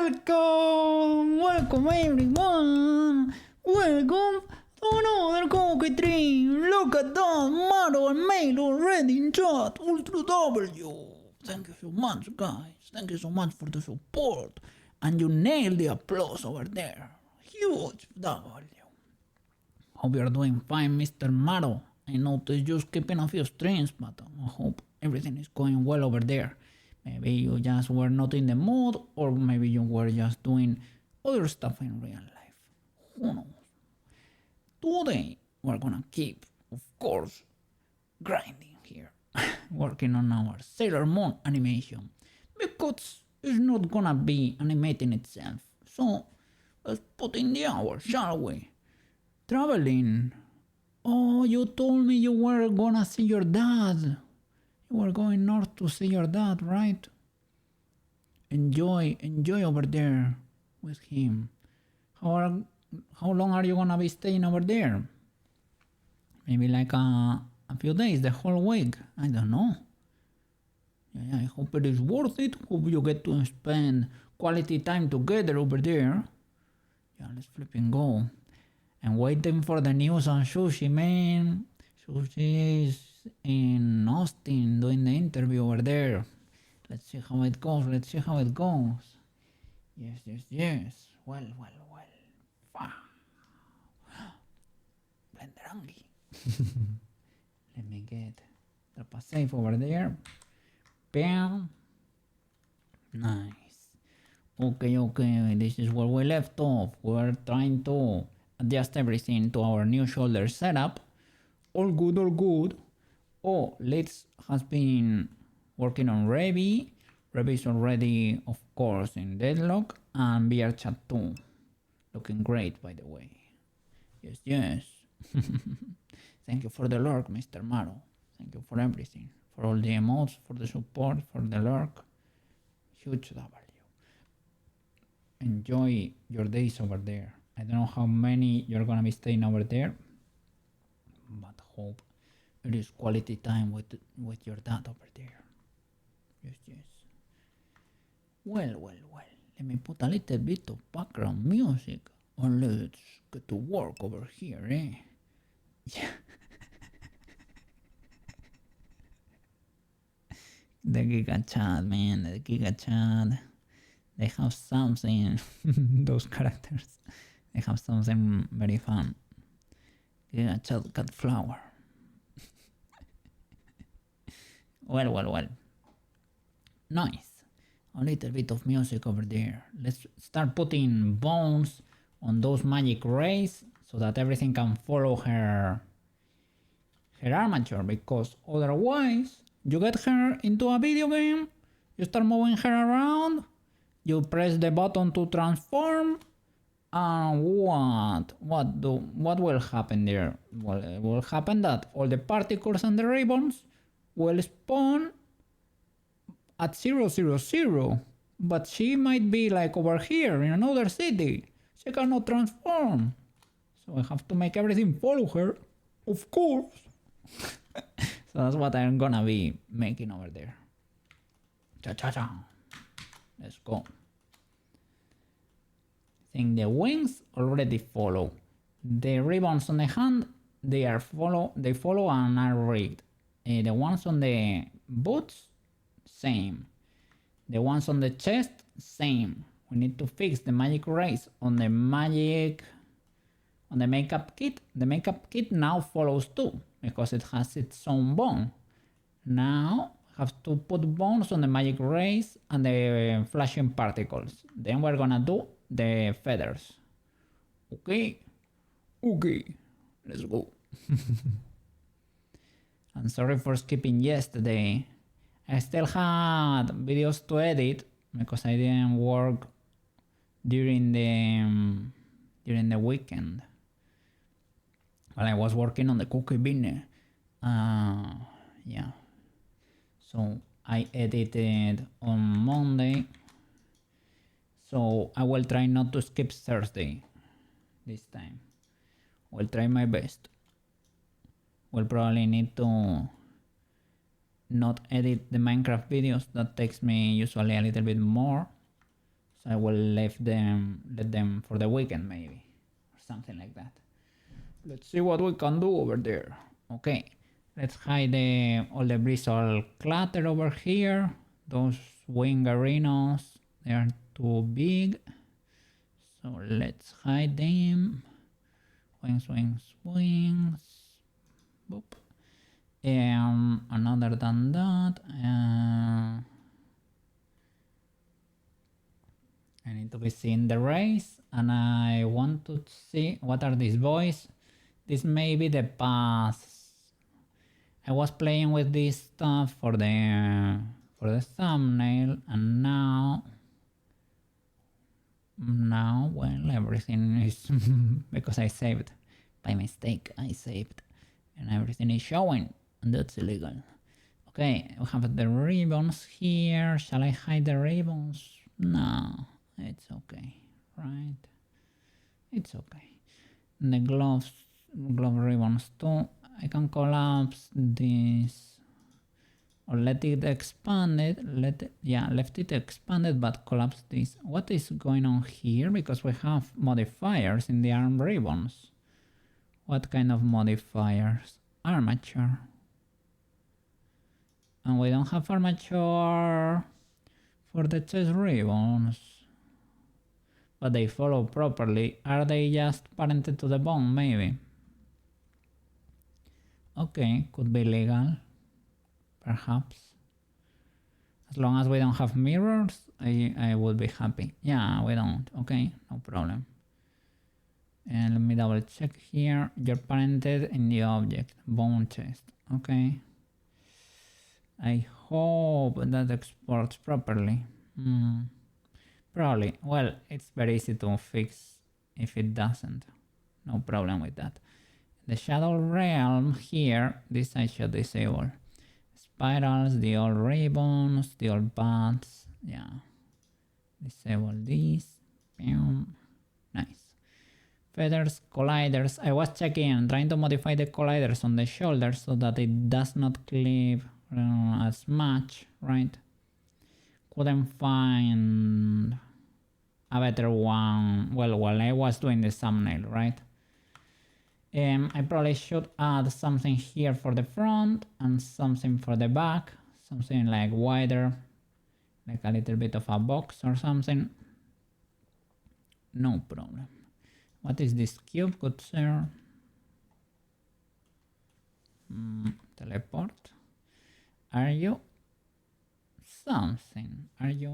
Welcome everyone! Welcome to another cookie stream! Look at that! Maro and Mail already in chat! Ultra W! Thank you so much, guys! Thank you so much for the support! And you nailed the applause over there! Huge W! Hope you're doing fine, Mr. Maro. I noticed you skipping a few streams, but I hope everything is going well over there. Maybe you just were not in the mood, or maybe you were just doing other stuff in real life. Who knows? Today, we're gonna keep, of course, grinding here. Working on our Sailor Moon animation. Because it's not gonna be animating itself. So, let's put in the hours, shall we? Traveling. Oh, you told me you were gonna see your dad. You were going north to see your dad, right? Enjoy over there with him. How long are you gonna be staying over there? Maybe like a few days, the whole week. I don't know. Yeah, I hope it is worth it. Hope you get to spend quality time together over there. Yeah, let's flip and go. I'm waiting for the news on Sushi, man. Sushi is in Austin doing the interview over there. Let's see how it goes. Yes. Well. Blenderangi. Let me get the safe over there. Bam. Nice. Okay. This is where we left off. We're trying to adjust everything to our new shoulder setup. All good. Oh, Liz has been working on Revi. Revi is already, of course, in deadlock. And VR chat too. Looking great, by the way. Yes. Thank you for the lurk, Mr. Maro. Thank you for everything. For all the emotes, for the support, for the lurk. Huge W. Enjoy your days over there. I don't know how many you're gonna be staying over there, but hope it is quality time with your dad over there. Yes. Well. Let me put a little bit of background music, and let's get to work over here, eh? Yeah. The Giga Chat, man, the Giga Chat. They have something, those characters. They have something very fun. Giga Chat Cat Flower. Well. Nice. A little bit of music over there. Let's start putting bones on those magic rays so that everything can follow her armature, because otherwise you get her into a video game, you start moving her around, you press the button to transform, and what will happen there? Well, it will happen that all the particles and the ribbons will spawn at 000, but she might be like over here in another city. She cannot transform, so I have to make everything follow her, of course. So that's what I'm gonna be making over there. Cha. Let's go. I think the wings already follow. The ribbons on the hand, they follow and are rigged. The ones on the boots, same. The ones on the chest, same. We need to fix the magic rays on the makeup kit. The makeup kit now follows too, because it has its own bone. Now have to put bones on the magic rays and the flashing particles. Then we're gonna do the feathers. Okay, let's go. I'm sorry for skipping yesterday. I still had videos to edit because I didn't work during the weekend. While I was working on the cookie bin. Yeah. So I edited on Monday. So I will try not to skip Thursday this time. Will try my best. Will probably need to not edit the Minecraft videos. That takes me usually a little bit more. So I will let them for the weekend maybe, or something like that. Let's see what we can do over there. Okay, let's hide all the bristle clutter over here. Those wing arenas, they are too big. So let's hide them. Wings, wings, wings. Boop. And other than that, I need to be seeing the race, and I want to see what are these boys. This may be the pass. I was playing with this stuff for the thumbnail, and now well, everything is because I saved by mistake. I saved, and everything is showing, and that's illegal. Okay, we have the ribbons here. Shall I hide the ribbons? No, it's okay, right? It's okay. The glove ribbons too. I can collapse this, or let it expand it. Left it expanded, but collapse this. What is going on here? Because we have modifiers in the arm ribbons. What kind of modifiers? Armature. And we don't have armature for the chest ribbons. But they follow properly. Are they just parented to the bone, maybe? Okay, could be legal. Perhaps. As long as we don't have mirrors, I would be happy. Yeah, we don't. Okay, no problem. And let me double check here. You're parented in the object. Bone chest. Okay. I hope that exports properly. Probably. Well, it's very easy to fix if it doesn't. No problem with that. The shadow realm here, this I should disable. Spirals, the old ribbons, the old paths. Yeah. Disable these. Nice. Feathers, colliders. I was checking, trying to modify the colliders on the shoulders so that it does not clip as much, right? Couldn't find a better one. Well, while I was doing the thumbnail, right? I probably should add something here for the front and something for the back. Something like wider, like a little bit of a box or something. No problem. What is this cube, good sir? Teleport. Are you something? Are you...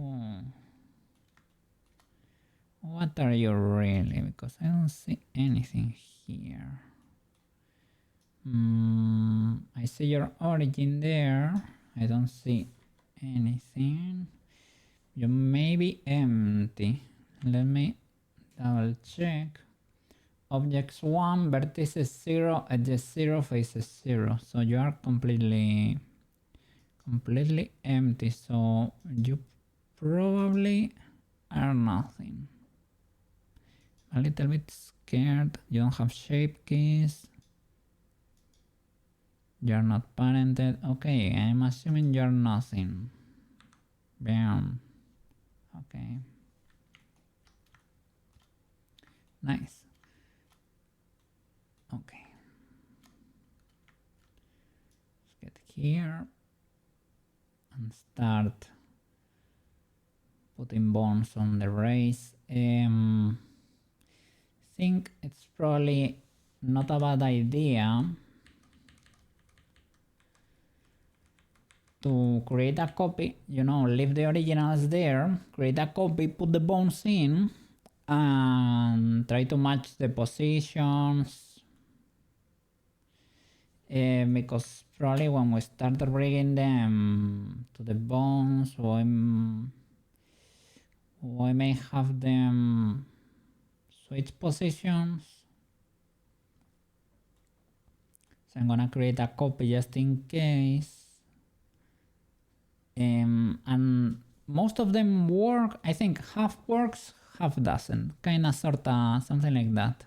What are you really? Because I don't see anything here. I see your origin there. I don't see anything. You may be empty. Let me double check. Objects 1, vertices 0, edges 0, faces 0. So you are completely empty. So you probably are nothing. A little bit scared. You don't have shape keys. You're not parented. Okay, I'm assuming you're nothing. Bam. Okay. Nice. Okay. Let's get here and start putting bones on the race. Think it's probably not a bad idea to create a copy, you know, leave the originals there, create a copy, put the bones in, and try to match the positions. Because probably when we start bringing them to the bones, we may have them switch positions. So I'm gonna create a copy just in case. And most of them work. I think half works, half doesn't. Kinda, sorta, something like that.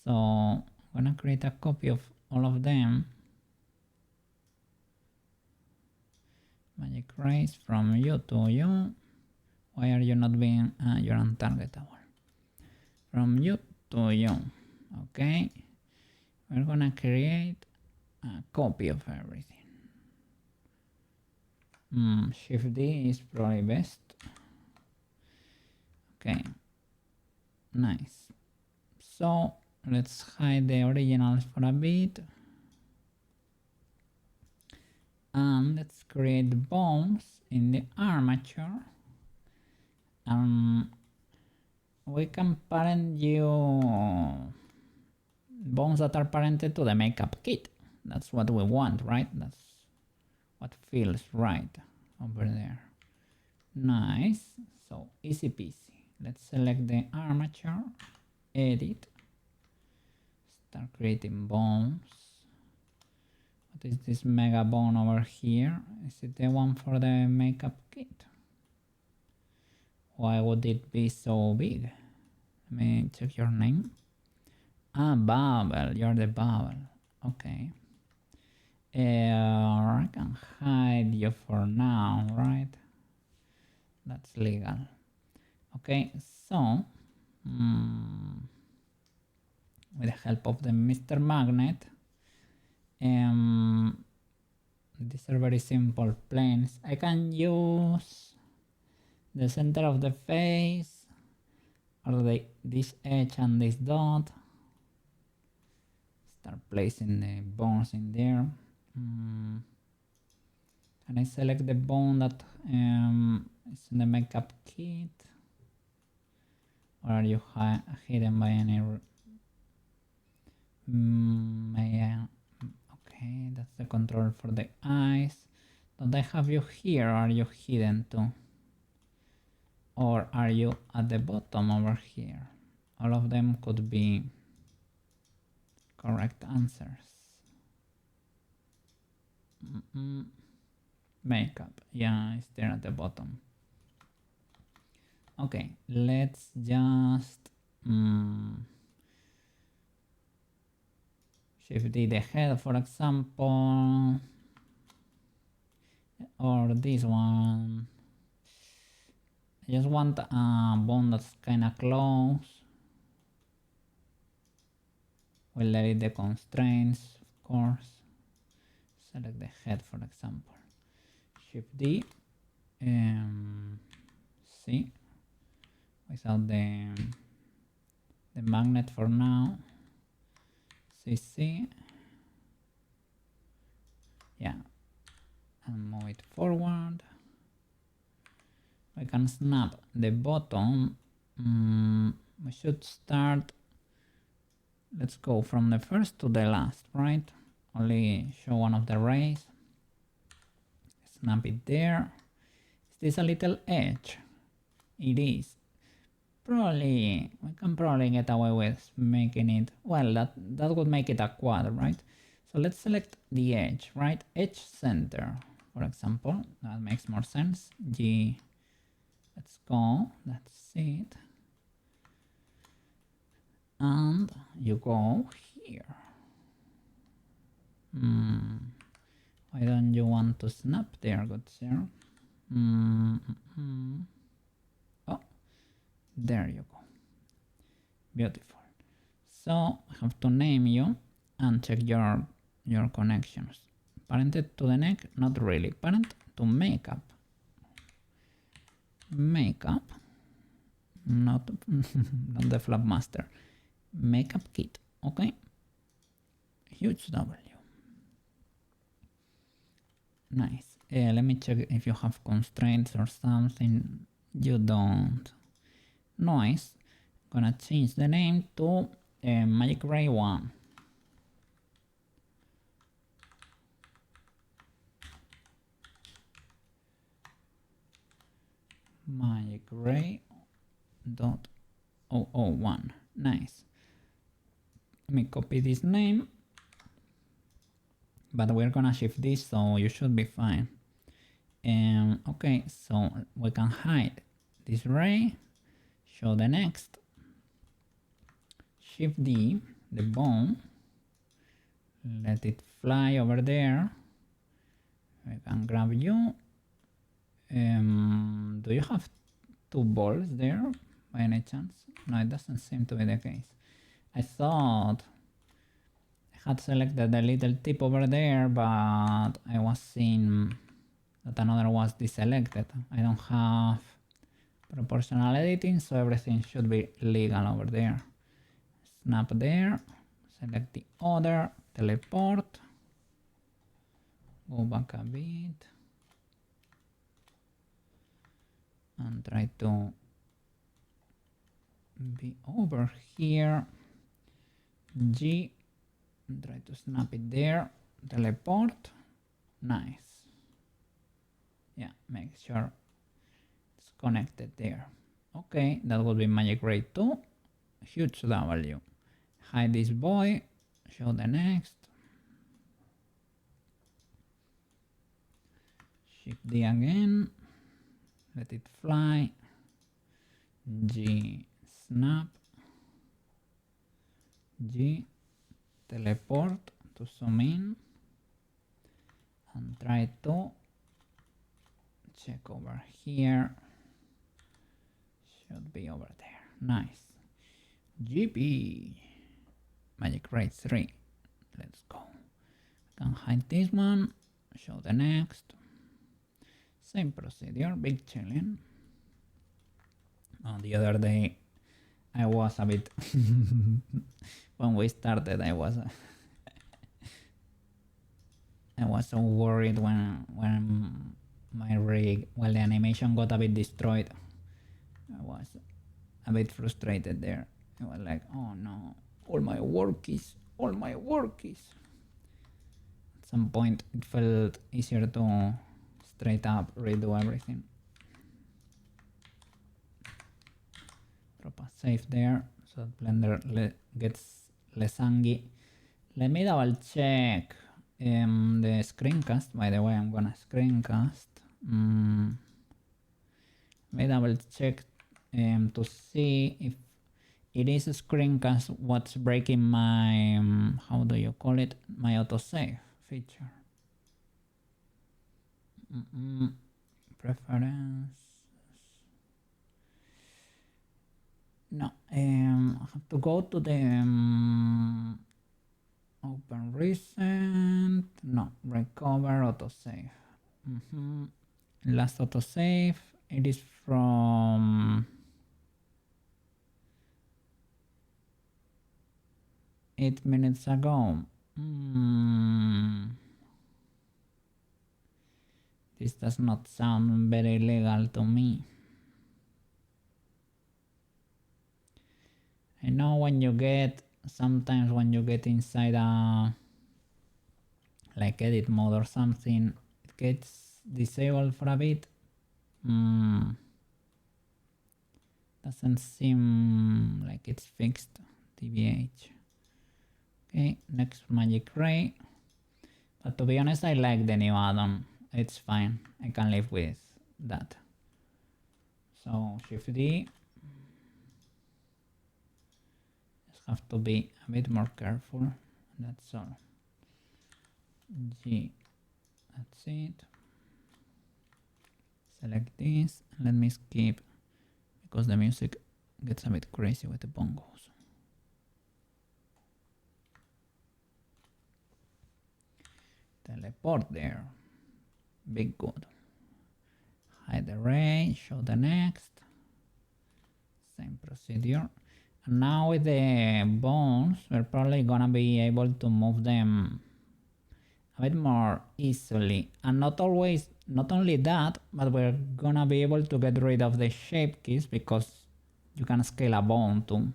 So I'm gonna create a copy of all of them. Magic race from you to you. Why are you not being, you're untargetable. From you to you, okay? We're gonna create a copy of everything. Shift D is probably best. Okay, nice. So let's hide the originals for a bit. And let's create bones in the armature. We can parent you bones that are parented to the makeup kit. That's what we want, right? That's what feels right over there. Nice. So easy peasy. Let's select the armature, edit, start creating bones. What is this mega bone over here? Is it the one for the makeup kit? Why would it be so big? Let me check your name. Bubble, you're the bubble. Okay. I can hide you for now, right? That's legal. Okay, so with the help of the Mr. Magnet, these are very simple planes. I can use the center of the face, or this edge and this dot. Start placing the bones in there. Can I select the bone that is in the makeup kit? Or are you hidden by any... okay, that's the control for the eyes. Don't I have you here, or are you hidden too? Or are you at the bottom over here? All of them could be correct answers. Makeup, yeah, it's there at the bottom. Okay, let's just shift the head, for example, or this one. I just want a bone that's kind of close. We'll edit the constraints, of course. Select the head, for example. Shift D, C, without the magnet for now. CC, yeah, and move it forward. We can snap the bottom. We should start, let's go from the first to the last, right? Only show one of the rays. Snap it there. Is this a little edge? It is. Probably, we can probably get away with making it, well, that would make it a quad, right? So let's select the edge, right? Edge center, for example. That makes more sense. G, let's go, that's it. And you go here. Why don't you want to snap there, good sir? Oh, there you go. Beautiful. So I have to name you and check your connections. Parented to the neck? Not really. Parent to makeup. Makeup. Not, not the flap master. Makeup kit. Okay. Huge W. Nice. Let me check if you have constraints or something. You don't. Nice. Gonna change the name to Magic Ray 1. Magic Ray .001. Nice. Let me copy this name, but we're gonna shift this, so you should be fine. Okay, so we can hide this ray, show the next, shift D, the bone, let it fly over there. I can grab you. Do you have two balls there by any chance? No, it doesn't seem to be the case. I thought I had selected the little tip over there, but I was seeing that another was deselected. I don't have proportional editing, so everything should be legal over there. Snap there, select the other, teleport, go back a bit, and try to be over here. G, and try to snap it there, teleport, nice. Yeah, make sure it's connected there. Okay, that would be magic rate 2, huge W. Hide this boy, show the next. Shift D again, let it fly. G, snap. G, teleport to zoom in. And try to check over here. Should be over there. Nice. GP. Magic rate 3. Let's go. I can hide this one. Show the next. Same procedure. Big chilling. The other day I was a bit when we started I was so worried when my rig, well, the animation got a bit destroyed. I was a bit frustrated there. I was like, oh no, all my work is. At some point it felt easier to straight up redo everything. Drop a save there so that Blender gets less angry. Let me double check the screencast. By the way, I'm gonna screencast. Let me double check to see if it is a screencast what's breaking my how do you call it, my autosave feature. Preference. No, I have to go to the open recent, no, recover autosave. Last autosave, it is from 8 minutes ago. This does not sound very legal to me. I know sometimes when you get inside a like edit mode or something, it gets disabled for a bit. Doesn't seem like it's fixed, TBH. Okay, next magic ray. But to be honest, I like the new add-on. It's fine, I can live with that. So Shift D. Have to be a bit more careful. That's all. G, that's it. Select this. Let me skip because the music gets a bit crazy with the bongos. Teleport there. Big good. Hide the ray. Show the next. Same procedure. And now with the bones, we're probably gonna be able to move them a bit more easily. And not only that, but we're gonna be able to get rid of the shape keys because you can scale a bone too.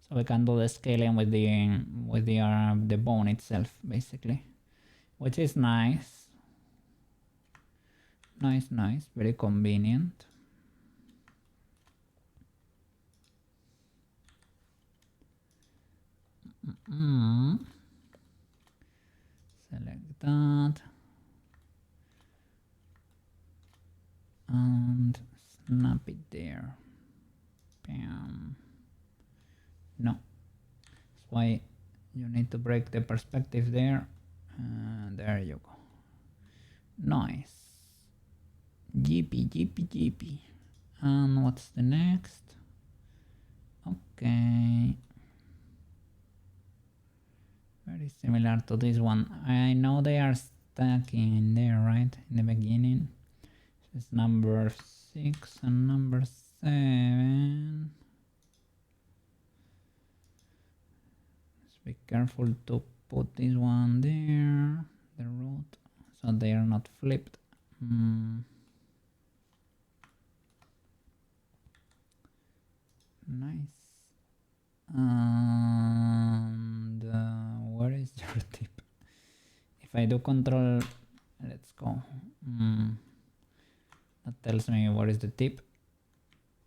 So we can do the scaling with the bone itself, basically, which is nice. Nice, very convenient. Select that and snap it there. Bam. No, that's why you need to break the perspective there. There you go. Nice. GP. And what's the next? Okay. Very similar to this one. I know they are stuck in there, right? In the beginning. It's number 6 and number 7. Let's be careful to put this one there, the root, so they are not flipped. Nice. And where is your tip? If I do control, let's go. That tells me what is the tip.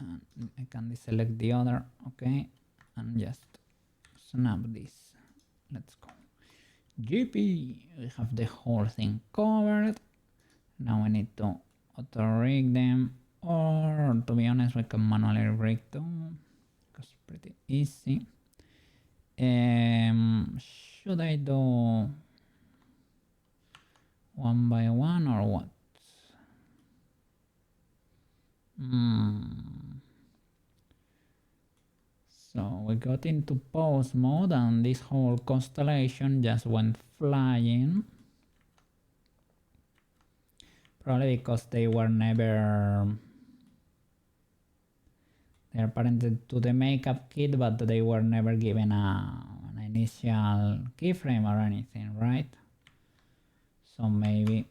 And I can deselect the other, okay, and just snap this. Let's go. GP, we have the whole thing covered. Now we need to auto rig them, or to be honest, we can manually rig them because it's pretty easy. Should I do one by one or what? So we got into pause mode and this whole constellation just went flying. Probably because they were never... They're parented to the makeup kit, but they were never given an initial keyframe or anything, right? So maybe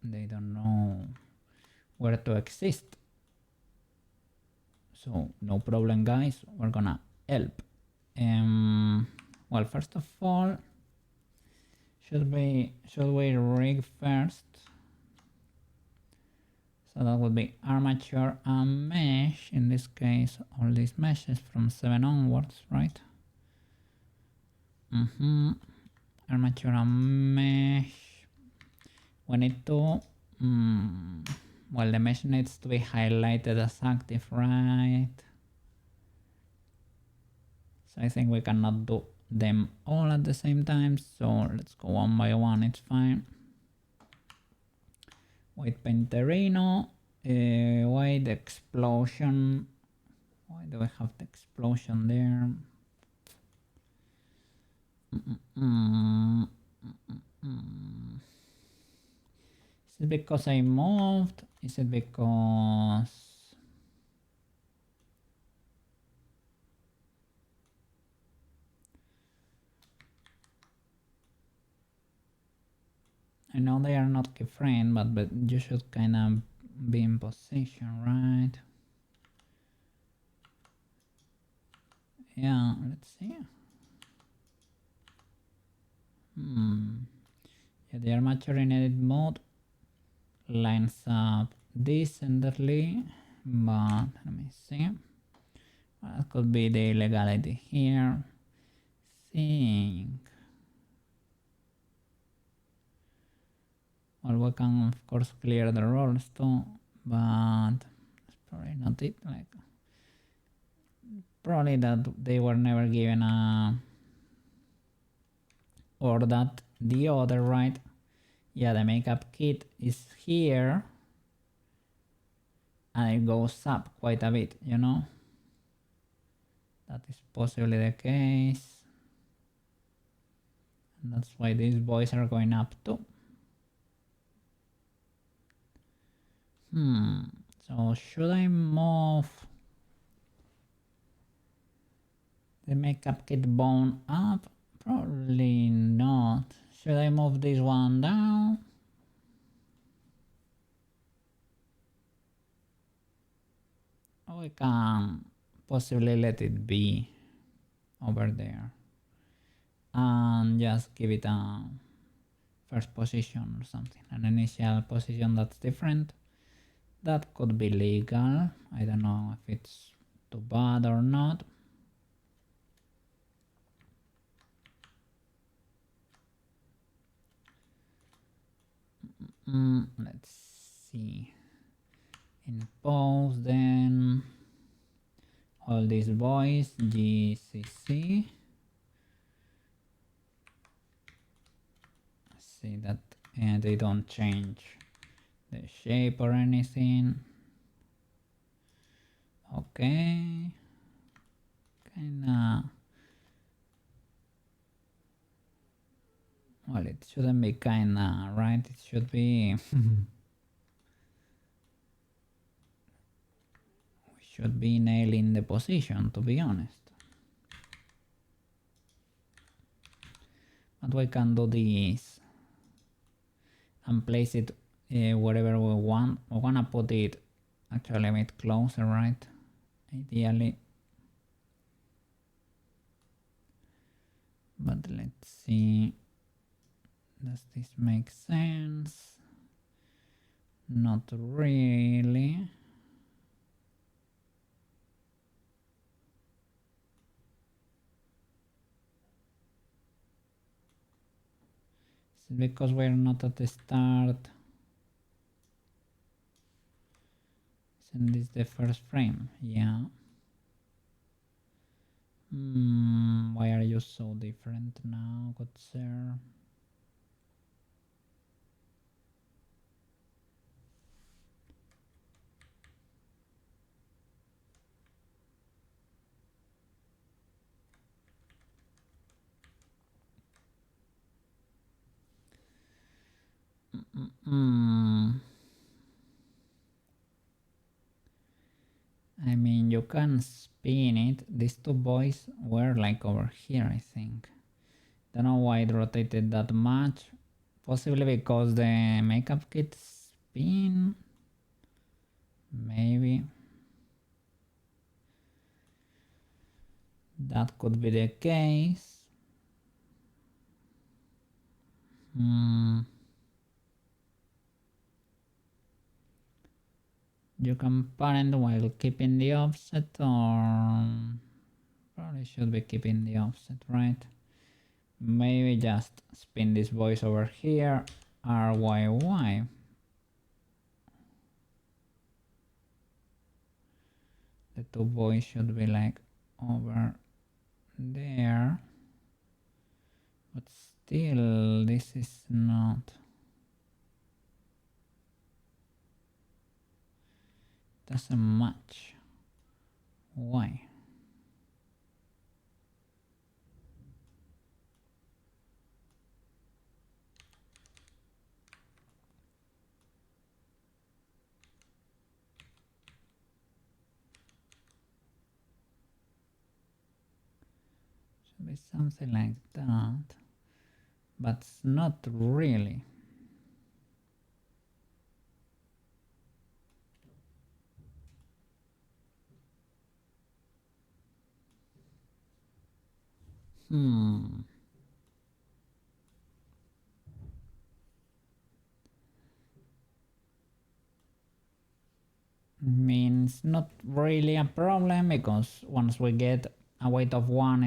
they don't know where to exist. So no problem, guys, we're gonna help. Well, first of all, should we rig first? So that would be armature and mesh. In this case, all these meshes from 7 onwards, right? Armature and mesh. We need to... well, the mesh needs to be highlighted as active, right? So I think we cannot do them all at the same time. So let's go one by one, it's fine. White painterino, white explosion. Why do I have the explosion there? Is it because I moved? Is it because... I know they are not keyframed, but you should kind of be in position, right? Yeah, let's see. Yeah, the armature in edit mode lines up decently, but let me see. What could be the illegality here? Think. Well, we can of course clear the roles too, but that's probably not it. Like, probably that they were never given a, or that the other, right? Yeah, the makeup kit is here and it goes up quite a bit, you know? That is possibly the case. And that's why these boys are going up too. So should I move the makeup kit bone up? Probably not. Should I move this one down? Or we can possibly let it be over there and just give it a first position or something, an initial position that's different. That could be legal. I don't know if it's too bad or not. Let's see. In pose, then all these boys, GCC. See that they don't change the shape or anything. Okay. Kinda. Well, it shouldn't be kinda, right? It should be. We should be nailing the position, to be honest. But we can do this and place it wherever we want. We wanna put it actually a bit closer, right? Ideally. But let's see. Does this make sense? Not really. Is it because we're not at the start? Isn't this the first frame? Yeah. Why are you so different now, good sir? I mean, you can spin it. These two boys were like over here, I think. Don't know why it rotated that much. Possibly because the makeup kit spin. Maybe. That could be the case. You can parent while keeping the offset, or probably should be keeping the offset, right? Maybe just spin this voice over here, RYY. The two boys should be like over there, but still this is not, doesn't match. Why? Should be something like that, but not really. Means not really a problem, because once we get a weight of 1,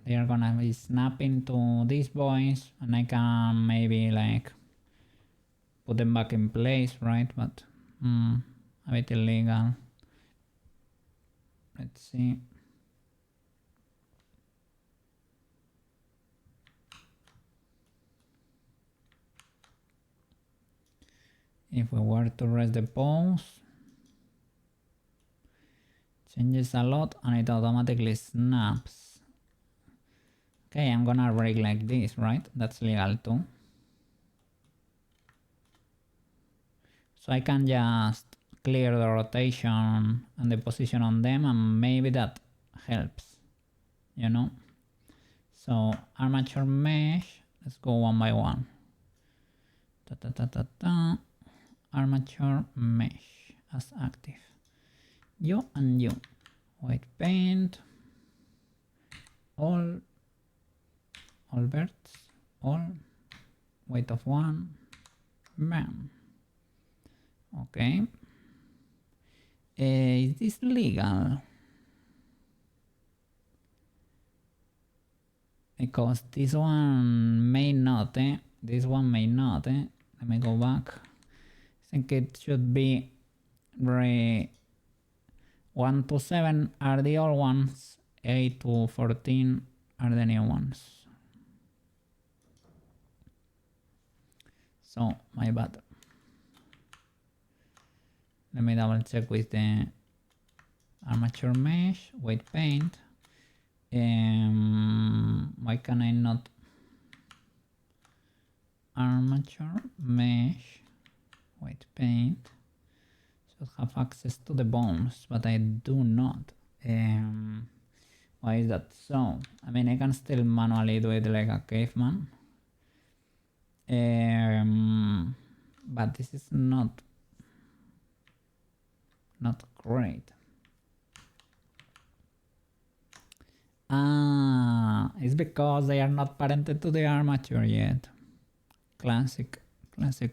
they are gonna be snapping to these boys, and I can maybe like put them back in place, right? But a bit illegal. Let's see. If we were to rest the pose, changes a lot and it automatically snaps. Okay, I'm gonna break like this, right? That's legal too. So I can just clear the rotation and the position on them, and maybe that helps, you know? So armature mesh, let's go one by one. Armature mesh as active. You and you. White paint. All verts. All. Weight of 1. Bam. Okay. Is this legal? Because this one may not, This one may not, Let me go back. I think it should be 1 to 7 are the old ones, 8 to 14 are the new ones. So, my bad. Let me double check with the armature mesh, weight paint. Why can I not? Armature mesh, weight paint. Should have access to the bones, but I do not. Why is that so? I mean, I can still manually do it like a caveman. But this is not great. It's because they are not parented to the armature yet. Classic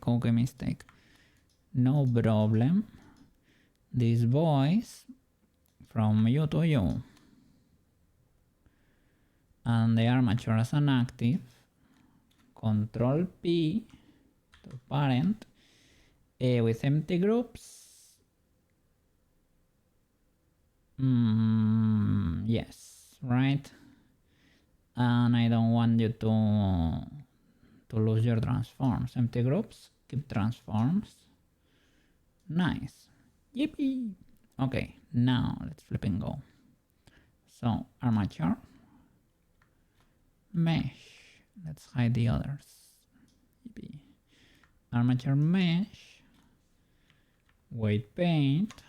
okay mistake. No problem. These boys from you to you. And the armature as an active. Control P to parent with empty groups. Yes, right. And I don't want you to lose your transforms. Empty groups, keep transforms. Nice. Yippee. Okay, now let's flip and go. So armature, mesh. Let's hide the others. Yippee. Armature mesh, weight paint.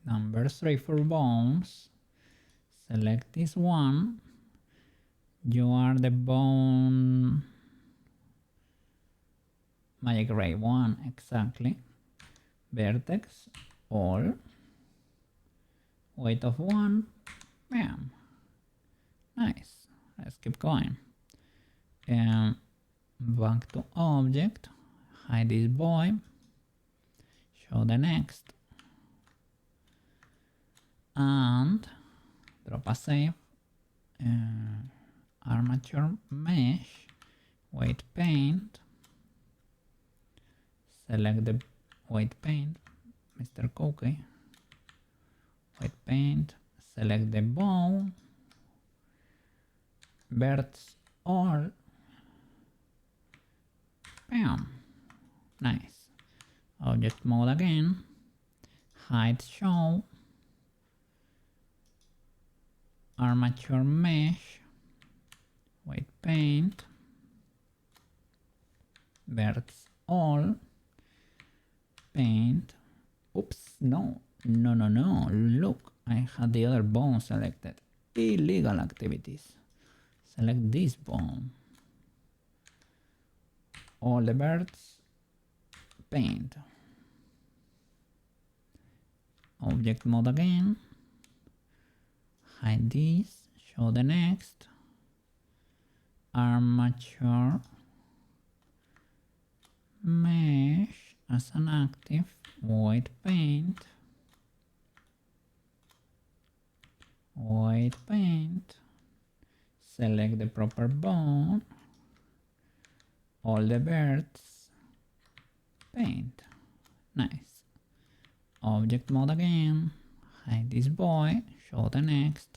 Number 3 for bones. Select this one. You are the bone magic ray one, exactly. Vertex, all. Weight of 1. Bam. Nice. Let's keep going. Back to object. Hide this boy. Show the next. And drop a save. Armature mesh, weight paint. Select the weight paint, Mr. Cookie. Weight paint. Select the bone. Birds all. Bam. Nice. Object mode again. Hide show. Armature mesh, weight paint, birds all, paint. Oops, no, look, I had the other bone selected. Illegal activities. Select this bone. All the birds, paint. Object mode again. Hide this, show the next. Armature mesh as an active, weight paint. Weight paint. Select the proper bone. All the birds, paint. Nice. Object mode again. Hide this boy, show the next.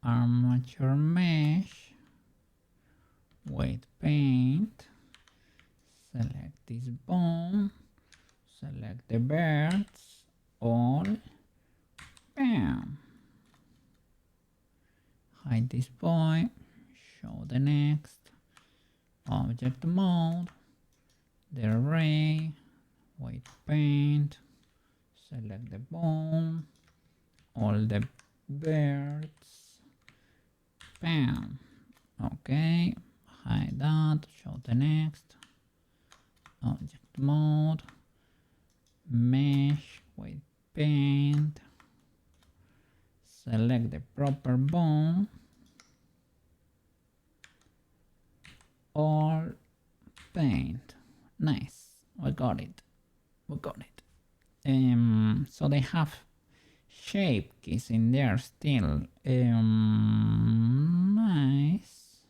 Armature mesh, weight paint. Select this bone, select the birds, all. Bam. Hide this boy, show the next. Object mode, the array, weight paint, select the bone, all the birds, bam. Okay, hide that, show the next. Object mode, mesh, weight paint, select the proper bone, all paint. Nice, we got it. So they have shape keys in there still. Nice.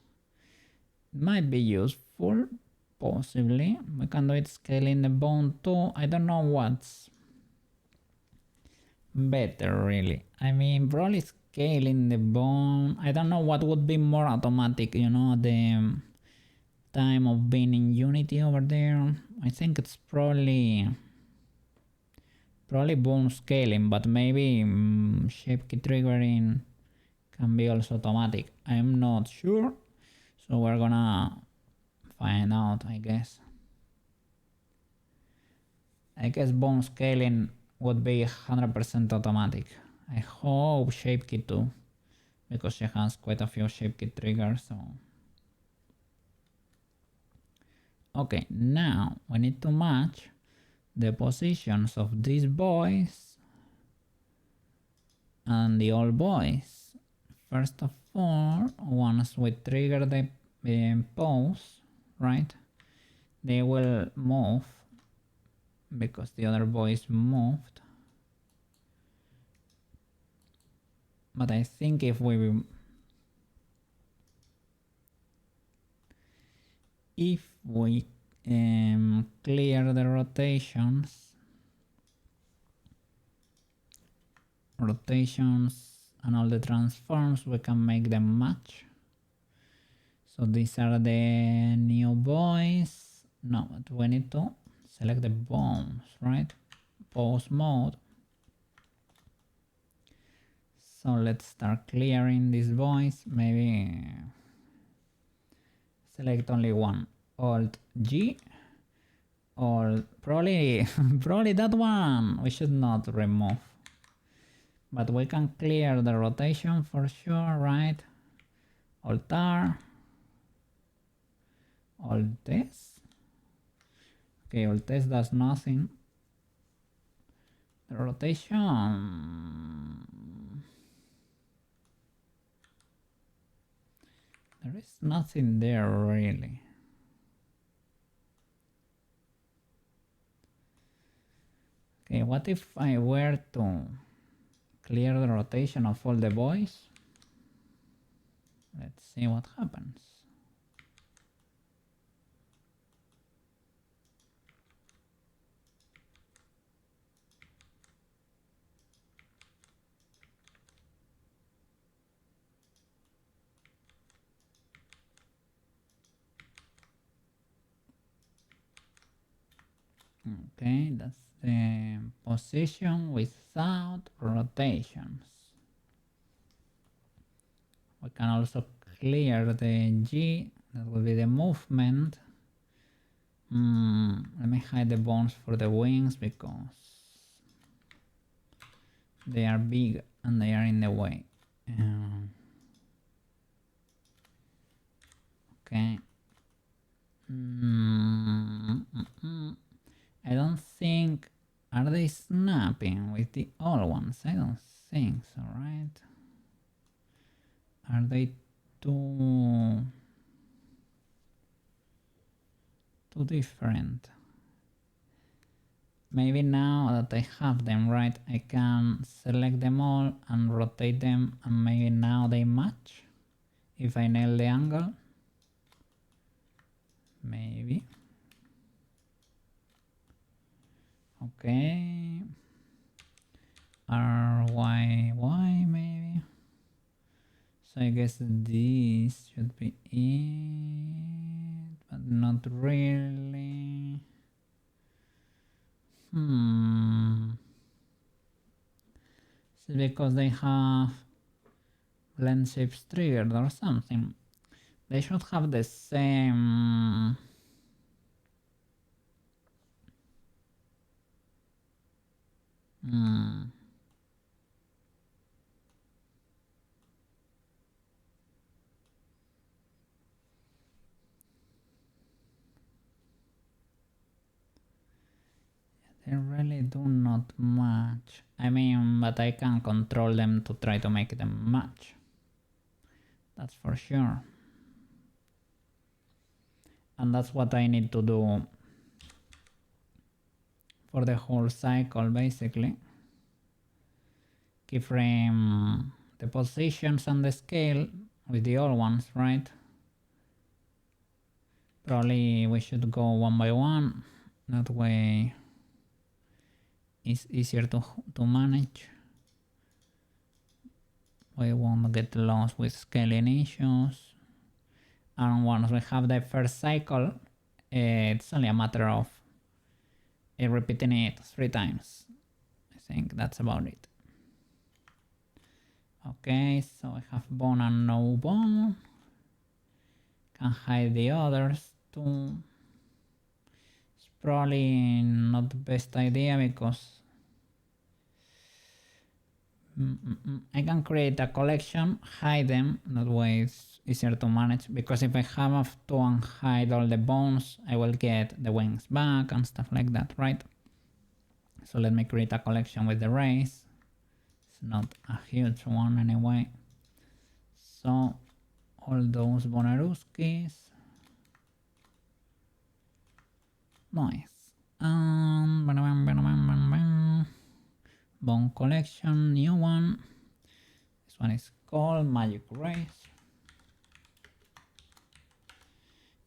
Might be useful, possibly. We can do it scaling the bone too. I don't know what's better really. I mean, probably scaling the bone. I don't know what would be more automatic, you know, the time of being in Unity over there. I think it's probably bone scaling, but maybe shape key triggering can be also automatic. I'm not sure, so we're gonna find out, I guess. I guess bone scaling would be 100% automatic. I hope shape key too, because she has quite a few shape key triggers. So okay, now we need to match the positions of these boys and the old boys. First of all, once we trigger the pose, right, they will move because the other boys moved. But I think if we clear the rotations and all the transforms, we can make them match. So these are the new boys. No, but we need to select the bones, right? Pose mode. So let's start clearing these boys. Maybe select only one. Alt G. Or probably that one we should not remove. But we can clear the rotation for sure, right? Alt R. Alt S. Okay, Alt S does nothing. The rotation. There is nothing there really. Okay, what if I were to clear the rotation of all the boys? Let's see what happens. Okay, that's the position without rotations. We can also clear the G, that will be the movement. Let me hide the bones for the wings because they are big and they are in the way. Okay. I don't think... Are they snapping with the old ones? I don't think so, right? Are they too different? Maybe now that I have them, right, I can select them all and rotate them, and maybe now they match if I nail the angle. Maybe. Okay. RYY maybe. So I guess this should be it, but not really. It's because they have blend shapes triggered or something. They should have the same. They really do not match. I mean, but I can control them to try to make them match. That's for sure. And that's what I need to do for the whole cycle, basically. Keyframe the positions and the scale with the old ones, right? Probably we should go one by one. That way it's easier to manage. We won't get lost with scaling issues. And once we have the first cycle, it's only a matter of repeating it 3 times. I think that's about it. Okay, so I have bone and no bone. Can hide the others too. It's probably not the best idea because I can create a collection, hide them, that way it's easier to manage, because if I have to unhide all the bones, I will get the wings back and stuff like that, right? So let me create a collection with the rays. It's not a huge one anyway. So all those Bonaruskis. Nice. Bone collection, new one. This one is called Magic Rays.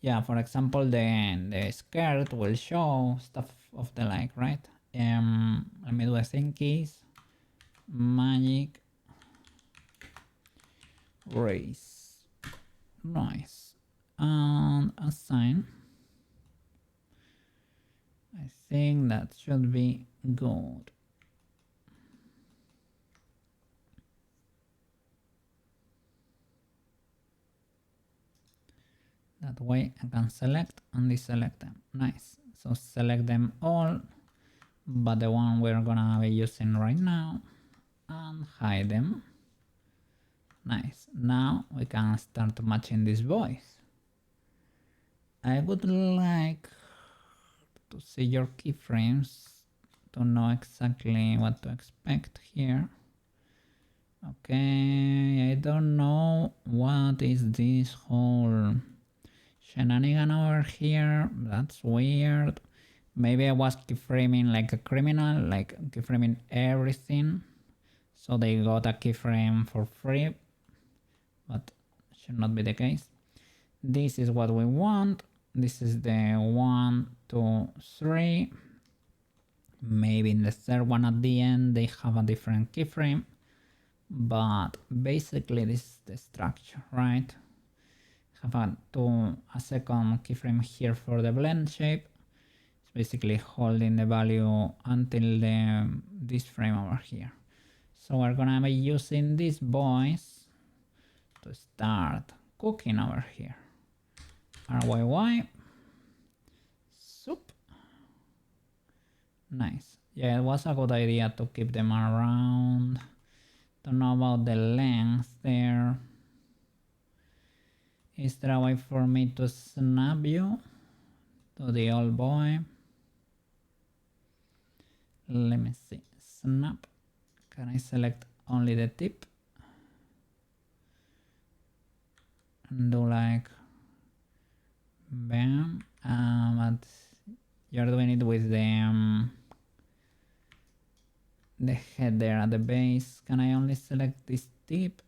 Yeah, for example, the skirt will show stuff of the like, right? Let me do a thing keys. Magic Rays. Nice. And assign. I think that should be good. That way I can select and deselect them. Nice. So select them all, but the one we're gonna be using right now, and hide them. Nice. Now we can start matching this voice. I would like to see your keyframes to know exactly what to expect here. Okay, I don't know what is this whole shenanigan over here. That's weird. Maybe I was keyframing like a criminal, like keyframing everything, so they got a keyframe for free, but should not be the case. This is what we want. This is the 1, 2, 3. Maybe in the third one at the end they have a different keyframe, but basically this is the structure, right? Have a second keyframe here for the blend shape. It's basically holding the value until this frame over here. So we're gonna be using this voice to start cooking over here. RYY. Soup. Nice. Yeah, it was a good idea to keep them around. Don't know about the length there. Is there a way for me to snap you to the old boy? Let me see. Snap. Can I select only the tip? And do like bam. But you're doing it with the head there at the base. Can I only select this tip?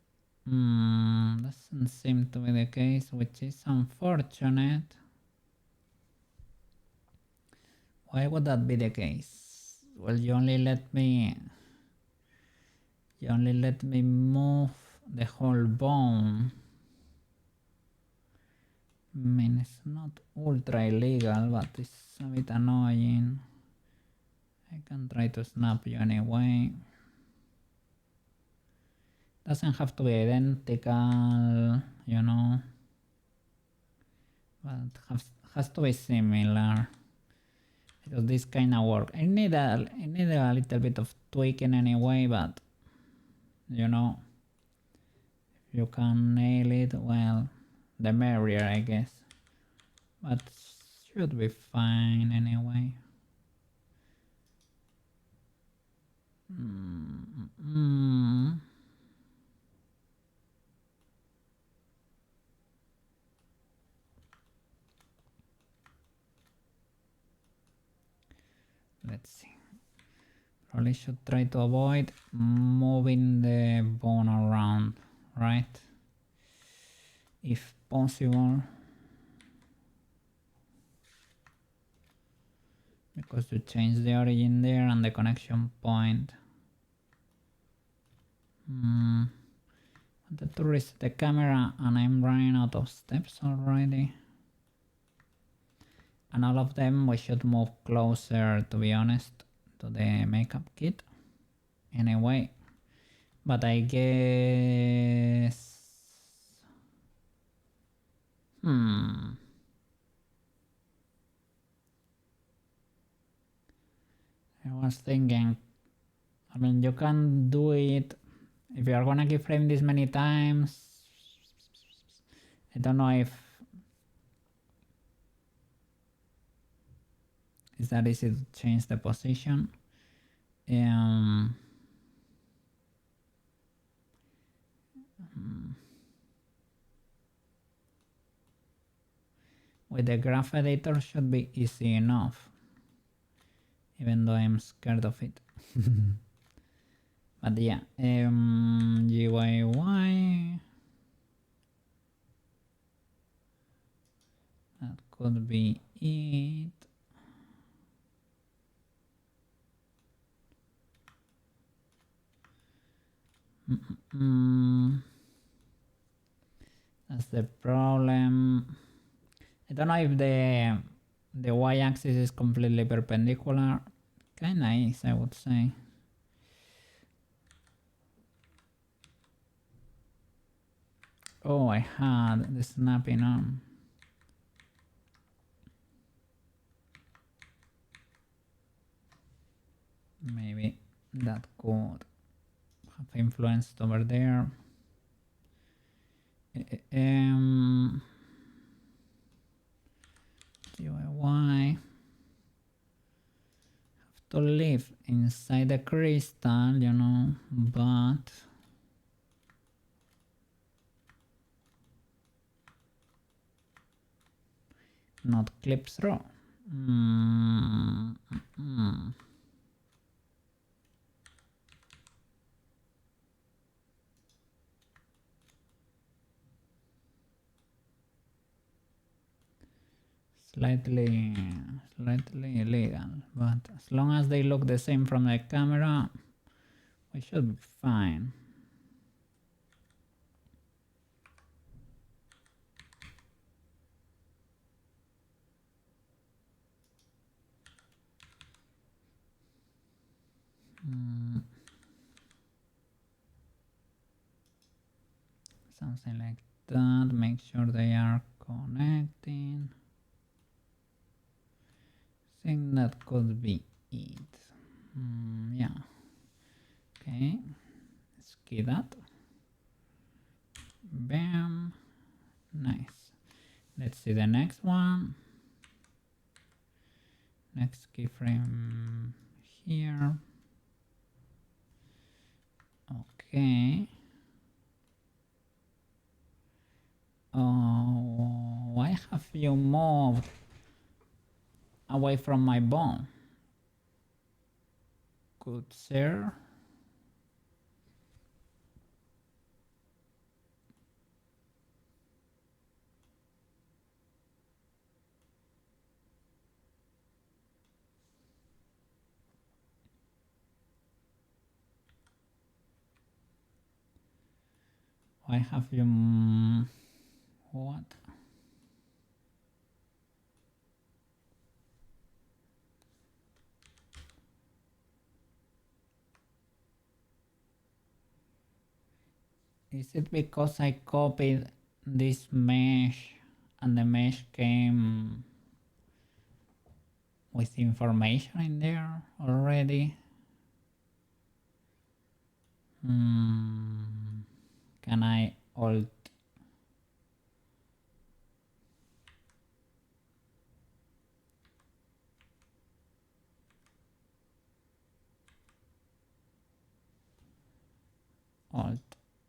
Doesn't seem to be the case, which is unfortunate. Why would that be the case? Well, you only let me move the whole bone. I mean, it's not ultra illegal, but it's a bit annoying. I can try to snap you anyway. Doesn't have to be identical, you know, but has to be similar, because this kind of work. I need a little bit of tweaking anyway, but you know, if you can nail it, well, the merrier, I guess. But should be fine anyway. Let's see. Probably should try to avoid moving the bone around, right? If possible. Because you change the origin there and the connection point. wanted to reset the camera and I'm running out of steps already. And all of them we should move closer, to be honest, to the makeup kit. Anyway, but I guess... I was thinking, I mean, you can do it if you are gonna keyframe this many times. I don't know if it's that easy to change the position. With the graph editor should be easy enough, even though I'm scared of it. But yeah, GYY, that could be it. That's the problem. I don't know if the y-axis is completely perpendicular. Kinda is, I would say. Oh, I had the snapping arm. Maybe that could have influenced over there. GYY. Have to live inside the crystal, you know, but not clip through. Slightly illegal, but as long as they look the same from the camera, we should be fine. Something like that. Make sure they are connecting. I think that could be it. Yeah. Okay. Let's key that. Bam. Nice. Let's see the next one. Next keyframe here. Okay. Oh, why have you moved away from my bone? Good sir. Why have you... what? Is it because I copied this mesh and the mesh came with information in there already? Can I alt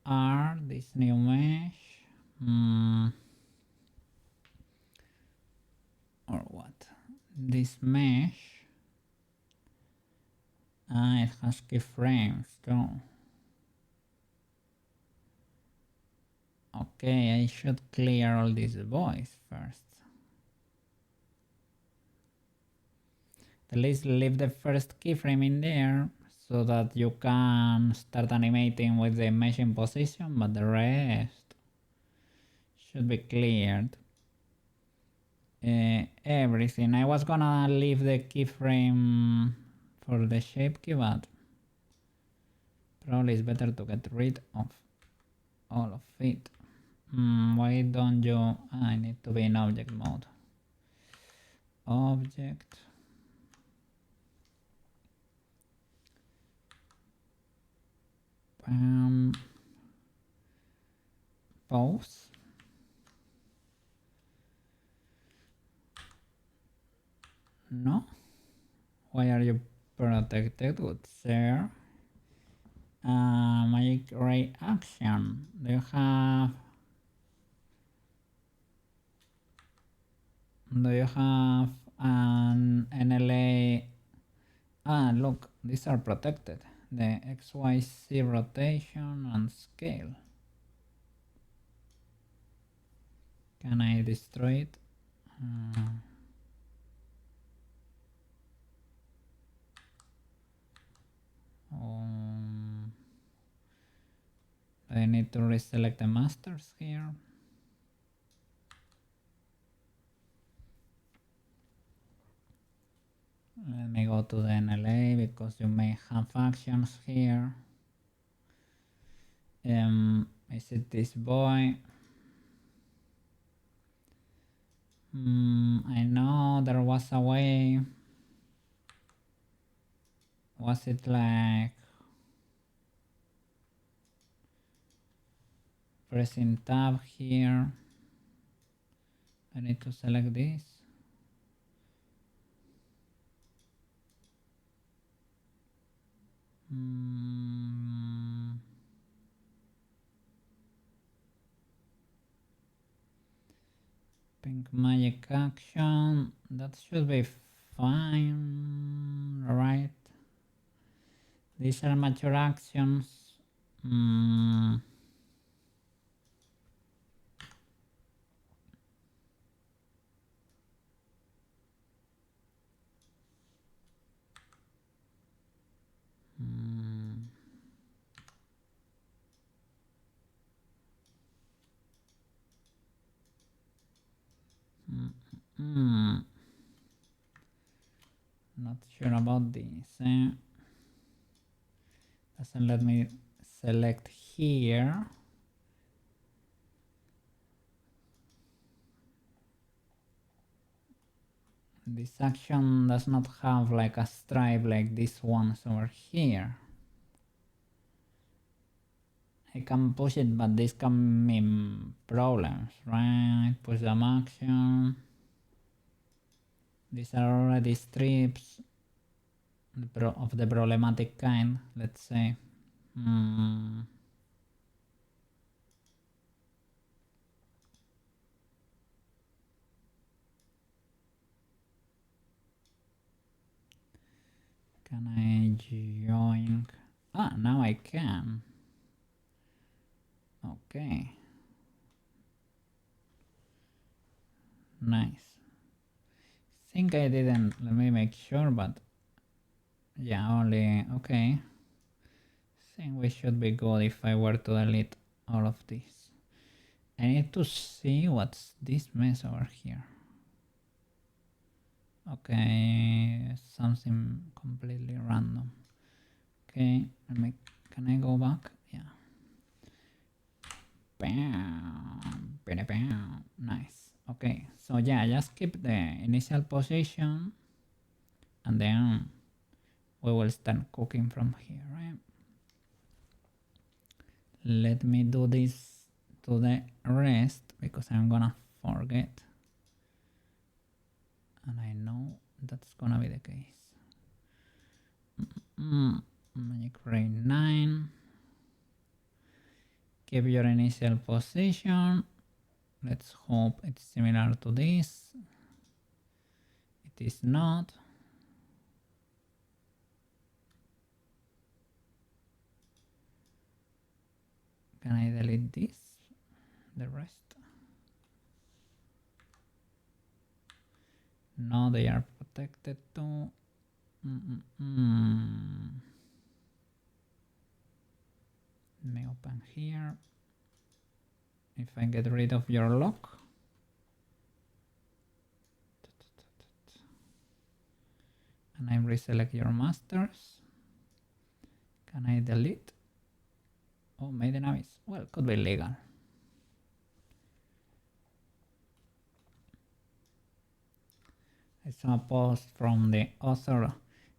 R this new mesh? Or what? This mesh, it has keyframes too. Okay, I should clear all these voids first. At least leave the first keyframe in there so that you can start animating with the mesh in position, but the rest should be cleared. Everything. I was gonna leave the keyframe for the shape key, but probably it's better to get rid of all of it. Why don't you... I need to be in object mode. Object. Pose. No. Why are you protected? Good, sir. Magic ray action. Do you have an NLA? Look, these are protected. The XYZ rotation and scale. Can I destroy it? I need to reselect the masters here. Let me go to the NLA because you may have actions here. Is it this boy? I know there was a way. Was it like pressing tab here? I need to select this. Pink magic action, that should be fine, right? These are mature actions. Not sure about this. Doesn't let me select here. This action does not have like a stripe like this ones over here. I can push it, but this can mean problems, right? Push the action. These are already strips of the problematic kind, let's say. Can I join? Now I can. Okay. Nice. Think I didn't, let me make sure, but yeah, only, okay. Think we should be good if I were to delete all of this. I need to see what's this mess over here. Okay, something completely random. Okay, can I go back? Yeah. Bam, bam, bam. Nice. Okay, so yeah, just keep the initial position and then we will start cooking from here, right? Let me do this to the rest because I'm gonna forget. And I know that's gonna be the case. Magic ray 9. Keep your initial position. Let's hope it's similar to this. It is not. Can I delete this? The rest? No, they are protected too. Let me open here. If I get rid of your lock, and I reselect your masters, can I delete? Oh, maiden abyss. Well, could be legal. I saw a post from the author.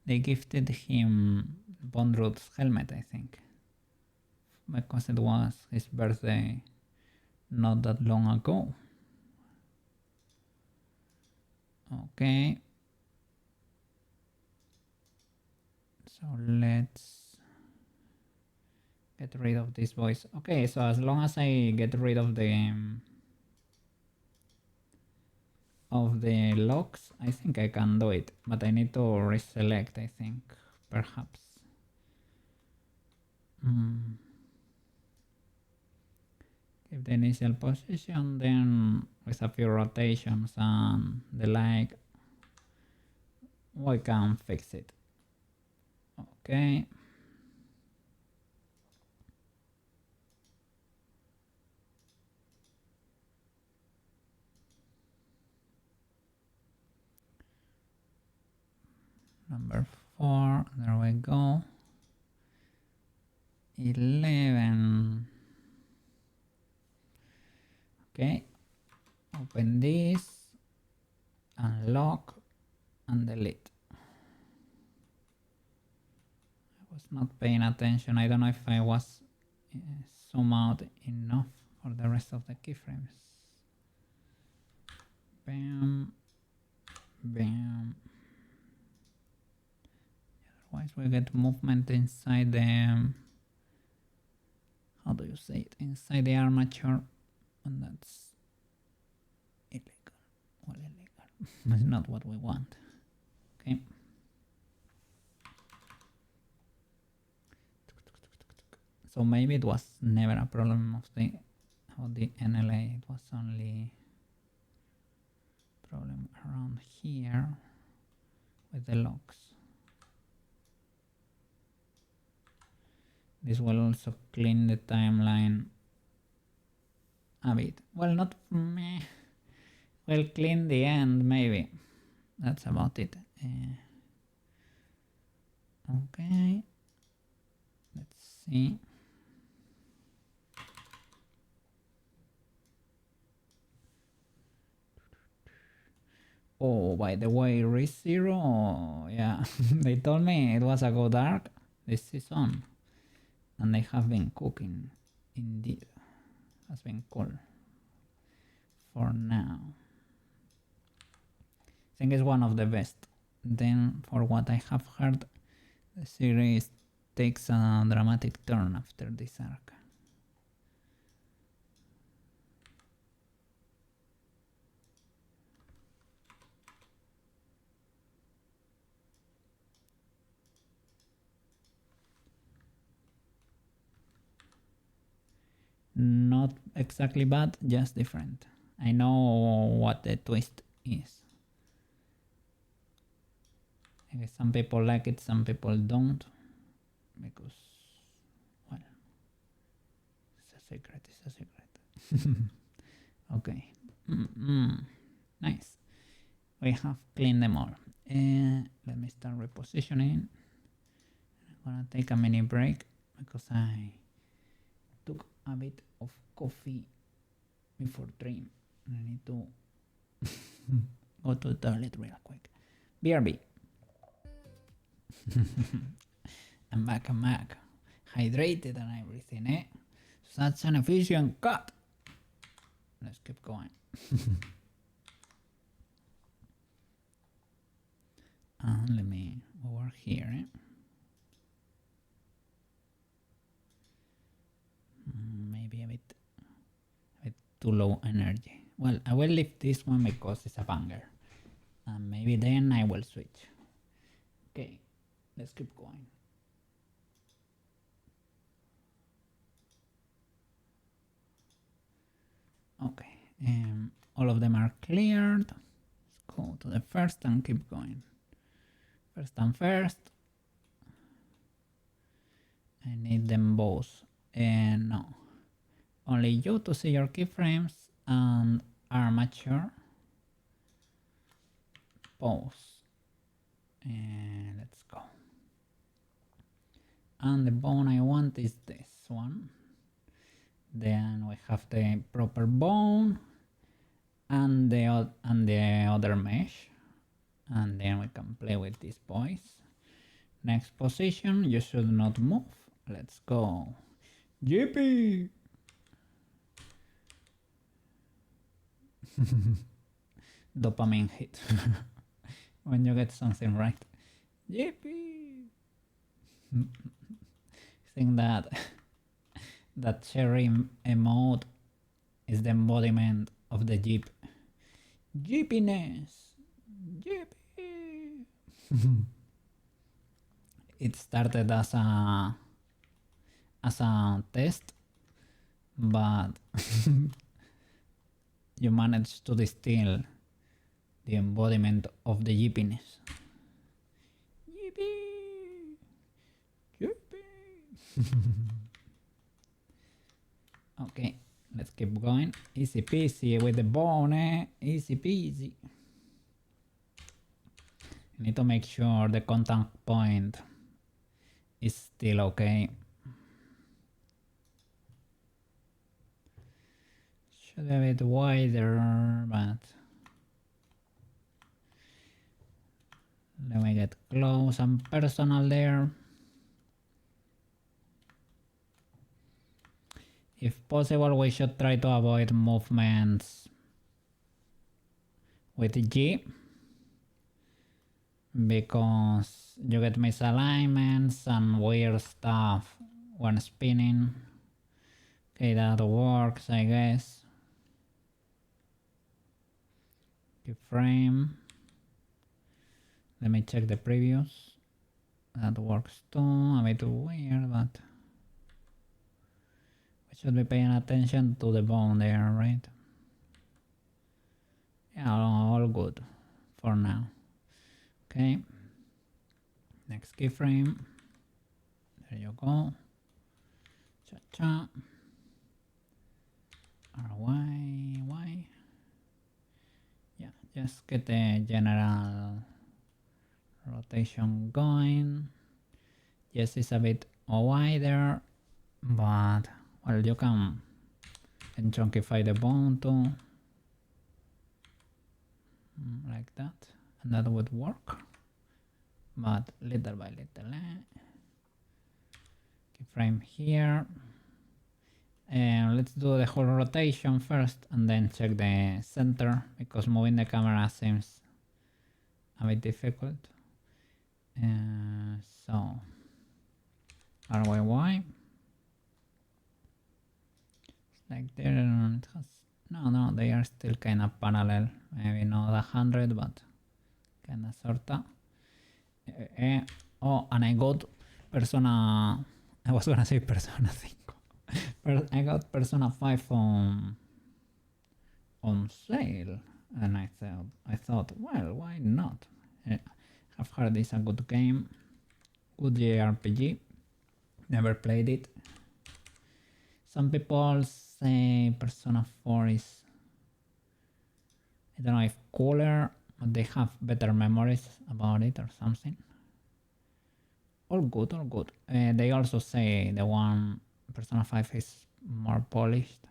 They gifted him Bondrud's helmet, I think, because it was his birthday not that long ago. Okay. So let's get rid of this voice. Okay, so as long as I get rid of the locks, I think I can do it, but I need to reselect, I think, perhaps. If the initial position, then with a few rotations and the like, we can fix it. Okay. Number 4, there we go. 11. Okay, open this, unlock, and delete. I was not paying attention. I don't know if I was zoom out enough for the rest of the keyframes. Bam, bam. Otherwise we get movement inside the, how do you say it, inside the armature, and that's illegal. Well, illegal. It's not what we want. Okay. So maybe it was never a problem of the NLA. It was only problem around here with the locks. This will also clean the timeline a bit. Well, not meh. Will clean the end maybe. That's about it. Okay. Let's see. Oh, by the way, ReZero, yeah, they told me it was a go dark this season, and they have been cooking, indeed. Has been cool for now. I think it's one of the best. Then, for what I have heard, the series takes a dramatic turn after this arc. Not exactly bad, just different. I know what the twist is. I guess some people like it, some people don't, because, well, it's a secret, it's a secret. Okay. Nice. We have cleaned them all. Let me start repositioning. I'm gonna take a mini break because I took a bit of coffee before dream. I need to go to the toilet real quick. BRB. I'm back. Hydrated and everything, eh? Such an efficient cut. Let's keep going. Let me over here, eh? Maybe a bit too low energy. Well, I will leave this one because it's a banger, and maybe then I will switch. Okay, let's keep going. Okay, all of them are cleared. Let's go to the first and keep going. First and first. I need them both And no, only you to see your keyframes and armature. Pause. And let's go. And the bone I want is this one. Then we have the proper bone and the other mesh, and then we can play with these boys. Next position, you should not move. Let's go. Yippee! Dopamine hit when you get something right. Yippee! I think that cherry emote is the embodiment of the Jeep. Jeepiness! Jeepy! It started as a test, but you managed to distill the embodiment of the Jeepiness. Yippee! Yippee! Okay, let's keep going. Easy peasy with the bone, eh? Easy peasy. I need to make sure the contact point is still okay. Should be a bit wider, but let me get close and personal there. If possible, we should try to avoid movements with G, because you get misalignments and weird stuff when spinning. Okay, that works, I guess. Keyframe. Let me check the previews. That works too. A bit weird, but we should be paying attention to the bone there, right? Yeah, all good for now. Okay. Next keyframe. There you go. Cha-cha. Y. Yeah, just get the general rotation going. Yes, it's a bit wider, but well, you can chunkify the bone too, like that, and that would work, but little by little. Keyframe here, and let's do the whole rotation first and then check the center, because moving the camera seems a bit difficult. So RYY, it's like there, it has, no, they are still kind of parallel, maybe not 100, but kind of sorta. Oh, and I got Persona, I was gonna say Persona 5. I got Persona 5 on sale, and I thought, well, why not? I've heard it's a good game, good JRPG. Never played it. Some people say Persona 4 is, I don't know if cooler, but they have better memories about it or something. All good, all good. They also say the one Persona 5 is more polished.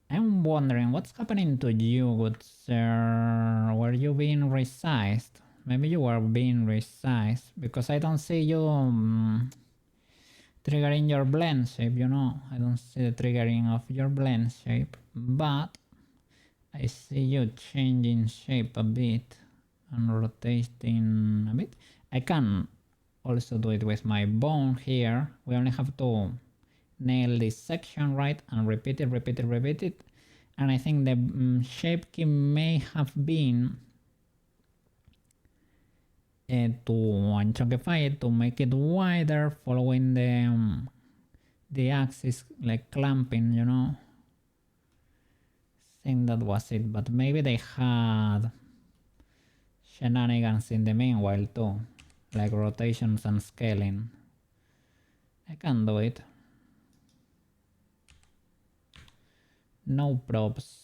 I'm wondering what's happening to you, good sir. Were you being resized? Maybe you were being resized, because I don't see you triggering your blend shape, you know. I don't see the triggering of your blend shape, but I see you changing shape a bit and rotating a bit. I can also do it with my bone here. We only have to nail this section right and repeat it. And I think the shape key may have been to unchunkify it, to make it wider following the axis, like clamping, you know. I think that was it, but maybe they had shenanigans in the meanwhile too, like rotations and scaling. I can do it. No props.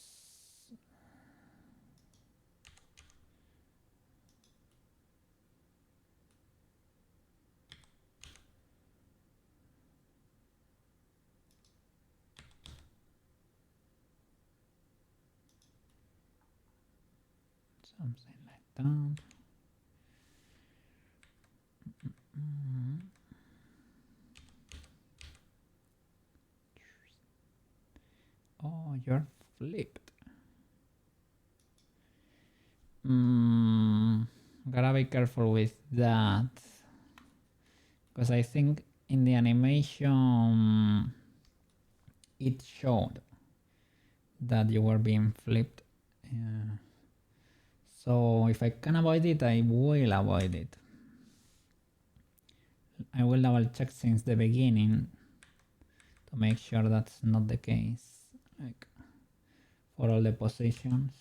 Something like that. Oh, you're flipped. Gotta be careful with that. Because I think in the animation it showed that you were being flipped. Yeah. So if I can avoid it, I will avoid it. I will double check since the beginning to make sure that's not the case, like for all the positions.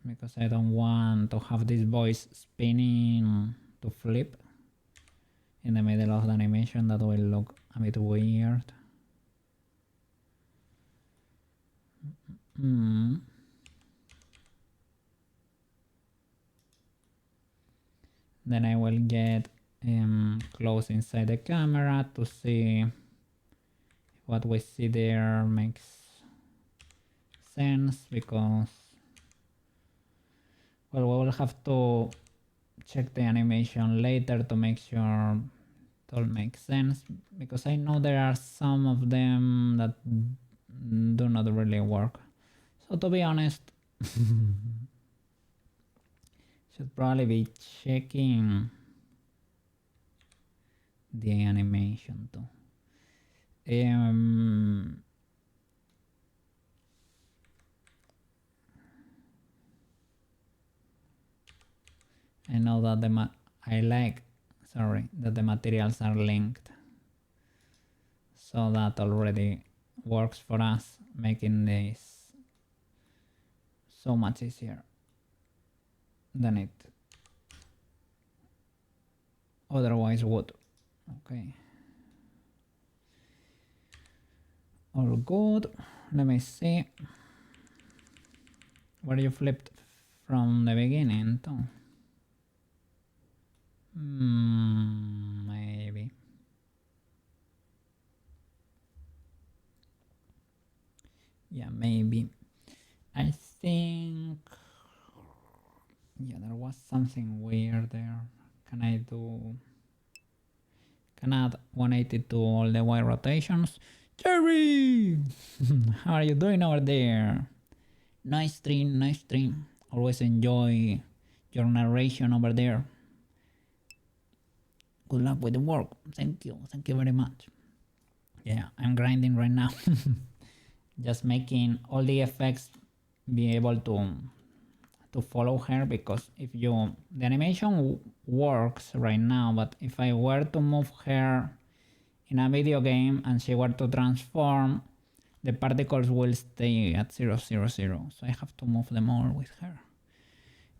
Because I don't want to have this voice spinning to flip in the middle of the animation. That will look a bit weird. Then I will get close inside the camera to see if what we see there makes sense, because well, we will have to check the animation later to make sure it all makes sense, because I know there are some of them that do not really work. So to be honest, should probably be checking the animation too. I know that that the materials are linked, so that already works for us, making this so much easier than it otherwise would. Okay, all good. Let me see where you flipped from the beginning too. Maybe. Yeah, maybe. I think, yeah, there was something weird there. Can add 180 to all the Y rotations? Jerry! How are you doing over there? Nice stream, nice stream. Always enjoy your narration over there. Good luck with the work. Thank you very much. Yeah, I'm grinding right now. Just making all the effects be able to follow her, because if the animation works right now, but if I were to move her in a video game and she were to transform, the particles will stay at 0, 0, 0. So I have to move them all with her.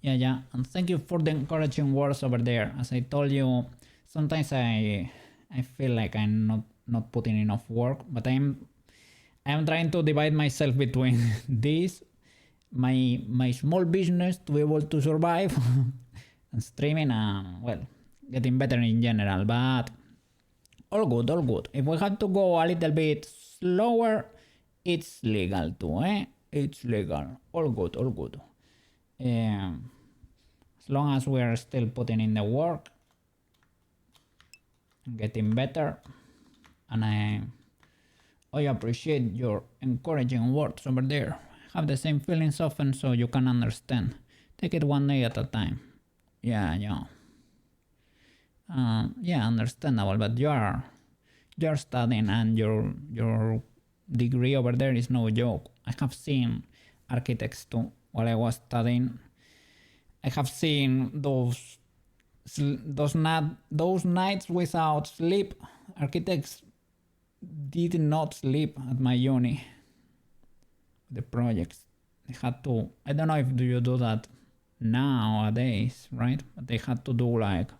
Yeah, and thank you for the encouraging words over there. As I told you, sometimes I feel like I'm not putting enough work, but I'm trying to divide myself between this, my small business to be able to survive, and streaming, and well, getting better in general. But all good. If we have to go a little bit slower, it's legal too, It's legal. All good. As long as we are still putting in the work, getting better, and I appreciate your encouraging words over there. Have the same feelings often so you can understand. Take it one day at a time. Yeah, understandable, but you're studying, and your degree over there is no joke. I have seen architects too while I was studying. I have seen those nights without sleep. Architects did not sleep at my uni. The projects, they had to, I don't know if you do that nowadays, right? But they had to do like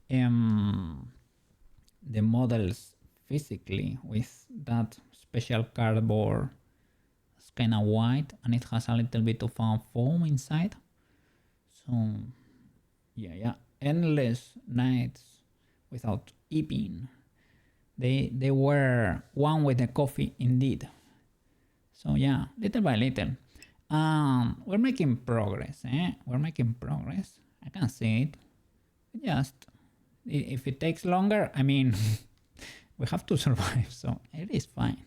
the models physically with that special cardboard. It's kind of white and it has a little bit of a foam inside. So yeah, endless nights without eating. They were one with the coffee indeed. So yeah, little by little. We're making progress, We're making progress. I can see it. Just if it takes longer, I mean, we have to survive, so it is fine.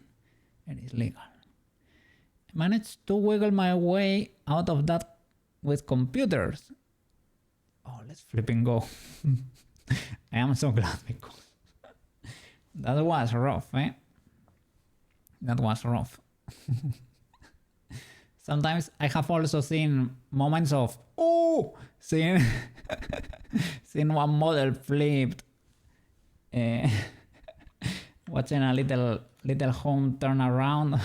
It is legal. I managed to wiggle my way out of that with computers. Oh, let's flipping go. I am so glad because that was rough, That was rough. Sometimes I have also seen moments of seeing seeing one model flipped, watching a little home turn around,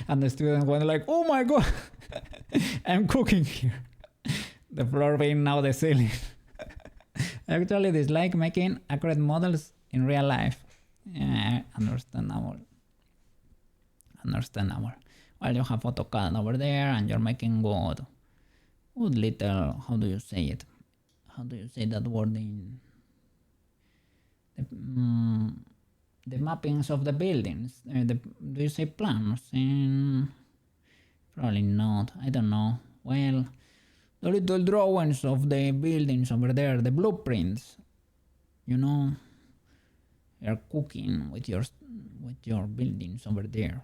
and the student went like, "Oh my god, I'm cooking here." The floor being now the ceiling. I actually dislike making accurate models in real life. Yeah, understandable. Well, you have AutoCAD over there and you're making good little, how do you say it? How do you say that word in the mappings of the buildings? Do you say plans? Probably not, I don't know. Well, the little drawings of the buildings over there, the blueprints, you're cooking with your buildings over there.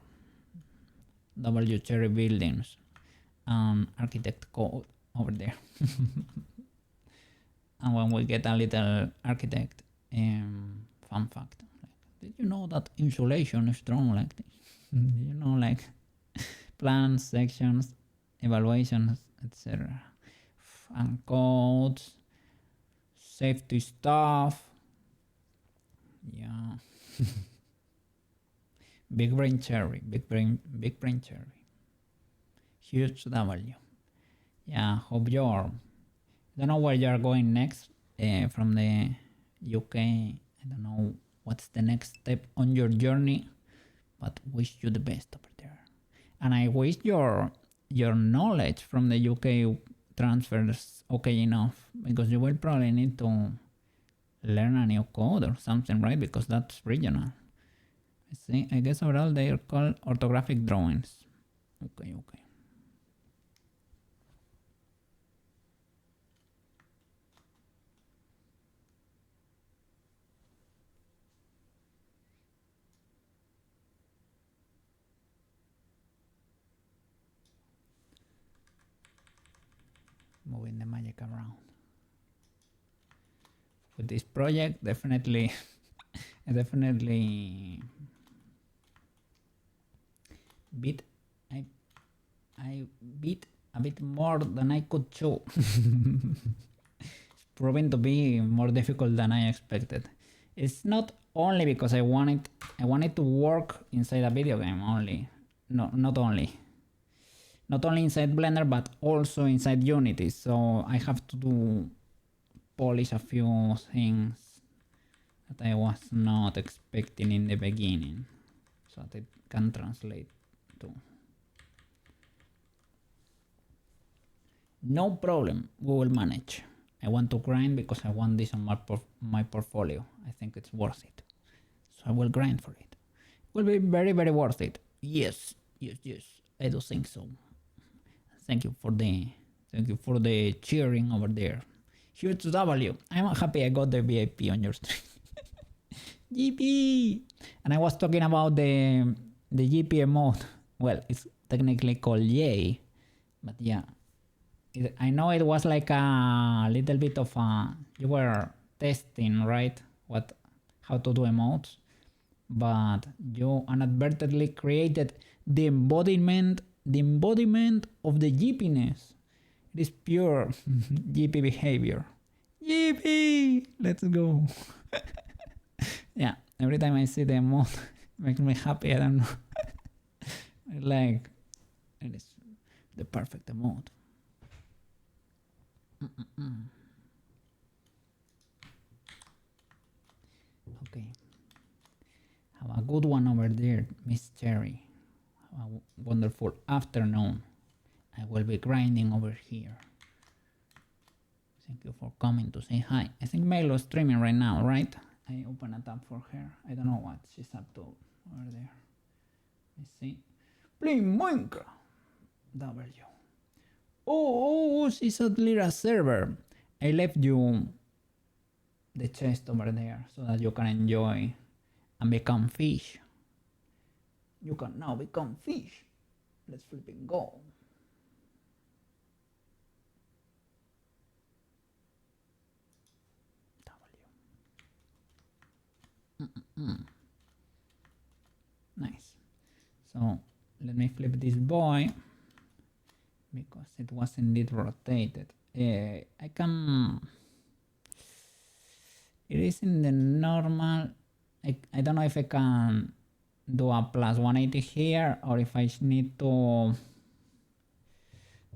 W Cherry buildings, architect code over there. And when we get a little architect fun fact, did you know that insulation is drawn like this? Like plans, sections, evaluations, etc. And codes, safety stuff. Yeah. Big brain cherry. Huge W. Yeah, hope I don't know where you're going next from the UK. I don't know what's the next step on your journey, but wish you the best over there. And I wish your knowledge from the UK transfers okay enough, because you will probably need to learn a new code or something, right? Because that's regional. See, I guess overall they are called orthographic drawings. Okay. Moving the magic around. With this project, definitely I beat a bit more than I could chew. It's proving to be more difficult than I expected. It's not only because I want it to work inside a video game only. No, not only inside Blender, but also inside Unity. So I have to polish a few things that I was not expecting in the beginning, so that it can translate to. No problem, we will manage. I want to grind because I want this on my portfolio. I think it's worth it, so I will grind for it. It will be very, very worth it. Yes, I do think so. Thank you for the cheering over there. Huge W. I'm happy I got the VIP on your stream. GP! And I was talking about the GP emote. Well, it's technically called Yay, but yeah. I know it was like a little bit of you were testing, right? How to do emotes, but you inadvertently created the embodiment of the GPness. It is pure GP behavior. GP! Let's go. Yeah, every time I see the emote, it makes me happy. I don't know. Like, it is the perfect emote. Okay. Have a good one over there, Miss Cherry. Have a wonderful afternoon. I will be grinding over here. Thank you for coming to say hi. I think Melo's streaming right now, right? I open a tab for her. I don't know what she's up to over there. Let's see. Playing Minecraft. W. Oh, she's a little server. I left you the chest over there so that you can enjoy and become fish. You can now become fish. Let's flip and go. Nice. So let me flip this boy because it was indeed rotated. I can. It is in the normal. I don't know if I can do a plus 180 here or if I need to.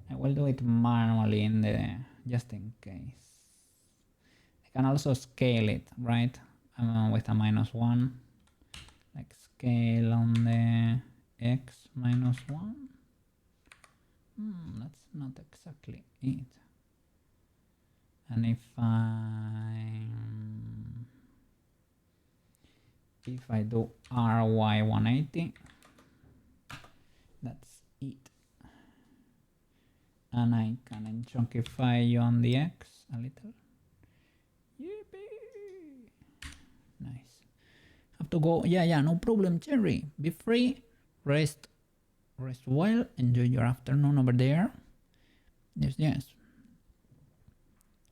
I will do it manually in the just in case. I can also scale it, right? With a -1, like scale on the x -1. That's not exactly it. And if I do ry 180, that's it. And I can chunkify you on the x a little. Yippee! Nice. Have to go. Yeah, no problem, Cherry. Be free. Rest well. Enjoy your afternoon over there. Yes.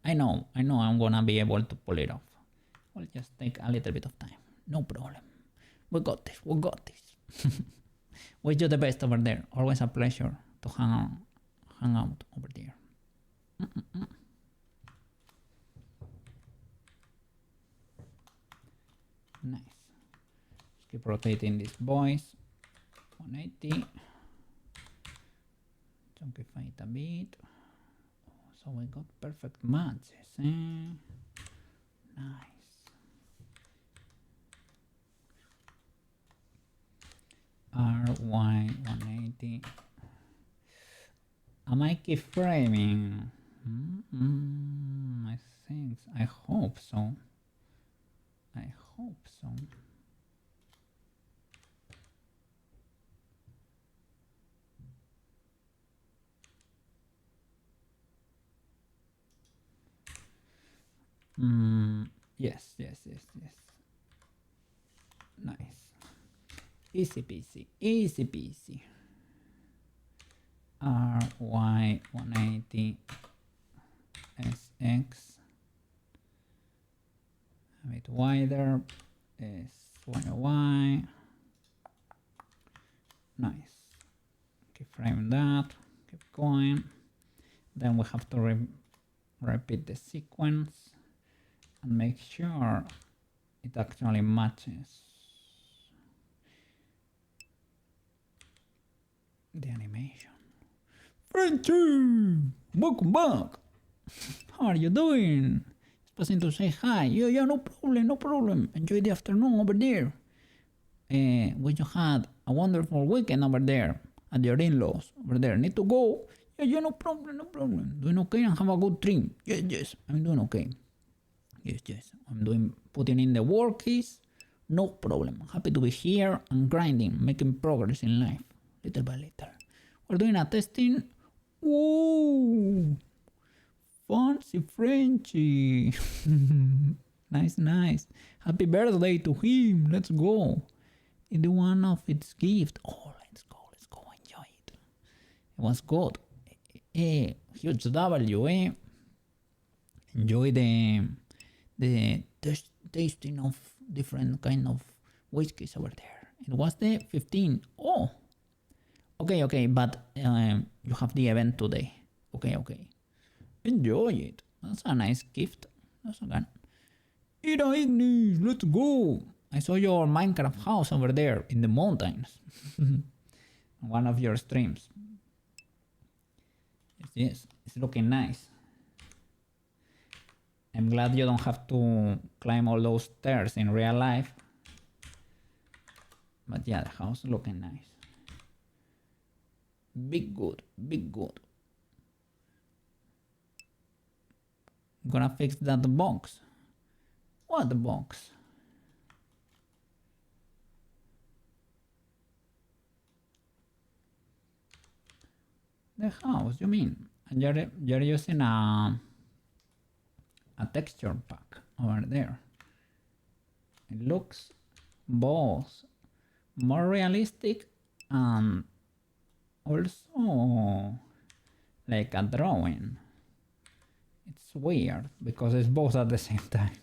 I know I'm gonna be able to pull it off. We'll just take a little bit of time. No problem. We got this. Wish you the best over there. Always a pleasure to hang out over there. Nice. Just keep rotating these boys. 180. Chunkify it a bit. So we got perfect matches, eh? Nice. RY 180. Am I keyframing? I hope so. Yes. Nice. Easy peasy. RY 180 SX a bit wider, SYY. Nice. Keyframe that, keep going. Then we have to repeat the sequence and make sure it actually matches the animation. Frenchy, welcome back. How are you doing? Just passing to say hi. Yeah, no problem. Enjoy the afternoon over there. We just had a wonderful weekend over there at your in-laws over there. Need to go. Yeah, no problem. Doing okay and have a good dream. Yes, I'm doing okay. Yes, I'm putting in the workies. No problem. Happy to be here and grinding, making progress in life, little by little. We're doing a testing. Whoa! Fancy Frenchy. Nice. Happy birthday to him. Let's go. It's one of its gift. Oh, let's go. Enjoy it. It was good. Huge W, eh? Enjoy the tasting of different kind of whiskeys over there. It was the 15. Oh. Okay, but you have the event today. Okay. Enjoy it. That's a nice gift. That's a gun. Ida Ignis, let's go. I saw your Minecraft house over there in the mountains. One of your streams. Yes, it's looking nice. I'm glad you don't have to climb all those stairs in real life. But yeah, the house looking nice. Big good, big good. Gonna fix that box. What box? The house, you mean? And you're using a texture pack over there. It looks both more realistic and also like a drawing. It's weird because it's both at the same time.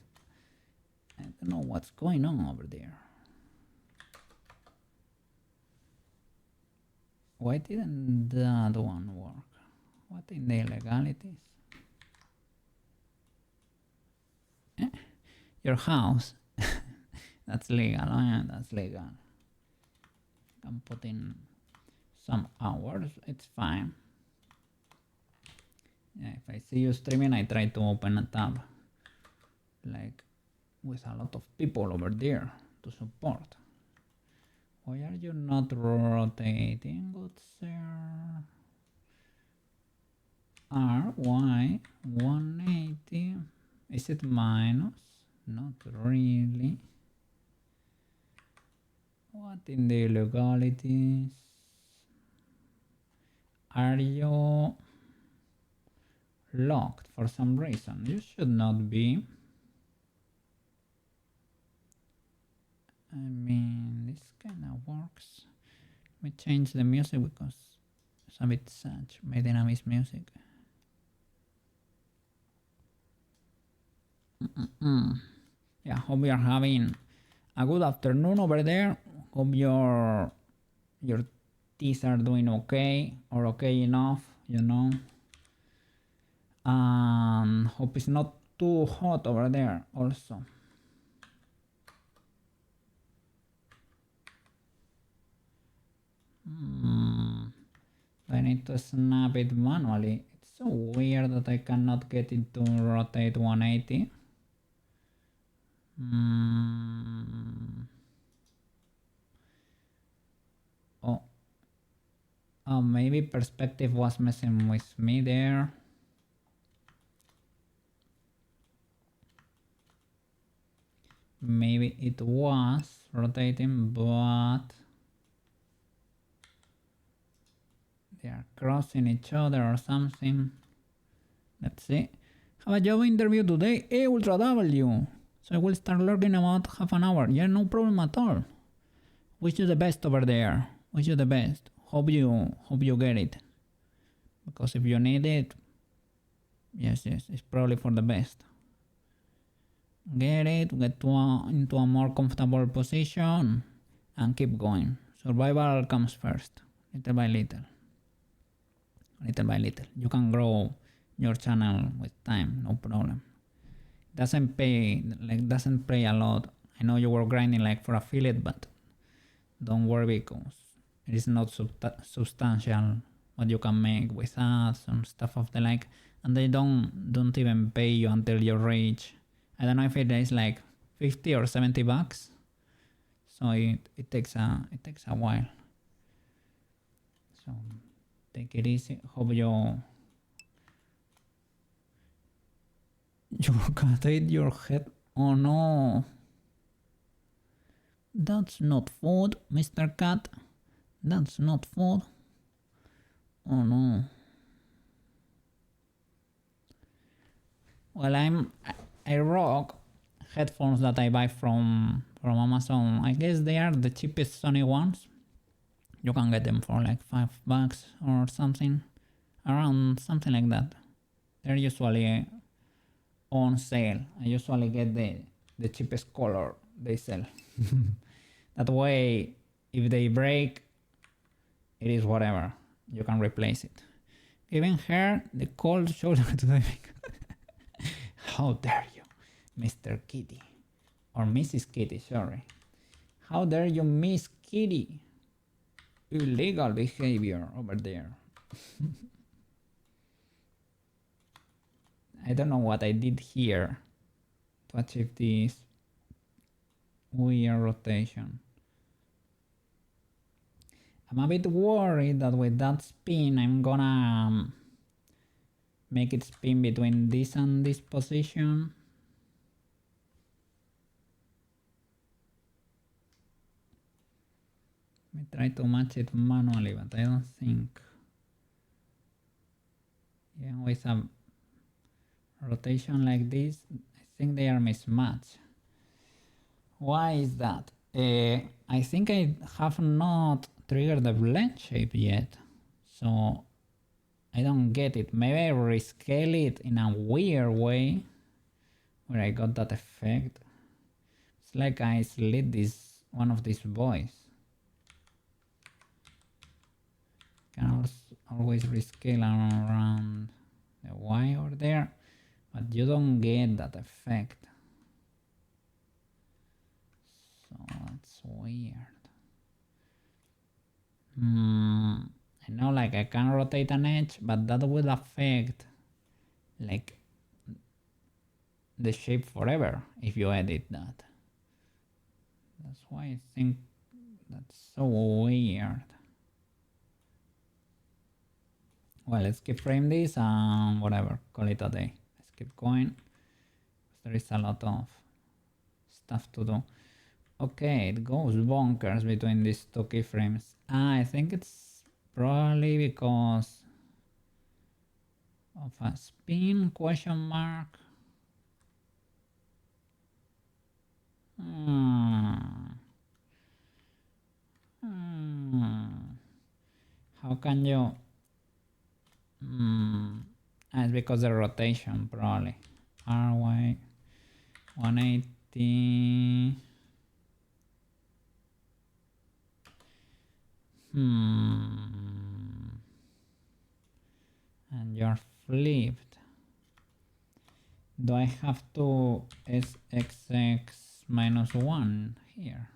I don't know what's going on over there. Why didn't that one work? What in the illegalities? Your house. That's legal, oh yeah, that's legal. You can put in some hours, it's fine. Yeah, if I see you streaming, I try to open a tab. Like, with a lot of people over there to support. Why are you not rotating, good sir? RY 180. Is it minus? Not really. What in the illegalities? Are you locked for some reason? You should not be. I mean, this kind of works. Let me change the music because it's a bit sad. My dynamics music. Yeah, hope you're having a good afternoon over there. Hope your teeth are doing okay or okay enough, you know. And hope it's not too hot over there also. I need to snap it manually. It's so weird that I cannot get it to rotate 180. Oh, maybe perspective was messing with me there. Maybe it was rotating, but they are crossing each other or something. Let's see. Have a job interview today. Hey, Ultra W. So I will start lurking about half an hour. Yeah, no problem at all. Wish you the best over there. Wish you the best. Hope you get it. Because if you need it, yes, it's probably for the best. Get it, get into a more comfortable position, and keep going. Survival comes first, little by little. Little by little. You can grow your channel with time, no problem. Doesn't pay a lot. I know you were grinding like for affiliate, but don't worry because it is not substantial what you can make with ads and stuff of the like, and they don't even pay you until you reach, I don't know if it is like 50 or 70 bucks. So it takes a while. So take it easy. Hope you cut your head. Oh no. That's not food, Mr. Cat. That's not food. Oh no. Well, I rock headphones that I buy from Amazon. I guess they are the cheapest Sony ones. You can get them for like $5 or something, around something like that. They're usually on sale. I usually get the cheapest color they sell. That way, if they break, it is whatever. You can replace it. Giving her the cold shoulder to the How dare you, Mr. Kitty. Or Mrs. Kitty, sorry. How dare you, Miss Kitty? Illegal behavior over there. I don't know what I did here to achieve this weird rotation. I'm a bit worried that with that spin I'm gonna make it spin between this and this position. I try to match it manually, but I don't think. Yeah, with a rotation like this, I think they are mismatched. Why is that? I think I have not triggered the blend shape yet, so I don't get it. Maybe I rescale it in a weird way where I got that effect. It's like I slid this one of these boys. Can also always rescale around the Y over there, but you don't get that effect. So that's weird. I know, like, I can rotate an edge, but that will affect like the shape forever if you edit that. That's why I think that's so weird. Well, let's keyframe this and whatever, call it a day. Let's keep going. There is a lot of stuff to do. Okay, it goes bonkers between these two keyframes. I think it's probably because of a spin question mark. How can you? It's because the rotation probably. RY 180. And you're flipped. Do I have to SXX minus 1 here?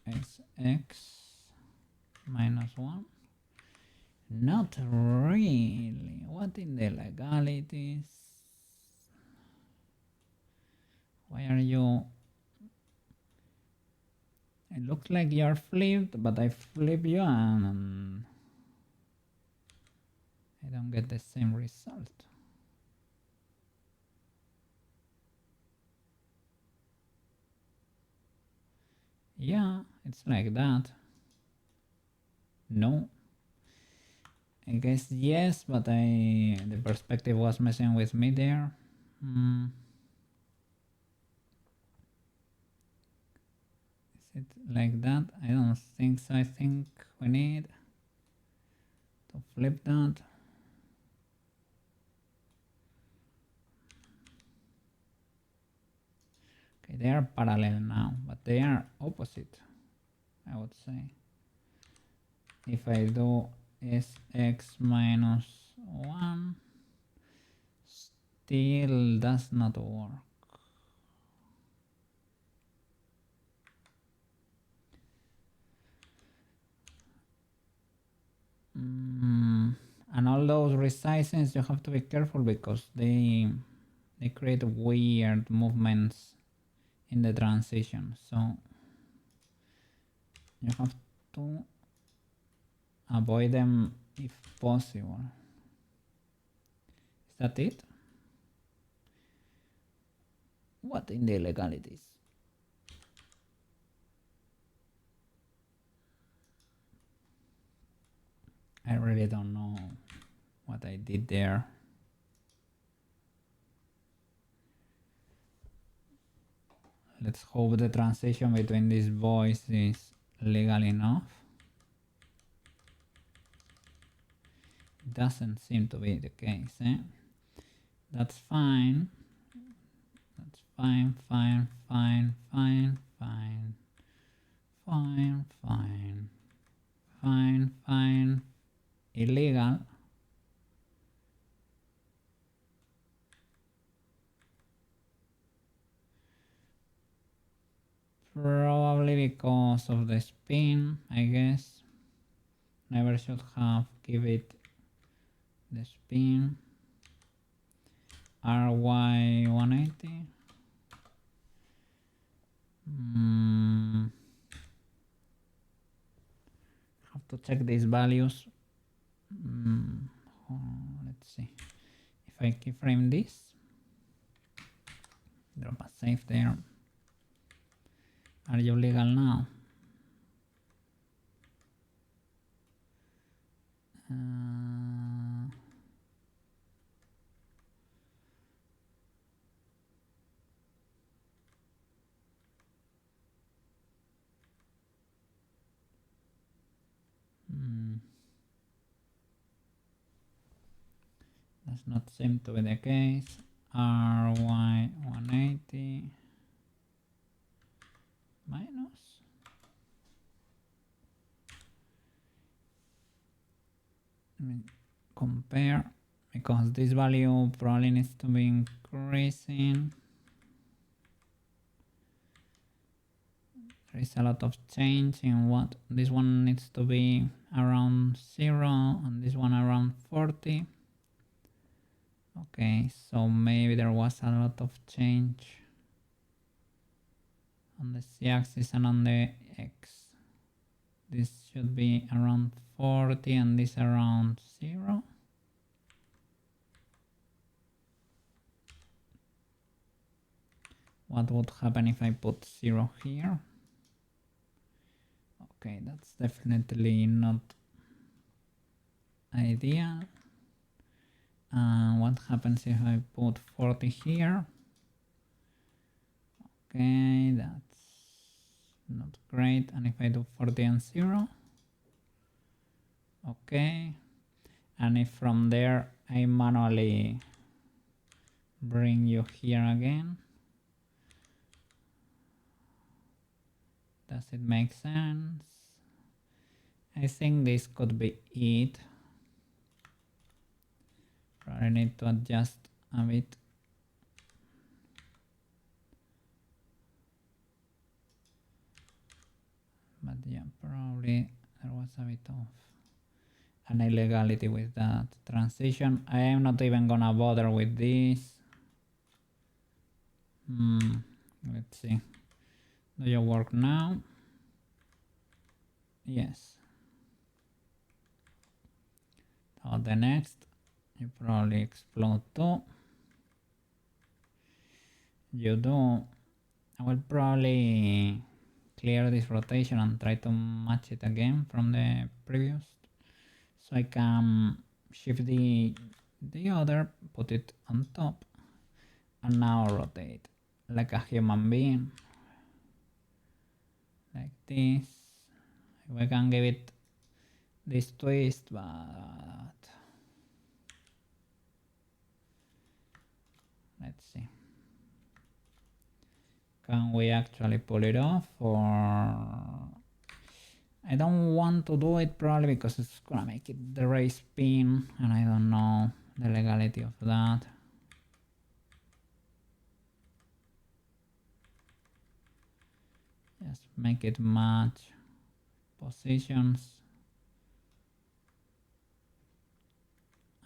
SX minus 1? Not really. What in the legalities? Why are you? It looks like you're flipped, but I flip you and I don't get the same result. Yeah, it's like that. No. I guess yes, but the perspective was messing with me there. Is it like that? I don't think so. I think we need to flip that. Okay, they are parallel now, but they are opposite, I would say. If I do SX minus 1, still does not work. And all those resizings, you have to be careful because they create weird movements in the transition, so you have to avoid them if possible. Is that it? What in the legalities? I really don't know what I did there. Let's hope the transition between these boys is legal enough. Doesn't seem to be the case, eh? That's fine. That's fine, fine, fine, fine, fine, fine, fine, fine, fine. Illegal. Probably because of the spin, I guess. Never should have give it the spin. RY 180. to check these values. Let's see. If I keyframe this, drop a save there. Are you legal now? Does not seem to be the case. RY 180 minus. Let me compare, because this value probably needs to be increasing. There is a lot of change in what this one needs to be around 0 and this one around 40. Okay, so maybe there was a lot of change on the z-axis and on the x. This should be around 40 and this around 0. What would happen if I put 0 here? Okay, that's definitely not ideal. What happens if I put 40 here? Okay, that's not great. And if I do 40 and 0? Okay. And if from there I manually bring you here again, does it make sense? I think this could be it. Probably need to adjust a bit. But yeah, probably there was a bit of an illegality with that transition. I am not even gonna bother with this. Let's see. Do you work now? Yes. So the next, you probably explode too. You do. I will probably clear this rotation and try to match it again from the previous. So I can shift the other, put it on top, and now rotate like a human being. Like this. We can give it this twist, but let's see. Can we actually pull it off, or I don't want to do it probably because it's gonna make it the race spin and I don't know the legality of that. Just make it match positions.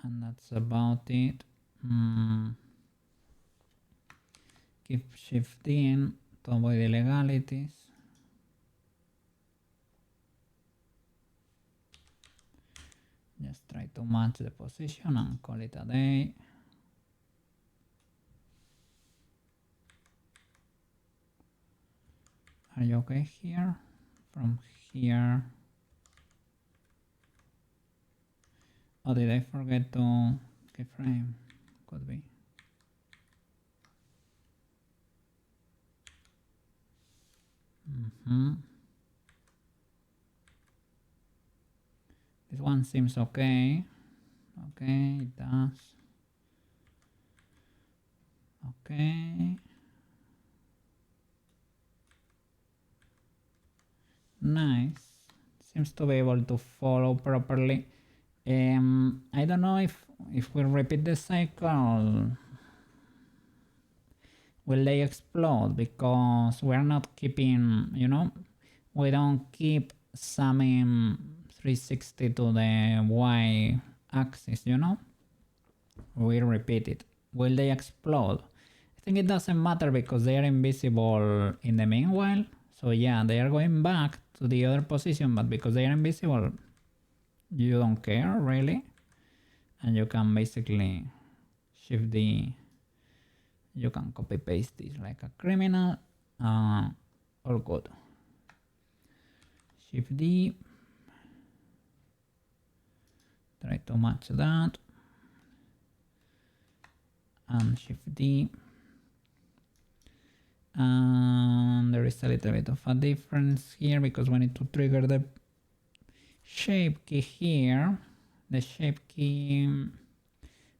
And that's about it. Keep shifting to avoid illegalities. Just try to match the position and call it a day. Are you okay here? From here. Oh, did I forget to keyframe? Could be. This one seems okay. Okay, it does. Okay. Nice. Seems to be able to follow properly. I don't know if we repeat the cycle, will they explode, because we're not keeping, you know, we don't keep summing 360 to the y axis, you know, we repeat it. Will they explode? I think it doesn't matter because they are invisible in the meanwhile. So yeah, they are going back to the other position, but because they are invisible, you don't care really, and you can basically shift D. You can copy paste this like a criminal. All good. Shift D. Try to match that. And Shift D. And there is a little bit of a difference here because we need to trigger the shape key here. The shape key,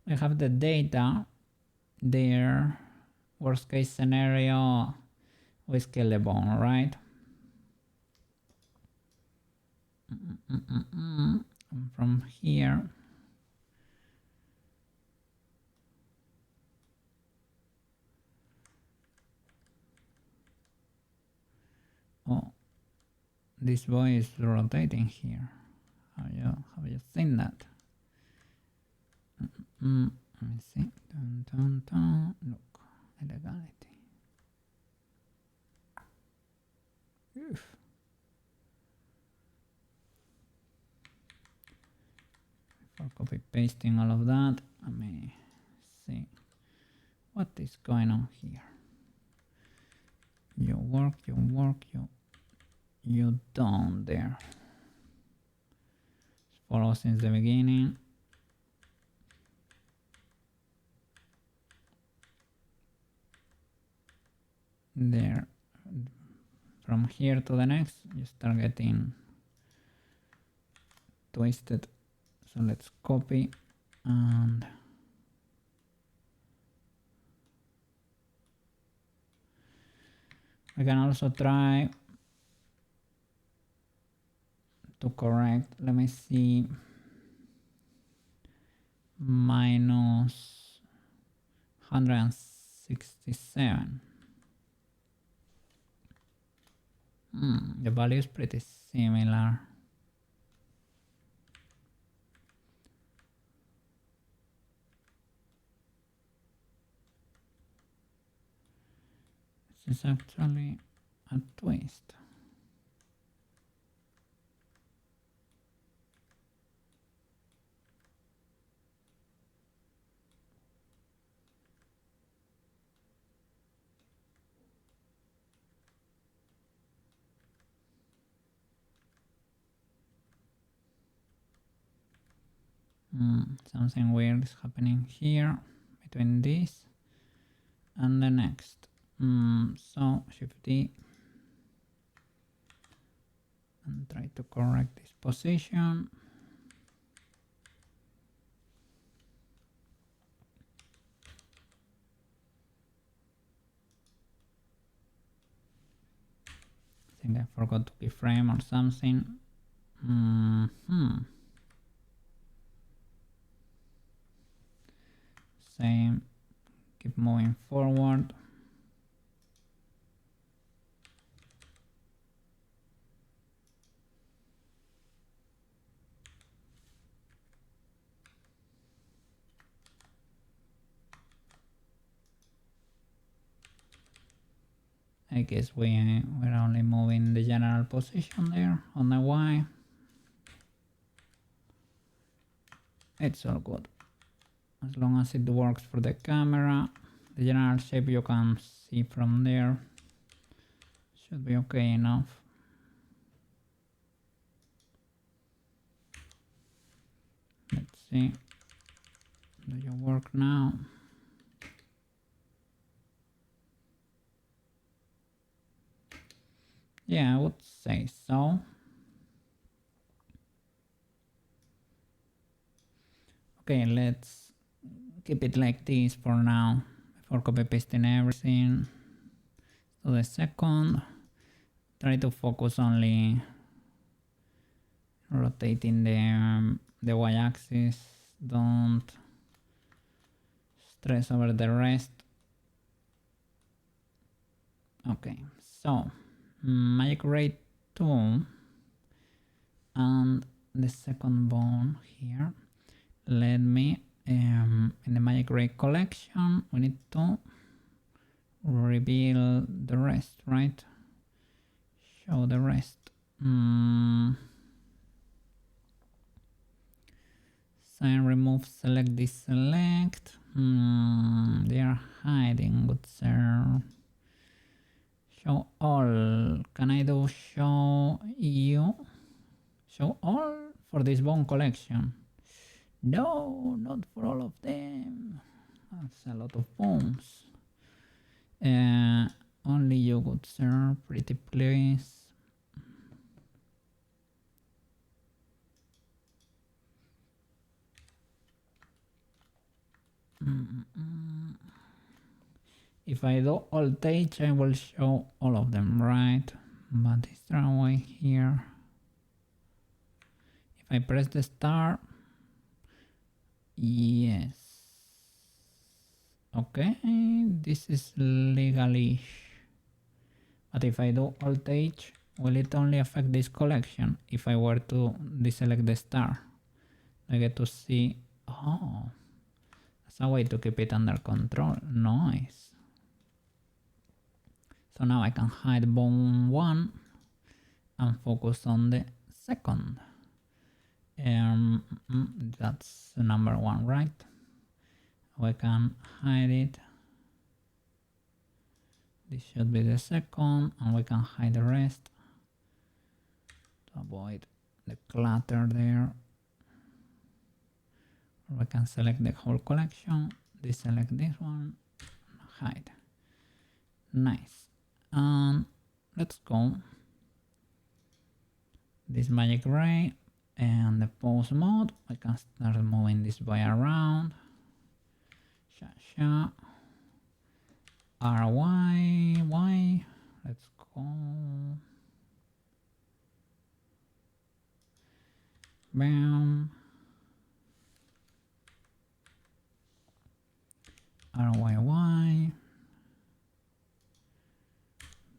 we have the data there. Worst case scenario, we scale the bone, right? And from here, oh, this boy is rotating here. Have you seen that? Let me see. Dun, dun, dun. Look, illegality. Oof. For copy pasting all of that, let me see what is going on here. You work, you don't there. Follow since the beginning. There, from here to the next, you start getting twisted. So let's copy and we can also try to correct, let me see, minus 167. The value is pretty similar. This is actually a twist. Something weird is happening here between this and the next. So Shift D and try to correct this position. I think I forgot to keyframe or something. Same, keep moving forward. I guess we're only moving the general position there on the Y. It's all good. As long as it works for the camera, the general shape you can see from there should be okay enough. Let's see. Do you work now? Yeah, I would say so. Okay, let's keep it like this for now before copy pasting everything. So the second, try to focus only rotating the y-axis. Don't stress over the rest. Okay, so magic ray 2 and the second bone here. Let me in the magic ray collection we need to reveal the rest, right? Show the rest. sign remove select deselect. They are hiding, good sir. Show all. Can I do show you? Show all for this bone collection? No, not for all of them. That's a lot of bones. Only you, good sir. Pretty please. If I do Alt H, I will show all of them, right? But is there a way here? If I press the star, yes. Okay, this is legalish. But if I do Alt H, will it only affect this collection? If I were to deselect the star, I get to see. Oh, that's a way to keep it under control. Nice. So now I can hide bone 1 and focus on the second. That's number 1, right? We can hide it. This should be the second, and we can hide the rest to avoid the clutter there. Or we can select the whole collection, deselect this one, hide. Nice. And let's go. This magic ray and the pose mode. I can start moving this boy around. Sha. Y. Let's go. Bam. Y.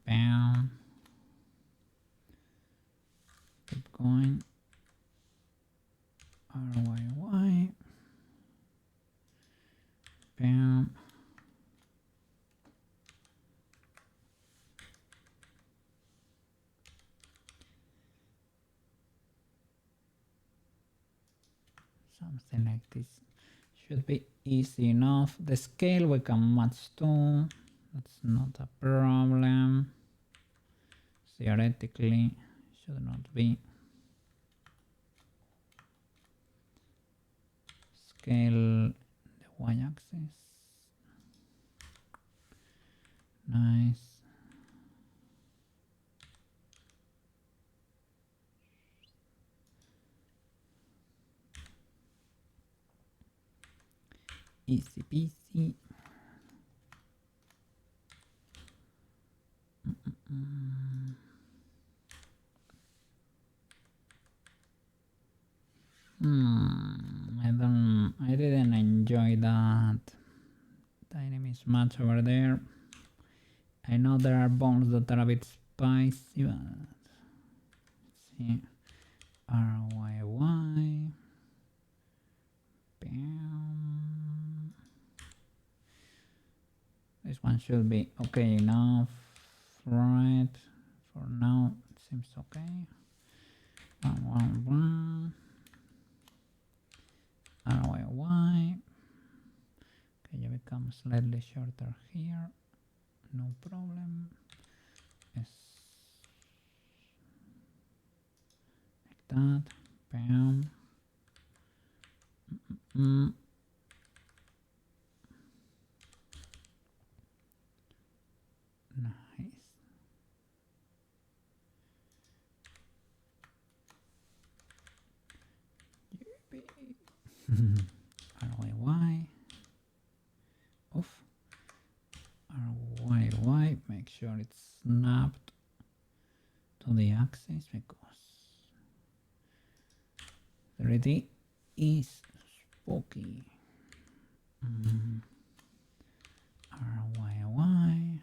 Bam. Keep going. Y. Bam. Something like this should be easy enough. The scale we can match to. That's not a problem. Theoretically, should not be. Scale the y-axis. Nice. Easy peasy. I didn't enjoy that tiny mismatch over there. I know there are bones that are a bit spicy, but let's see. RYY. Bam. This one should be okay enough, right? For now, it seems okay. RYY. Okay, you become slightly shorter here. No problem. Yes. Like that. Bam. Nice. RYY. Off. RYY. Make sure it's snapped to the axis because 3D is spooky. RYY.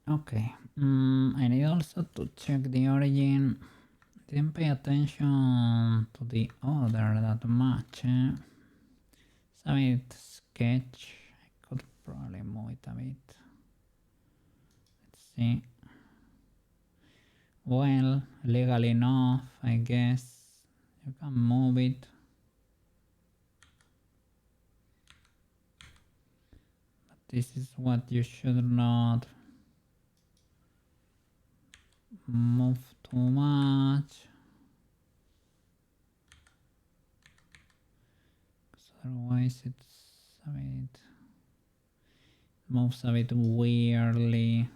Okay, I need also to check the origin. Didn't pay attention to the other that much. Submit sketch. I could probably move it a bit. Let's see. Well, legal enough, I guess. You can move it. But this is what you should not move too much. Otherwise it's a bit moves a bit weirdly.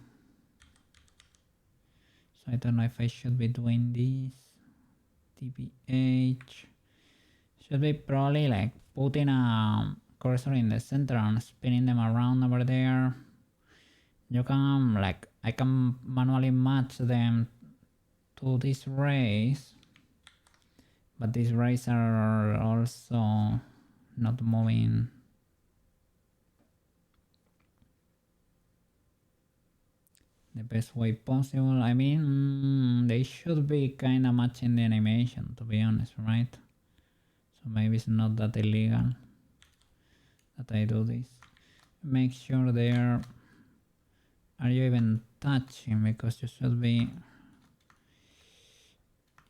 So I don't know if I should be doing this. TBH should be probably like putting a cursor in the center and spinning them around over there. You can like I can manually match them to these rays, but these rays are also not moving the best way possible. I mean, they should be kind of matching the animation, to be honest, right? So maybe it's not that illegal that I do this. Make sure are you even touching, because you should be.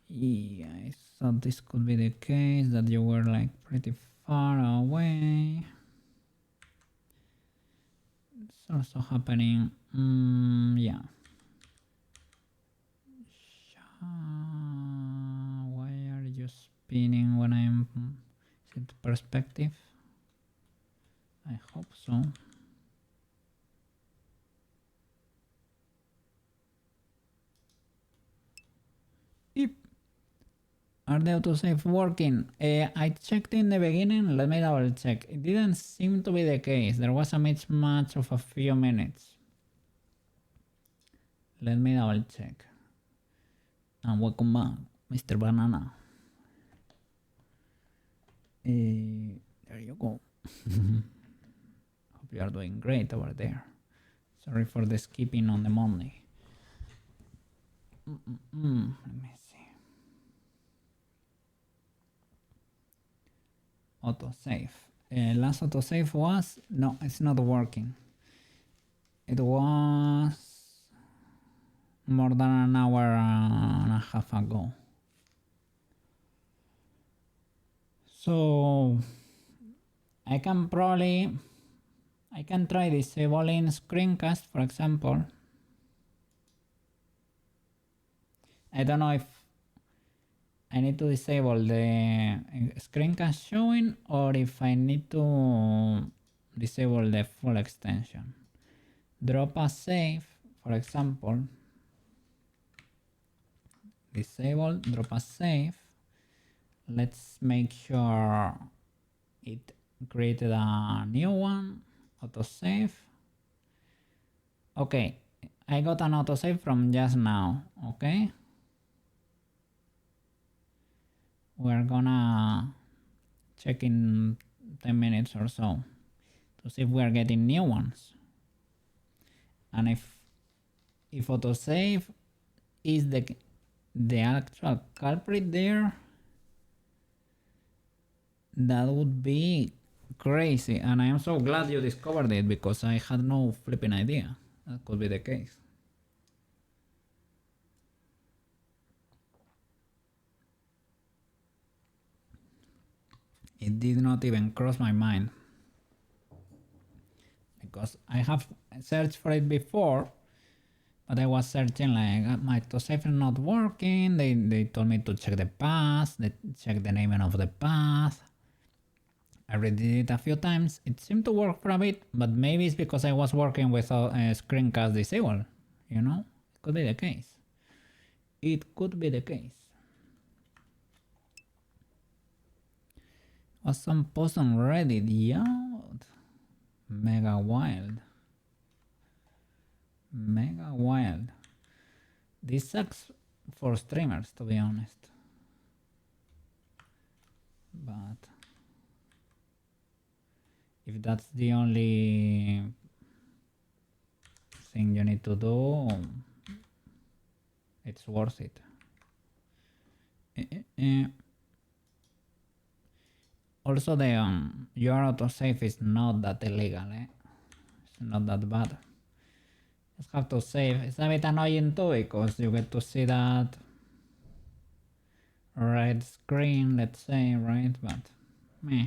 Yeah, I thought this could be the case, that you were like pretty far away. It's also happening. Yeah. Why are you spinning when I'm... Is it perspective? I hope so. Yep. Are the autosave working? I checked in the beginning. Let me double check. It didn't seem to be the case. There was a mismatch of a few minutes. Let me double check. And welcome back, Mr. Banana. There you go. Hope you are doing great over there. Sorry for the skipping on the Monday. Let me see. Autosave. Last autosave was... No, it's not working. It was more than an hour and a half ago. So I can try disabling screencast, for example. I don't know if I need to disable the screencast showing or if I need to disable the full extension. Drop a save, for example. Disable, drop a save. Let's make sure it created a new one. Autosave. Okay, I got an autosave from just now. Okay. We're gonna check in 10 minutes or so to see if we are getting new ones. And if autosave is the actual culprit there, that would be crazy. And I am so glad you discovered it, because I had no flipping idea that could be the case. It did not even cross my mind, because I have searched for it before, but I was searching like my autosave is not working. They told me to check the path, check the name of the path. I already did it a few times. It seemed to work for a bit, but maybe it's because I was working with a screencast disabled. You know, it could be the case. It could be the case. Was some post on Reddit, yeah. Mega wild. Mega wild. This sucks for streamers, to be honest. But if that's the only thing you need to do, it's worth it. Also, the your autosave is not that illegal, It's not that bad. Just have to save. It's a bit annoying too because you get to see that red screen, let's say, right? But meh.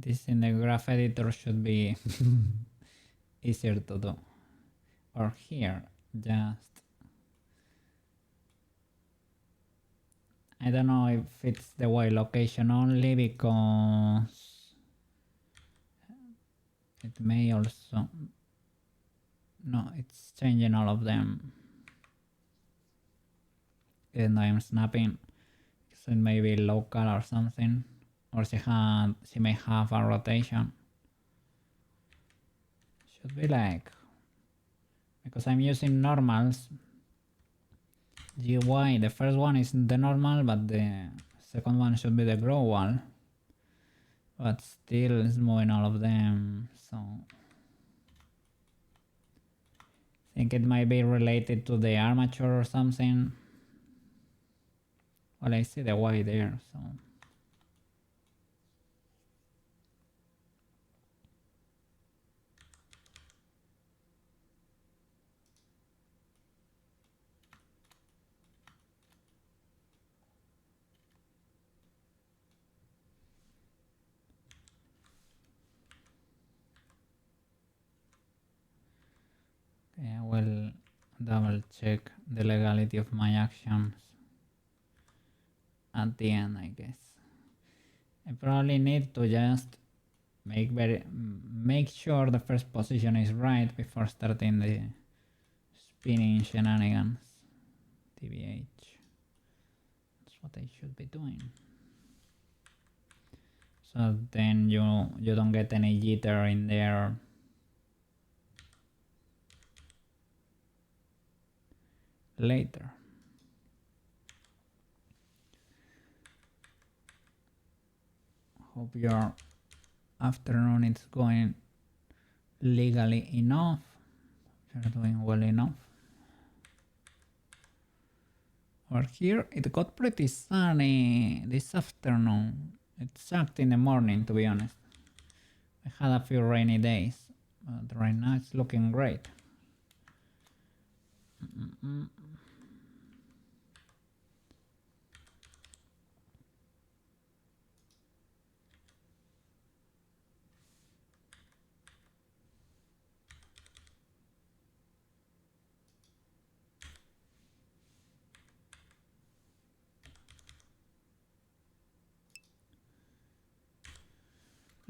This in the graph editor should be easier to do. Or here, just... I don't know if it's the Y location only because it may also... No, it's changing all of them. And I'm snapping, so it may be local or something. Or she may have a rotation. Should be like, because I'm using normals. GY, the first one is the normal, but the second one should be the global. But still it's moving all of them, so I think it might be related to the armature or something. Well, I see the Y there, so okay, I will double check the legality of my actions at the end, I guess. I probably need to just make sure the first position is right before starting the spinning shenanigans. TBH. That's what I should be doing. So then you don't get any jitter in there. Later. Hope your afternoon is going legally enough. You're doing well enough. Over here it got pretty sunny this afternoon. It sucked in the morning, to be honest. I had a few rainy days, but right now it's looking great.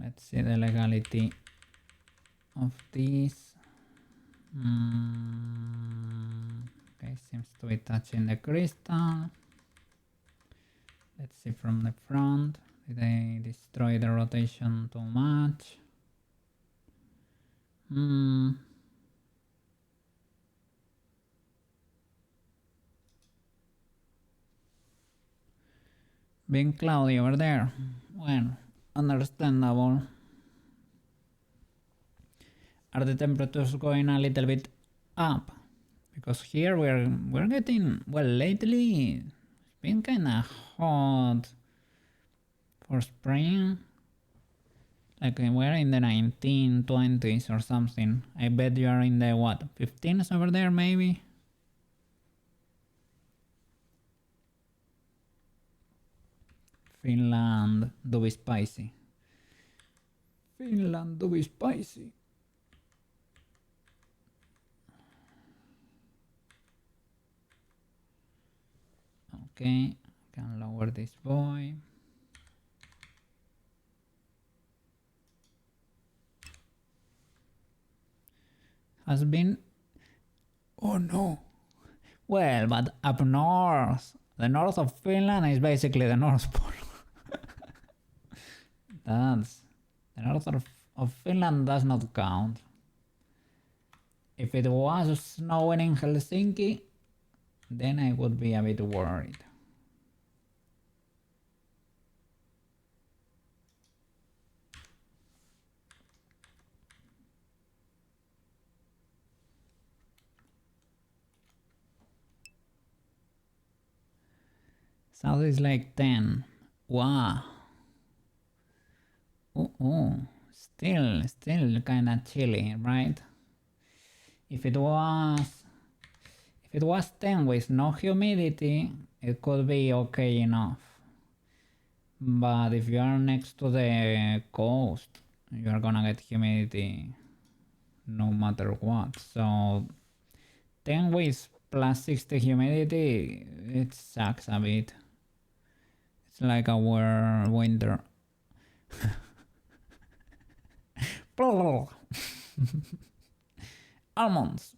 Let's see the legality of this. Okay, seems to be touching the crystal. Let's see from the front. Did I destroy the rotation too much? Being cloudy over there. Well, understandable. Are the temperatures going a little bit up? Because here we're getting, well, lately it's been kinda hot for spring. Like we're in the 1920s or something. I bet you are in the what, 15s over there maybe? Finland do be spicy. Finland do be spicy. Okay, can lower this boy. Has been... Oh no. Well, but up north, the north of Finland is basically the North Pole. That's... The north of Finland does not count. If it was snowing in Helsinki, then I would be a bit worried. South is like 10. Wow. Still kind of chilly, right? If it was 10 with no humidity, it could be okay enough. But if you are next to the coast, you are gonna get humidity no matter what. So 10 with plus 60 humidity, it sucks a bit. It's like our winter. Almonds.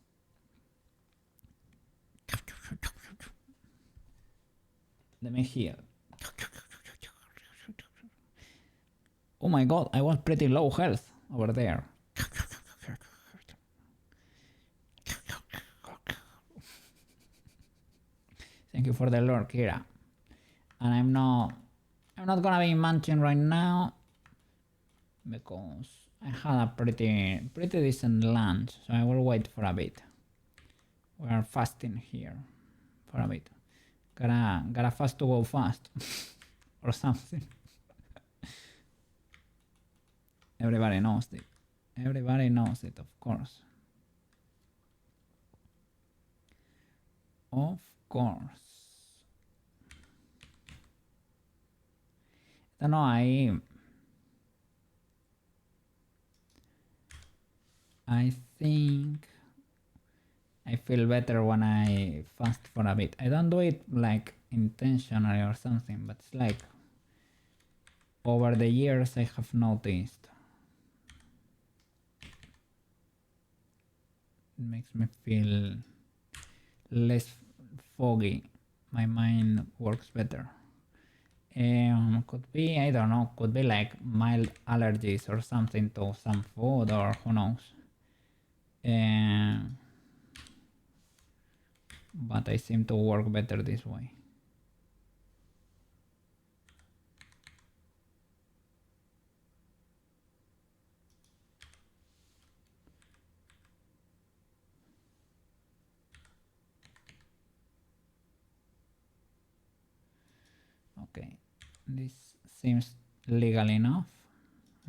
Let me hear. Oh my god, I was pretty low health over there. Thank you for the lure, Kira. And I'm not gonna be munching right now because I had a pretty decent lunch, so I will wait for a bit. We are fasting here for a bit. Gotta fast to go fast or something. Everybody knows it. Everybody knows it, of course. Of course. I don't know, I think I feel better when I fast for a bit. I don't do it like intentionally or something, but it's like over the years I have noticed it makes me feel less foggy. My mind works better. Could be, I don't know, could be like mild allergies or something to some food, or who knows. But I seem to work better this way. Okay, this seems legal enough.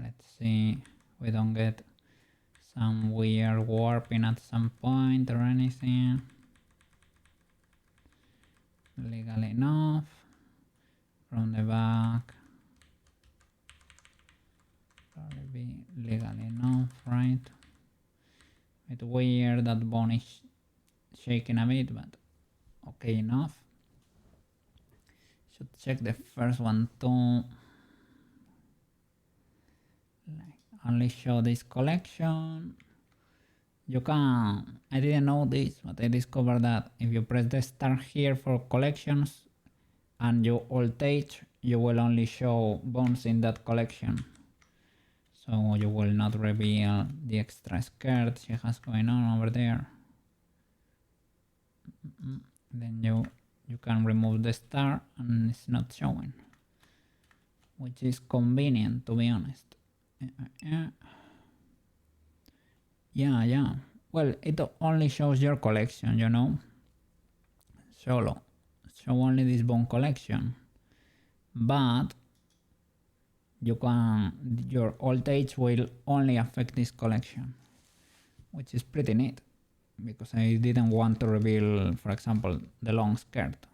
Let's see we don't get some weird warping at some point or anything. Legal enough. From the back. Probably be legal enough, right? It's weird that bone is shaking a bit, but okay enough. Should check the first one too. Like only show this collection. You can, I didn't know this, but I discovered that if you press the star here for collections and you alt H, you will only show bones in that collection. So you will not reveal the extra skirt she has going on over there. Then you can remove the star and it's not showing, which is convenient, to be honest. Yeah. Well, it only shows your collection, you know. Show only this bone collection, but you can, your alt H will only affect this collection, which is pretty neat because I didn't want to reveal, for example, the long skirt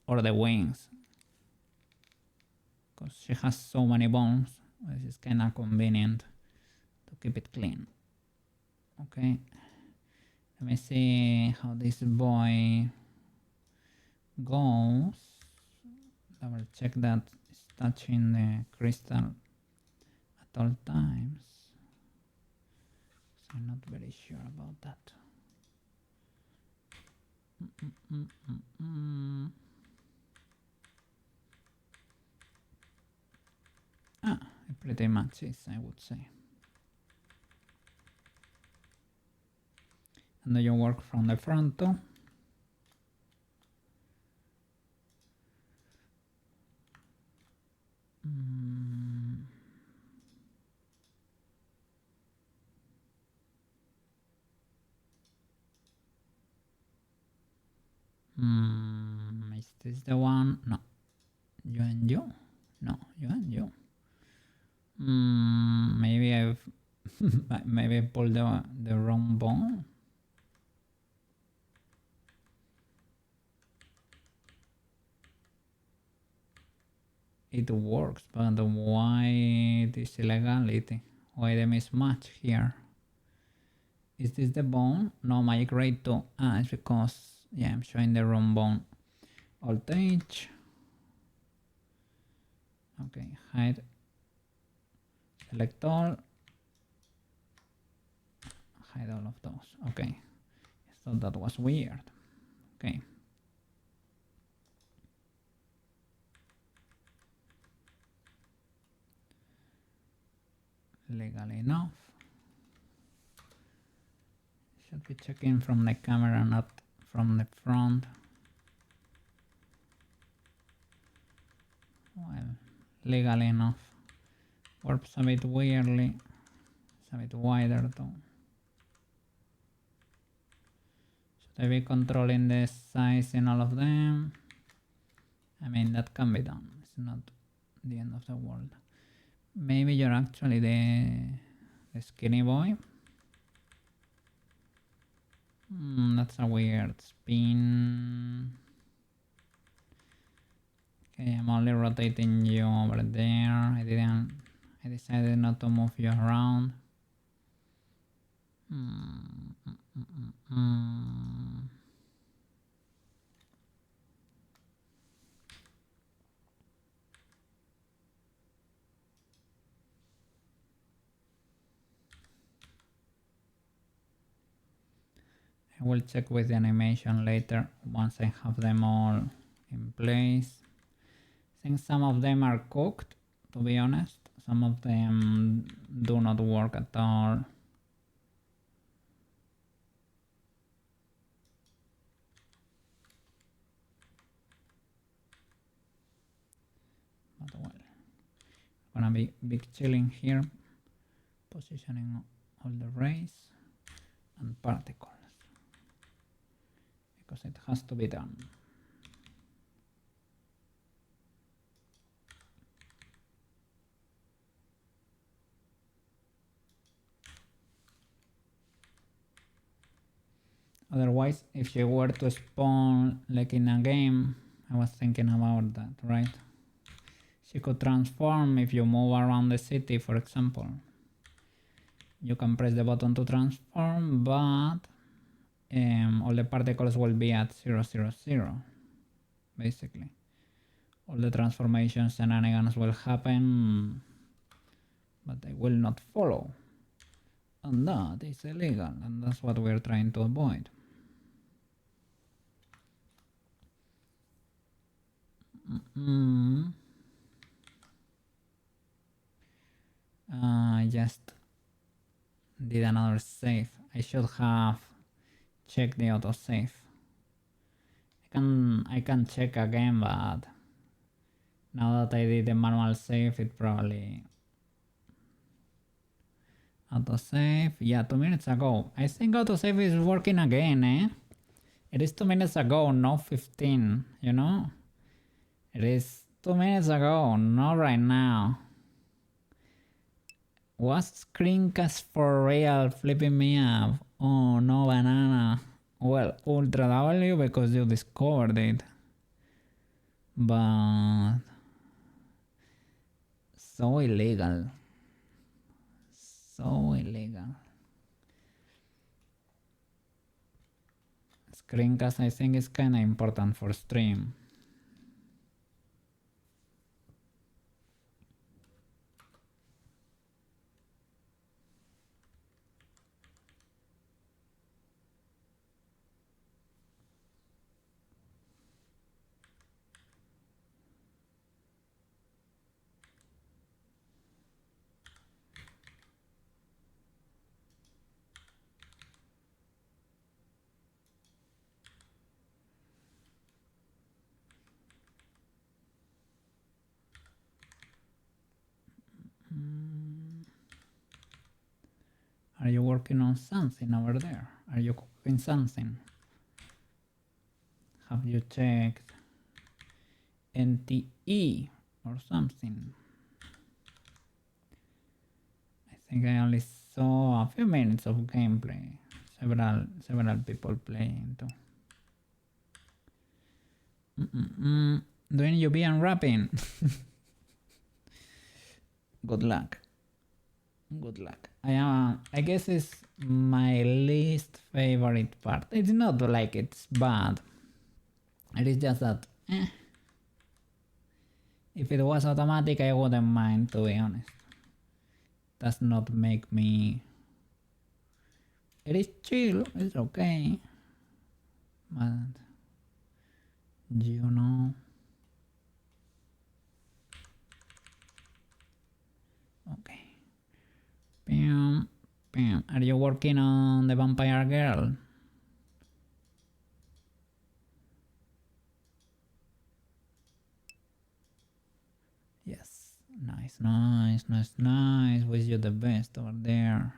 or the wings because she has so many bones. This is kind of convenient to keep it clean. Okay, let me see how this boy goes. Double check that it's touching the crystal at all times. So I'm not very sure about that. It pretty much is, I would say. And do you work from the front too? Is this the one? No. You and you? No, you and you. Maybe I've maybe I pulled the wrong bone. It works, but why this illegality? Why the mismatch here? Is this the bone? No, magic rate 2. It's because, yeah, I'm showing the wrong bone. Alt H. Okay, hide. Select all. Hide all of those. Okay. So that was weird. Okay. Legal enough. Should be checking from the camera, not from the front. Well, legal enough. Warps a bit weirdly. It's a bit wider though. Should I be controlling the size in all of them? I mean, that can be done. It's not the end of the world. Maybe you're actually the skinny boy. That's a weird spin. Okay, I'm only rotating you over there. I decided not to move you around. I will check with the animation later once I have them all in place. I think some of them are cooked, to be honest. Some of them do not work at all. But well, I'm gonna be big chilling here, positioning all the rays and particles because it has to be done. Otherwise, if she were to spawn like in a game, I was thinking about that, right? She could transform if you move around the city, for example. You can press the button to transform, but all the particles will be at 0, 0, 0, basically. All the transformation shenanigans will happen, but they will not follow. And that is illegal, and that's what we're trying to avoid. I just did another save. I should have checked the autosave. I can check again, but now that I did the manual save, it probably autosave. Yeah, 2 minutes ago. I think autosave is working again, eh? It is 2 minutes ago, no 15, you know? It is 2 minutes ago, not right now. Was screencast for real flipping me up? Oh no, banana. Well, Ultra W because you discovered it. But so illegal. So illegal. Screencast I think is kinda important for stream. working on something over there? Are you cooking something? Have you checked NTE or something? I think I only saw a few minutes of gameplay. Several people playing too. Doing UV and wrapping. Good luck. Good luck. I guess it's my least favorite part. It's not like it's bad. It is just that if it was automatic I wouldn't mind, to be honest. Does not make me... It is chill, it's okay. But you know. Okay. Bam, bam. Are you working on the vampire girl? Yes. Nice, nice, nice, nice. Wish you the best over there.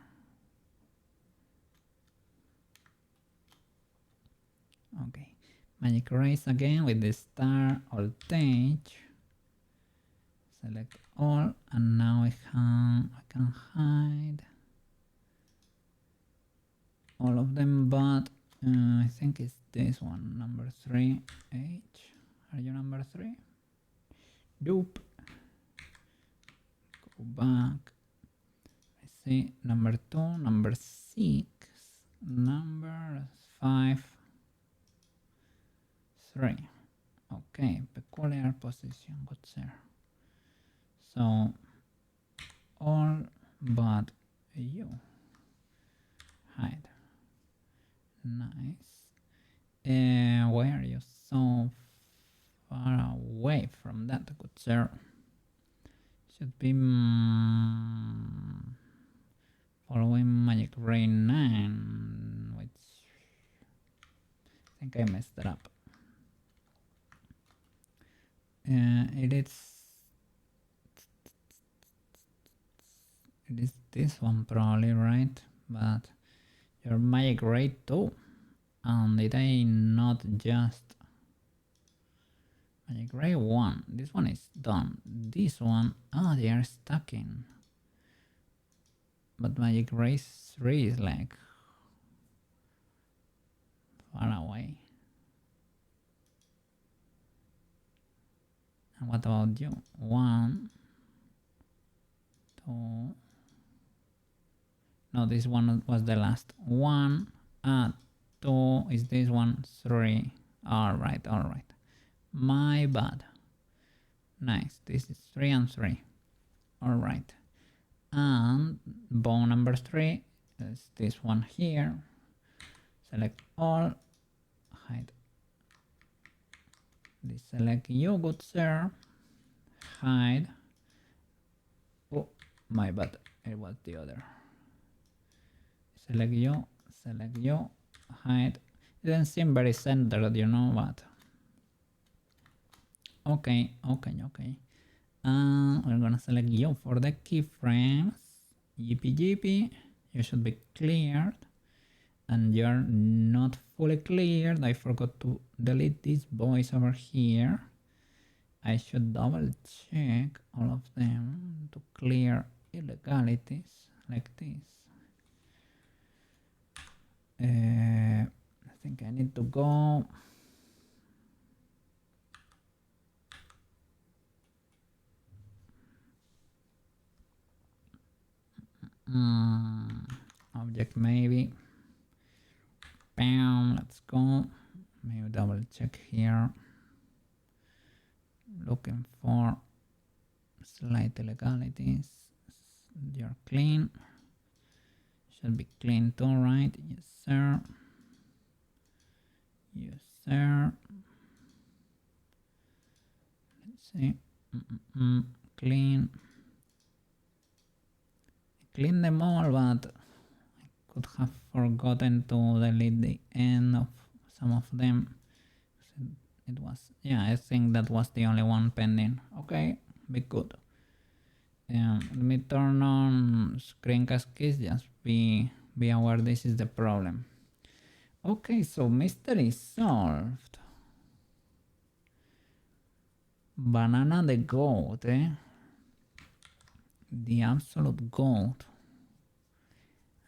Okay. Magic race again with the star voltage. Select all, and now I can hide all of them, but I think it's this one, number 3. H. Are you number 3? Nope. Go back. I see number 2, number 6, number 5, 3. Okay, peculiar position, good sir. So all but you. Hide. Nice. Why are you so far away from that, good sir? Should be following Magic Rain 9, which I think I messed it up. It is this one probably, right? But your Magic Rain 2, and did I not just Magic Rain 1? This one is done. This one, they are stacking. But Magic Rain 3 is like far away. And what about you? 1, 2. No, this one was the last. 1, 2 is this one. 3. Alright, alright. My bad. Nice. This is 3 and 3. Alright. And bone number 3 is this one here. Select all. Hide. Deselect you, good sir. Hide. Oh, my bad. It was the other. Select you. Hide. It doesn't seem very centered, you know what? Okay. We're gonna select you for the keyframes. Yippee. You should be cleared. And you're not fully cleared. I forgot to delete this voice over here. I should double check all of them to clear illegalities like this. I think I need to go. Object maybe. Bam, let's go. Maybe double check here. Looking for slight illegalities. You're clean. Should be clean too, right? Yes, sir. Yes, sir. Let's see. Clean. Clean them all, but I could have forgotten to delete the end of some of them. It was, yeah, I think that was the only one pending. Okay, be good. Let me turn on screen cascades, just be Be aware this is the problem. Okay, so mystery solved. Banana the goat, eh? The absolute goat.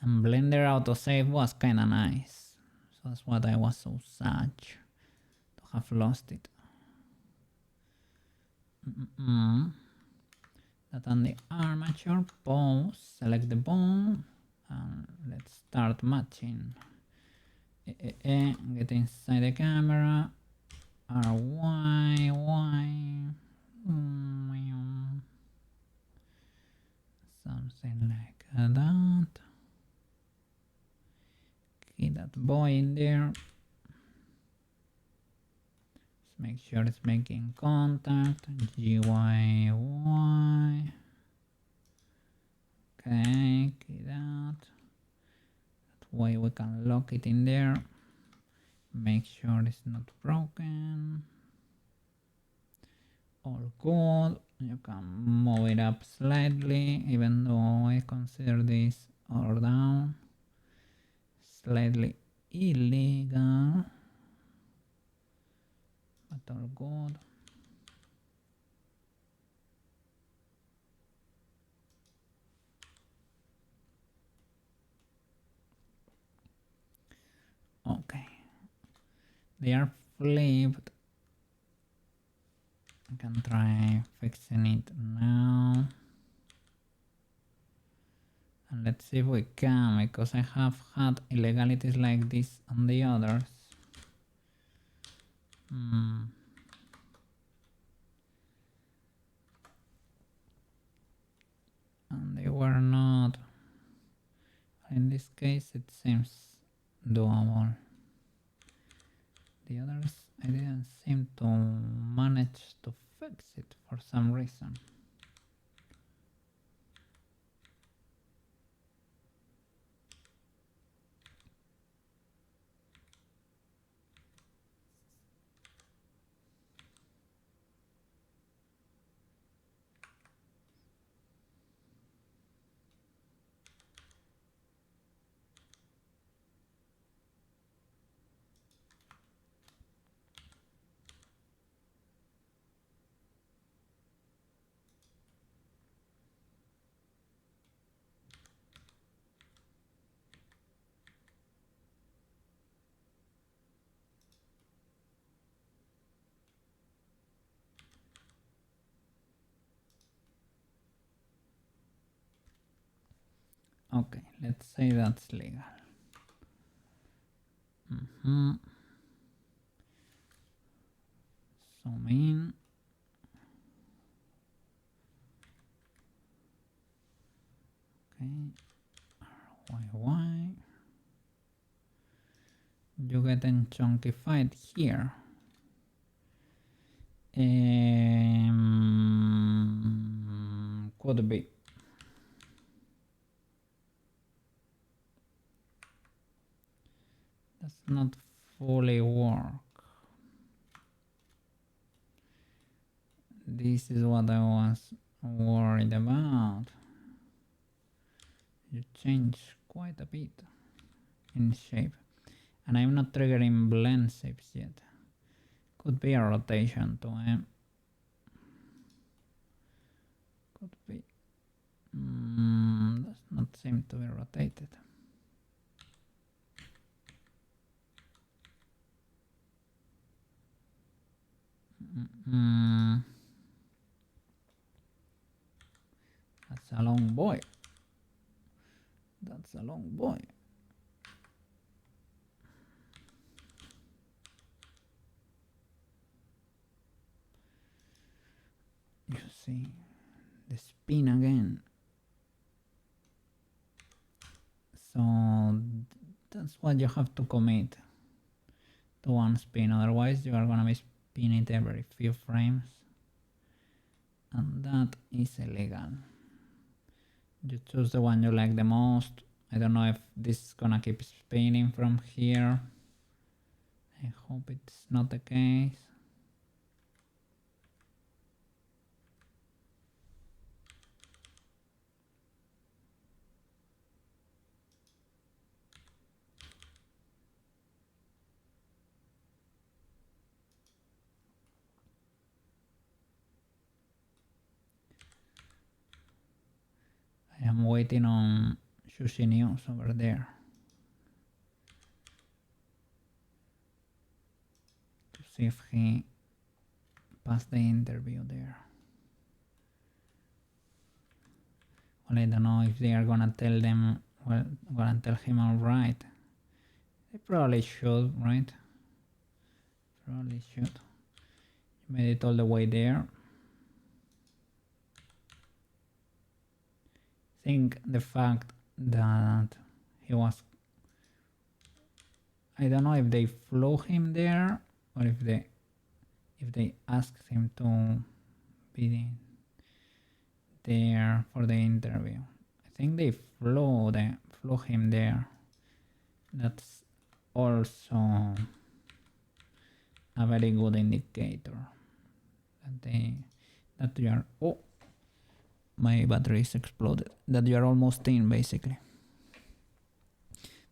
And Blender autosave was kinda nice. So that's what I was so sad to have lost it. That on the armature, pose, select the bone, and let's start matching. Get inside the camera, RY, Y, something like that. Get that boy in there. Let's make sure it's making contact. GY, Y. Okay, get that. That way we can lock it in there. Make sure it's not broken. All good. You can move it up slightly, even though I consider this or down slightly illegal, but all good. Okay, they are flipped. I can try fixing it now. And let's see if we can, because I have had illegalities like this on the others. And they were not. In this case, it seems doable. The others, I didn't seem to manage to fix it for some reason. Okay, let's say that's legal. Zoom in. Okay, RYY. You get chunkified here. Could be. Does not fully work. This is what I was worried about. You change quite a bit in shape. And I'm not triggering blend shapes yet. Could be a rotation too, eh? Could be. Does not seem to be rotated. That's a long boy. That's a long boy. You see the spin again. So that's what you have to commit to one spin, otherwise you are gonna be spinning it every few frames, and that is illegal. You choose the one you like the most. I don't know if this is gonna keep spinning from here. I hope it's not the case. I am waiting on Sushi News over there to see if he passed the interview there. Well, I don't know if they are gonna tell them, well, gonna tell him alright. They probably should, right? Probably should. You made it all the way there. I think the fact that he was, I don't know if they flew him there or if they asked him to be there for the interview. I think they flew him there. That's also a very good indicator that you are, oh, my battery is exploded, that you are almost in, basically.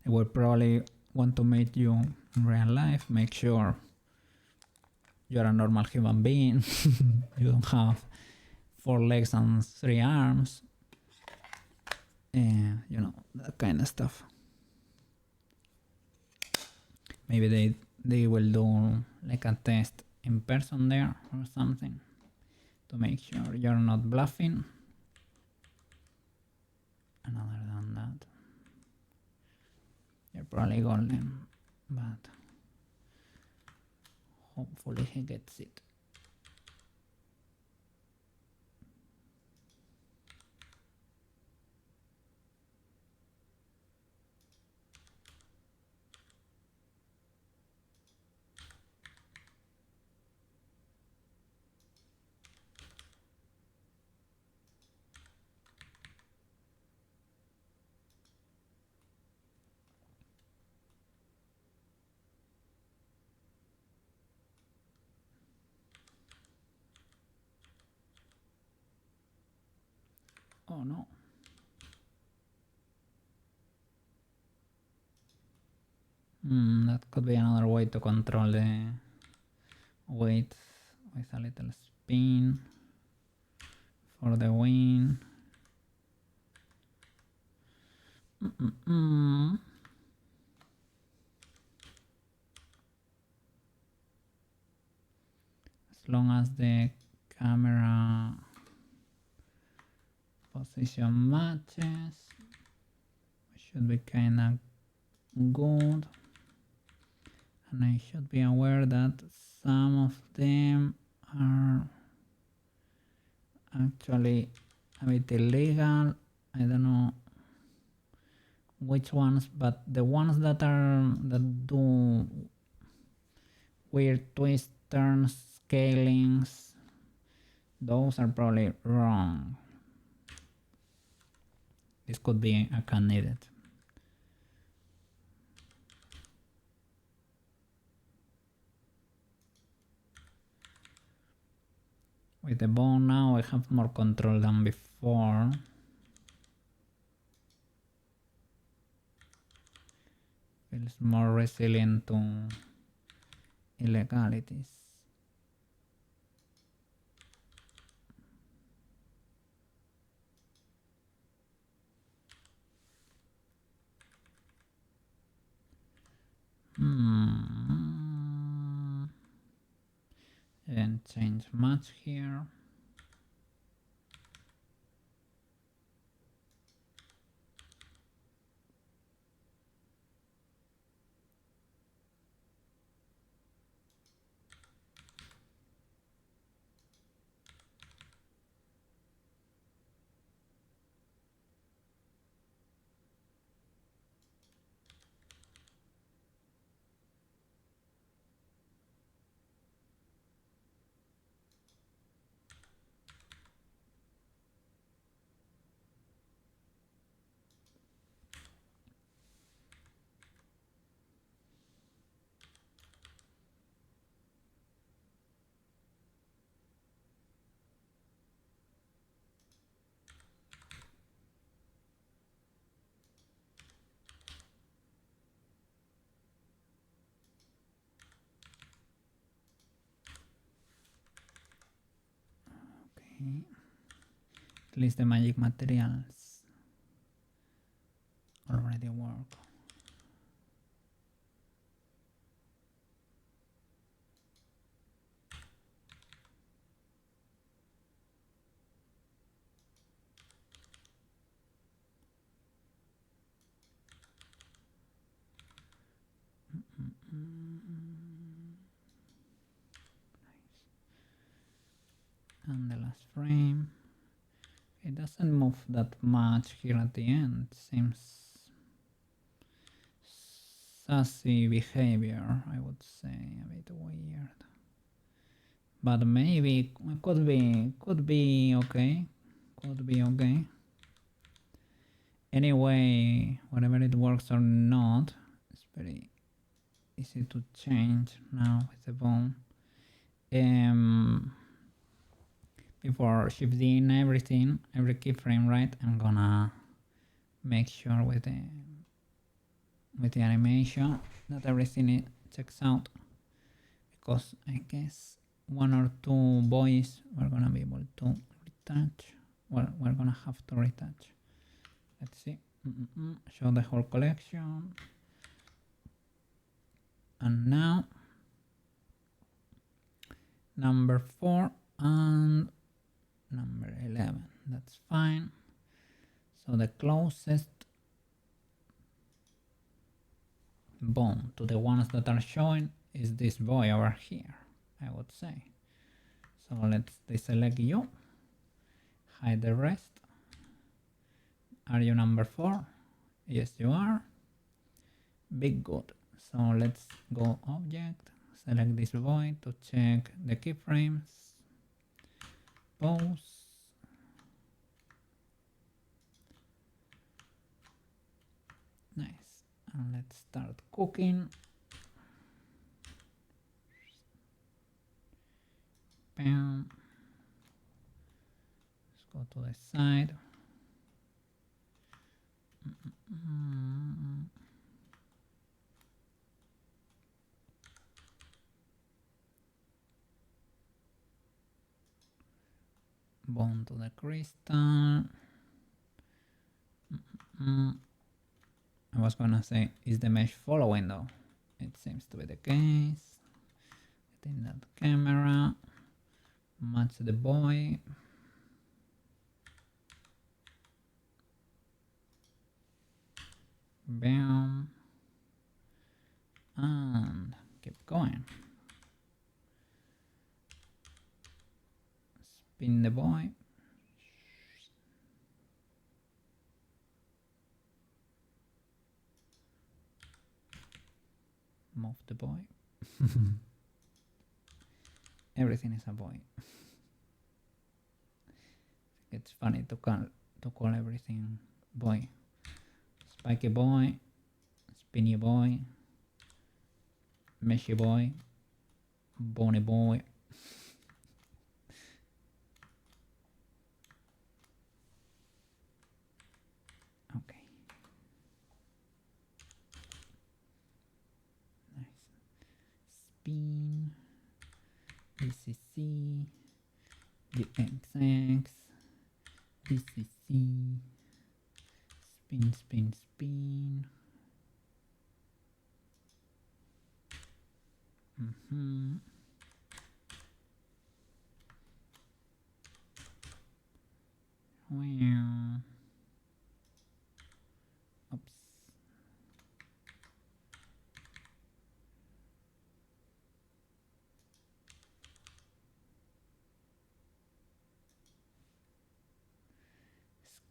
They will probably want to meet you in real life, make sure you're a normal human being. You don't have 4 legs and 3 arms, and you know, that kind of stuff. Maybe they will do like a test in person there or something to make sure you're not bluffing. And other than that, you're probably golden, but hopefully he gets it. Oh no. That could be another way to control the weight with a little spin for the win. As long as the camera position matches, we should be kinda good. And I should be aware that some of them are actually a bit illegal. I don't know which ones, but the ones that do weird twists, turns, scalings, those are probably wrong. This could be a candidate. With the bone now I have more control than before. Feels more resilient to illegalities. Didn't change much here. Okay. At least the magic materials keyframe. It doesn't move that much here at the end. Seems sassy behavior, I would say, a bit weird. But maybe could be okay. Could be okay. Anyway, whatever it works or not, it's very easy to change now with the bone. Before shifting everything, every keyframe, right? I'm gonna make sure with the animation that everything checks out, because I guess one or two boys we're gonna be able to retouch. Well, we're gonna have to retouch. Let's see. Show the whole collection. And now number 4 and number 11. That's fine. So the closest bone to the ones that are showing is this boy over here, I would say. So let's deselect you, hide the rest. Are you number 4? Yes, you are. Big good. So let's go object, select this boy to check the keyframes, pose. Nice. And let's start cooking. Bam. Let's go to the side. Bone to the crystal. I was gonna say, is the mesh following though? It seems to be the case. Within that camera, match the boy. Bam. And keep going. Spin the boy. Move the boy. Everything is a boy. It's funny to call everything boy. Spiky boy, spinny boy, meshy boy, bony boy. Okay. Nice. Spin. BCC. DXX. BCC. Spin, spin, spin. Wow. Oops.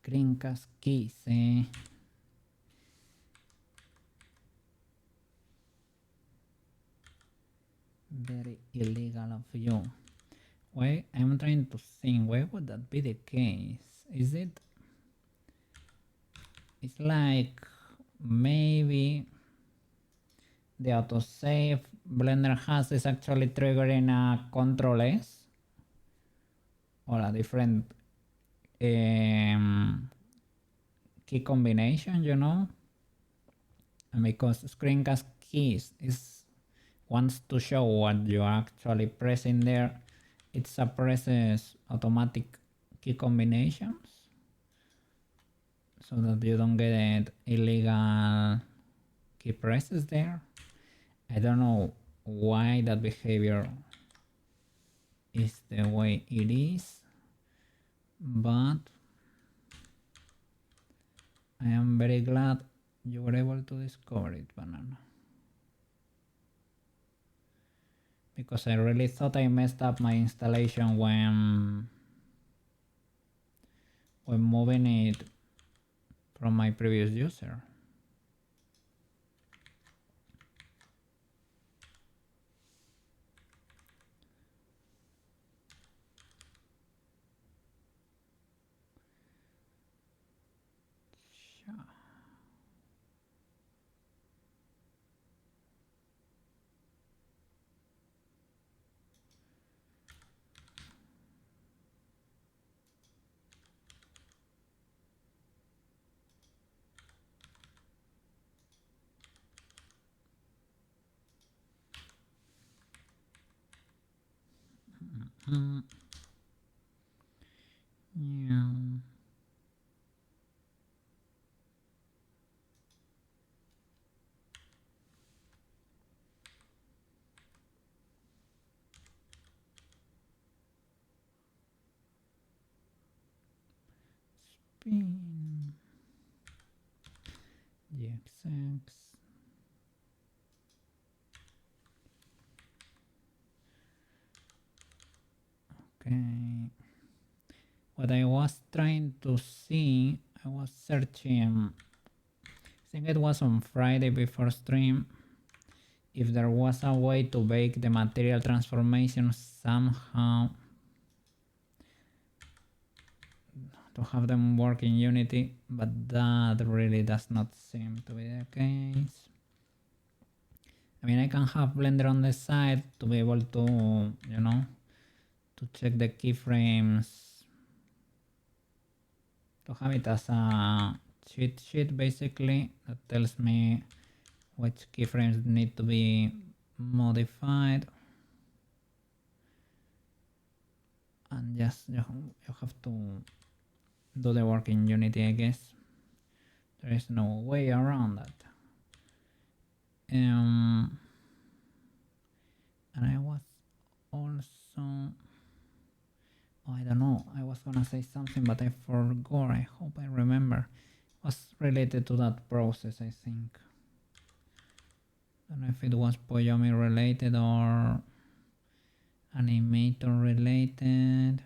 Screencast keys, Very illegal of you. Why? I'm trying to think, why would that be the case? Is it? It's like maybe the autosave Blender has is actually triggering a Control S or a different key combination, you know? And because screencast keys wants to show what you are actually pressing there, it suppresses automatic key combinations so that you don't get illegal key presses there. I don't know why that behavior is the way it is, but I am very glad you were able to discover it, Banana. Because I really thought I messed up my installation when when moving it from my previous user. Yeah. Spin. GXX. Okay. What I was trying to see, I was searching, I think it was on Friday before stream, if there was a way to bake the material transformation somehow to have them work in Unity, but that really does not seem to be the case. I mean, I can have Blender on the side to be able to, you know, to check the keyframes, to have it as a cheat sheet basically that tells me which keyframes need to be modified, and just you have to do the work in Unity, I guess. There is no way around that. And I was also, oh, I don't know, I was gonna say something but I forgot. I hope I remember. It was related to that process, I think. I don't know if it was Poyomi related or animator related.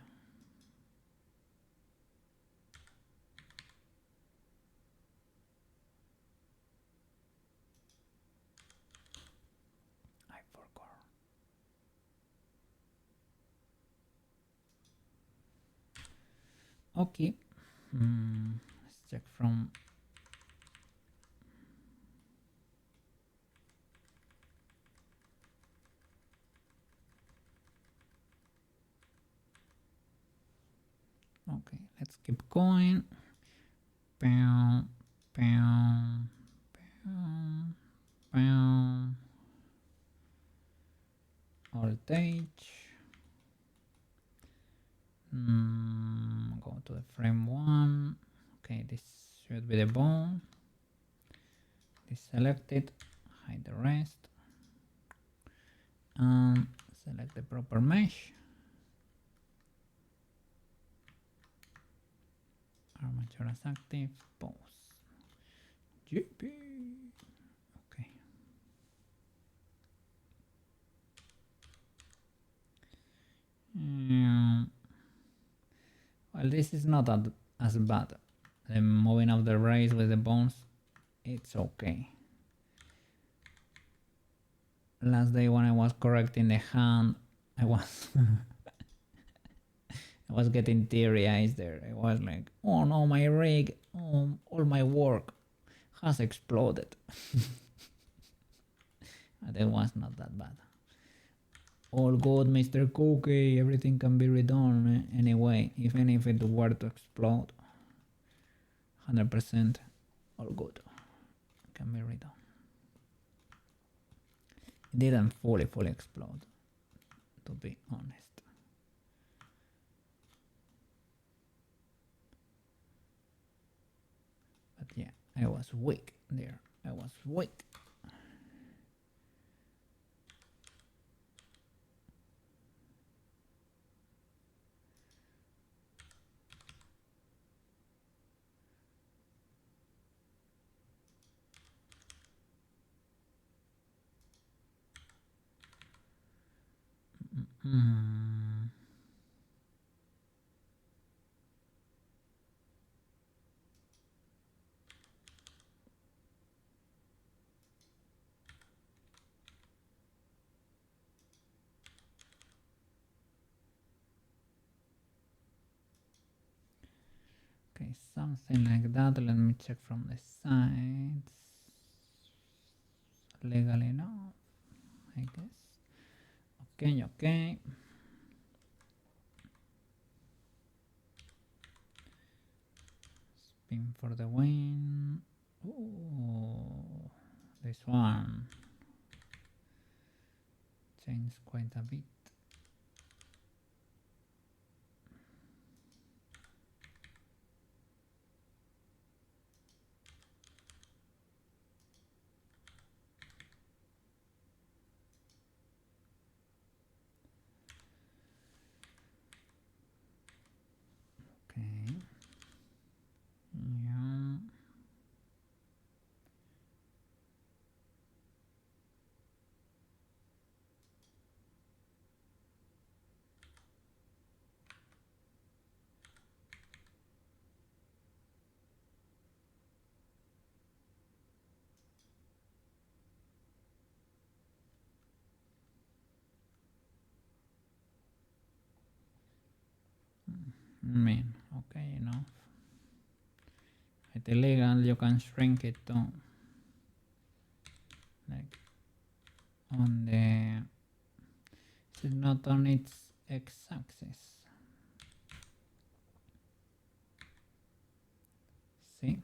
I forgot. Okay. Let's check from okay, let's keep going. Bow, bow, bow, bow. Alt H. Go to the frame one. Okay, this should be the bone. Deselect it, hide the rest, and select the proper mesh. Armature as active, pose. GP. Okay. Well, this is not as bad. The moving of the rays with the bones, it's okay. Last day when I was correcting the hand, I was I was getting teary eyes there. I was like, oh no, my rig, all my work has exploded. But it was not that bad. All good, Mr. Cookie, everything can be redone anyway, even if it were to explode. 100% all good, can be redone. It didn't fully explode, to be honest. But yeah, I was weak there. I was weak. Okay, something like that. Let me check from the sides. Legal enough, I guess. Okay, okay. Spin for the win. Ooh, this one changed quite a bit. Okay. Yeah. I mean, okay, enough. It's illegal, you can shrink it to like on the, it's not on its x-axis. See?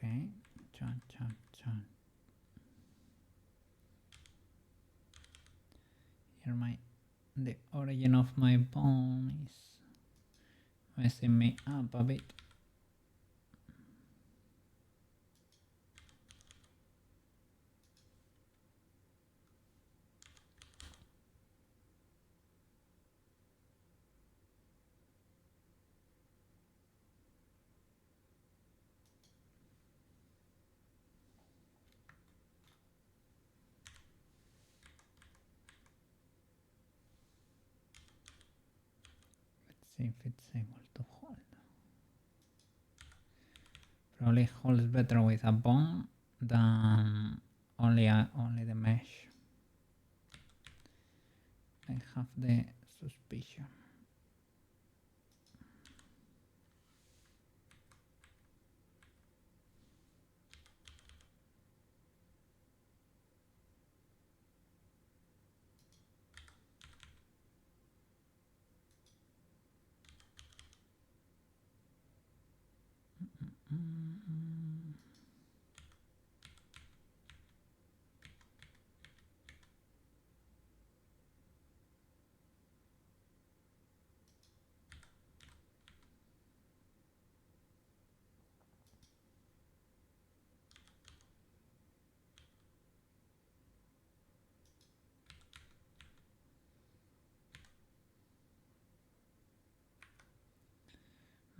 Okay, chan, chan, chan. Here the origin of my bone is messing me up a bit. Let's see if it's able to hold. Probably holds better with a bone than only the mesh. I have the suspicion.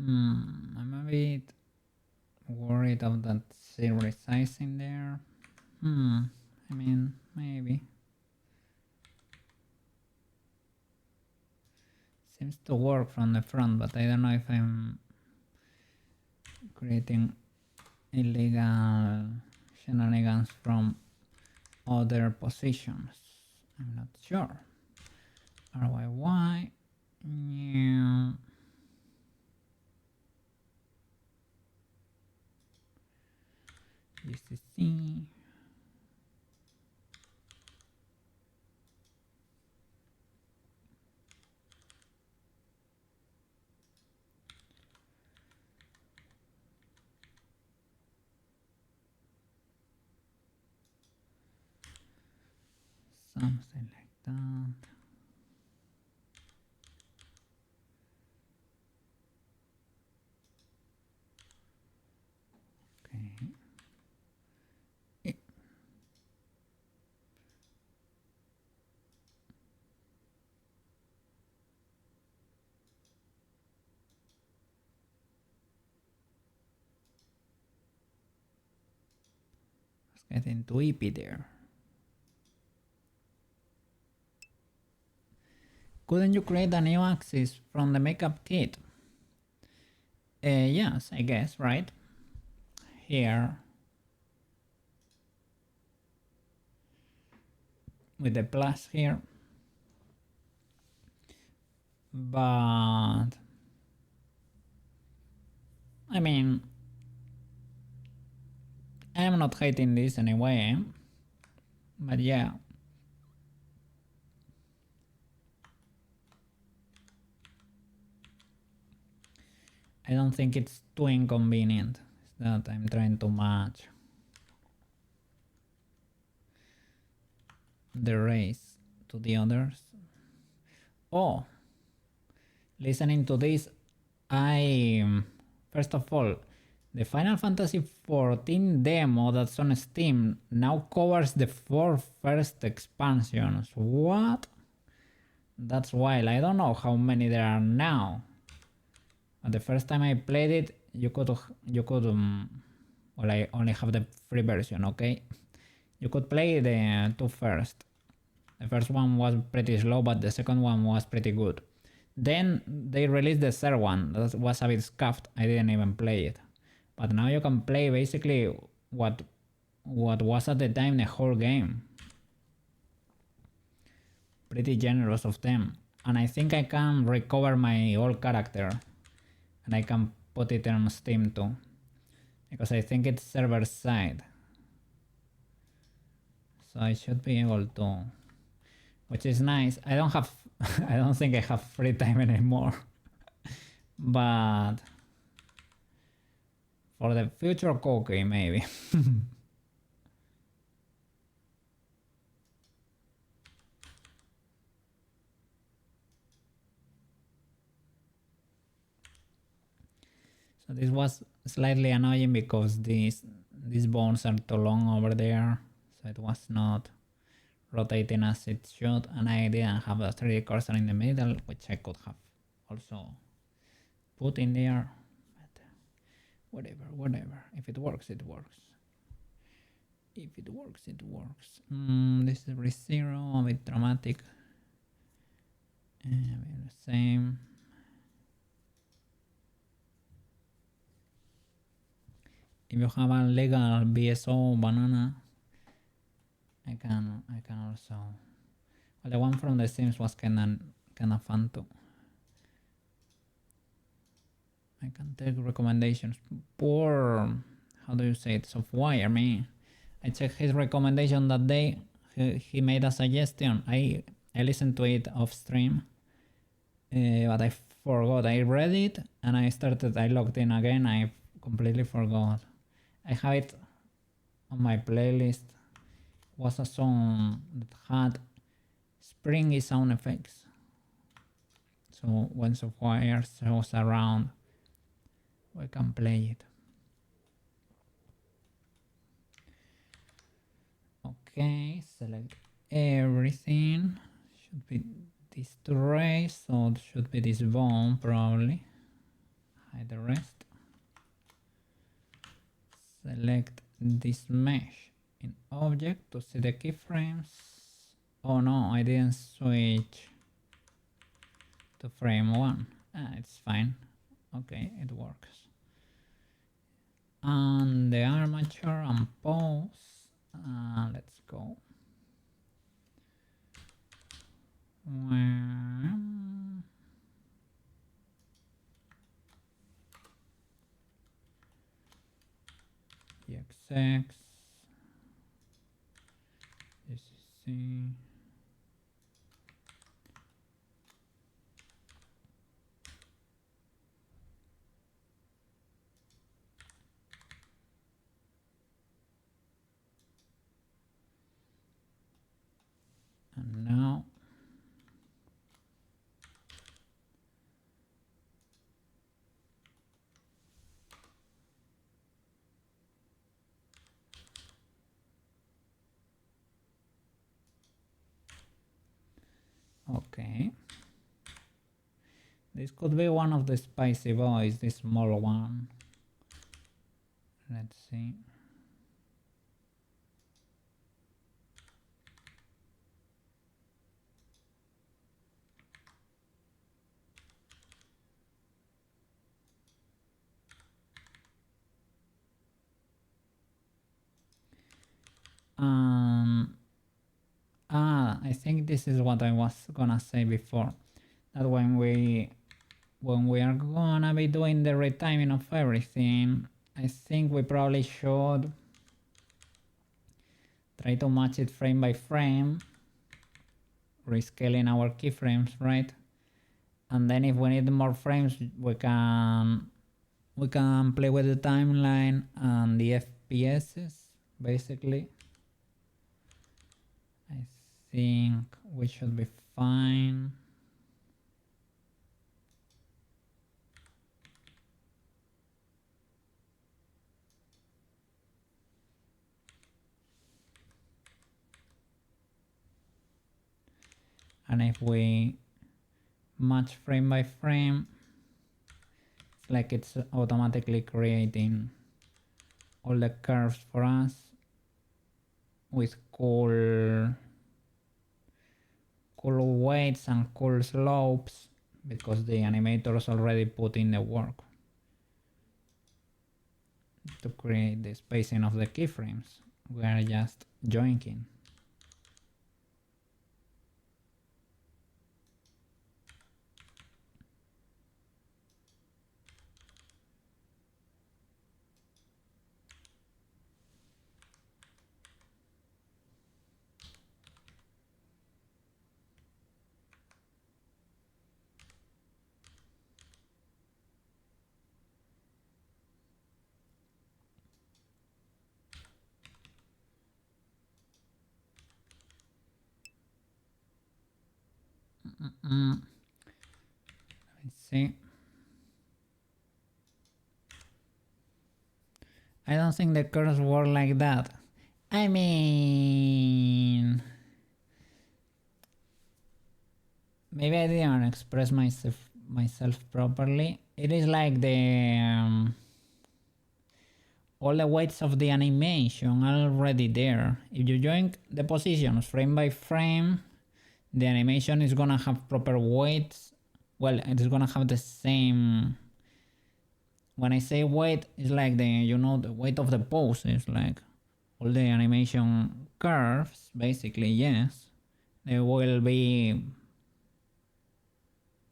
I'm a bit worried of that zero size in there. I mean, maybe. Seems to work from the front, but I don't know if I'm creating illegal shenanigans from other positions. I'm not sure. RYY. Yeah. GCC. Something like that. Okay. Getting tweepy there. Couldn't you create a new axis from the makeup kit? Yes, I guess, right? Here. With the plus here. But I mean, I'm not hating this anyway, but yeah. I don't think it's too inconvenient. It's that I'm trying to match the race to the others. Oh, listening to this, first of all, the Final Fantasy XIV demo that's on Steam now covers the 4 first expansions. What? That's wild. I don't know how many there are now. But the first time I played it, you could well, I only have the free version, okay? You could play the 2 first. The first one was pretty slow, but the second one was pretty good. Then they released the third one. That was a bit scuffed. I didn't even play it. But now you can play basically what was at the time the whole game. Pretty generous of them. And I think I can recover my old character. And I can put it on Steam too. Because I think it's server side. So I should be able to. Which is nice. I don't think I have free time anymore. But for the future cookie maybe. So this was slightly annoying because these bones are too long over there. So it was not rotating as it should, and I didn't have a 3D cursor in the middle, which I could have also put in there. But whatever. If it works, it works. If it works, it works. This is ReZero, a bit dramatic. The same. If you have a legal BSO banana, I can also. Well, the one from The Sims was kinda fun too. I can take recommendations. Poor, how do you say it? Softwire me. I checked his recommendation that day. He made a suggestion. I listened to it off stream, but I forgot. I read it and I logged in again. I completely forgot. I have it on my playlist. Was a song that had springy sound effects. So when Softwire shows around, we can play it. Okay, select everything. Should be these 2 rays, so it should be this bone probably. Hide the rest. Select this mesh in object to see the keyframes. Oh no, I didn't switch to frame 1. It's fine. Okay, it works. And the armature and pose. Let's go. EXX. This is C. And now okay. This could be one of the spicy boys, this small one. Let's see. I think this is what I was gonna say before, that when we are gonna be doing the retiming of everything, I think we probably should try to match it frame by frame, rescaling our keyframes, right? And then if we need more frames, we can play with the timeline and the FPSs, basically. I think we should be fine. And if we match frame by frame, it's like it's automatically creating all the curves for us with cool weights and cool slopes, because the animators already put in the work to create the spacing of the keyframes. We are just joinking. Let's see. I don't think the curves work like that. I mean, maybe I didn't express myself properly. It is like the all the weights of the animation are already there. If you join the positions frame by frame, the animation is gonna have proper weights. Well, it is gonna have the same. When I say weight, it's like the weight of the pose. It's like all the animation curves, basically. Yes, they will be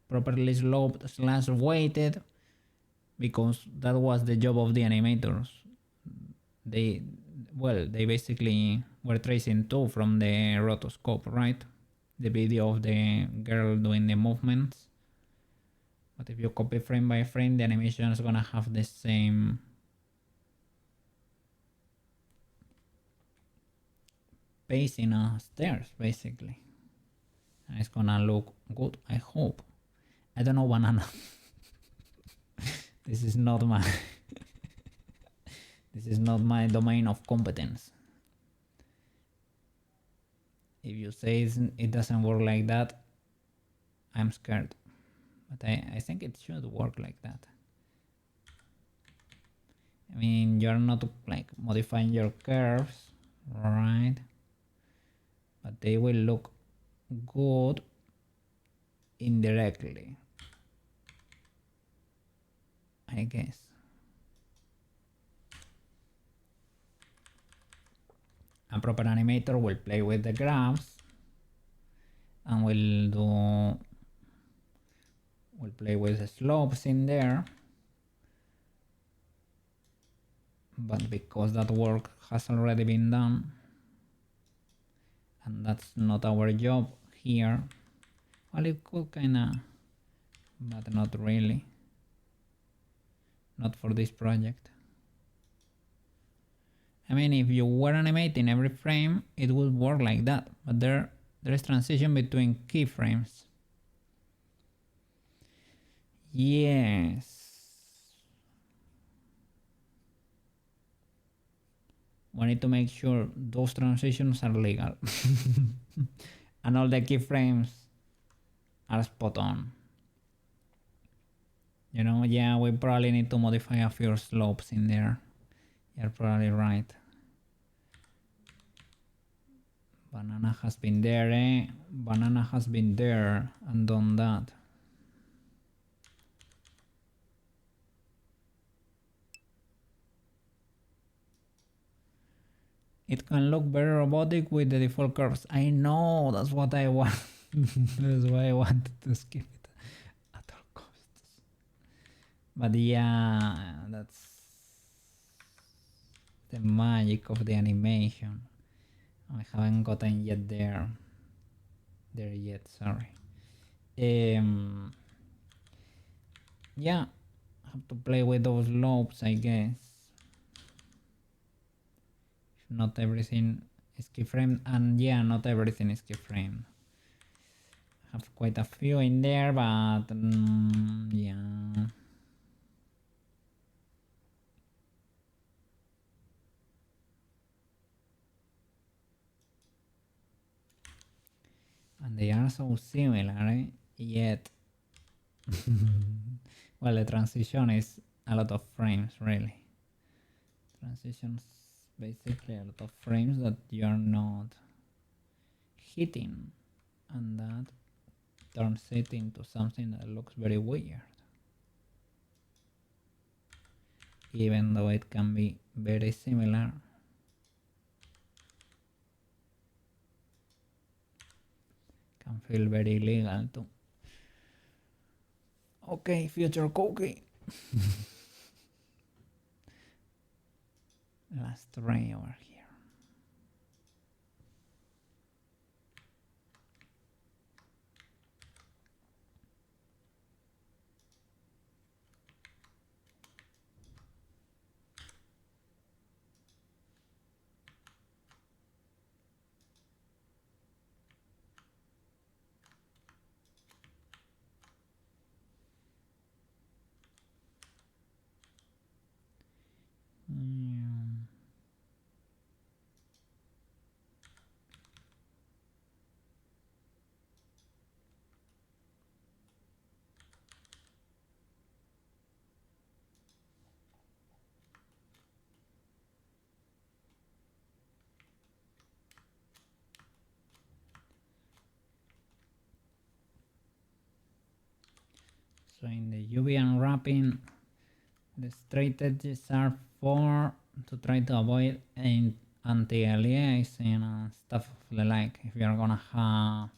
properly sloped slash weighted, because that was the job of the animators. They basically were tracing too from the rotoscope, right? The video of the girl doing the movements. But if you copy frame by frame, the animation is gonna have the same pacing as theirs, basically. And it's gonna look good, I hope. I don't know, banana. This is not my this is not my domain of competence. If you say it doesn't work like that, I'm scared. But I think it should work like that. I mean, you're not like modifying your curves, right? But they will look good indirectly, I guess. A proper animator will play with the graphs and will play with the slopes in there. But because that work has already been done, and that's not our job here, well, it could kinda, but not really. Not for this project. I mean, if you were animating every frame, it would work like that, but there is transition between keyframes. Yes. We need to make sure those transitions are legal. And all the keyframes are spot on. You know, yeah, we probably need to modify a few slopes in there. You're probably right. Banana has been there, eh? Banana has been there and done that. It can look very robotic with the default curves. I know, that's what I want. That's why I wanted to skip it at all costs. But yeah, that's the magic of the animation. I haven't gotten yet there yet, sorry. Yeah, I have to play with those lobes, I guess. Not everything is keyframed, and yeah, not everything is keyframed. I have quite a few in there, but yeah. And they are so similar, yet well, the transition is a lot of frames, really. Transitions basically a lot of frames that you are not hitting, and that turns it into something that looks very weird, even though it can be very similar. Can feel very illegal too. Okay, future cookie. Last ray over here. So in the UV unwrapping, the straight edges are for to try to avoid anti-aliasing and stuff of the like. If you're gonna have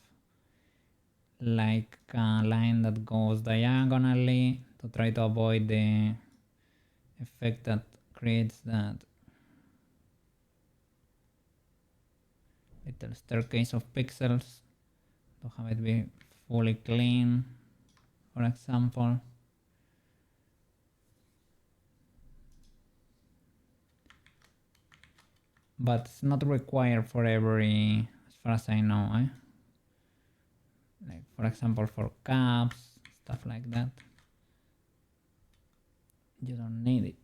like a line that goes diagonally, to try to avoid the effect that creates that little staircase of pixels, to have it be fully clean, for example. But it's not required for every, as far as I know, like for example for caps, stuff like that, you don't need it.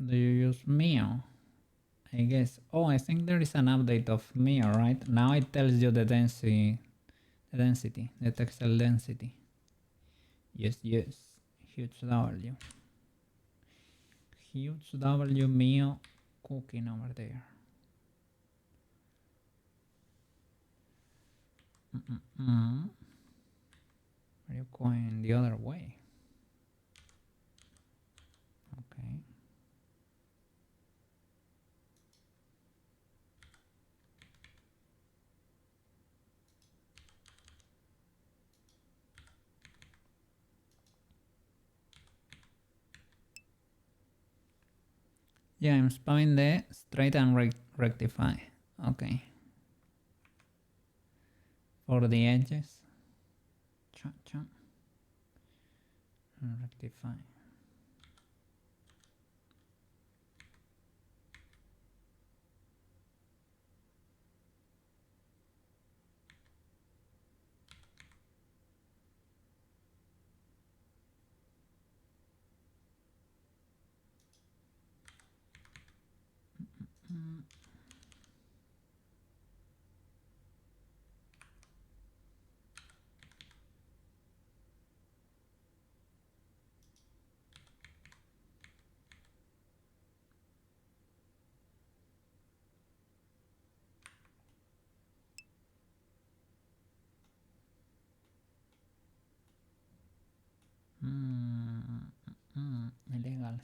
Do you use Mio? I guess. Oh, I think there is an update of Mio, right? Now it tells you the density, the textile density. Yes, yes. Huge W. Huge W Mio cooking over there. Are you going the other way? Okay. Yeah, I'm spamming the straight and rectify. Okay. For the edges. Cha cha. And rectify.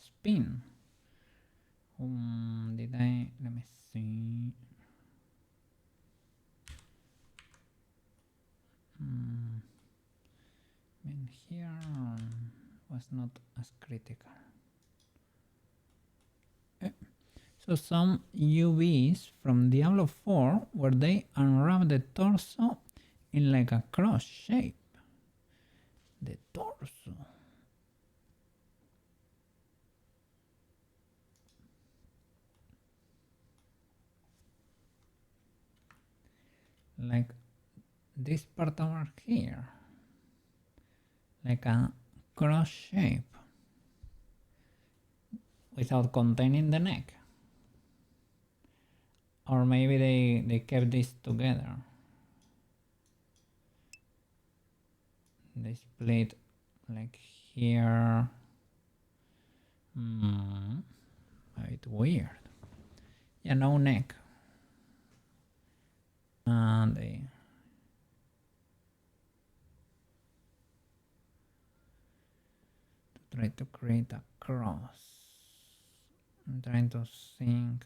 spin. Let me see. And here was not as critical. So some UVs from Diablo 4 where they unwrap the torso in like a cross shape. The torso. Like this part over here. Like a cross shape. Without containing the neck. Or maybe they kept this together. They split like here. A bit weird. Yeah, no neck. And they try to create a cross. I'm trying to think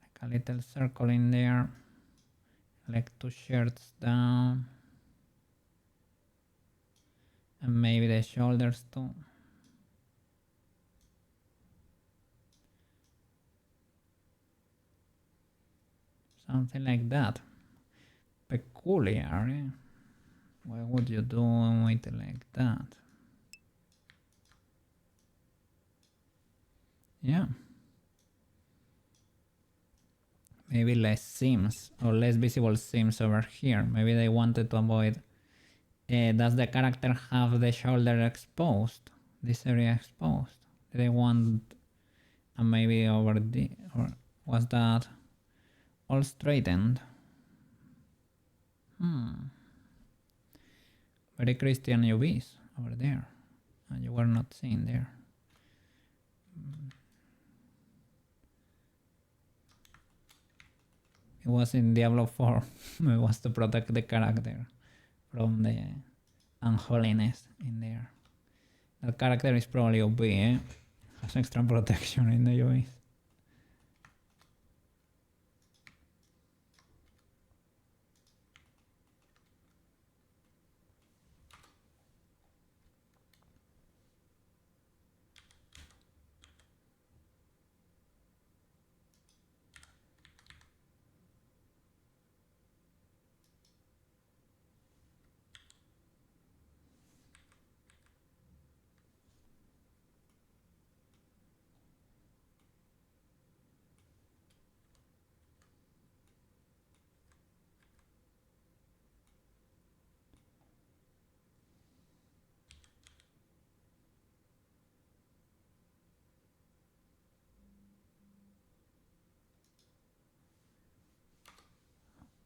like a little circle in there, like 2 shirts down, and maybe the shoulders too. Something like that. Peculiar, eh? Why would you do it like that? Yeah. Maybe less seams or less visible seams over here. Maybe they wanted to avoid. Does the character have the shoulder exposed? This area exposed? Do they want maybe over the, or was that all straightened? Very Christian UVs over there. And you were not seeing there. It was in Diablo 4. It was to protect the character from the unholiness in there. That character is probably OP, eh? Has extra protection in the UVs.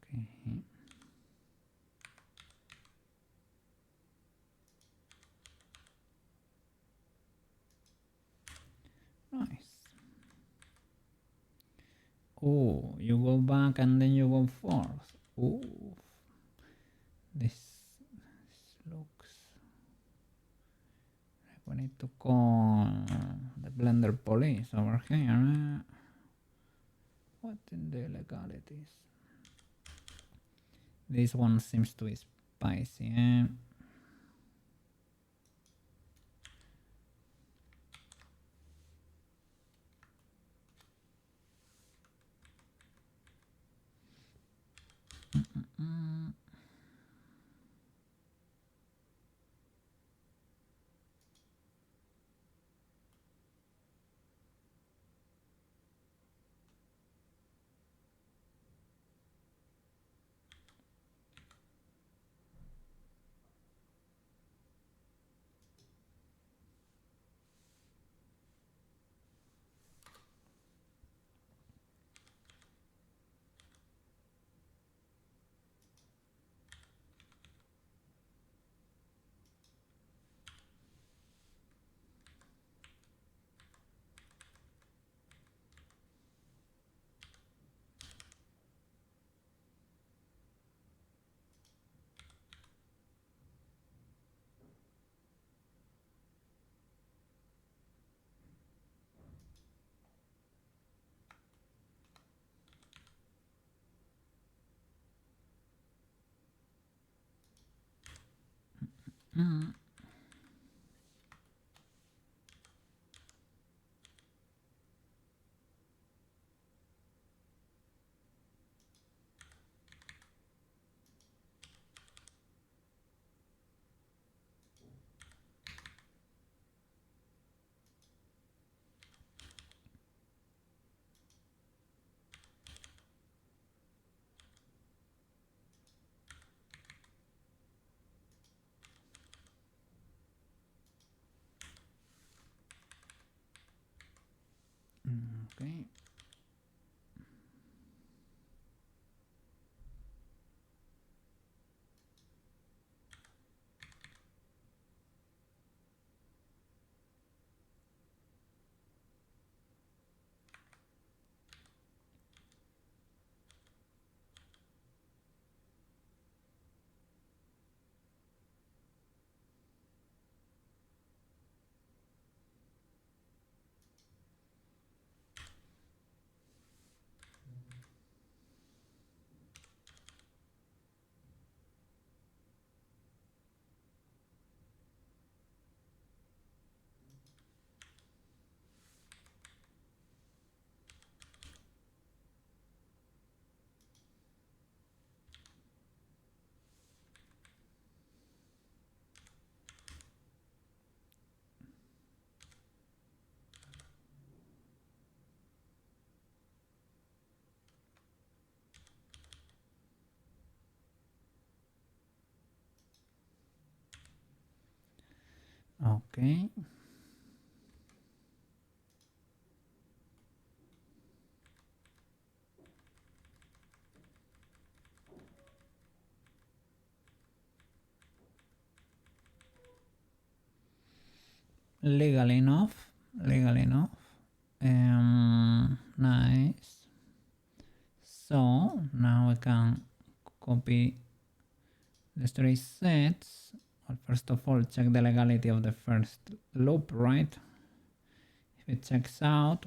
Okay. Nice. Oh, you go back and then you go forth. Oh, this looks like we need to call the Blender police over here. What in the legalities? This one seems to be spicy, eh? Okay. Okay. Legal enough. Legal enough. Nice. So now we can copy the story sets. Well, first of all, check the legality of the first loop, right? If it checks out,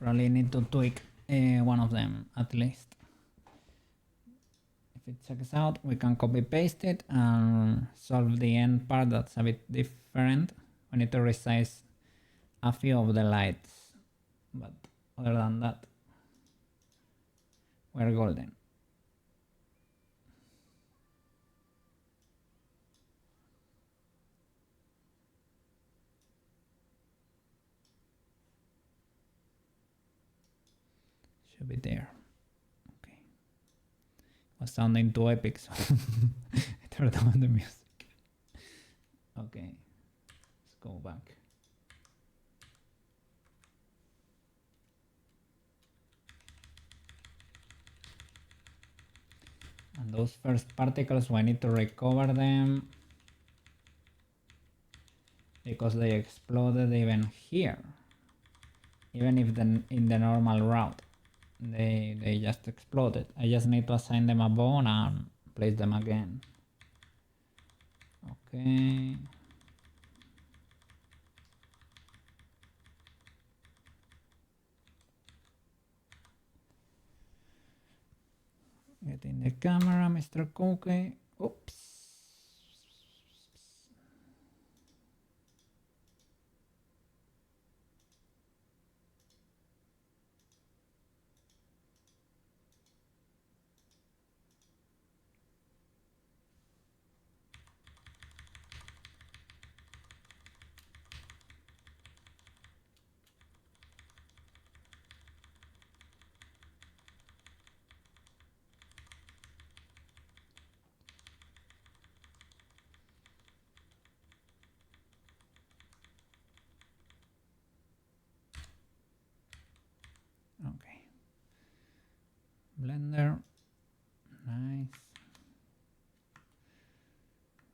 probably need to tweak one of them at least. If it checks out, we can copy paste it and solve the end part that's a bit different. We need to resize a few of the lights, but other than that, we're golden. Should be there. Okay. Was sounding too epic, so I turned down the music. Okay, let's go back. And those first particles, we need to recover them because they exploded even here. Even if in the normal route, they just exploded. I just need to assign them a bone and place them again. Okay. Get in the camera, Mr. Cookie. Oops. Okay. Blender. Nice.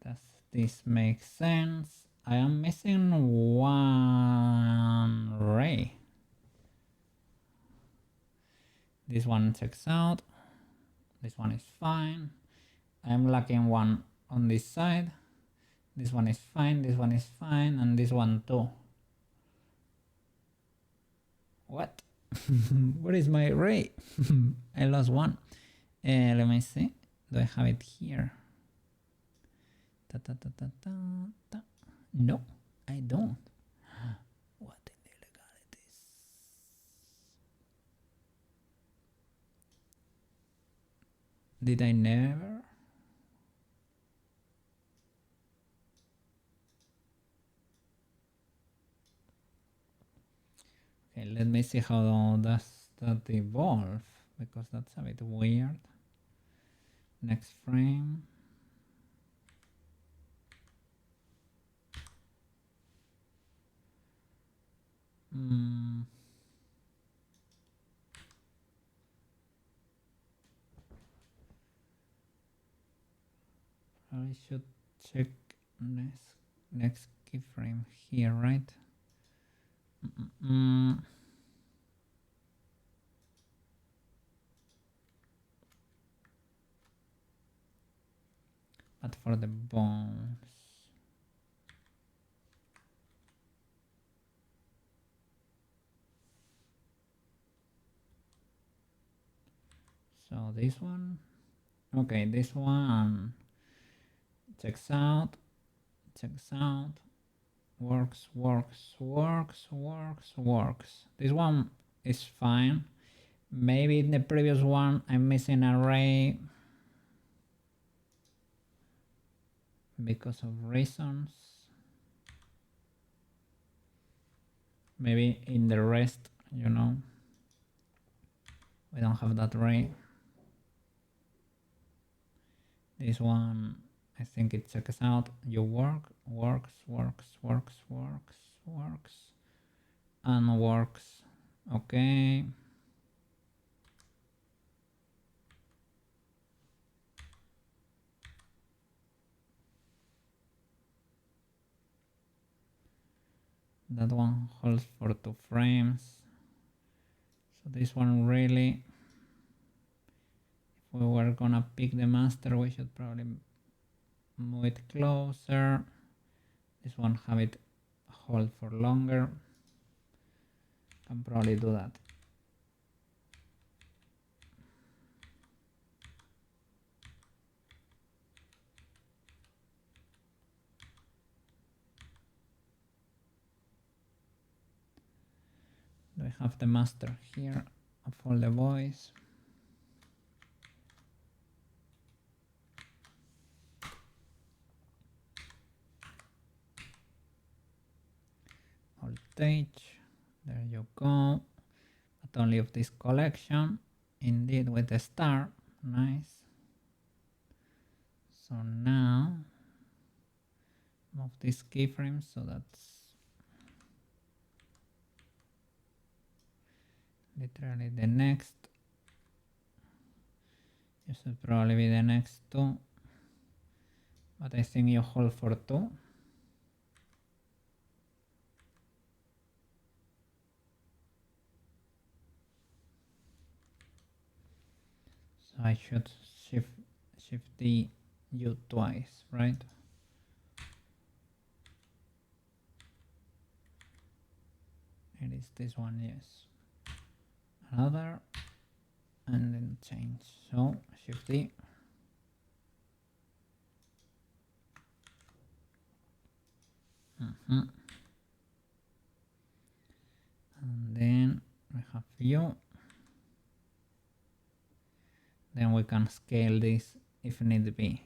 Does this make sense? I am missing one ray. This one checks out. This one is fine. I am lacking one on this side. This one is fine, this one is fine, and this one too. What? Where is my ray? I lost one. Let me see. Do I have it here? No, I don't. What in the illegalities? Did I never? Okay, let me see how does that evolve, because that's a bit weird. Next frame. I should check next keyframe here, right? But for the bones. So this one, okay, this one checks out, works. This one is fine. Maybe in the previous one I'm missing an array because of reasons. Maybe in the rest, you know, we don't have that array. This one, I think it checks out. You works, and works. Okay. That one holds for 2 frames. So this one really, if we were gonna pick the master, we should probably move it closer. This one have it hold for longer. Can probably do that. Do I have the master here of all the boys? Voltage, there you go. But only of this collection, indeed with the star, nice. So now, move this keyframe so that's literally the next. You should probably be the next 2, but I think you hold for 2. So I should shift the U twice, right? It is this one, yes. Another, and then change. So shift D. And then we have U. Then we can scale this if need be.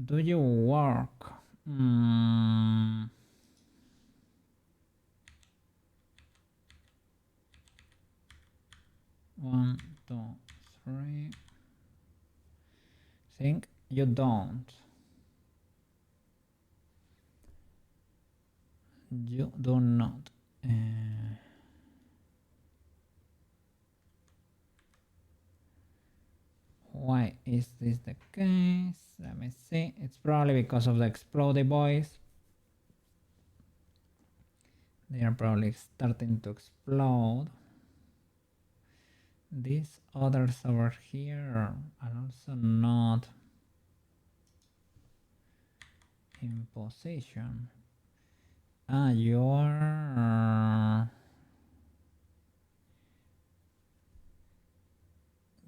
Do you work? 1, 2, 3. Think you don't. You do not. Why is this the case? Let me see. It's probably because of the exploded boys. They are probably starting to explode. These others over here are also not in position.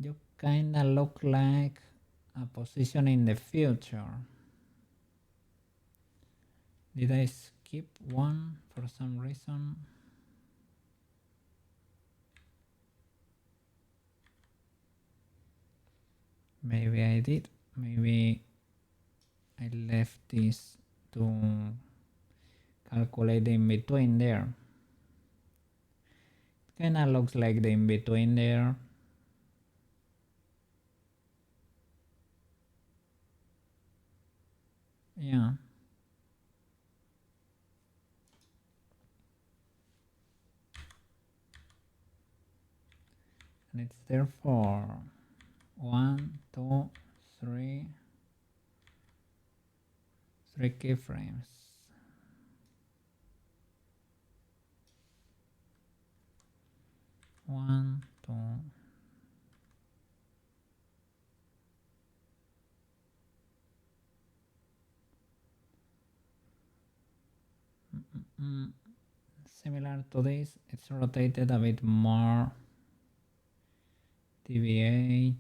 You kinda look like a position in the future. Did I skip one for some reason? Maybe I did. Maybe I left this to calculate the in-between there. It kinda looks like the in-between there. Yeah. And it's therefore 1, 2, 3 keyframes. One, two. Similar to this, it's rotated a bit more. TBH.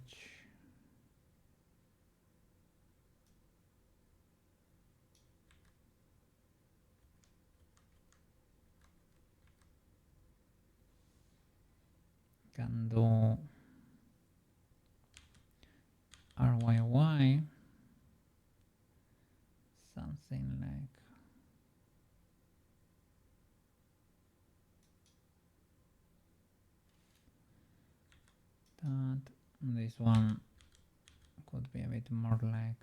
Can do RYY. Something like that. This one could be a bit more like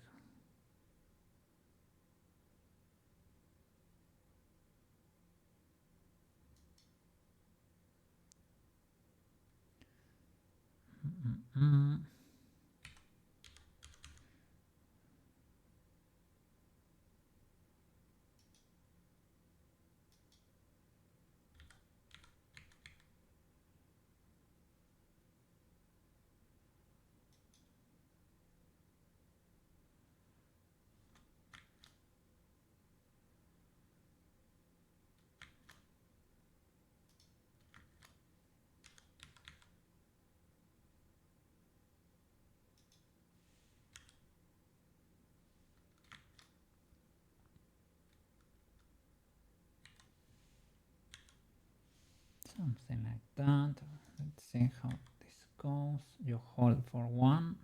something like that. Let's see how this goes. You hold for one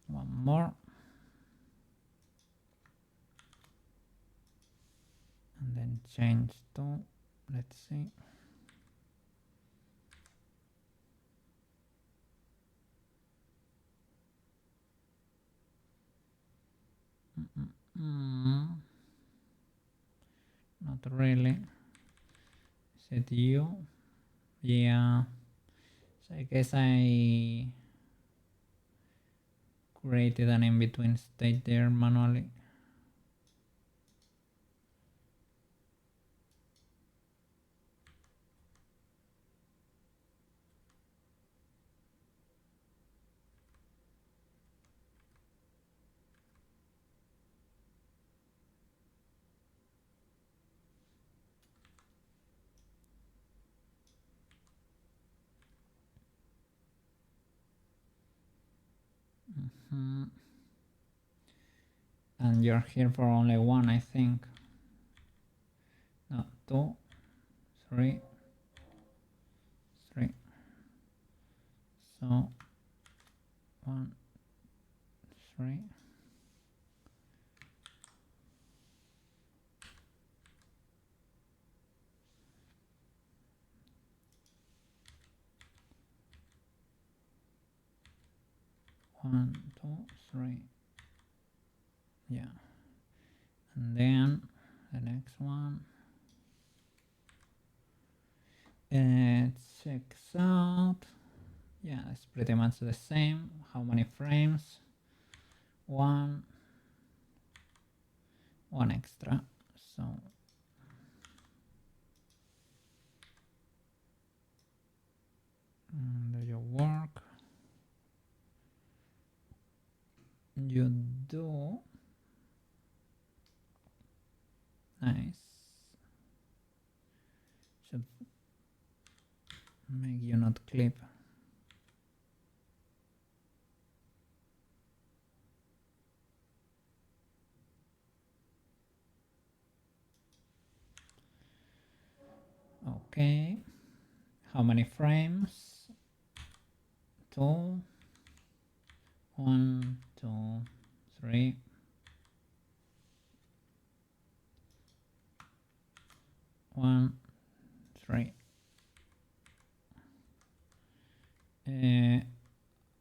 more, and then change to, let's see, not really. Is it you? Yeah. So I guess I created an in-between state there manually. And you're here for only one, I think. No, 2, 3, 3. So 1, 3. One, 2, 3. Yeah. And then the next one. It checks out. Yeah, it's pretty much the same. How many frames? One extra. So do you work? You do. Nice. Should make you not clip. Okay, how many frames? 2, 1, 2, 3. 1, 3.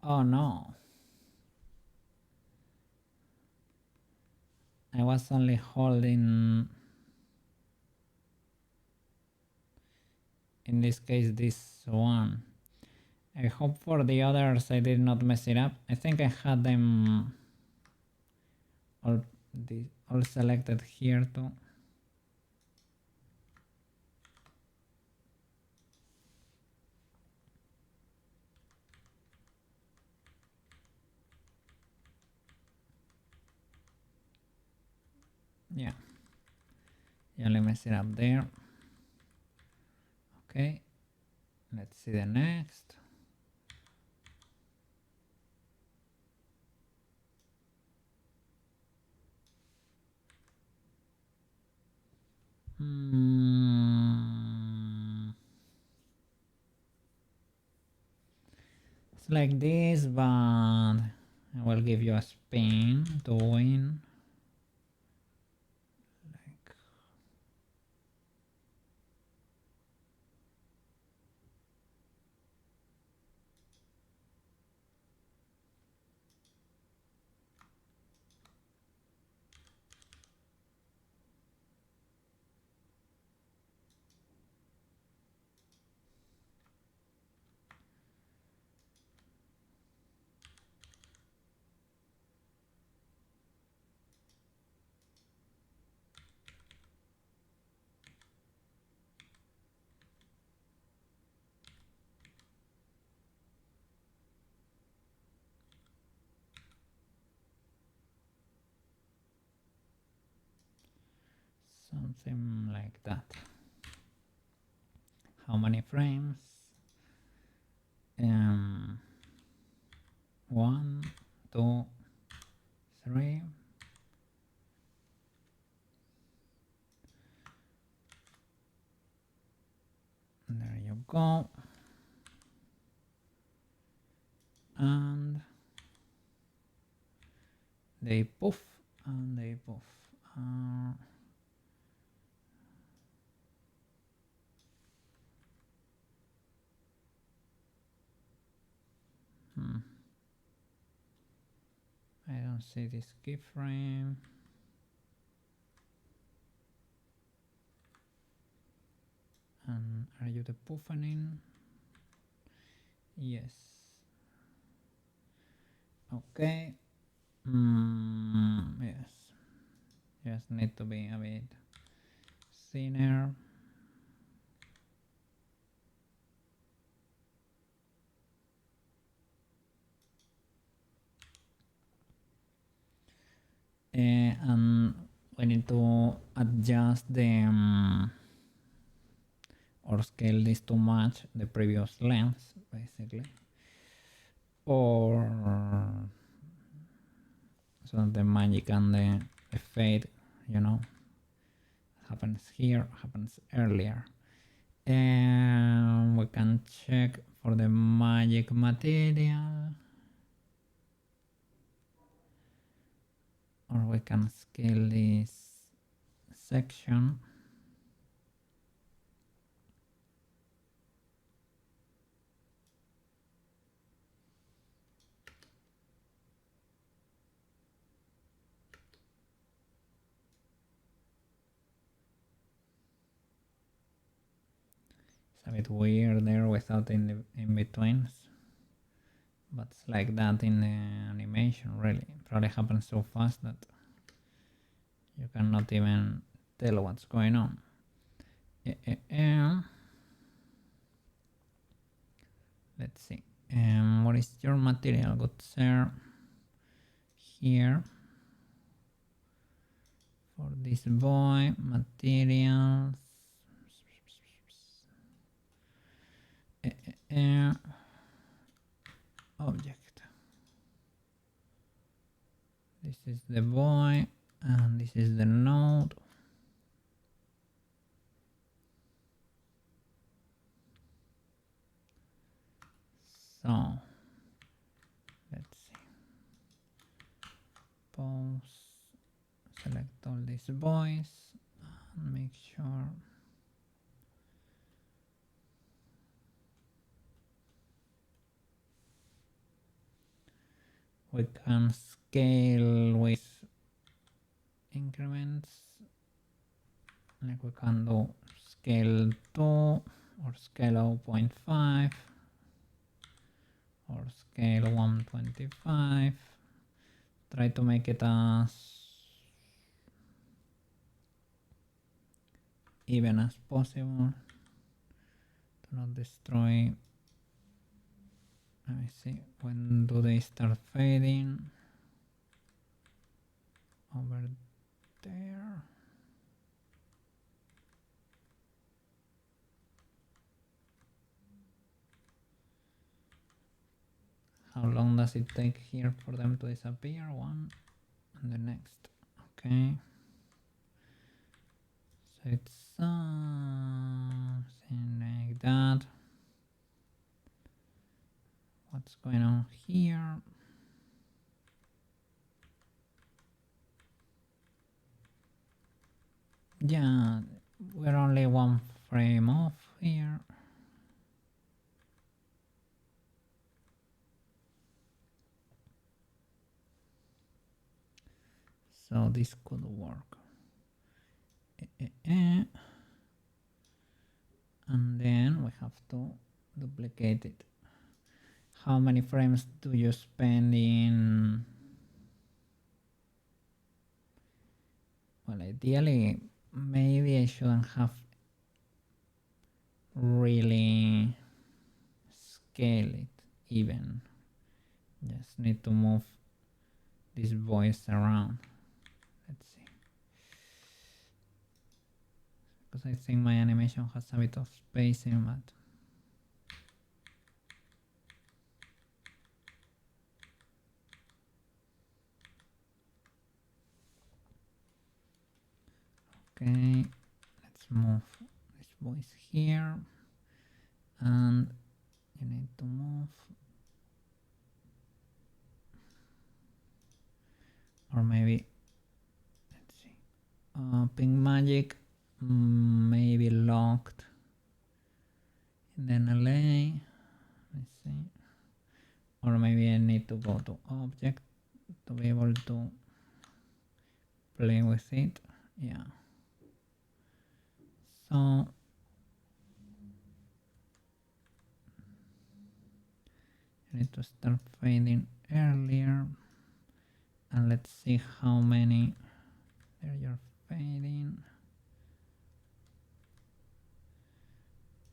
Oh no, I was only holding, in this case, this one. I hope for the others I did not mess it up. I think I had them all, all selected here too. Yeah, you only mess it up there. Okay, let's see the next. It's like this, but I will give you a spin to win. Like, something like that. How many frames? 1, 2, 3. There you go. And they poof and they poof. I don't see this keyframe. And are you the poofaning? Yes. Okay. Yes. Just need to be a bit thinner. And we need to adjust the or scale this to match the previous length, basically, or so that the magic and the fade, you know, happens here, happens earlier. And we can check for the magic material, or we can scale this section. It's a bit weird there without in betweens, but it's like that in the animation. Really, it probably happens so fast that you cannot even tell what's going on. Let's see. What is your material? Good sir. Here for this boy, materials. Object. This is the boy, and this is the node. So let's see. Pause. Select all these boys and make sure we can scale with increments, like we can do scale 2 or scale 0.5 or scale 125. Try to make it as even as possible to not destroy. Let me see, when do they start fading? Over there. How long does it take here for them to disappear? One and the next. Okay. So it's something like that. What's going on here? Yeah, we're only one frame off here. So this could work. And then we have to duplicate it. How many frames do you spend in? Well, ideally, maybe I shouldn't have really scale it even. Just need to move this voice around. Let's see. Because I think my animation has a bit of spacing, but okay, let's move this voice here, and you need to move, or maybe, let's see, pink magic maybe locked in the LA. Let's see, or maybe I need to go to object to be able to play with it. Yeah. So I need to start fading earlier, and let's see how many there you're fading,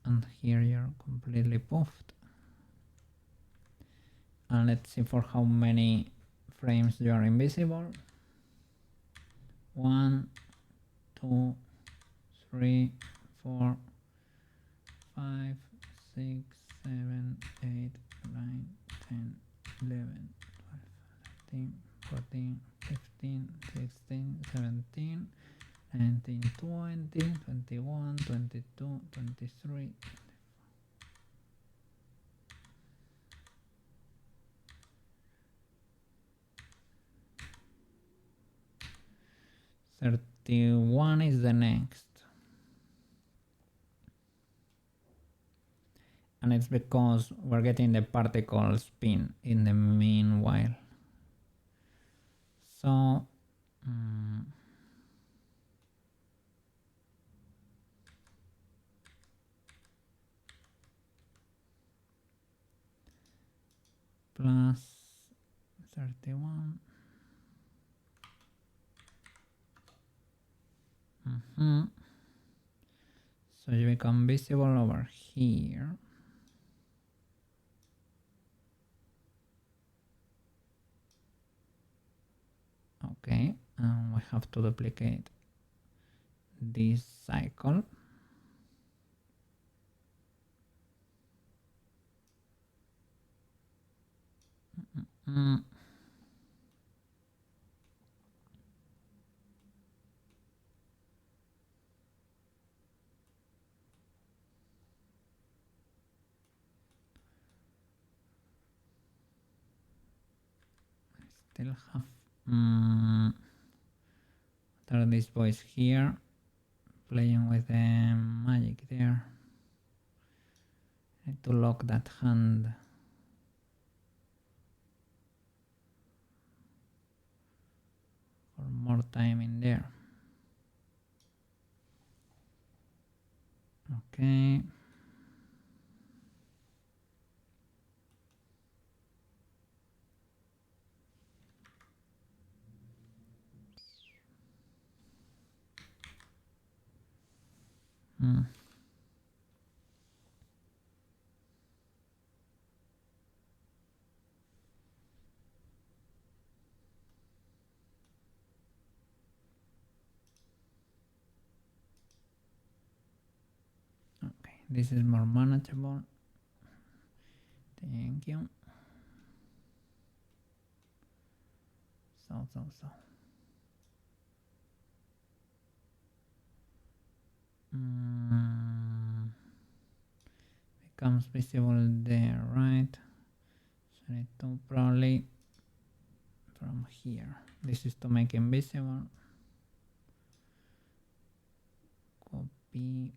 and here you're completely puffed, and let's see for how many frames you are invisible. 1, 2, 3, 4, 5, 6, 7, 8, 9, 10, 11, 12, 13, 14, 15, 16, 17, 19, 20, 21, 22, 23. One is the next, and it's because we're getting the particle spin in the meanwhile. So plus 31. So you become visible over here. Okay, and we have to duplicate this cycle. still have what are these boys here playing with the magic there. Need to lock that hand. For more time in there. Okay. Okay, this is more manageable. Thank you. So. Becomes visible there, right? So I need to probably from here. This is to make invisible. Copy.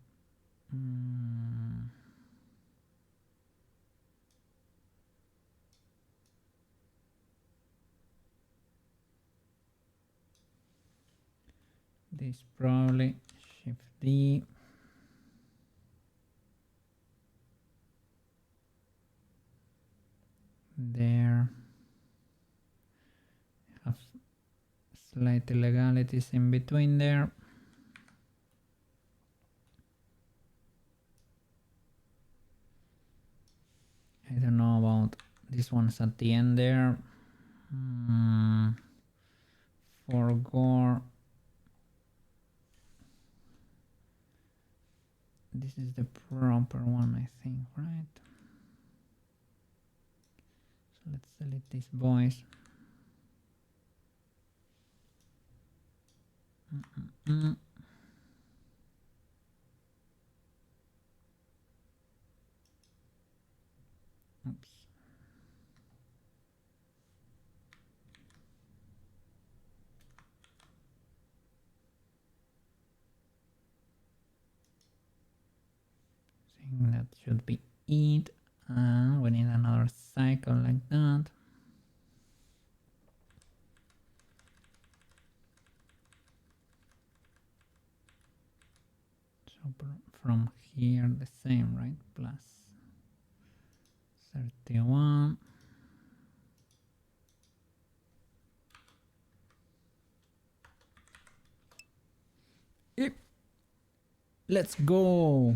This probably Shift D. There. Have slight illegalities in between there. I don't know about this one's at the end there. For gore. This is the proper one, I think, right? So let's delete these boys. Oops. I think that should be it. We need another cycle like that. So from here the same, right? Plus 31. Yep. Let's go.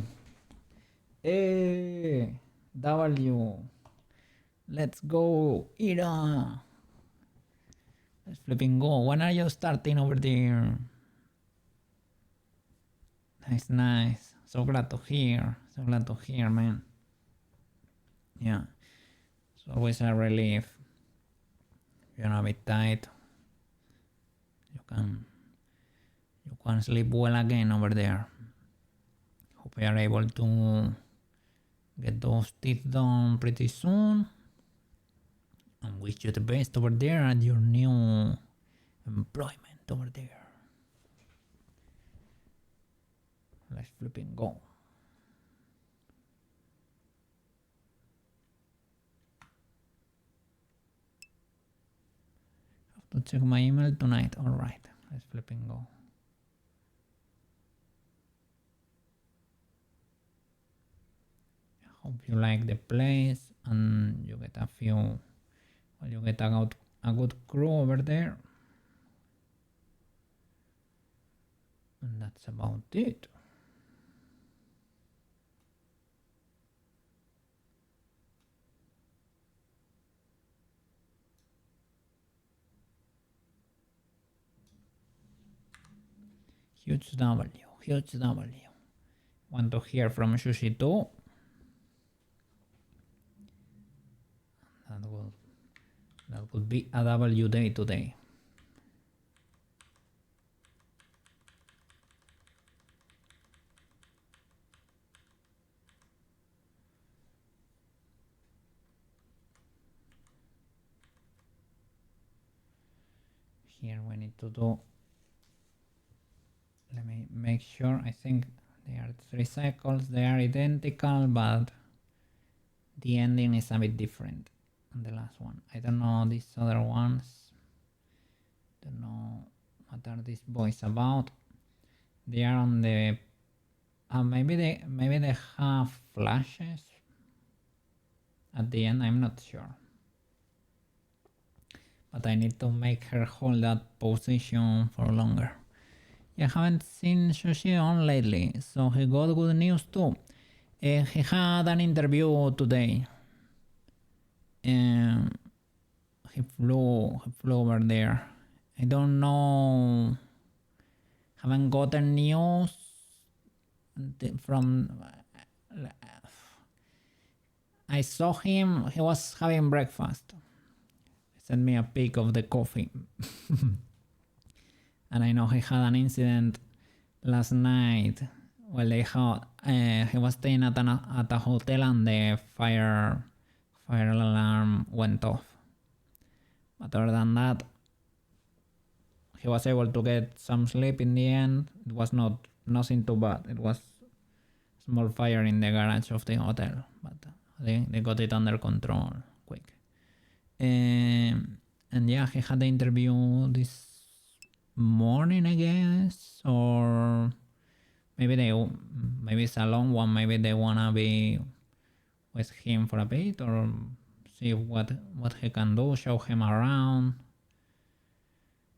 W. Let's go. Ira. Let's flipping go. When are you starting over there? Nice. So glad to hear. So glad to hear, man. Yeah. It's always a relief. You're a bit tight. You can sleep well again over there. Hope you are able to get those teeth done pretty soon. And wish you the best over there at your new employment over there. Let's flipping go. Have to check my email tonight. Alright, let's flipping go. Hope you like the place and you get a few, well, you get a good crew over there. And that's about it. Huge W. Want to hear from Sushi too? That would be a W day today. here we need to do, let me make sure, I think they are 3 cycles, they are identical, but the ending is a bit different on the last one. I don't know these other ones, don't know what are these boys about. They are on the maybe they have flashes at the end, I'm not sure, but I need to make her hold that position for longer. Yeah, I haven't seen Shoshi on lately, so he got good news too. He had an interview today. He flew over there. I don't know, haven't gotten news from, I saw him, he was having breakfast. He sent me a pic of the coffee. And I know he had an incident last night. Well, he was staying at a hotel and the fire alarm went off. But other than that, he was able to get some sleep in the end. It was nothing too bad. It was a small fire in the garage of the hotel, but they got it under control quick. And yeah, he had the interview this morning, I guess, or maybe it's a long one. Maybe they wanna be with him for a bit or see what he can do, show him around.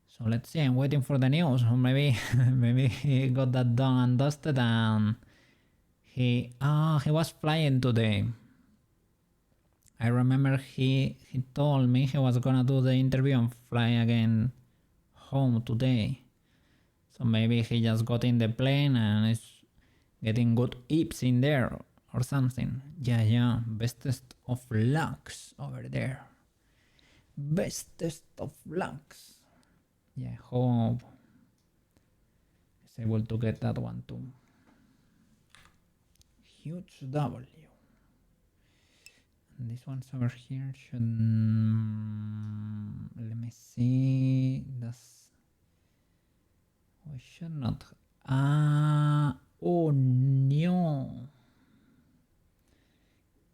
So let's see. I'm waiting for the news. Or maybe he got that done and dusted, and he was flying today. I remember he told me he was gonna do the interview and fly again home today. So maybe he just got in the plane and is getting good eeps in there or something. Yeah, bestest of lucks over there. Bestest of lucks. Yeah, I hope he's able to get that one too. Huge W. And this one's over here should, let me see, we should not, oh no,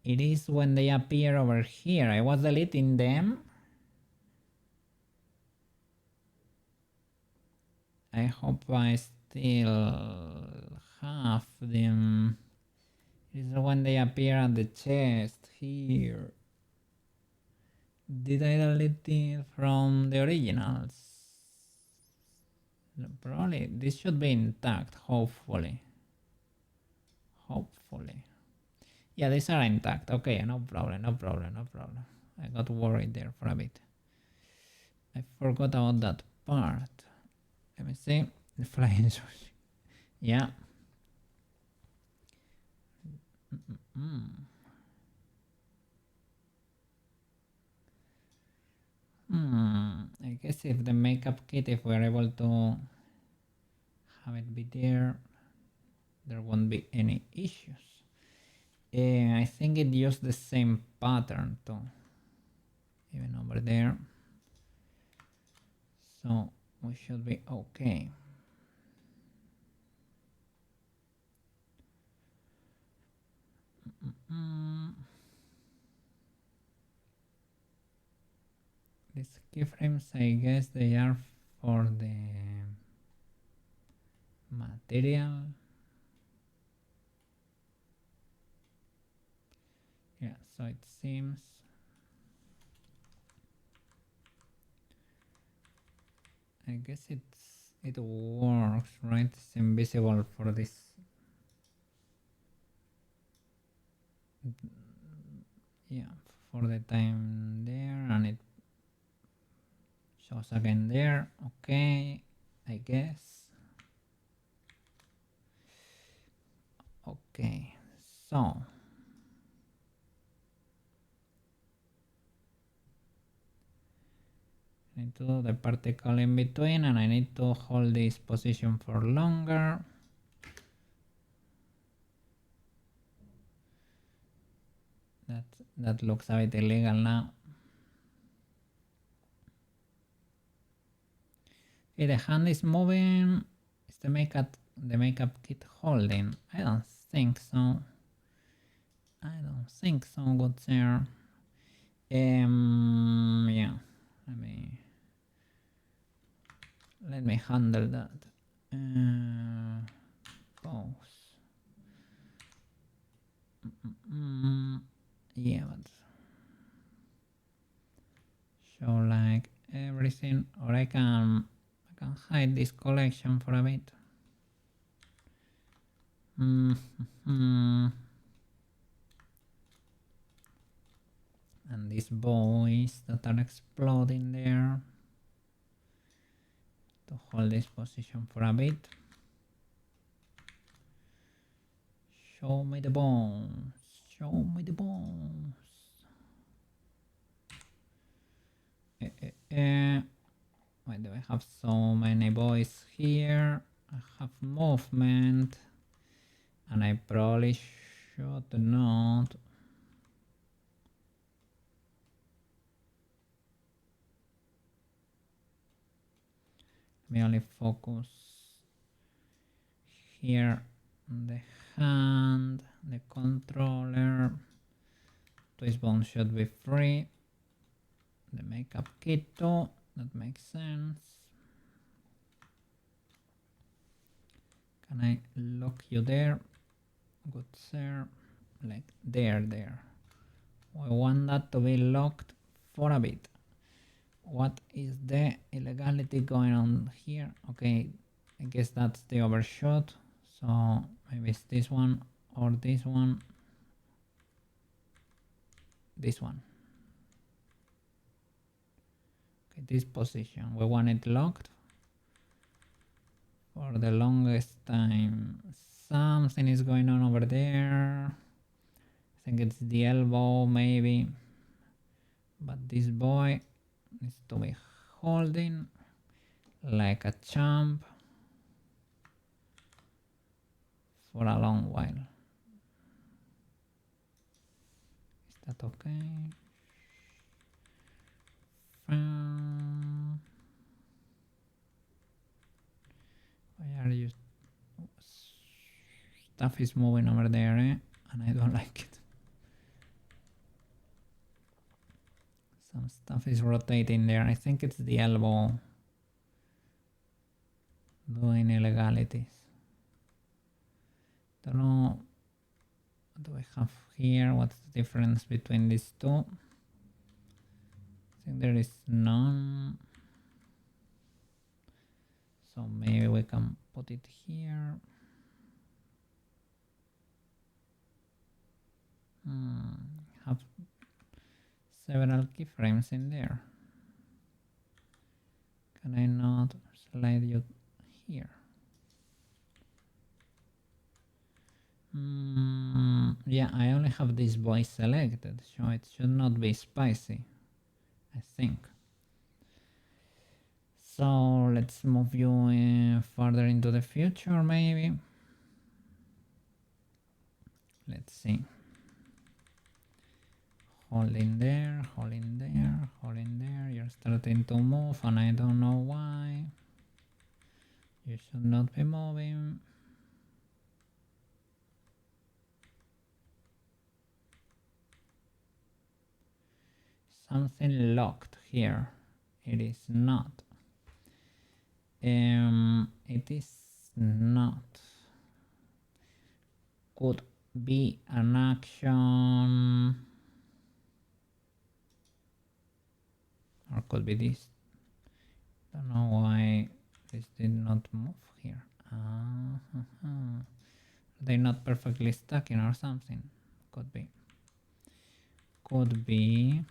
it is when they appear over here. I was deleting them. I hope I still have them. It is when they appear at the chest here. Did I delete it from the originals? Probably. This should be intact, hopefully. Yeah, these are intact. Okay, no problem. I got worried there for a bit. I forgot about that part. Let me see. The flying sushi. Yeah. I guess if the makeup kit, if we're able to have it be there won't be any issues. I think it used the same pattern too, even over there. So we should be okay. These keyframes, I guess they are for the material. Yeah, so it seems I guess it works, right? It's invisible for this. Yeah, for the time there, and it shows again there. Okay, I guess. Okay, so I need to do the particle in between, and I need to hold this position for longer. That looks a bit illegal now. Okay, the hand is moving. Is the makeup kit holding? I don't think so. I don't think so, good sir. Yeah. Let me handle that. Pause. Yeah, but show like everything, or I can hide this collection for a bit. And these boys that are exploding there, to hold this position for a bit. Show me the bones. Show me the bones. Why do I have so many boys here? I have movement, and I probably should not. Let me only focus here on the hand, the controller. Twist bone should be free. The makeup kit too, that makes sense. Can I lock you there? Good sir. Like there. I want that to be locked for a bit. What is the illegality going on here? Okay, I guess that's the overshot. So maybe it's this one or this one. This one. Okay, this position. We want it locked for the longest time. Something is going on over there. I think it's the elbow maybe. But this boy needs to be holding like a champ for a long while. Is that okay? Why are you? Stuff is moving over there, and I don't like it. Some stuff is rotating there. I think it's the elbow doing illegalities. Don't know. What do I have here? What's the difference between these two? I think there is none. So maybe we can put it here. Have several keyframes in there. Can I not slide you here? Yeah, I only have this boy selected, so it should not be spicy, I think. So let's move you further into the future, maybe. Let's see. Holding there, holding there, holding there. You're starting to move, and I don't know why. You should not be moving. Something locked here. It is not. It is not. Could be an action, or could be this. Don't know why this did not move here. They're not perfectly stuck in or something. Could be. Could be.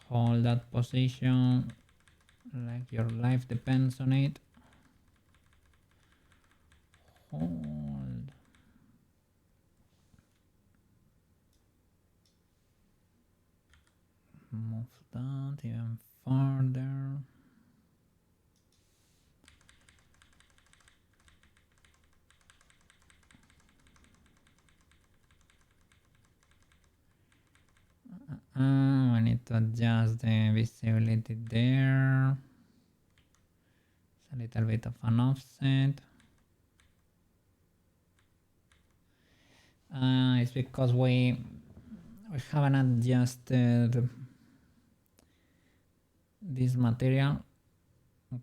Hold that position like your life depends on it. Hold. Move that even further. I need to adjust the visibility there. little bit of an offset. It's because we haven't adjusted this material.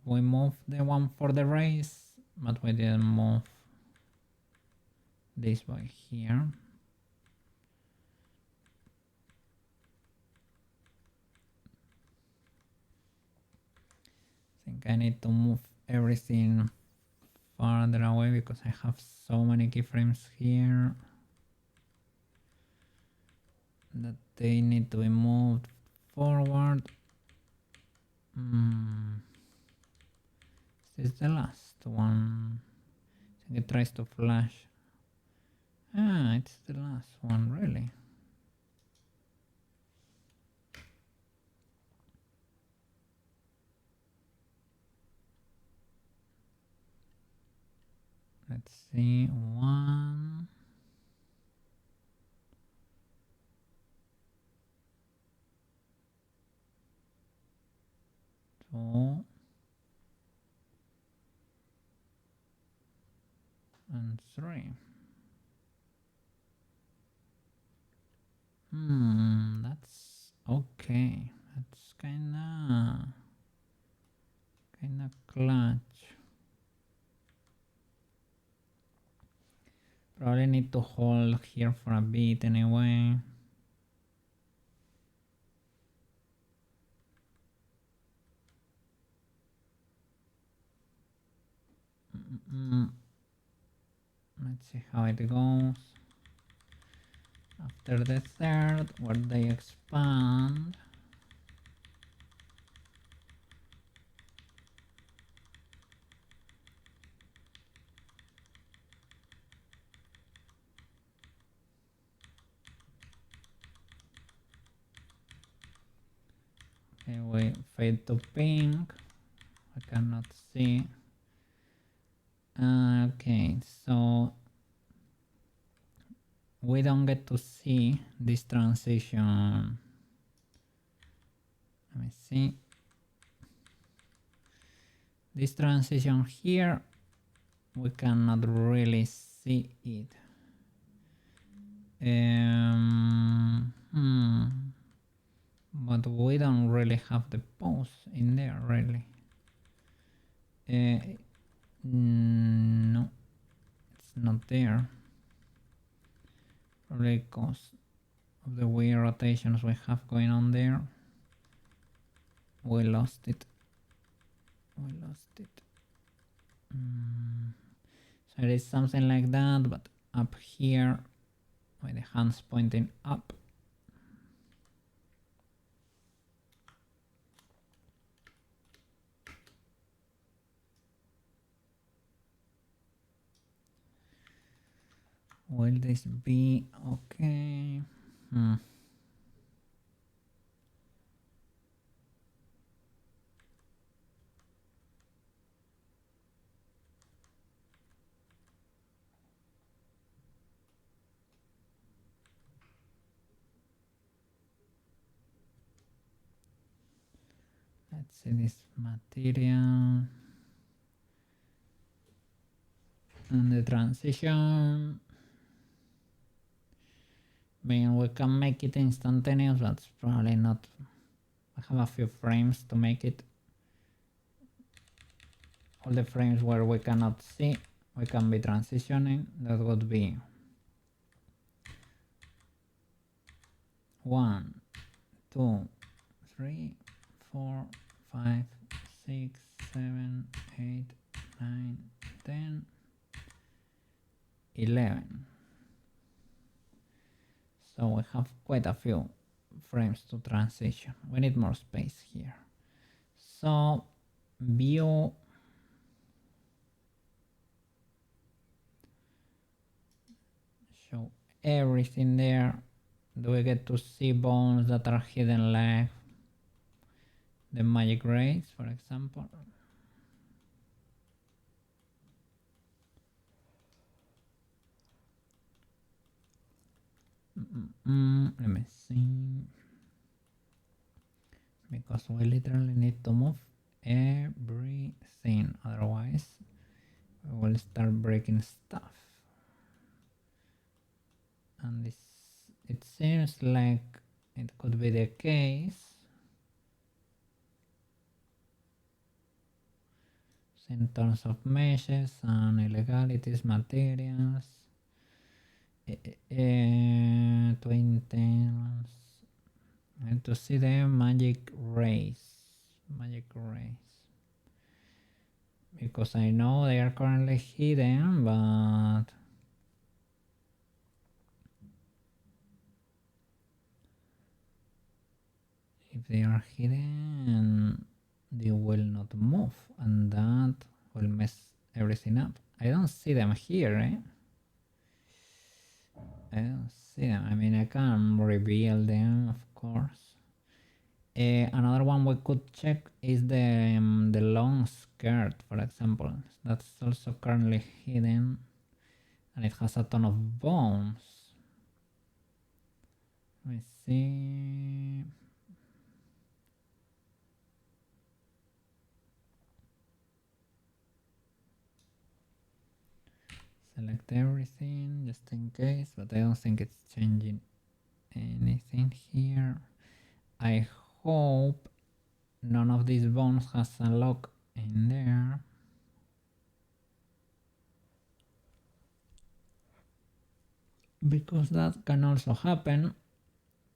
We moved the one for the race, but we didn't move this by here. I think I need to move everything farther away because I have so many keyframes here that they need to be moved forward. This is the last one. I think it tries to flash. It's the last one, really. Let's see, 1, 2, and 3. That's okay. That's kinda clutch. Probably need to hold here for a bit anyway. Let's see how it goes. After the third, where they expand. Okay, we fade to pink. I cannot see. Okay, so we don't get to see this transition. Let me see. This transition here, we cannot really see it. But we don't really have the pose in there, really. No, it's not there. Probably because of the weird rotations we have going on there. We lost it. So it is something like that, but up here with the hands pointing up. Will this be okay? Let's see this material and the transition. I mean, we can make it instantaneous, but it's probably not. I have a few frames to make it. All the frames where we cannot see, we can be transitioning. That would be 1, 2, 3, 4, 5, 6, 7, 8, 9, 10, 11. So we have quite a few frames to transition. We need more space here. So view, show everything there. Do we get to see bones that are hidden like the magic rays, for example? Let me see. Because we literally need to move everything, otherwise we will start breaking stuff. And this, it seems like it could be the case. In terms of meshes and illegalities, materials, twin tails. I have to see the magic rays, because I know they are currently hidden, but if they are hidden, they will not move, and that will mess everything up. I don't see them here, eh? I don't see them. I mean, I can reveal them, of course. Another one we could check is the long skirt, for example. That's also currently hidden, and it has a ton of bones. Let me see. Select everything just in case, but I don't think it's changing anything here. I hope none of these bones has a lock in there. Because that can also happen.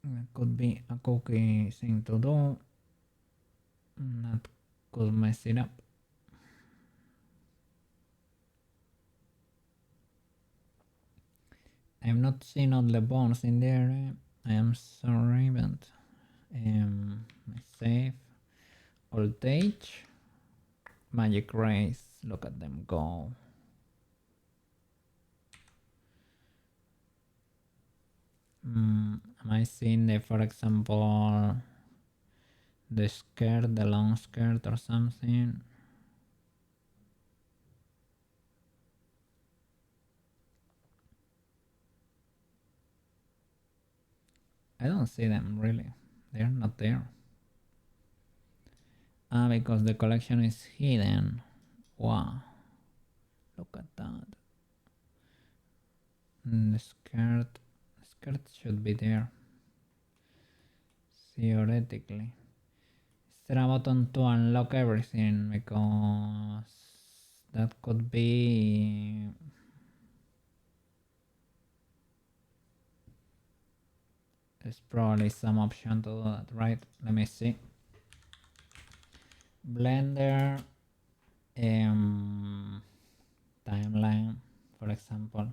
It could be a cookie thing to do. That could mess it up. I'm not seeing all the bones in there. I am sorry, but save. Voltage. Magic rays. Look at them go. Am I seeing the, for example, the skirt, the long skirt or something? I don't see them really. They're not there. Because the collection is hidden. Wow. Look at that. The skirt should be there. Theoretically. Is there a button to unlock everything? Because that could be... There's probably some option to do that, right? Let me see. Blender, timeline, for example.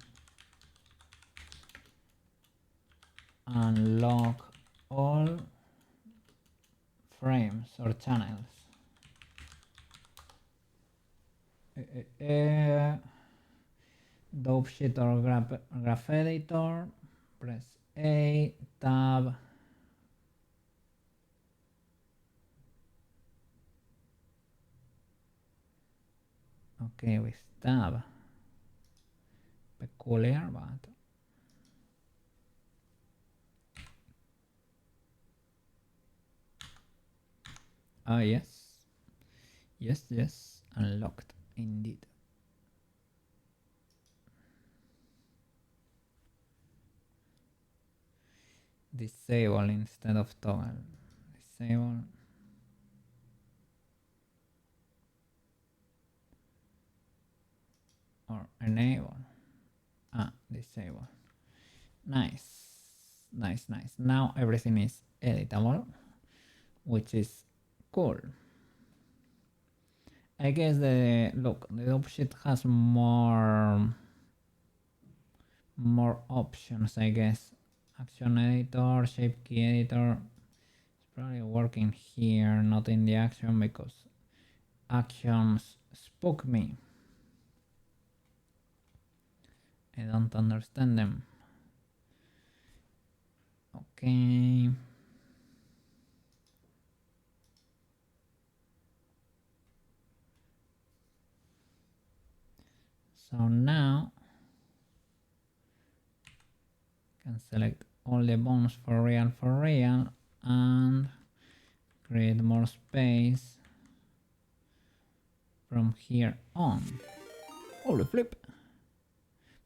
Unlock all frames or channels. Dope sheet or graph editor. Press A, tab. Okay, with tab. Peculiar, but oh yes, yes, unlocked indeed. Disable instead of toggle. Disable. Or enable. Disable. Nice. Now everything is editable, which is cool. I guess the dope sheet has more options, I guess. Action editor, shape key editor. It's probably working here, not in the action, because actions spook me. I don't understand them. Okay. So now I can select all the bones for real and create more space. from here on. Holy flip.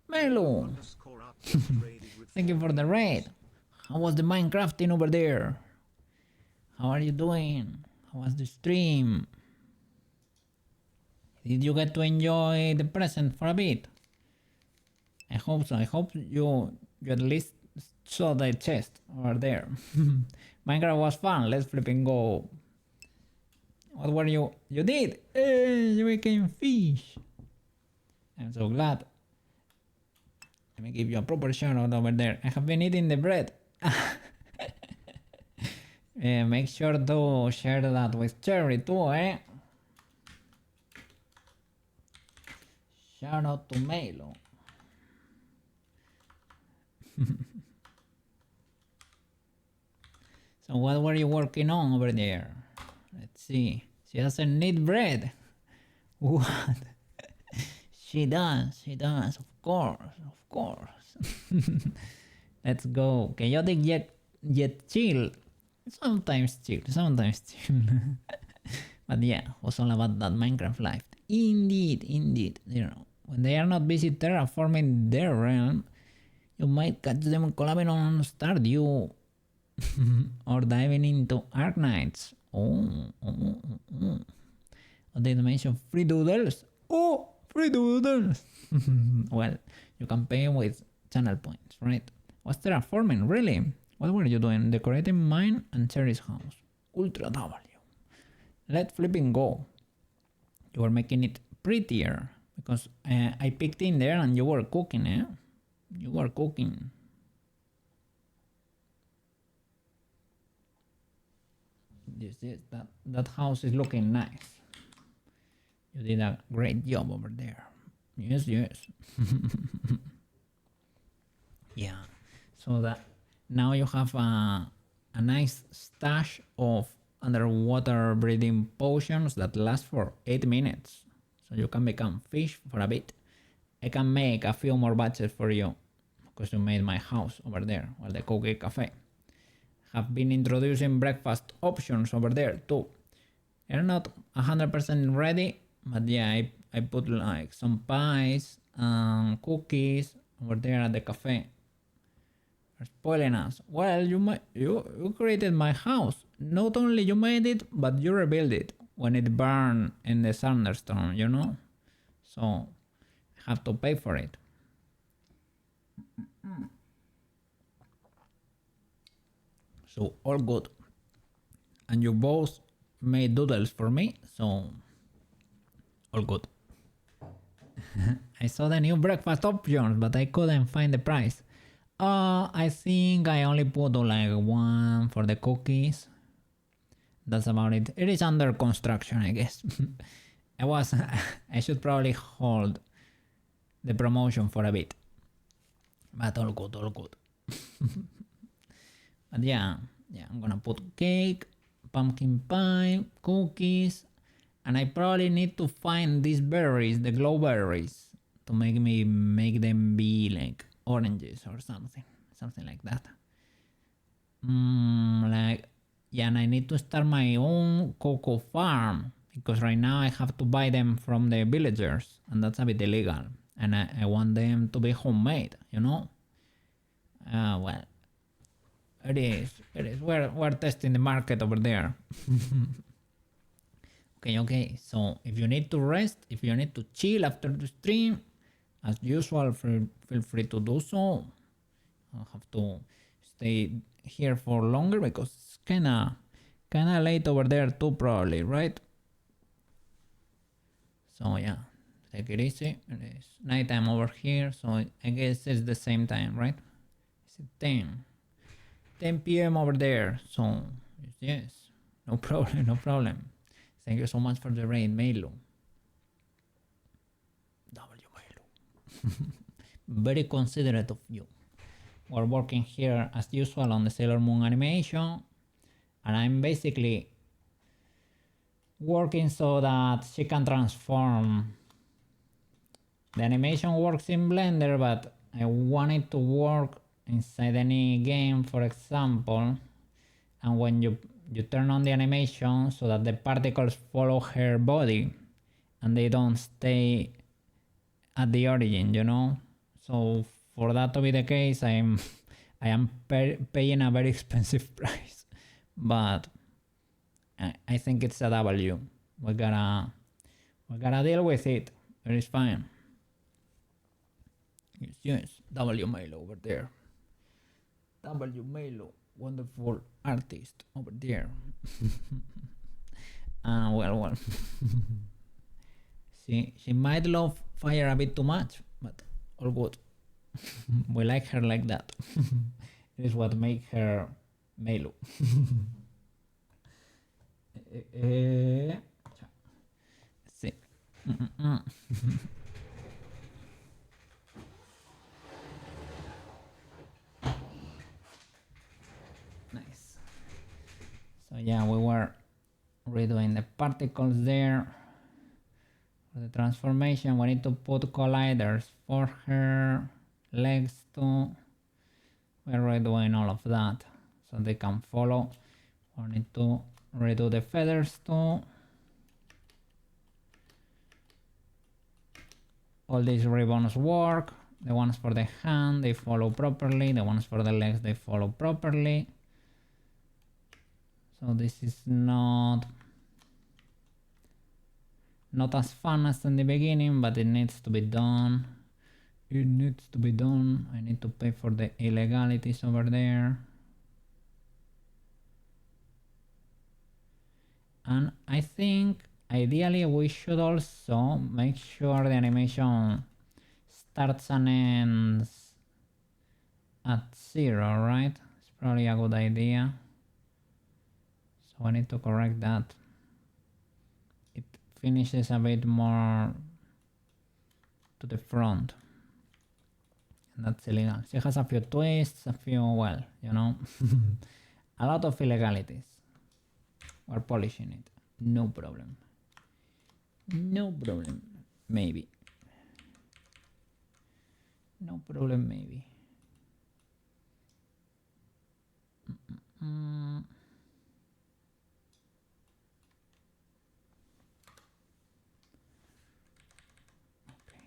Melo! Thank you for the raid. How was the Minecrafting over there? How are you doing? How was the stream? Did you get to enjoy the present for a bit? I hope so. I hope you at least saw the chest over there. Minecraft was fun. Let's flipping go. What were you? You did! Hey, you became fish. I'm so glad. Let me give you a proper shout out over there. I have been eating the bread. Make sure to share that with Cherry too, eh? Shout out to Melo. So what were you working on over there? Let's see. She doesn't need bread. What? She does, of course. Let's go. Chaotic yet chill. Sometimes chill. But yeah, was all about that Minecraft life. Indeed. You know, when they are not busy terraforming their realm, you might catch them collabing on Stardew or diving into Arknights. Oh. They mention free doodles. Oh, free doodles. Well, you can pay with channel points, right? What's terraforming, really? What were you doing? Decorating mine and Cherry's house. Ultra W. Let's flipping go. You were making it prettier because I picked in there and you were cooking, eh? You were cooking. Yes, that house is looking nice. You did a great job over there. Yes. Yeah. So that now you have a nice stash of underwater breathing potions that last for 8 minutes. So you can become fish for a bit. I can make a few more batches for you because you made my house over there while the cookie cafe. Have been introducing breakfast options over there too. They're not 100% ready, but yeah, I put like some pies and cookies over there at the cafe. You're spoiling us. Well, you created my house. Not only you made it, but you rebuilt it when it burned in the thunderstorm, you know? So I have to pay for it. So all good. And you both made doodles for me, so all good. I saw the new breakfast options, but I couldn't find the price. I think I only put like one for the cookies. That's about it. It is under construction, I guess. I should probably hold the promotion for a bit. But all good. But yeah, I'm gonna put cake, pumpkin pie, cookies, and I probably need to find these berries, the glow berries, to make them be like oranges or something like that. And I need to start my own cocoa farm because right now I have to buy them from the villagers, and that's a bit illegal. And I want them to be homemade, you know. Well. It is. We're testing the market over there. Okay. So if you need to rest, if you need to chill after the stream, as usual, feel free to do so. I'll have to stay here for longer because it's kinda late over there too, probably, right? So yeah, take it easy. It is nighttime over here, so I guess it's the same time, right? Is it 10 p.m. over there, so yes, no problem. Thank you so much for the raid, Melo. Melo. Very considerate of you. We're working here as usual on the Sailor Moon animation, and I'm basically working so that she can transform. The animation works in Blender, but I want it to work inside any game, for example, and when you turn on the animation so that the particles follow her body, and they don't stay at the origin, you know. So for that to be the case, I am paying a very expensive price, but I think it's a W. We gotta deal with it. It is fine. Yes, W Milo over there. W Milo, wonderful artist over there. Well. She might love fire a bit too much, but all good. We like her like that. It is what makes her Melo. Sí. Nice. So yeah, we were redoing the particles there. For the transformation, we need to put colliders for her legs too. We're redoing all of that so they can follow. We need to redo the feathers too. All these ribbons work. The ones for the hand, they follow properly. The ones for the legs, they follow properly. So this is not as fun as in the beginning, but it needs to be done. It needs to be done. I need to pay for the illegalities over there. And I think ideally we should also make sure the animation starts and ends at 0, right? It's probably a good idea. So I need to correct that. It finishes a bit more to the front. And that's illegal. She has a few twists, a few, well, you know, a lot of illegalities. We're polishing it. No problem. No problem. Maybe. No problem, maybe. Okay.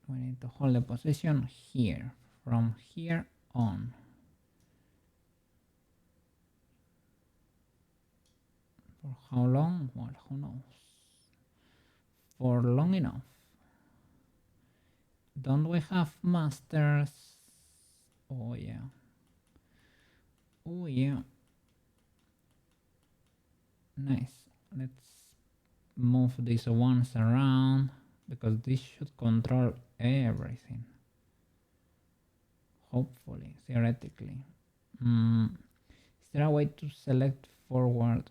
We need to hold the position here, from here on. For how long? Well, who knows? For long enough. Don't we have masters? Oh yeah. Oh yeah. Nice. Let's move these ones around because this should control everything. Hopefully, theoretically. Is there a way to select forward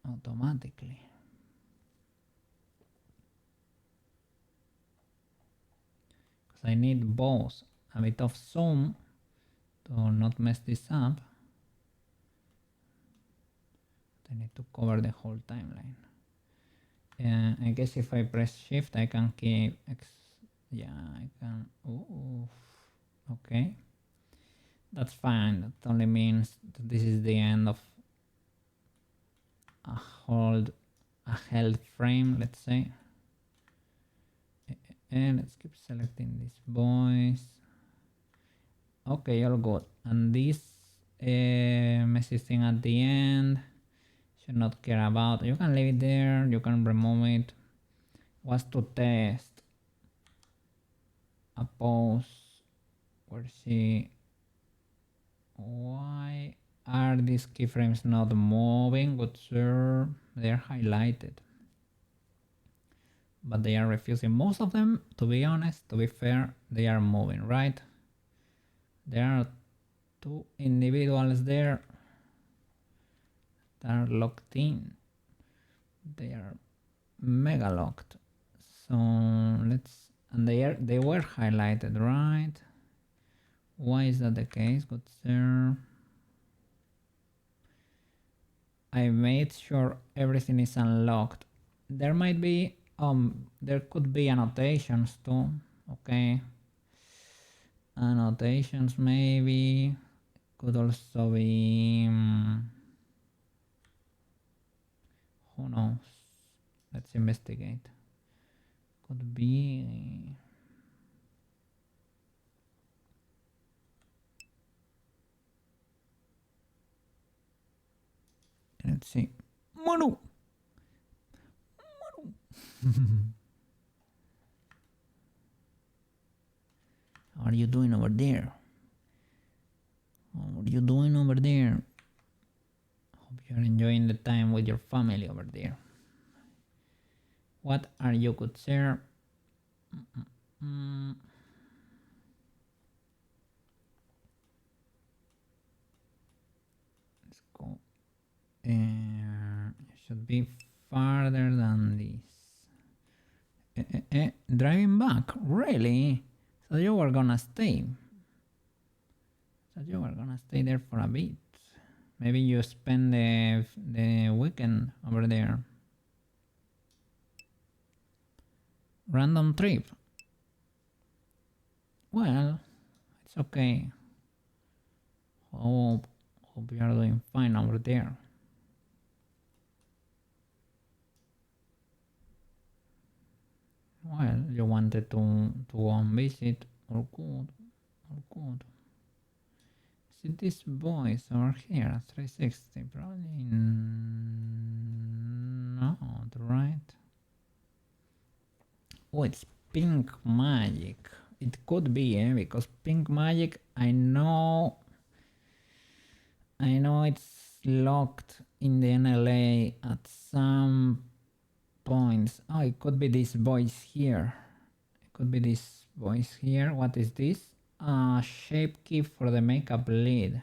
automatically? Because I need both a bit of zoom to not mess this up. I need to cover the whole timeline. I guess if I press shift I can keep yeah, I can. Oh, okay, that's fine. That only means that this is the end of a held frame, let's say. And let's keep selecting these boys. Okay, all good. And this messy thing at the end, should not care about. You can leave it there, you can remove it. Was to test a pose where she, why are these keyframes not moving? Good sir, they're highlighted, but they are refusing. Most of them, to be honest, to be fair, they are moving, right? There are two individuals there that are locked in. They are mega locked. So let's, and they were highlighted, right? Why is that the case? Good sir. I made sure everything is unlocked. There might be there could be annotations too. Okay, annotations maybe could also be... who knows? Let's investigate. Could be... let's see. Manu! How are you doing over there? What are you doing over there? Hope you're enjoying the time with your family over there. What are you good, sir? Let's go. It should be farther than this. Driving back? Really? So you were gonna stay? So you were gonna stay there for a bit? Maybe you spend the weekend over there. Random trip. Well, it's okay. Hope you are doing fine over there. Well, you wanted to go and visit. All good. All good. See these boys over here, 360, probably not, right? Oh, it's pink magic. It could be, because pink magic, I know it's locked in the NLA at some points. Oh, it could be these boys here. It could be these boys here. What is this? Shape key for the makeup lead.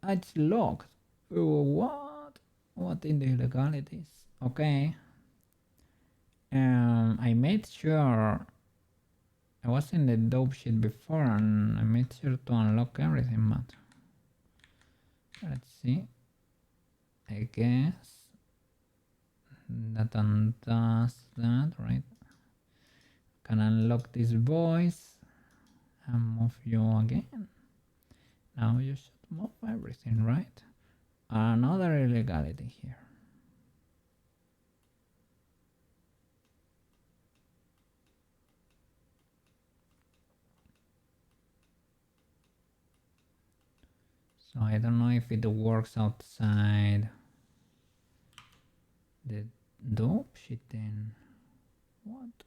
It's locked. What? What in the illegalities? Okay. I made sure I was in the dope sheet before and I made sure to unlock everything, but let's see. I guess that undoes that, right? Can unlock these boys and move you again. Now you should move everything, right? Another illegality here. So I don't know if it works outside the dope sheet then. What?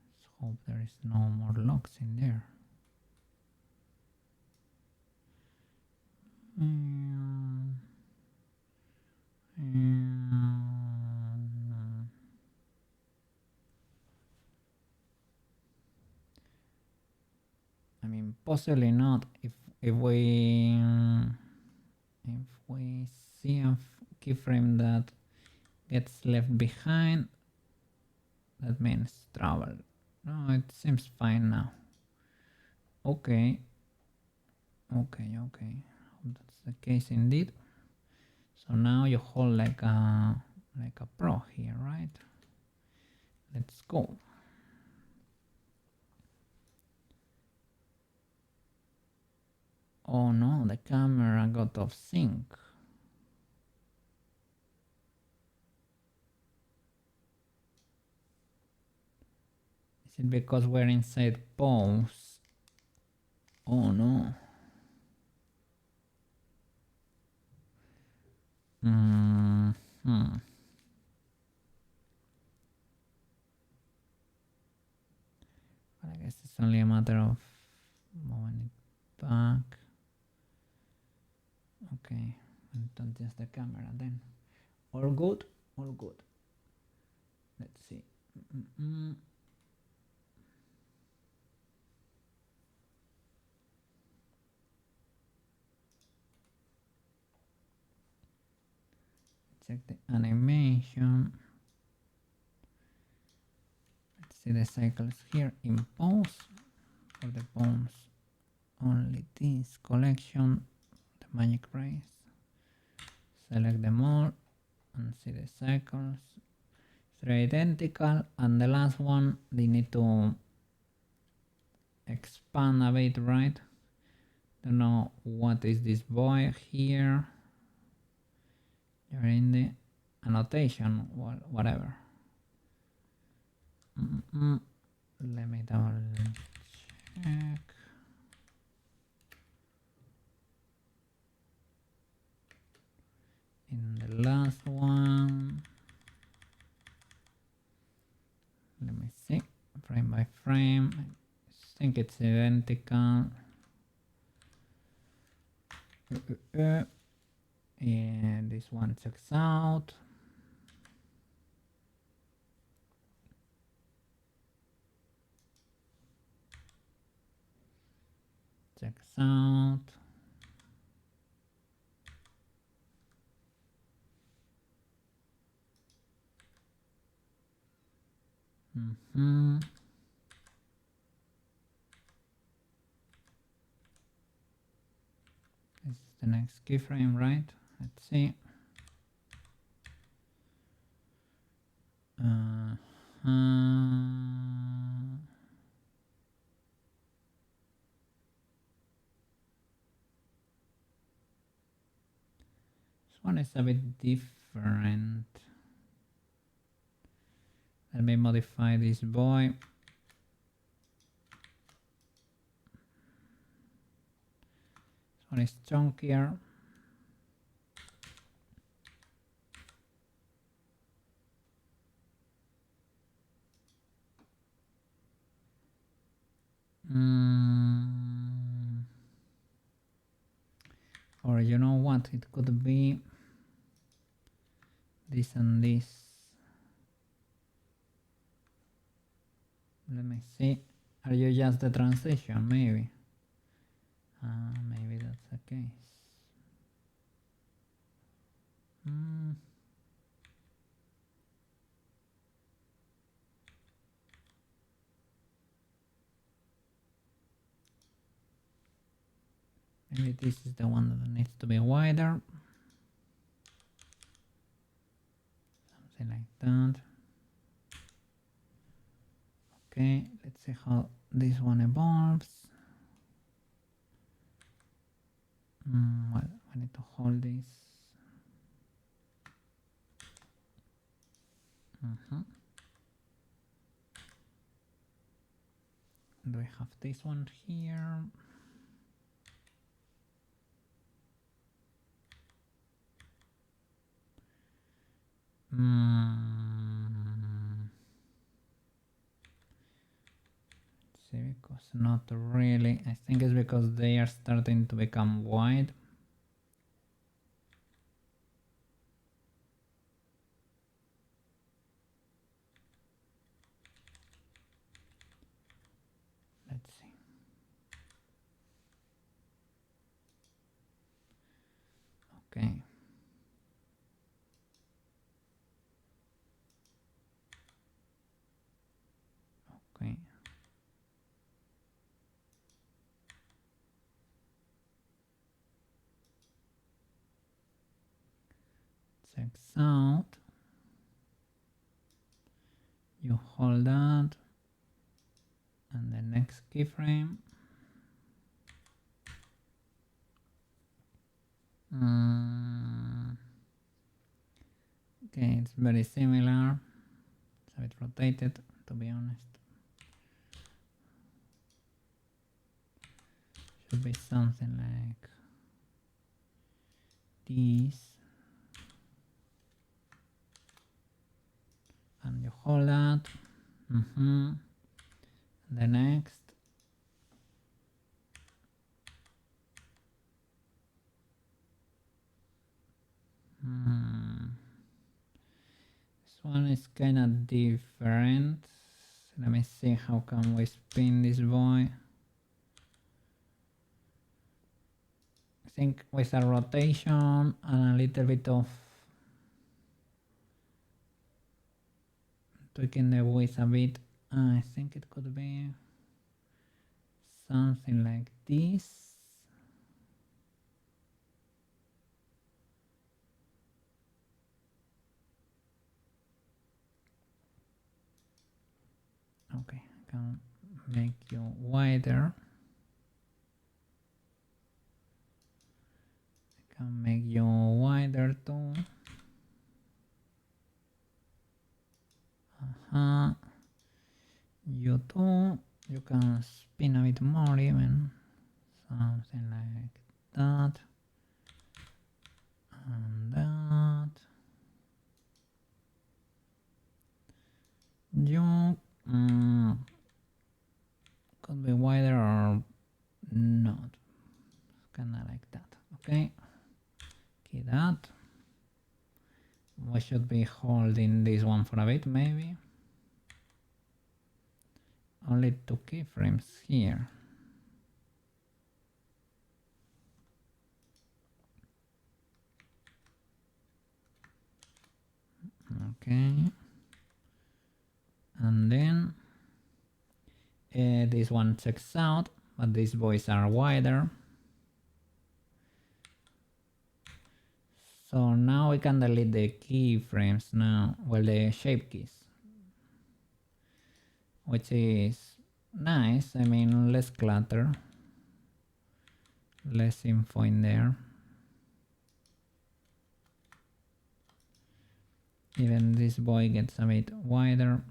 Let's hope there is no more locks in there. I mean, possibly not. If we see a keyframe that gets left behind, that means trouble. No, it seems fine now. Okay. That's the case indeed. So now you hold like a pro here, right? Let's go. Oh no, the camera got off sync. Is it because we're inside pose? Oh no. But I guess it's only a matter of moving it back. Okay, and adjust the camera then. All good, all good. Let's see. Check the animation. Let's see the cycles here in pose. For the bones, only this collection, the magic rays. Select them all and see the cycles. They're identical, and the last one they need to expand a bit, right? Don't know what is this boy here. You're in the annotation, whatever. Let me double check. In the last one, let me see, frame by frame. I think it's identical. And this one checks out. Checks out. This is the next keyframe, right? Let's see. This one is a bit different. Let me modify this boy. This one is chunkier. Or you know what, it could be this and this. Let me see. Are you just the transition? Maybe. Maybe that's the case. Maybe this is the one that needs to be wider. Something like that. Okay, let's see how this one evolves. Well, I need to hold this. Do I have this one here? See, because not really. I think it's because they are starting to become wide. Let's see. Okay. Okay. Checks out. You hold that. And the next keyframe. Okay, it's very similar. It's a bit rotated, to be honest. Should be something like this. And you hold that. The next. This one is kind of different. Let me see how can we spin this boy. I think with a rotation and a little bit of tweaking the width a bit, I think it could be something like this. Okay, I can make you wider. I can make you wider too. You too. You can spin a bit more even. Something like that. And that. You could be wider or not. Kinda like that. Okay. Key that. We should be holding this one for a bit maybe. Only 2 keyframes here. Okay. And then this one checks out, but these boys are wider. So now we can delete the keyframes now, well, the shape keys, which is nice. I mean, less clutter, less info in there. Even this boy gets a bit wider.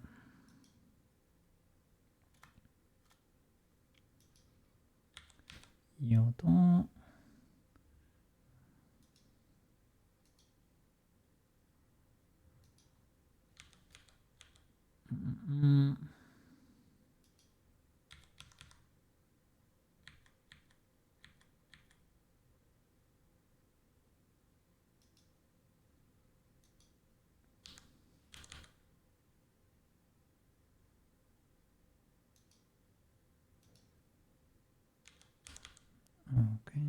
You too. Okay.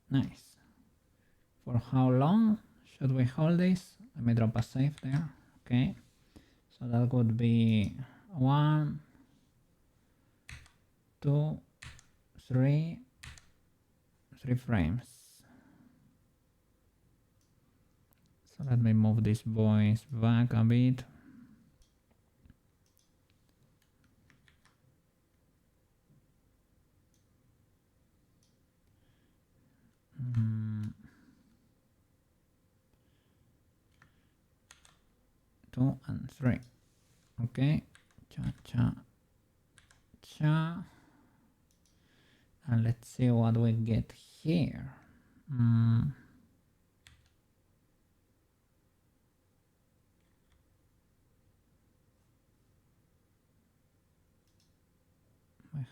Nice. For how long should we hold this? Let me drop a save there. Okay. So that would be 1, 2, 3 frames. So let me move these boys back a bit. Two and three. Okay. Cha cha cha. And let's see what we get here. We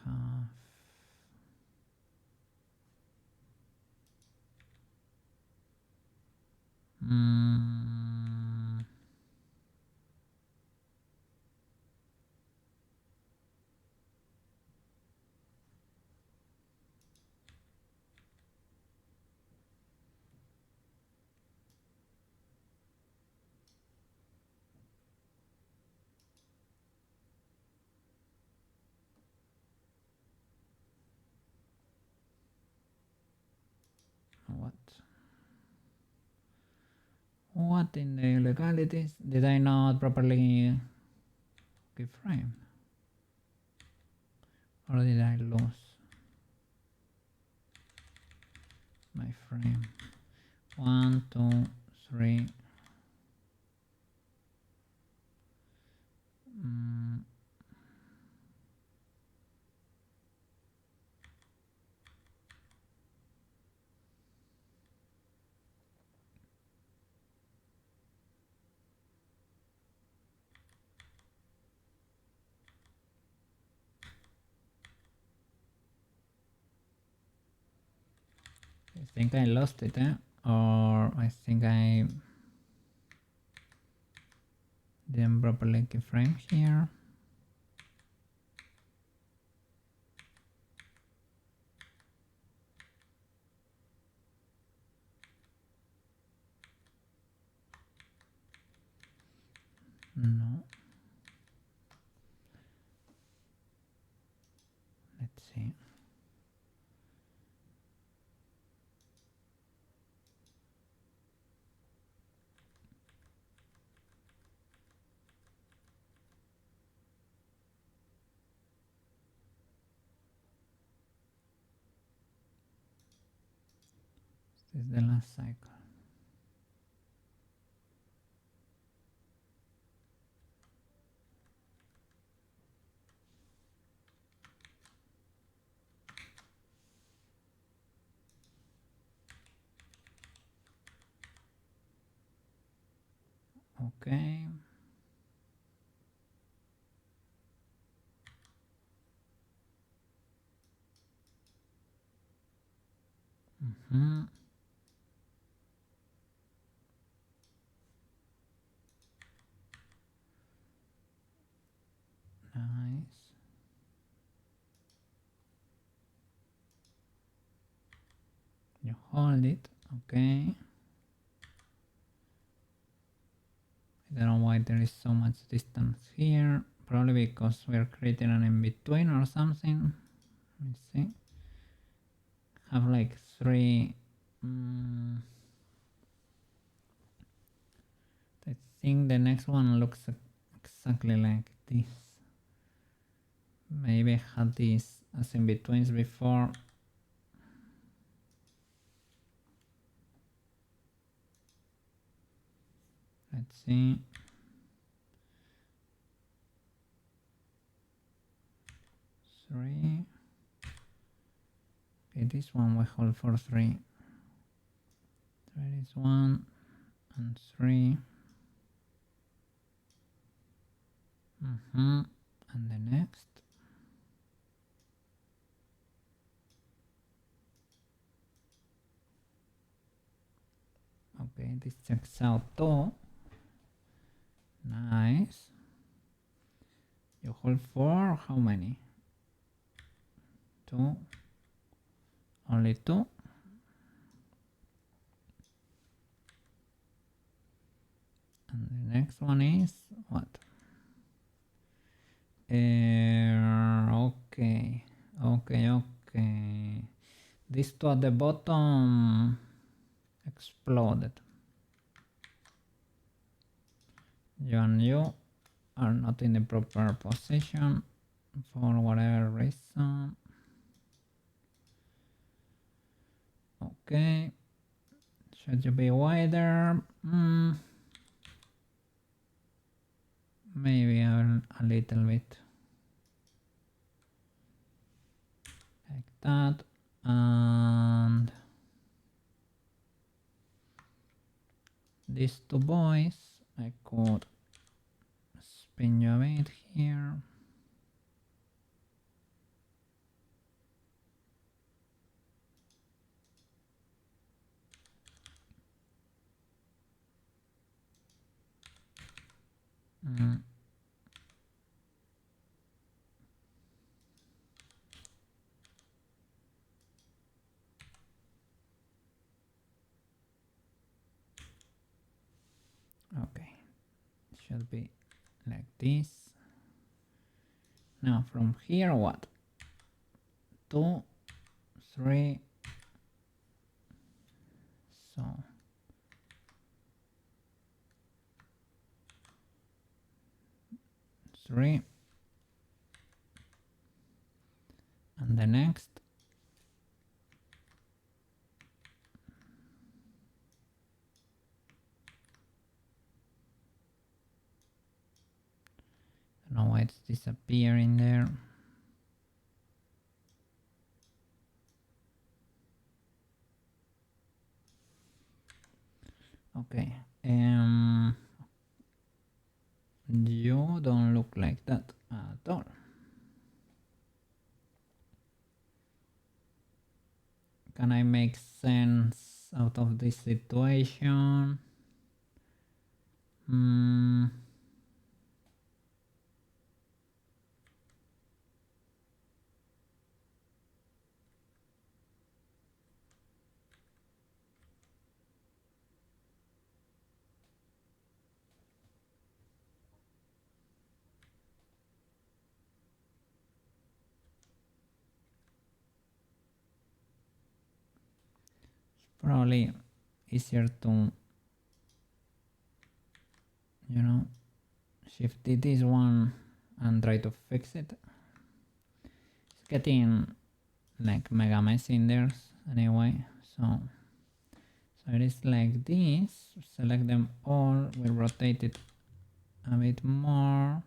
have what in the illegalities? Did I not properly keyframe? Or did I lose my frame? 1, 2, 3. I think I lost it, or I think I didn't properly keyframe here. No. Let's is the last cycle. Okay. Nice. You hold it. Okay. I don't know why there is so much distance here. Probably because we're creating an in-between or something. Let me see. Have like three. I think the next one looks exactly like this. Maybe I had these as in-betweens before. Let's see. 3. Okay, this one we hold for 3. There is 1 and 3. And the next. Okay, this checks out too. Nice. You hold 4. How many? 2. Only 2. And the next one is what? Okay. These two at the bottom exploded. You and you are not in the proper position for whatever reason. Okay. Should you be wider? Maybe a little bit. Like that. And these two boys, I could spin you a bit here. Okay, should be like this. Now from here, what? 2, 3. So 3. And the next. I don't know why it's disappearing there. Okay. You don't look like that at all. Can I make sense out of this situation? Probably easier to, you know, shift this one and try to fix it. It's getting like mega messy in there anyway, so So it is like this. Select them all. We rotate it a bit more.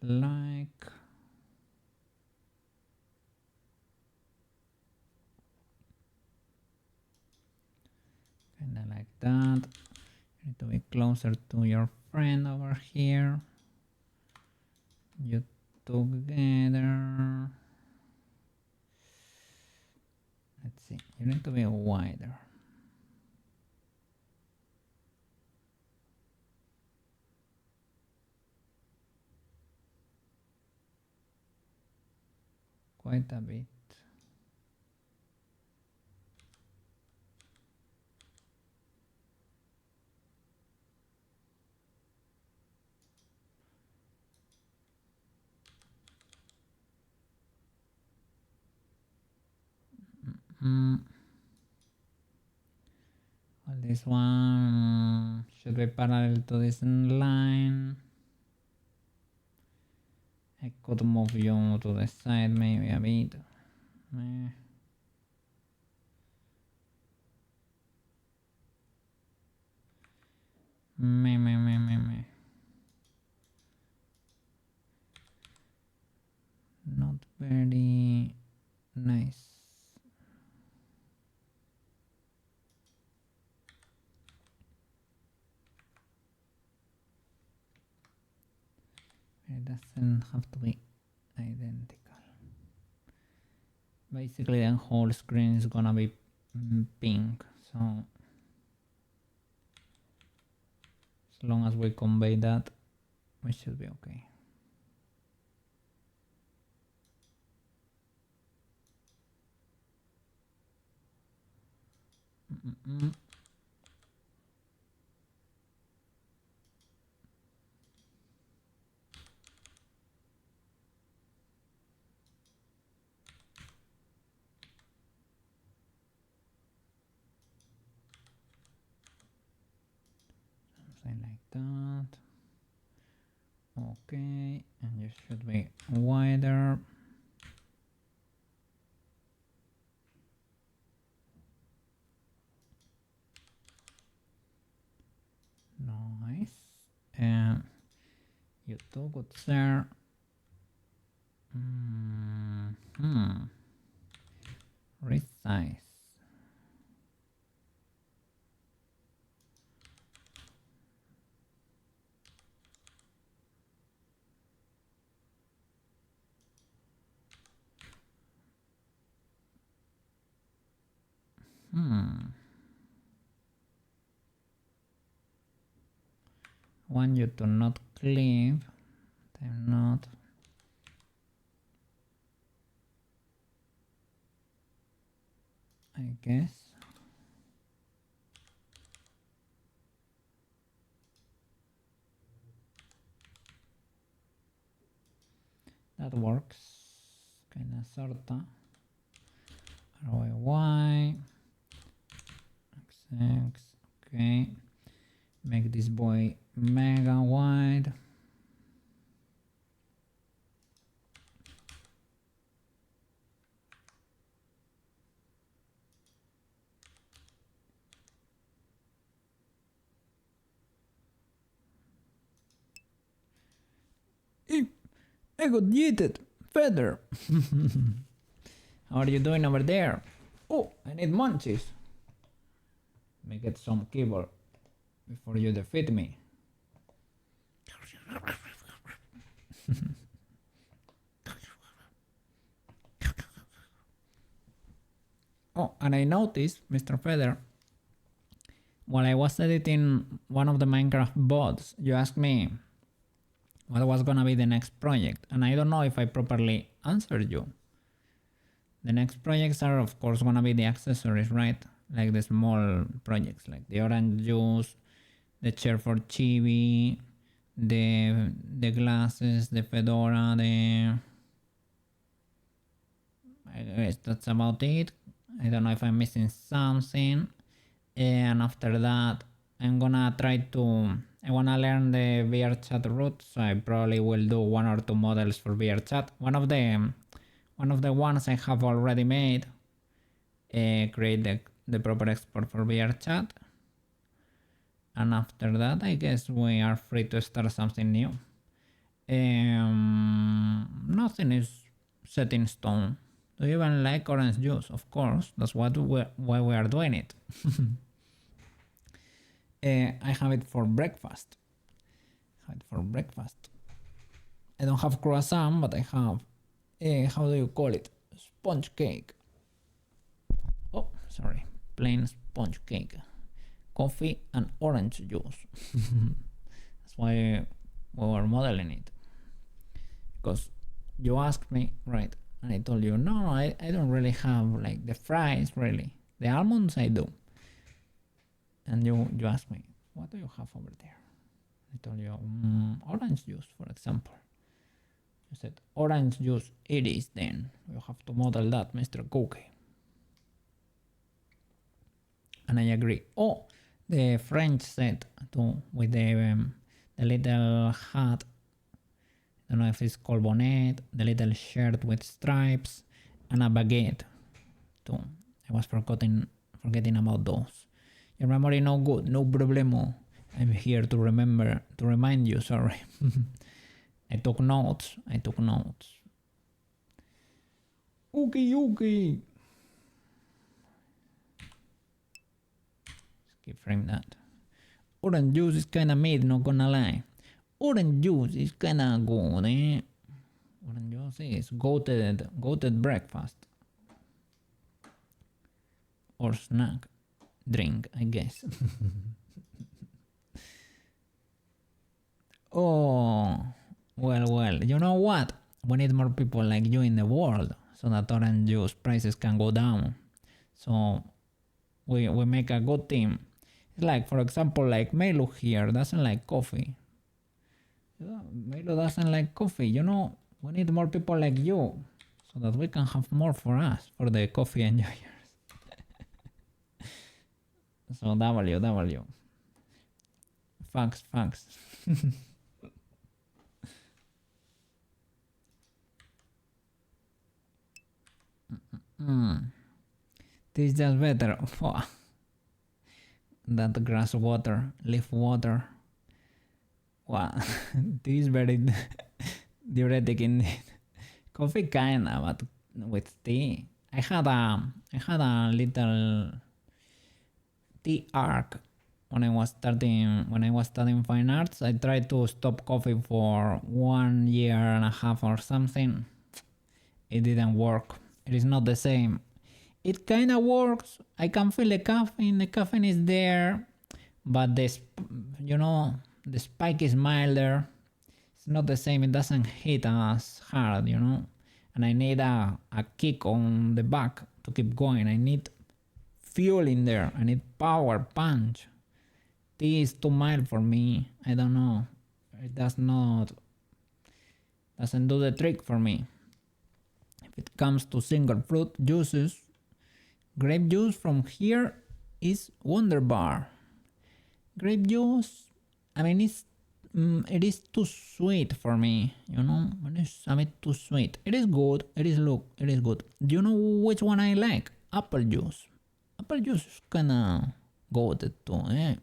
Like kind of like that. You need to be closer to your friend over here. You together. Let's see. You need to be wider. Quite a bit. Well, this one should be parallel to this line. I could move you to the side maybe a bit. Me. Not very nice. It doesn't have to be identical. Basically, the whole screen is gonna be pink, so as long as we convey that, we should be okay. Something like that. Okay, and you should be wider. Nice. And you two could share. Resize. Want you to not cleave. I'm not. I guess. That works. Kinda sorta. ROY. XX. Okay. Make this boy mega wide. I got yeeted. Feather. How are you doing over there? Oh, I need munchies. Let me get some kibble before you defeat me. Oh, and I noticed, Mr. Feather, while I was editing one of the Minecraft bots, you asked me what was gonna be the next project, and I don't know if I properly answered you. The next projects are of course gonna be the accessories, right? Like the small projects, like the orange juice, the chair for Chibi, the glasses, the fedora, I guess that's about it. I don't know if I'm missing something. And after that, I'm gonna try to. I wanna learn the VRChat route, so I probably will do 1 or 2 models for VRChat. One of the ones I have already made. Create the proper export for VRChat. And after that, I guess we are free to start something new. Nothing is set in stone. Do you even like orange juice? Of course, that's why we are doing it. I have it for breakfast. I don't have croissant, but I have, how do you call it? Sponge cake. Oh, sorry, plain sponge cake. Coffee and orange juice. That's why we were modeling it. Because you asked me, right? And I told you, no, I don't really have like the fries, really. The almonds I do. And you asked me, what do you have over there? I told you, orange juice, for example. You said, orange juice it is then. You have to model that, Mr. Cookie. And I agree. Oh, the French set too, with the little hat. I don't know if it's called bonnet, the little shirt with stripes, and a baguette too. I was forgetting about those. Your memory no good, no problemo. I'm here to remind you, sorry. I took notes. Okay. Skip frame that. Orange juice is kinda mid, not gonna lie. Orange juice is kinda good, eh? Orange juice is goated breakfast. Or snack. Drink, I guess. Oh, well, you know what? We need more people like you in the world so that orange juice prices can go down. So we make a good team. It's like, for example, like Melu here doesn't like coffee. Yeah, Melu doesn't like coffee. You know, we need more people like you so that we can have more for us, for the coffee enjoyers. So W. Facts. This is just better. That grass water, leaf water. Wow, this is very diuretic indeed. Coffee kinda, but with tea. I had a little tea arc when I was studying fine arts. I tried to stop coffee for 1 year and a half or something. It didn't work. It is not the same. It kinda works. I can feel the caffeine. The caffeine is there, but the spike is milder. It's not the same. It doesn't hit as hard, And I need a kick on the back to keep going. I need fuel in there. I need power, punch. Tea is too mild for me. I don't know. It doesn't do the trick for me. If it comes to single fruit juices, grape juice from here is wonderbar. Grape juice, I mean, it is too sweet for me, It is a bit too sweet. It is good. It is good. Do you know which one I like? Apple juice. Apple juice is kinda good too, eh?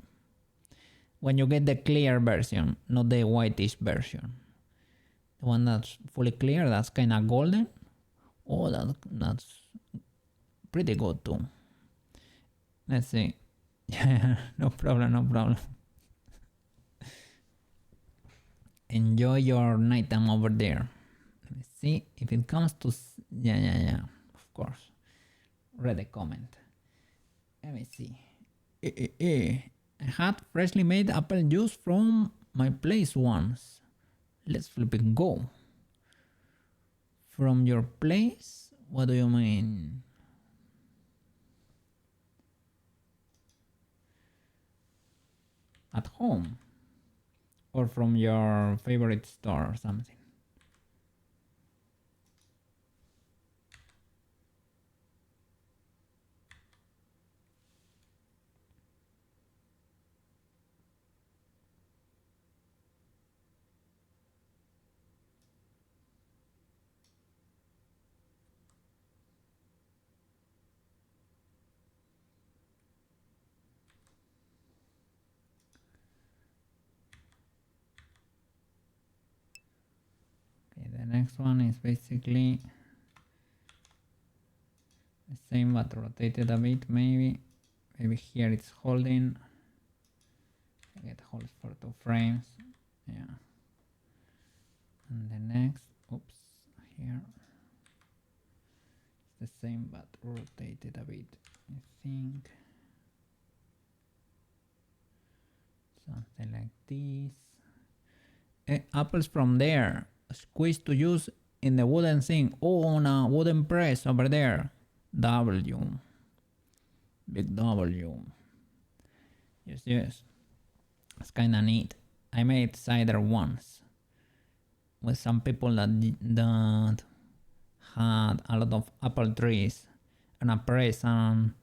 When you get the clear version, not the whitish version. The one that's fully clear, that's kinda golden. Oh, that's pretty good too. Let's see. No problem. Enjoy your nighttime over there. Let me see if it comes to... Yeah, of course. Read the comment. Let me see. I had freshly made apple juice from my place once. Let's flip it go. From your place? What do you mean? At home? Or from your favorite store or something? next one is basically the same but rotated a bit maybe. Maybe here it's holding. I get holds for 2 frames. Yeah. And the next, oops, here. It's the same but rotated a bit. I think. Something like this. Apples from there. Squeeze to use in the wooden thing. Oh, on a wooden press over there. W. Big W. Yes, yes. It's kinda neat. I made cider once with some people that had a lot of apple trees and a press and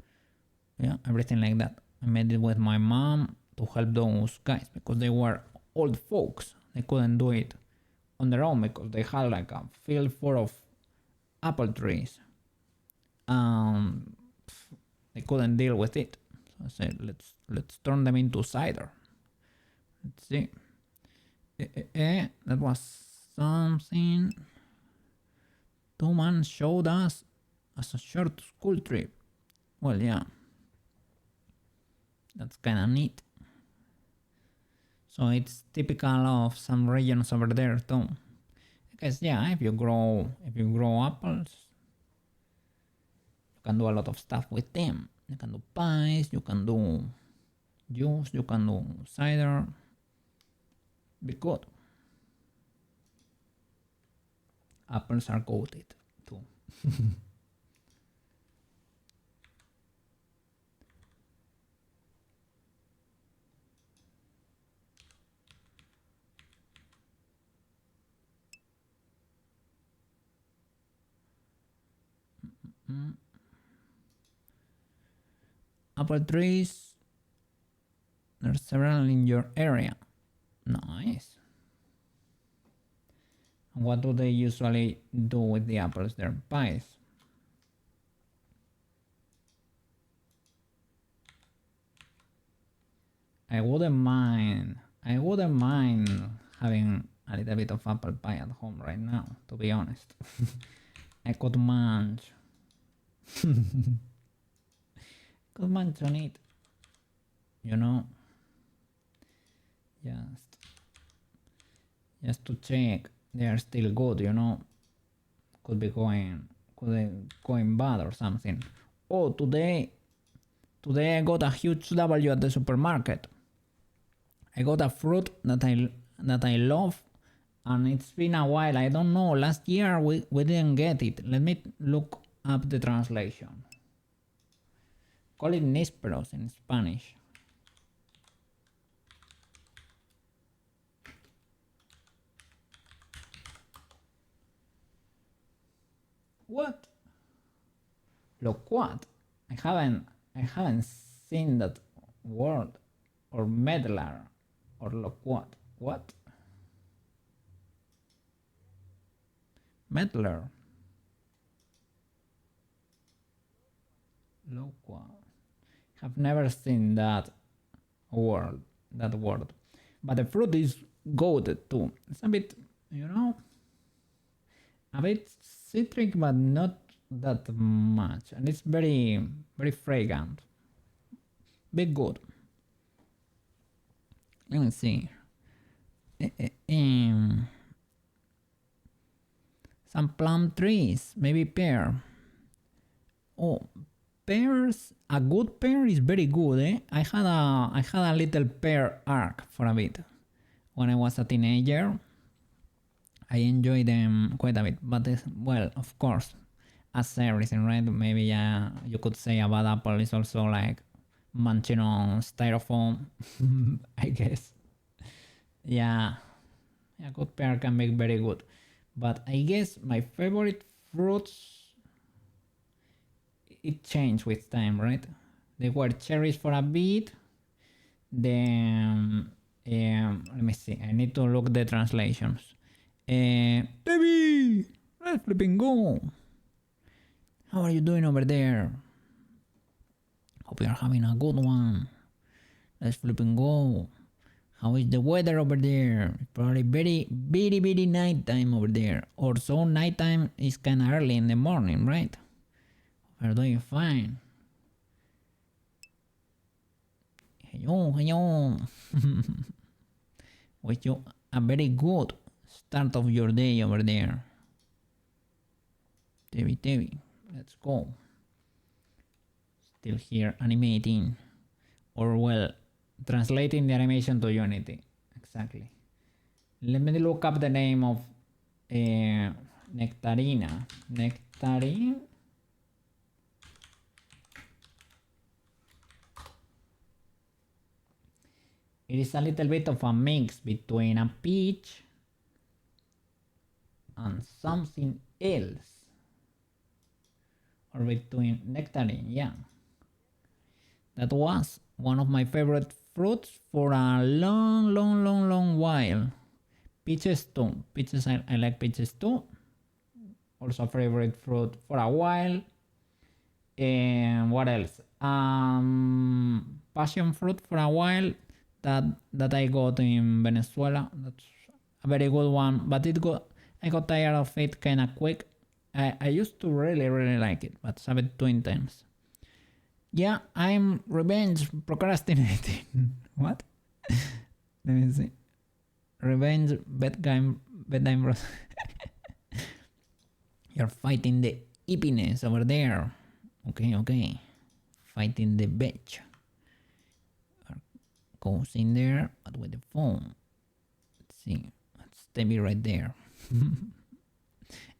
yeah, everything like that. I made it with my mom to help those guys because they were old folks. They couldn't do it on their own because they had like a field full of apple trees. They couldn't deal with it. So I said, let's turn them into cider. Let's see. That was something 2 months showed us as a short school trip. Well, yeah. That's kind of neat. So it's typical of some regions over there too. Because yeah, if you grow apples, you can do a lot of stuff with them. You can do pies, you can do juice, you can do cider. Be good. Apples are coated too. Apple trees. There's several in your area. Nice. What do they usually do with the apples? They're pies. I wouldn't mind having a little bit of apple pie at home right now, to be honest. I could munch. Could munch on it. You know? Just to check they are still good, you know. Could be going bad or something. Oh, today I got a huge W at the supermarket. I got a fruit that I love, and it's been a while. I don't know. Last year we didn't get it. Let me look up the translation. Call it nísperos in Spanish. What? Look what? I haven't seen that word, or medlar, or look what? What? Medlar. Loqua. Have never seen that word. But the fruit is good too. It's a bit, you know, a bit citric, but not that much, and it's very fragrant. Bit good. Let me see. Some plum trees, maybe pear. Oh, pears. A good pear is very good, eh? I had a little pear arc for a bit when I was a teenager. I enjoy them quite a bit, but well, of course, as everything, right? Maybe you could say a bad apple is also like munching on styrofoam, I guess. Yeah, a good pear can be very good, but I guess my favorite fruits, it changed with time, right? They were cherries for a bit, then let me see. I need to look the translations. Debbie, let's flipping go. How are you doing over there? Hope you're having a good one. Let's flipping go. How is the weather over there? Probably very, very, very nighttime over there. Or so nighttime is kind of early in the morning, right? We're doing fine. Hello, hello. Wish you a very good start of your day over there. Tevi, let's go. Still here animating. Or well, translating the animation to Unity. Exactly. Let me look up the name of Nectarina. Nectarine. It is a little bit of a mix between a peach and something else. Or between nectarine, yeah. That was one of my favorite fruits for a long while. Peaches too. Peaches, I like peaches too. Also a favorite fruit for a while. And what else? Passion fruit for a while that I got in Venezuela. That's a very good one, but I got tired of it kind of quick. I used to really like it, but it's a bit too intense. Yeah, I'm revenge procrastinating. What? Let me see. Revenge bedtime. You're fighting the hippiness over there. Okay. Fighting the bitch. Goes in there, but with the phone. Let's see. That's Debbie right there.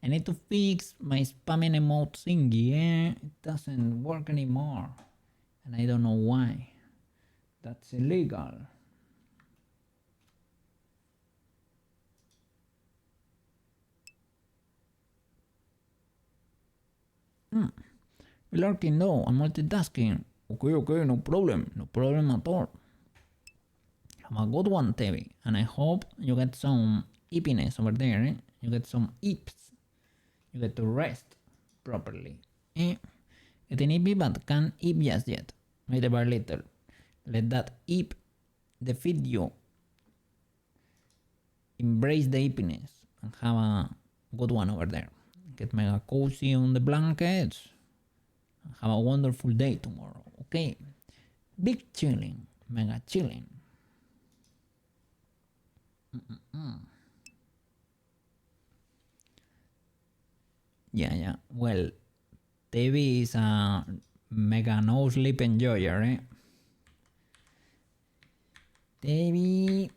I need to fix my spamming emote thingy. It doesn't work anymore. And I don't know why. That's illegal. Lurking though, I'm multitasking. Okay, no problem at all. Have a good one, Tevi, and I hope you get some hippiness over there, eh? You get some hips. You get to rest properly. Getting hippy but can't hip just yet. Little by little. Let that hip defeat you. Embrace the hippiness and have a good one over there. Get mega cozy on the blankets. Have a wonderful day tomorrow, okay? Big chilling, mega chilling. Yeah. Well, Tevi is a mega no sleep enjoyer, eh? Tevi's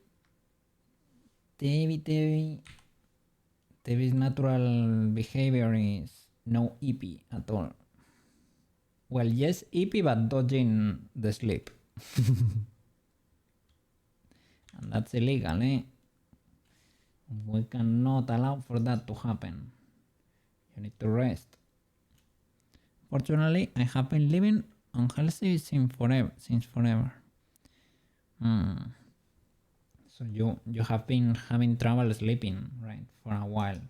natural behavior is no EP at all. Well, yes, EP, but dodging the sleep. And that's illegal, eh? We cannot allow for that to happen. You need to rest. Fortunately, I have been living unhealthy since forever. So you have been having trouble sleeping, right, for a while.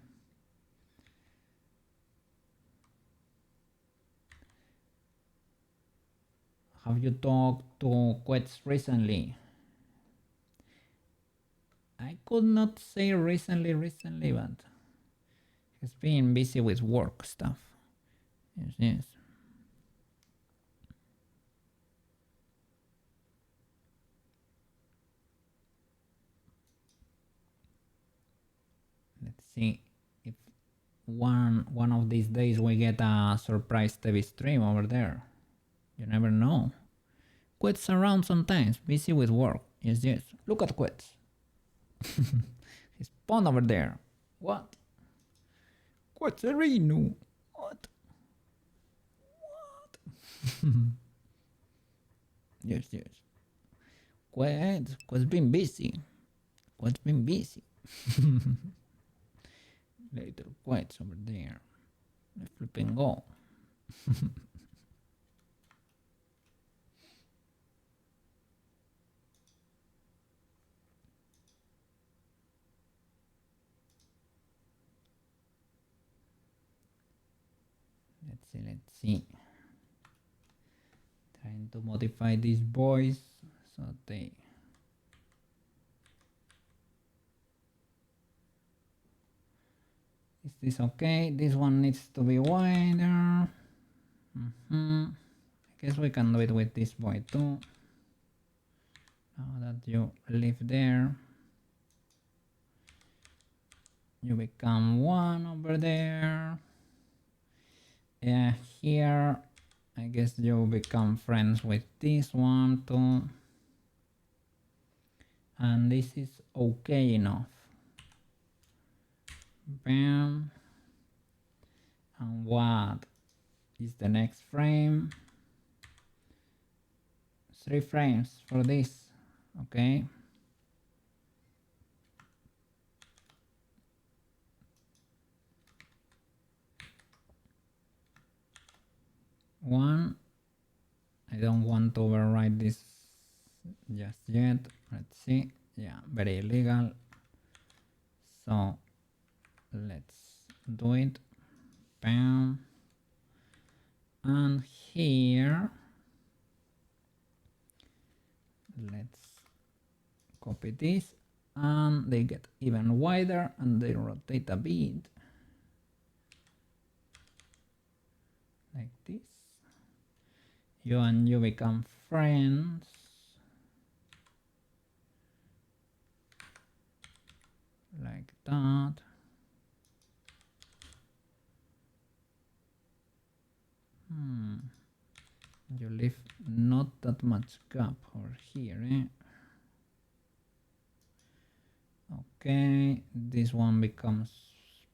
Have you talked to Quets recently? I could not say recently, but he's been busy with work stuff. Yes. Let's see if one of these days we get a surprise TV stream over there. You never know. Quet's around sometimes, busy with work. Yes. Look at Quet's. He's spawned over there. What? Quetzerino. What? Yes. Quet's been busy. Little Quet's over there. Let's flip and go. Let's see. Trying to modify this voice so they Is this okay? This one needs to be wider. I guess we can do it with this boy too. Now that you live there, you become one over there. Yeah, here I guess you become friends with this one too. And this is okay enough. Bam. And what is the next frame? 3 frames for this. Okay. One. I don't want to override this just yet. Let's see. Yeah, very illegal. So let's do it. Bam. And here, let's copy this, and they get even wider and they rotate a bit. Like this. You and you become friends. Like that. You leave not that much gap over here, eh? Okay, this one becomes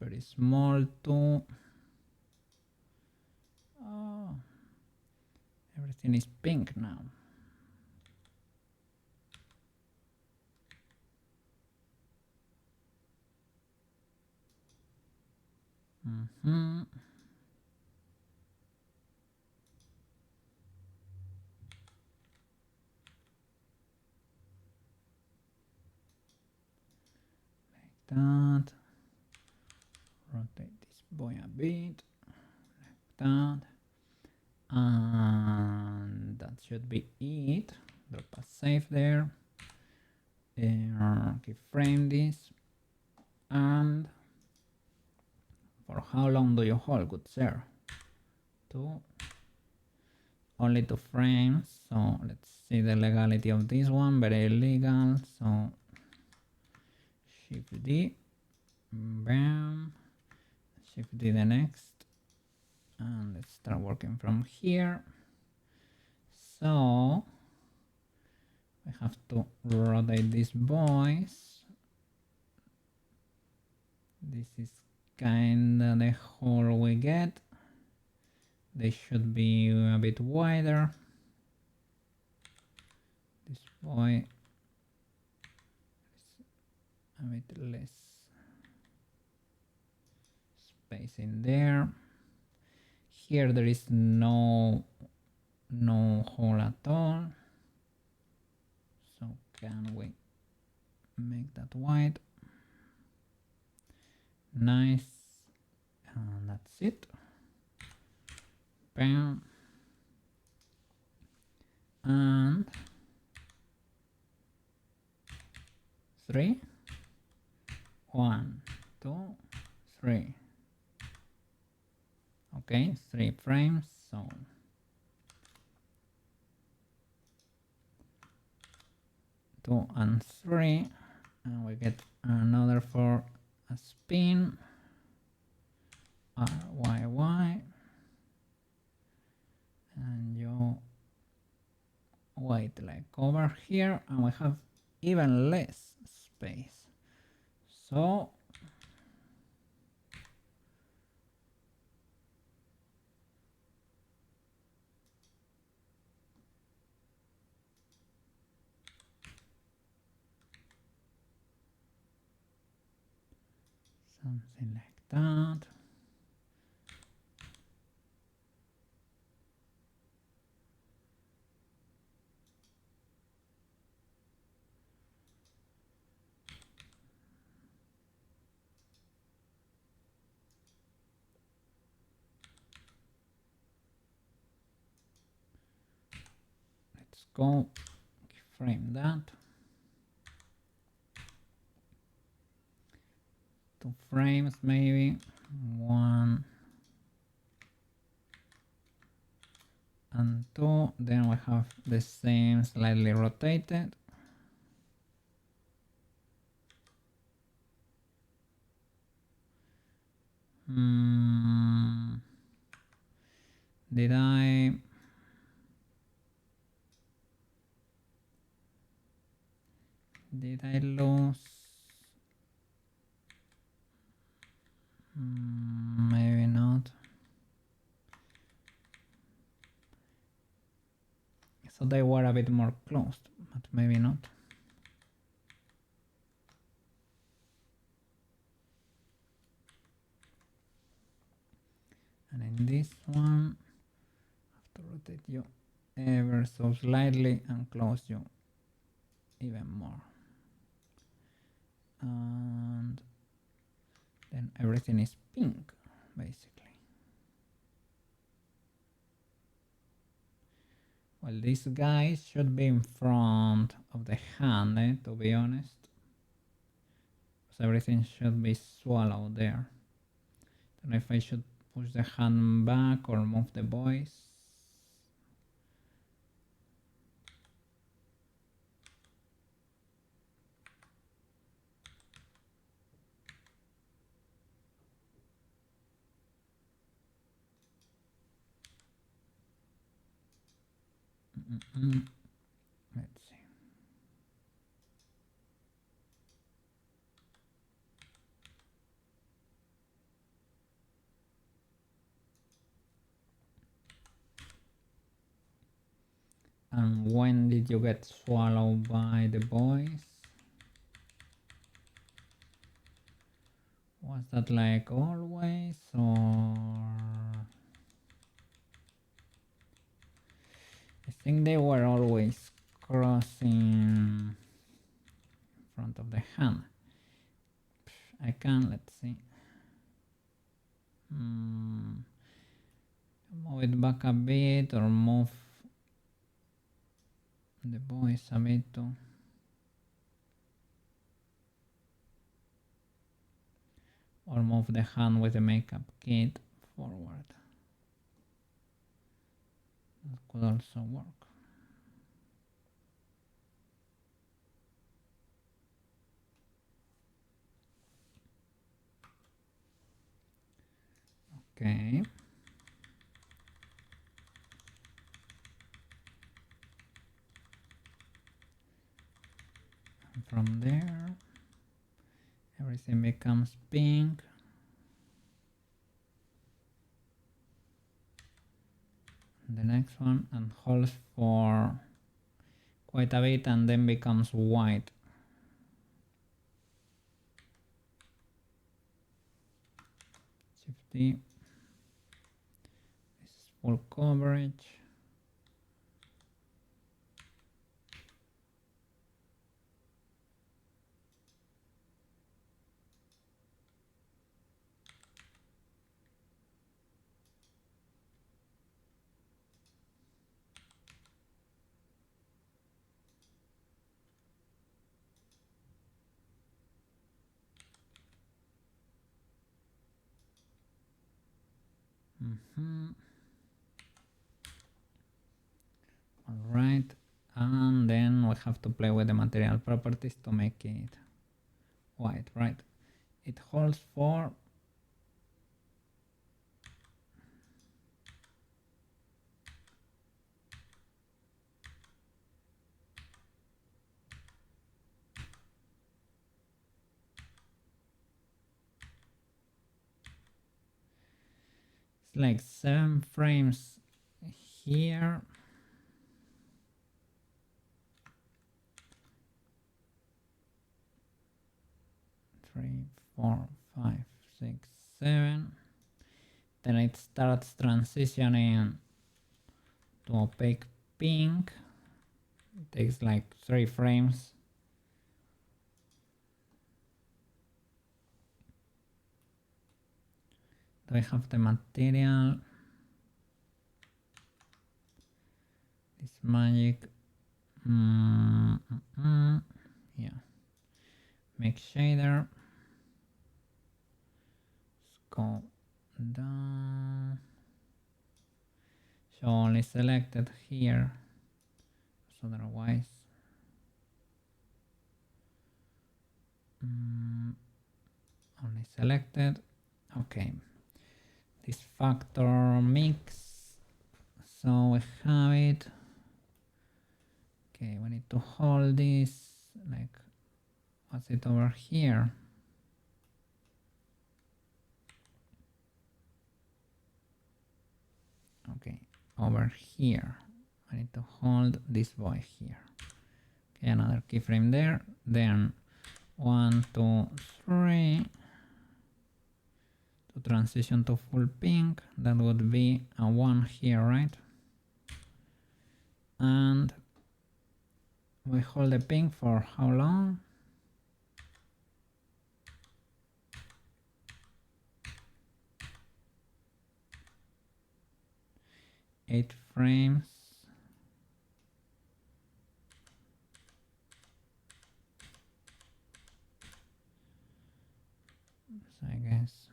very small too. Oh, everything is pink now. That. Rotate this boy a bit, like that. And that should be it. Drop a save there. Keyframe this. And for how long do you hold, good sir? Only 2 frames. So let's see the legality of this one. Very illegal. So Shift D. Bam. Shift D the next. And let's start working from here. So we have to rotate these boys. This is kinda the hole we get. They should be a bit wider. This boy is a bit less space in there. Here there is no hole at all. So can we make that wide? Nice. And that's it. Bam. And 3. 1, 2, 3. Okay, 3 frames. So 2 and 3, and we get another for a spin. RYY, and you wait like over here, and we have even less space. So something like that. Let's go frame that. 2 frames maybe. 1 and 2. Then we have the same slightly rotated. Did I lose? Maybe not. So they were a bit more closed, but maybe not. And in this one, I have to rotate you ever so slightly and close you even more. And then everything is pink, basically. Well, these guys should be in front of the hand, to be honest. So everything should be swallowed there. I don't know if I should push the hand back or move the boys. Let's see. And when did you get swallowed by the boys? Was that like always, or? I think they were always crossing in front of the hand. I can, let's see. Move it back a bit or move the boys a bit too. Or move the hand with the makeup kit forward. That could also work. Okay. And from there, everything becomes pink. And the next one, and holds for quite a bit and then becomes white. Shift D. This is full coverage. All right, and then we have to play with the material properties to make it white, right? It holds for it's like 7 frames here. Three, 4, 5, 6, 7. Then it starts transitioning to opaque pink. It takes like 3 frames. Do I have the material? This magic. Yeah. Make shader. go down. So only selected here, so otherwise only selected. Okay, this factor mix, so we have it. Okay, we need to hold this, like, what's it over here? Okay, over here. I need to hold this boy here. Okay, another keyframe there. Then 1, 2, 3. To transition to full pink, that would be a 1 here, right? And we hold the pink for how long? 8 frames. So I guess.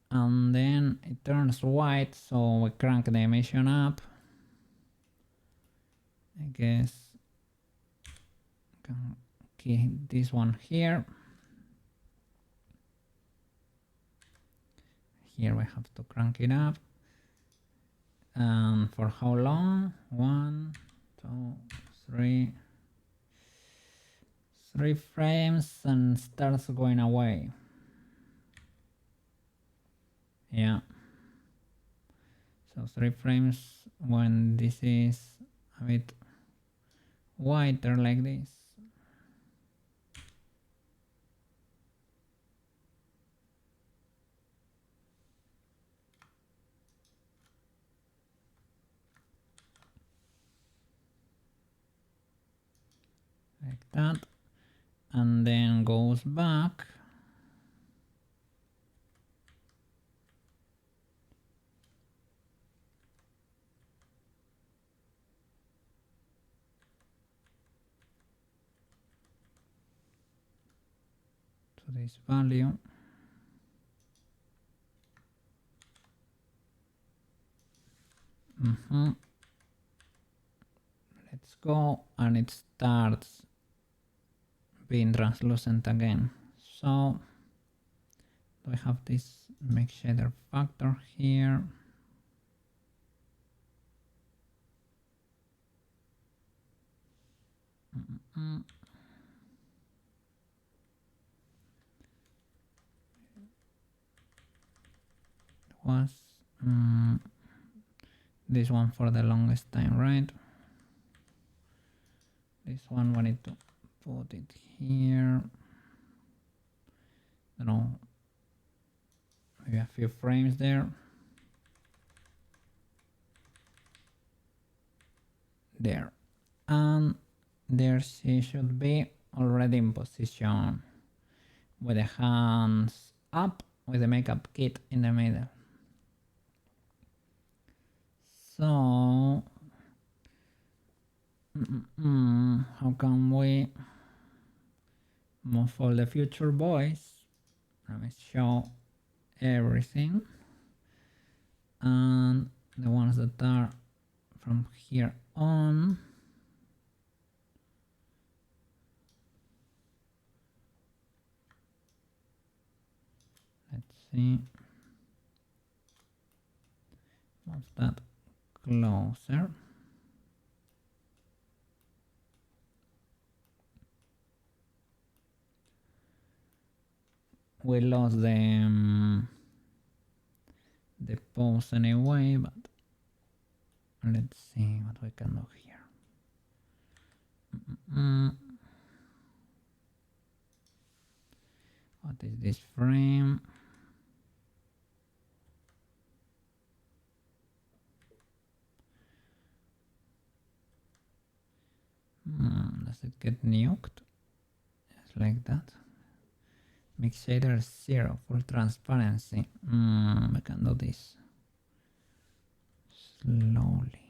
And then it turns white, so we crank the emission up. I guess can key this one here. Here we have to crank it up. And for how long? 1, 2, 3. 3 frames and starts going away. Yeah. So 3 frames when this is a bit whiter like this. Like that. And then goes back. To this value. Let's go, and it starts being translucent again. So we have this make shader factor here. It was this one for the longest time, right? This one we need to put it here. I don't know, maybe a few frames there. There. And there she should be already in position with the hands up with the makeup kit in the middle. So how can we move all the future boys? Let me show everything, and the ones that are from here on. Let's see. Move that closer. We lost the pose anyway, but let's see what we can do here. What is this frame? Does it get nuked? Just like that. Mix shader 0, full transparency. We can do this slowly.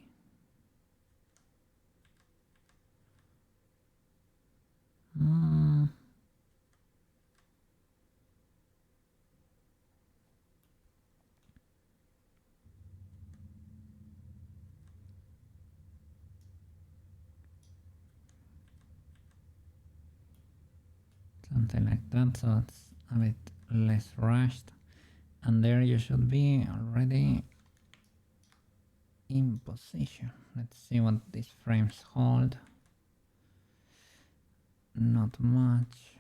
Something like that, so it's a bit less rushed. And there you should be already in position. Let's see what these frames hold. Not much.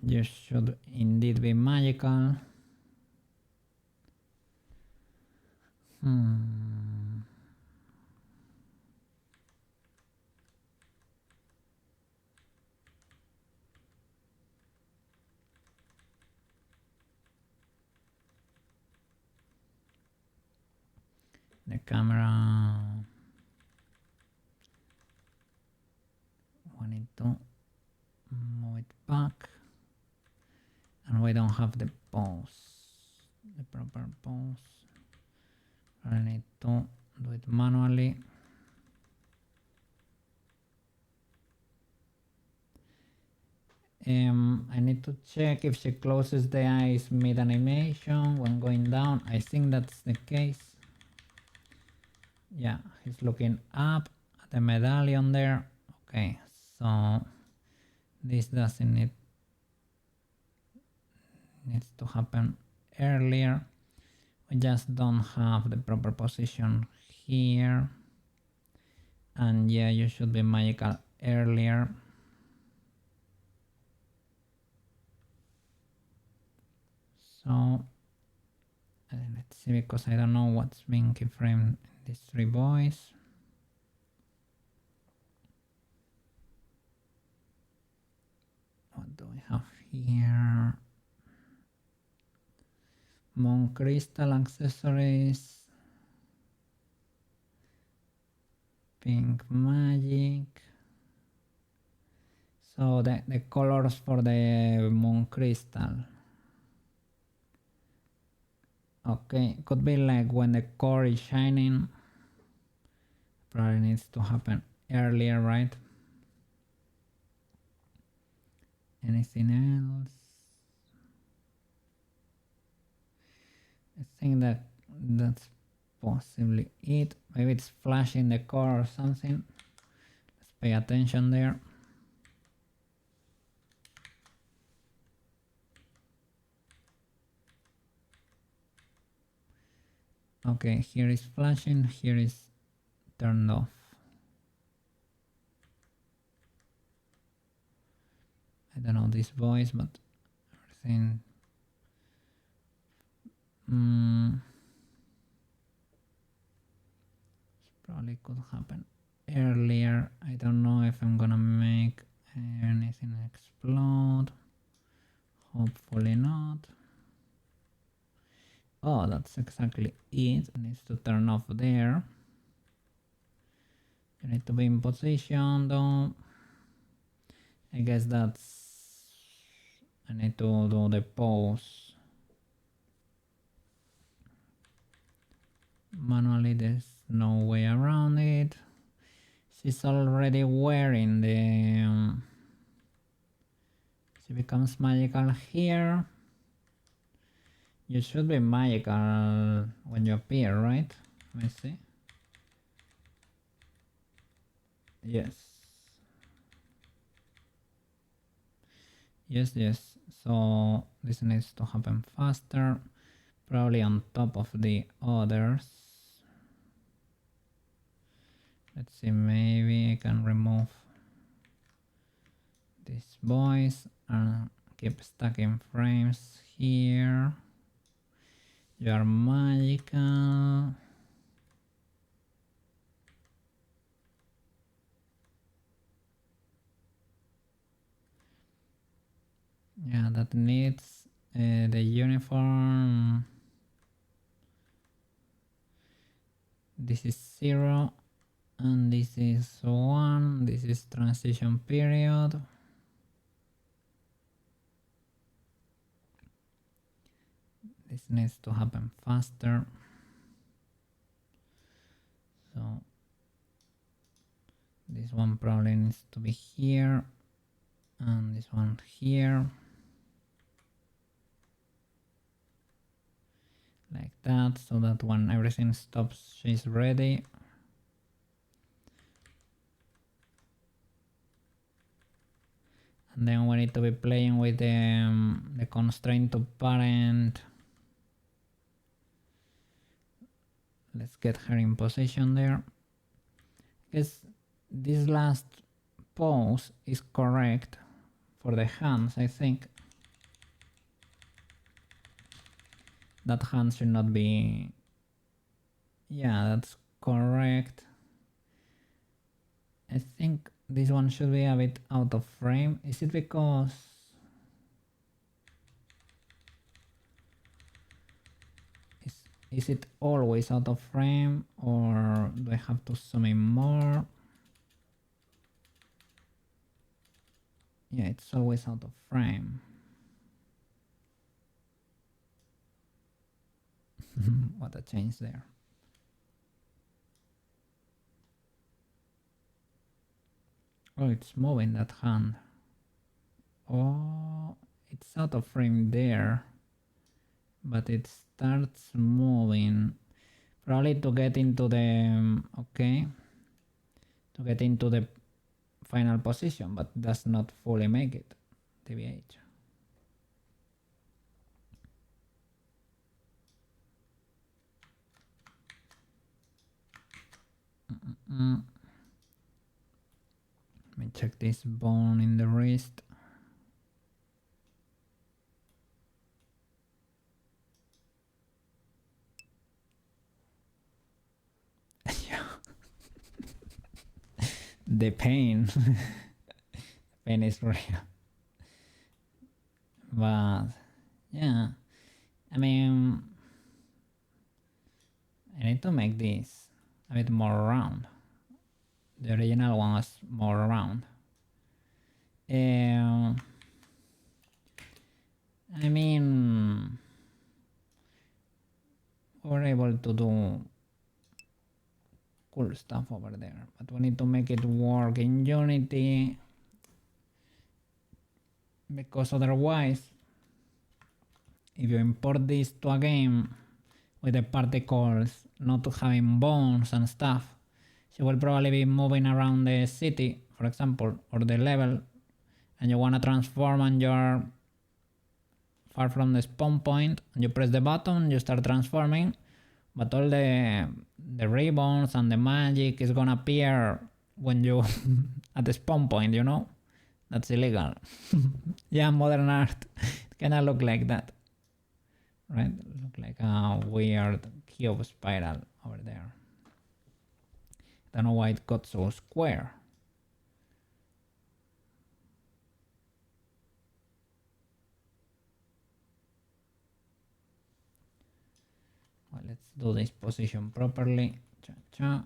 You should indeed be magical. The camera, we need to move it back, and we don't have the pose, the proper pose. I need to do it manually. I need to check if she closes the eyes mid animation when going down. I think that's the case. Yeah, he's looking up at the medallion there. Okay, so this doesn't needs to happen earlier. We just don't have the proper position here. And yeah, you should be magical earlier. So let's see, because I don't know what's being keyframed in these three boys. What do we have here? Moon crystal accessories. Pink magic. So the colors for the moon crystal. Okay, could be like when the core is shining. Probably needs to happen earlier, right? Anything else? I think that's possibly it. Maybe it's flashing the core or something. Let's pay attention there. Okay, here is flashing, here is turned off. I don't know this voice, but everything. Probably could happen earlier. I don't know if I'm gonna make anything explode. Hopefully not. Oh, that's exactly it. It needs to turn off there. You need to be in position though. I guess that's... I need to do the pose manually. There's no way around it. She's already wearing the... she becomes magical here. You should be magical when you appear, right? Let me see. Yes. Yes. So this needs to happen faster. Probably on top of the others. Let's see, maybe I can remove these boys and keep stacking frames here. You are magical. Yeah, that needs the uniform. This is 0 and this is 1. This is transition period. This needs to happen faster. So this one probably needs to be here and this one here. Like that, so that when everything stops, she's ready. And then we need to be playing with the constraint to parent. Let's get her in position there. Because this last pose is correct for the hands, I think. That hand should not be... Yeah, that's correct. I think this one should be a bit out of frame. Is it because... Is it always out of frame, or do I have to zoom in more? Yeah, it's always out of frame. What a change there. Oh, it's moving that hand. Oh, it's out of frame there, but it starts moving. Probably to get into the... okay. To get into the final position, but does not fully make it. TBH. Let me check this bone in the wrist. The pain. Pain is real. But yeah, I mean, I need to make this a bit more round. The original one was more round. I mean, we're able to do cool stuff over there, but we need to make it work in Unity, because otherwise, if you import this to a game with the particles not having bones and stuff, she will probably be moving around the city, for example, or the level, and you want to transform and you're far from the spawn point, and you press the button, you start transforming, but all the ribbons and the magic is gonna appear when you at the spawn point, you know? That's illegal. Yeah, modern art kinda look like that, right? Look like a weird cube spiral over there. I don't know why it got so square. Well, let's do this position properly. Cha-cha.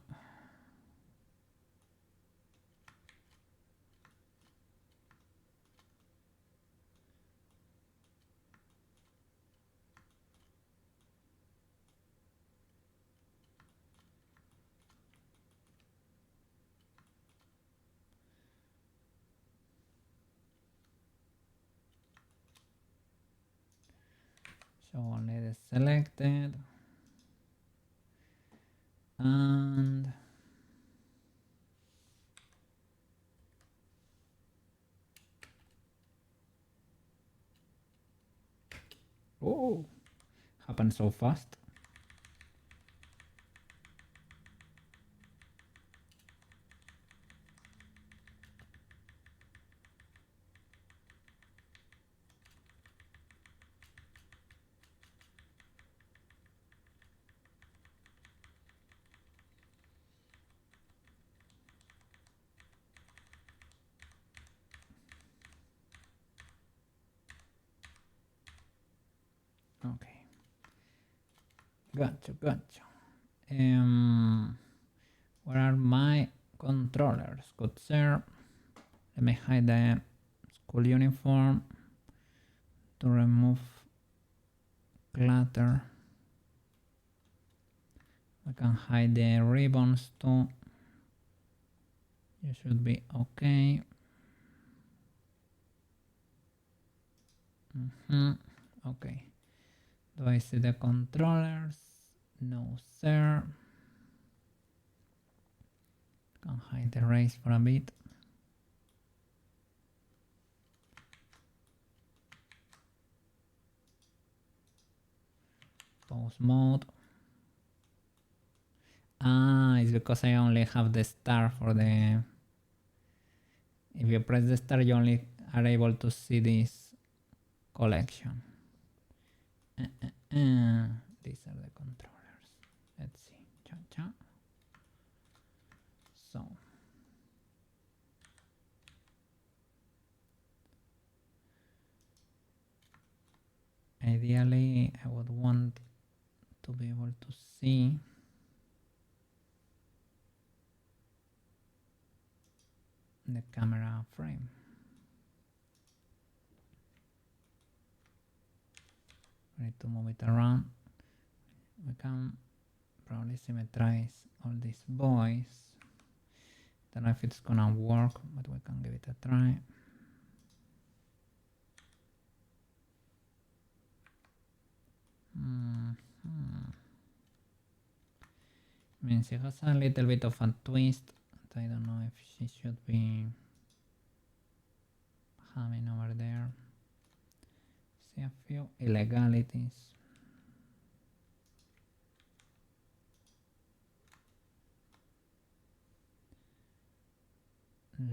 So only the selected, and oh, happened so fast. Okay, gotcha. Where are my controllers? Good sir. Let me hide the school uniform to remove clutter. I can hide the ribbons too. You should be okay. Okay. Do I see the controllers? No, sir. Can hide the race for a bit. Pause mode. Ah, it's because I only have the star for the... If you press the star, you only are able to see this collection. These are the controllers. Let's see. Cha-cha. So. Ideally, I would want to be able to see the camera frame. We need to move it around. We can probably symmetrize all these boys. Don't know if it's gonna work, but we can give it a try. Means it has a little bit of a twist. I don't know if she should be having over there. See a few illegalities.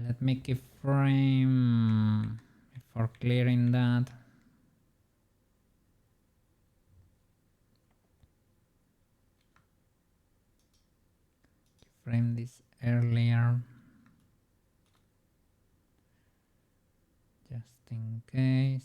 Let me keyframe before clearing that. Keyframe this earlier, just in case.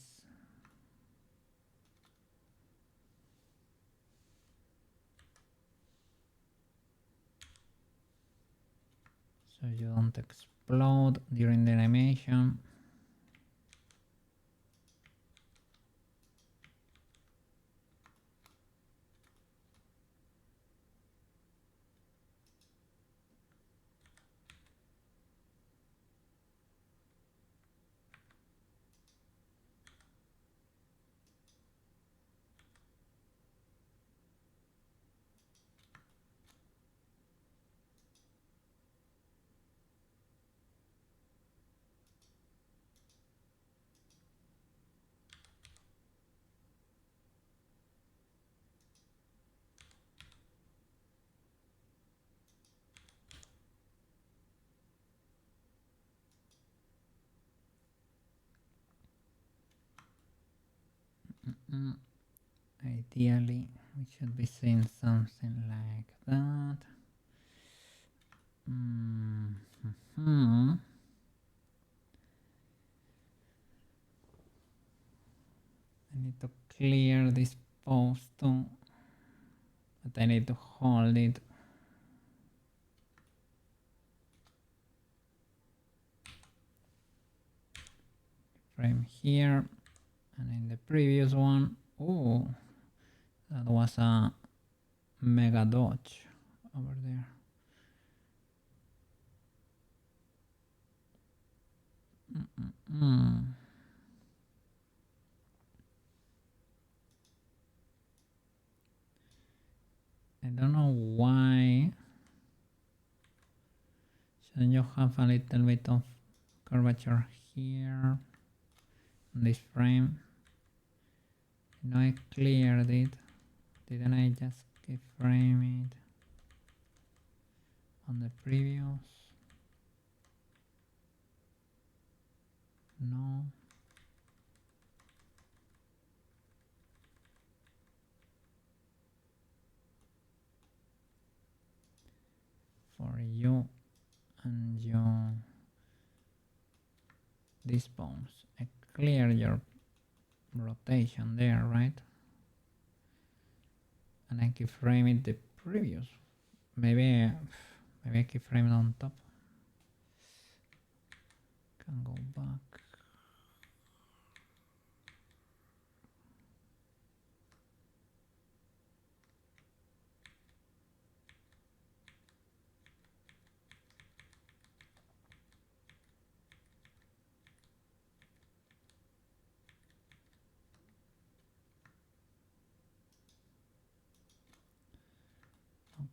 So you don't explode during the animation. Ideally, we should be seeing something like that. I need to clear this post too, but I need to hold it. Frame here, and in the previous one, oh, that was a mega dodge over there. I don't know why. Shouldn't you have a little bit of curvature here on this frame? You know, I cleared it. Didn't I just keyframe it on the previous? No. For you and your these bones, I clear your rotation there, right? And I keyframe it the previous. Maybe I keyframe it on top. Can go back.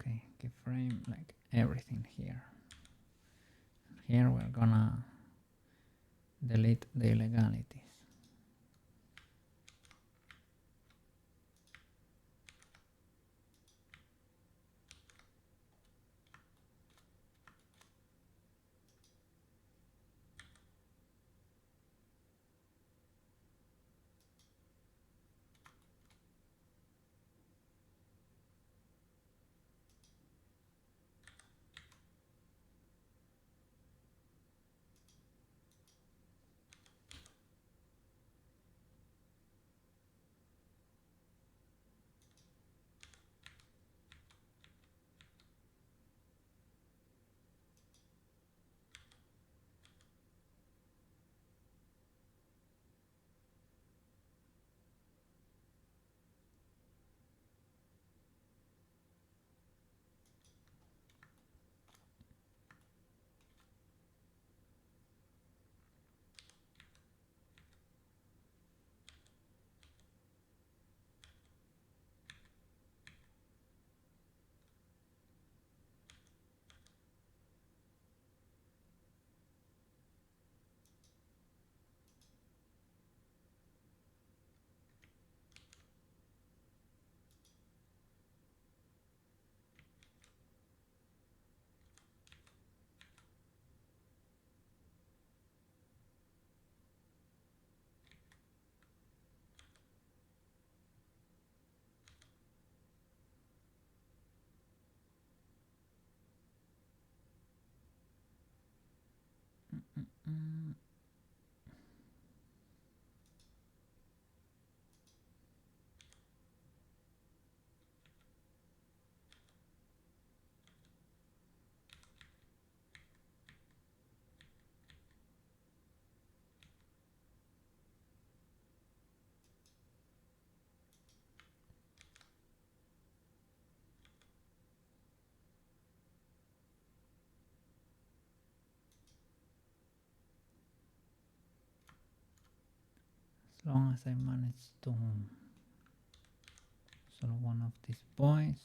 Okay, keyframe like everything here. Here we're gonna delete the illegalities. As long as I manage to solve one of these points,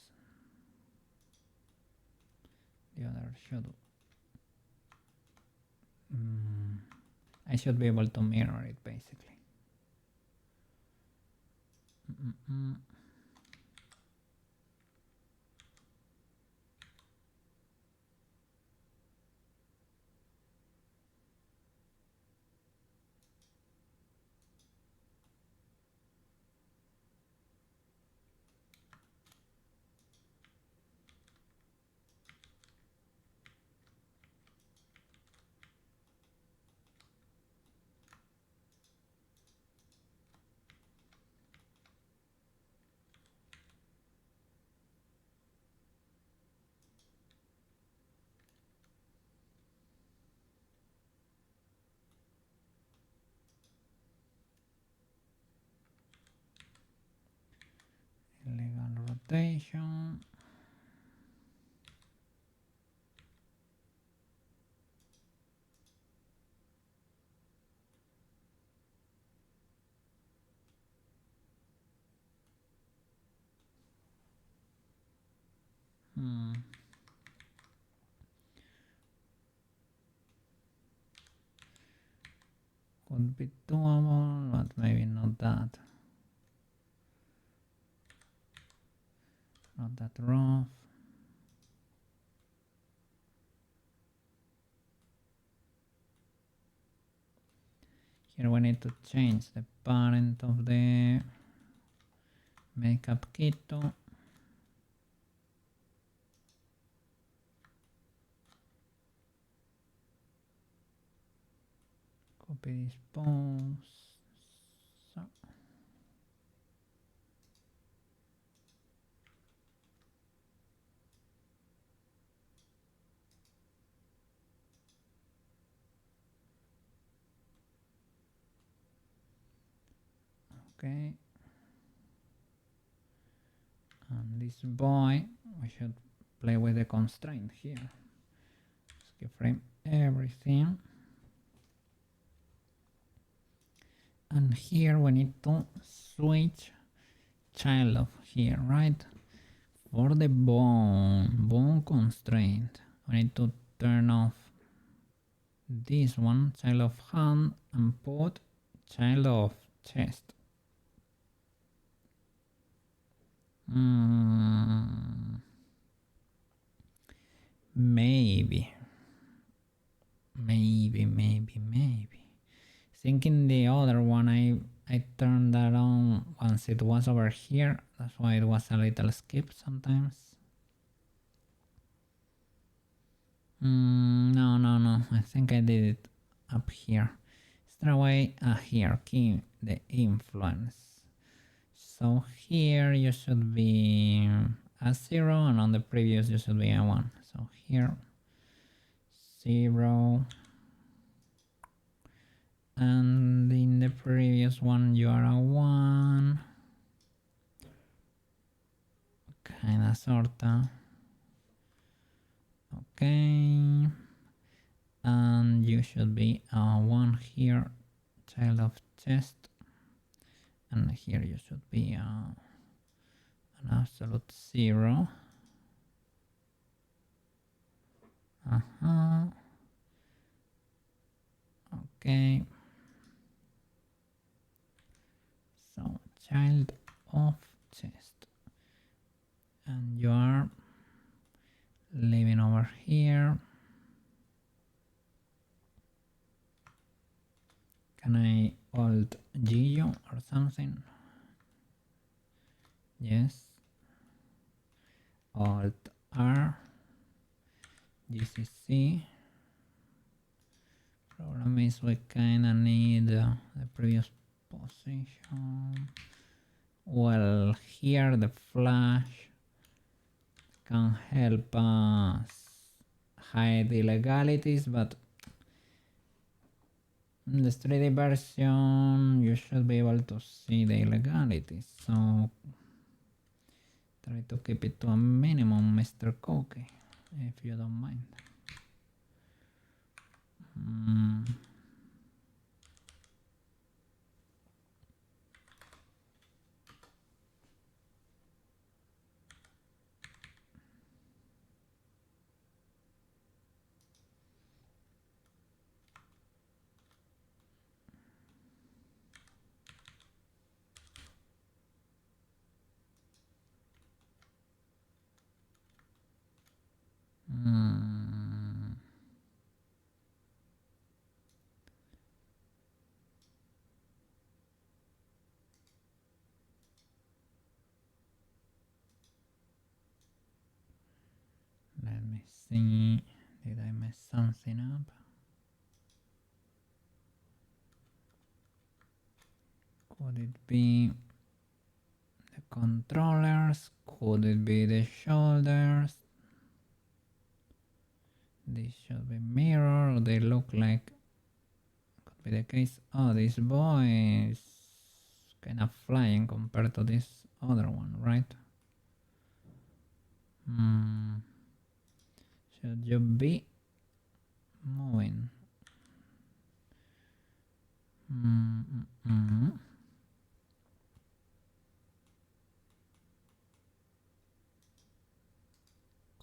the other should. I should be able to mirror it basically. Illegal rotation. Could be doable, but maybe not that. Not that rough. Here we need to change the parent of the makeup kit. Copy this pose. So. Okay. And this boy, we should play with the constraint here. Let's keyframe everything. And here we need to switch child of here, right? For the bone constraint, we need to turn off this one, child of hand, and put child of chest. Maybe. Thinking the other one, I turned that on once it was over here. That's why it was a little skip sometimes. No. I think I did it up here. Is there a way? Here, key the influence. So here you should be a 0, and on the previous you should be a 1. So here 0, and in the previous one you are a 1. Kinda sorta. Okay, and you should be a 1 here, child of chest, and here you should be an absolute 0. Okay, so child of chest, and you are living over here. Can I alt G you or something? Yes. Alt R, GCC, Problem is we kinda need the previous position. Well, here the flash can help us hide illegalities, but in the 3D version you should be able to see the illegalities, so try to keep it to a minimum, Mr. Cookie, if you don't mind. Let me see, did I mess something up? Could it be the controllers? Could it be the shoulders? These should be mirror, they look like, could be the case. Oh, this boy is kind of flying compared to this other one, right? Should you be moving?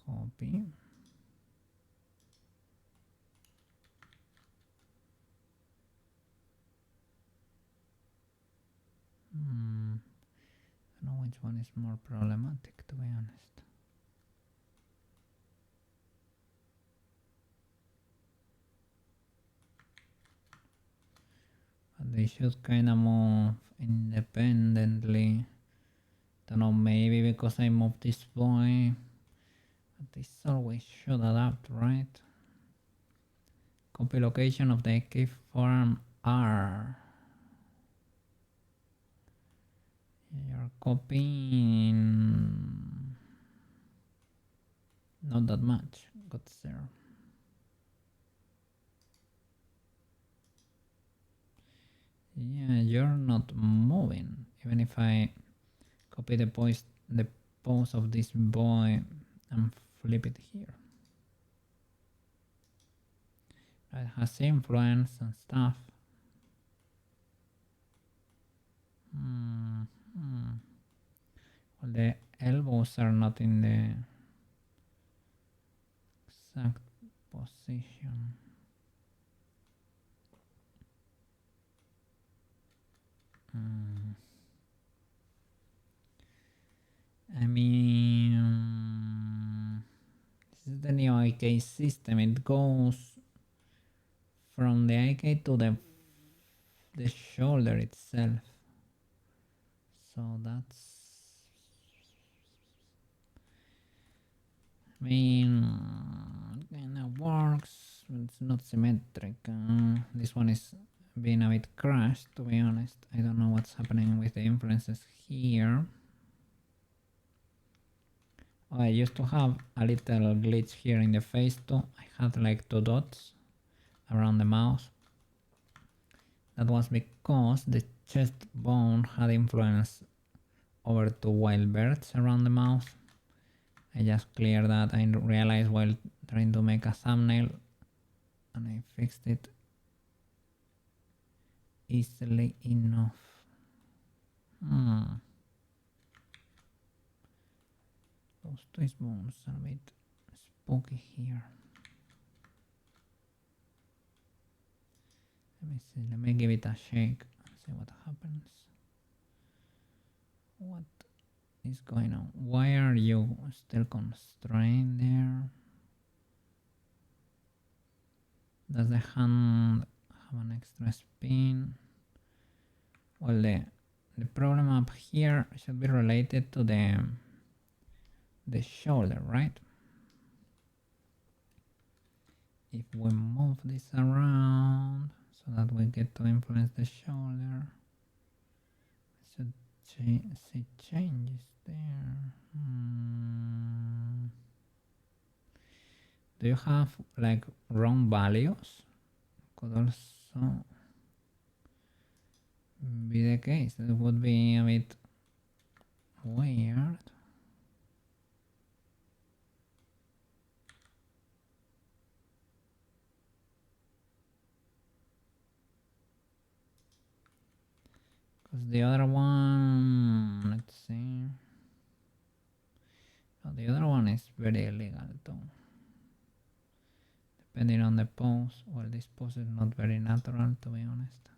Copy. I don't know which one is more problematic, to be honest. But they should kind of move independently. Don't know, maybe because I moved this boy. But this always should adapt, right? Copy location of the key form R. You're copying not that much, good sir. Yeah, you're not moving. Even if I copy the pose of this boy and flip it here. It has influence and stuff. Well, the elbows are not in the exact position. I mean, this is the new IK system. It goes from the IK to the shoulder itself. So that's, I mean, kind of works, but it's not symmetric. This one is being a bit crashed, to be honest. I don't know what's happening with the influences here. Oh, I used to have a little glitch here in the face too. I had like 2 dots around the mouth. That was because the chest bone had influence over 2 wild birds around the mouth. I just cleared that. I realized while trying to make a thumbnail, and I fixed it easily enough. Those twist bones are a bit spooky here. Let me see, let me give it a shake and see what happens. What is going on? Why are you still constrained there? Does the hand have an extra spin? Well, the problem up here should be related to the shoulder, right? if we move this around so that we get to influence the shoulder, should see changes there. Do you have like wrong values? Could also be the case. That would be a bit weird. Because the other one, let's see. Oh, the other one is very illegal too. Depending on the pose. Well, this pose is not very natural, to be honest.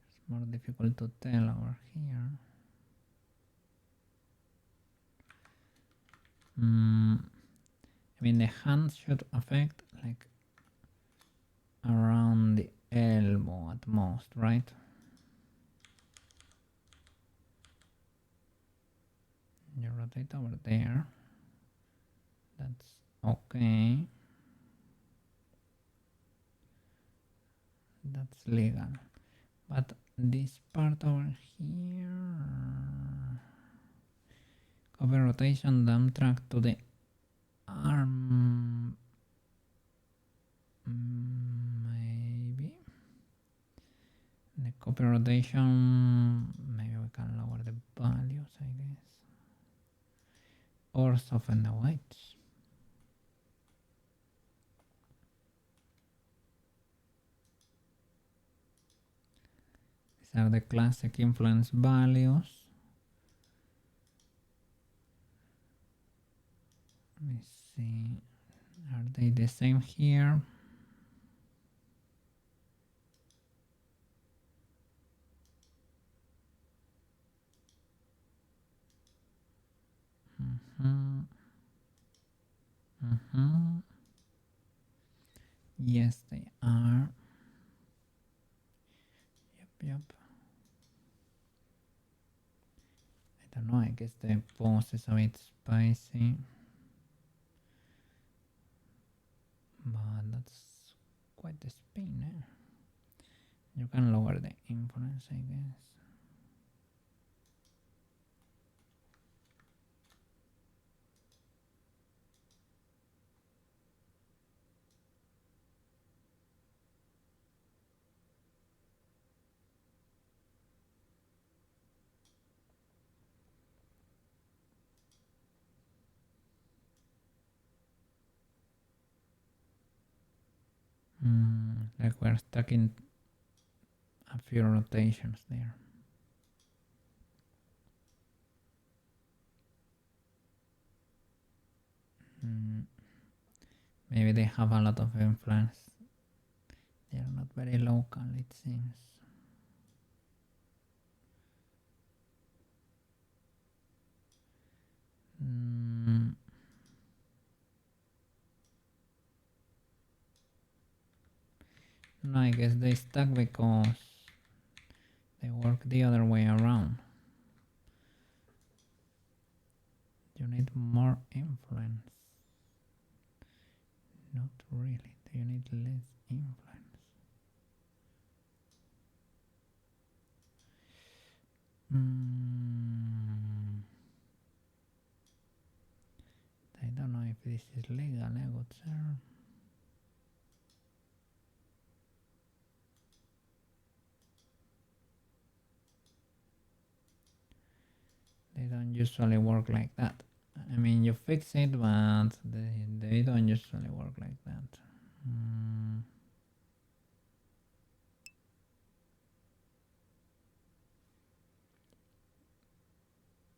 It's more difficult to tell over here. I mean, the hand should affect like around the elbow at most, right? You rotate over there. That's okay. That's legal. But this part over here, copy rotation dump track to the arm, maybe. The copy rotation, maybe we can lower the values, I guess, or soften the weights. These are the classic influence values. Let me see, are they the same here? Yes, they are. Yep. I don't know, I guess the pose is a bit spicy. But that's quite the spin, eh? You can lower the influence, I guess. Like we're stuck in a few rotations there. Maybe they have a lot of influence. They are not very local, it seems. No, I guess they stuck because they work the other way around. You need more influence. Not really. Do you need less influence? I don't know if this is legal, good sir. They don't usually work like that. I mean, you fix it, but they don't usually work like that.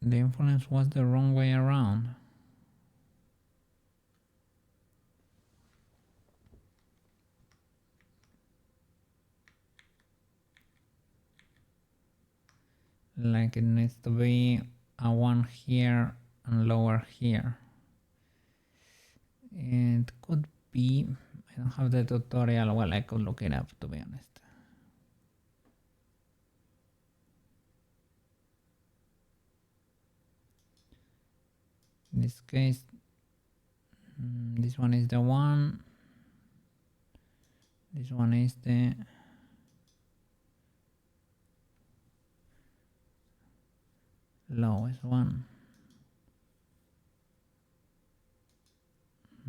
The influence was the wrong way around. Like it needs to be a 1 here and lower here. It could be, I don't have the tutorial, well I could look it up to be honest. in this case, this one is the one, this one is the lowest one.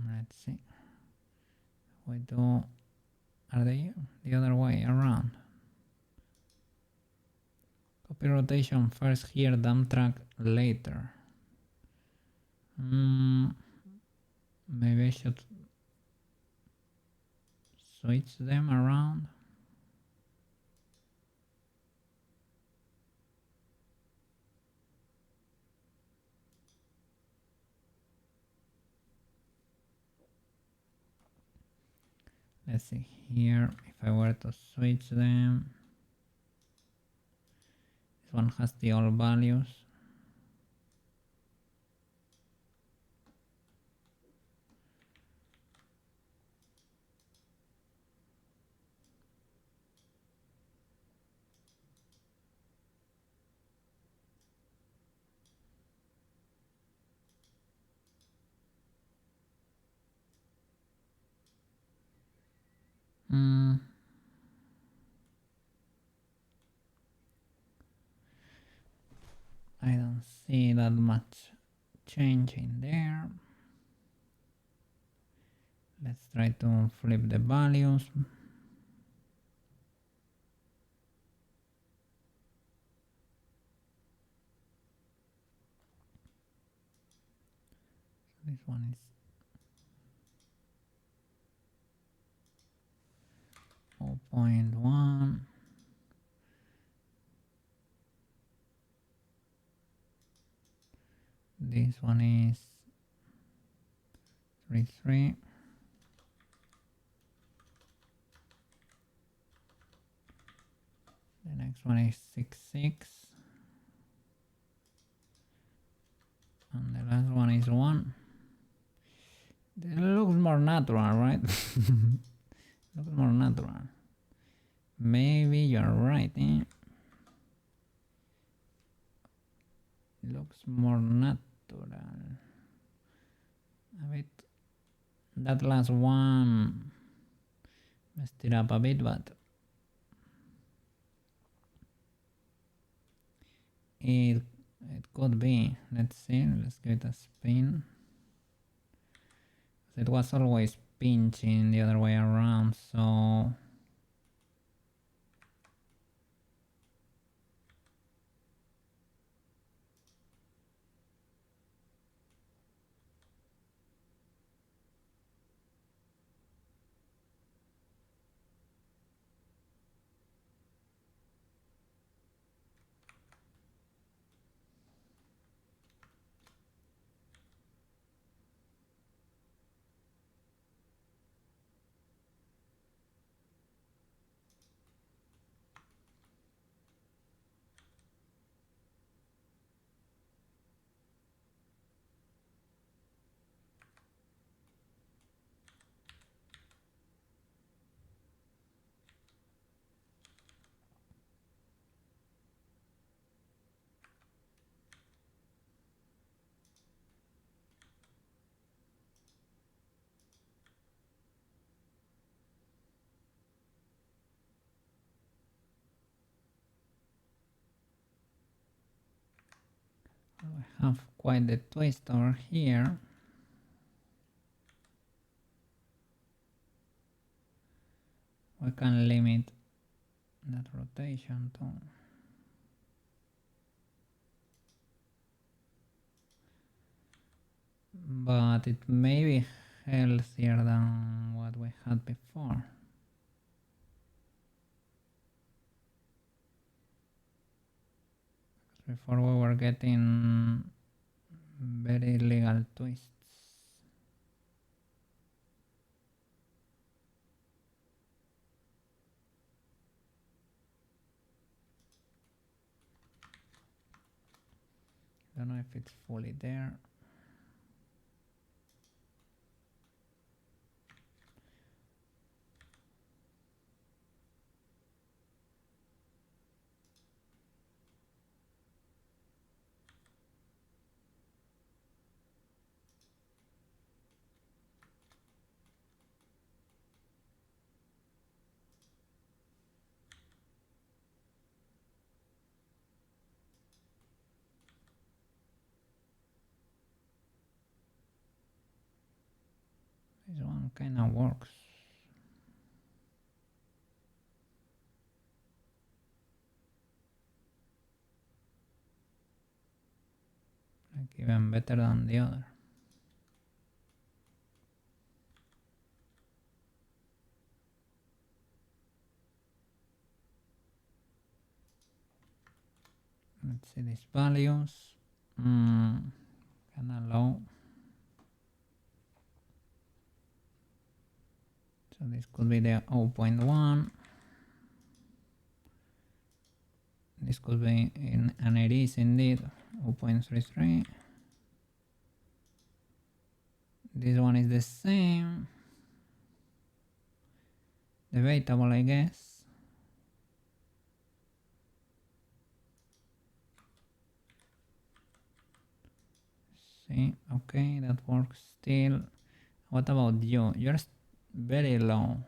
Let's see. We do, are they the other way around? Copy rotation first here, dump track later. Maybe I should switch them around. Let's see here, if I were to switch them, this one has the old values. I don't see that much change in there. Let's try to flip the values. This one is 0.1. This one is 3.3. The next one is 6.6. And the last one is 1. It looks more natural, right? Looks more natural. Maybe you're right, eh? It looks more natural. A bit. That last one messed it up a bit, but it could be. Let's see. Let's give it a spin. It was always pinching the other way around, so we have quite the twist over here. We can limit that rotation to but it may be healthier than what we had before. Before we were getting very illegal twists. Don't know if it's fully there. This one kinda works. Like even better than the other. Let's see these values. Kinda low. So this could be the 0.1. This could be and it is indeed 0.33. This one is the same. Debatable, I guess. See, okay, that works still. What about you? You're very low.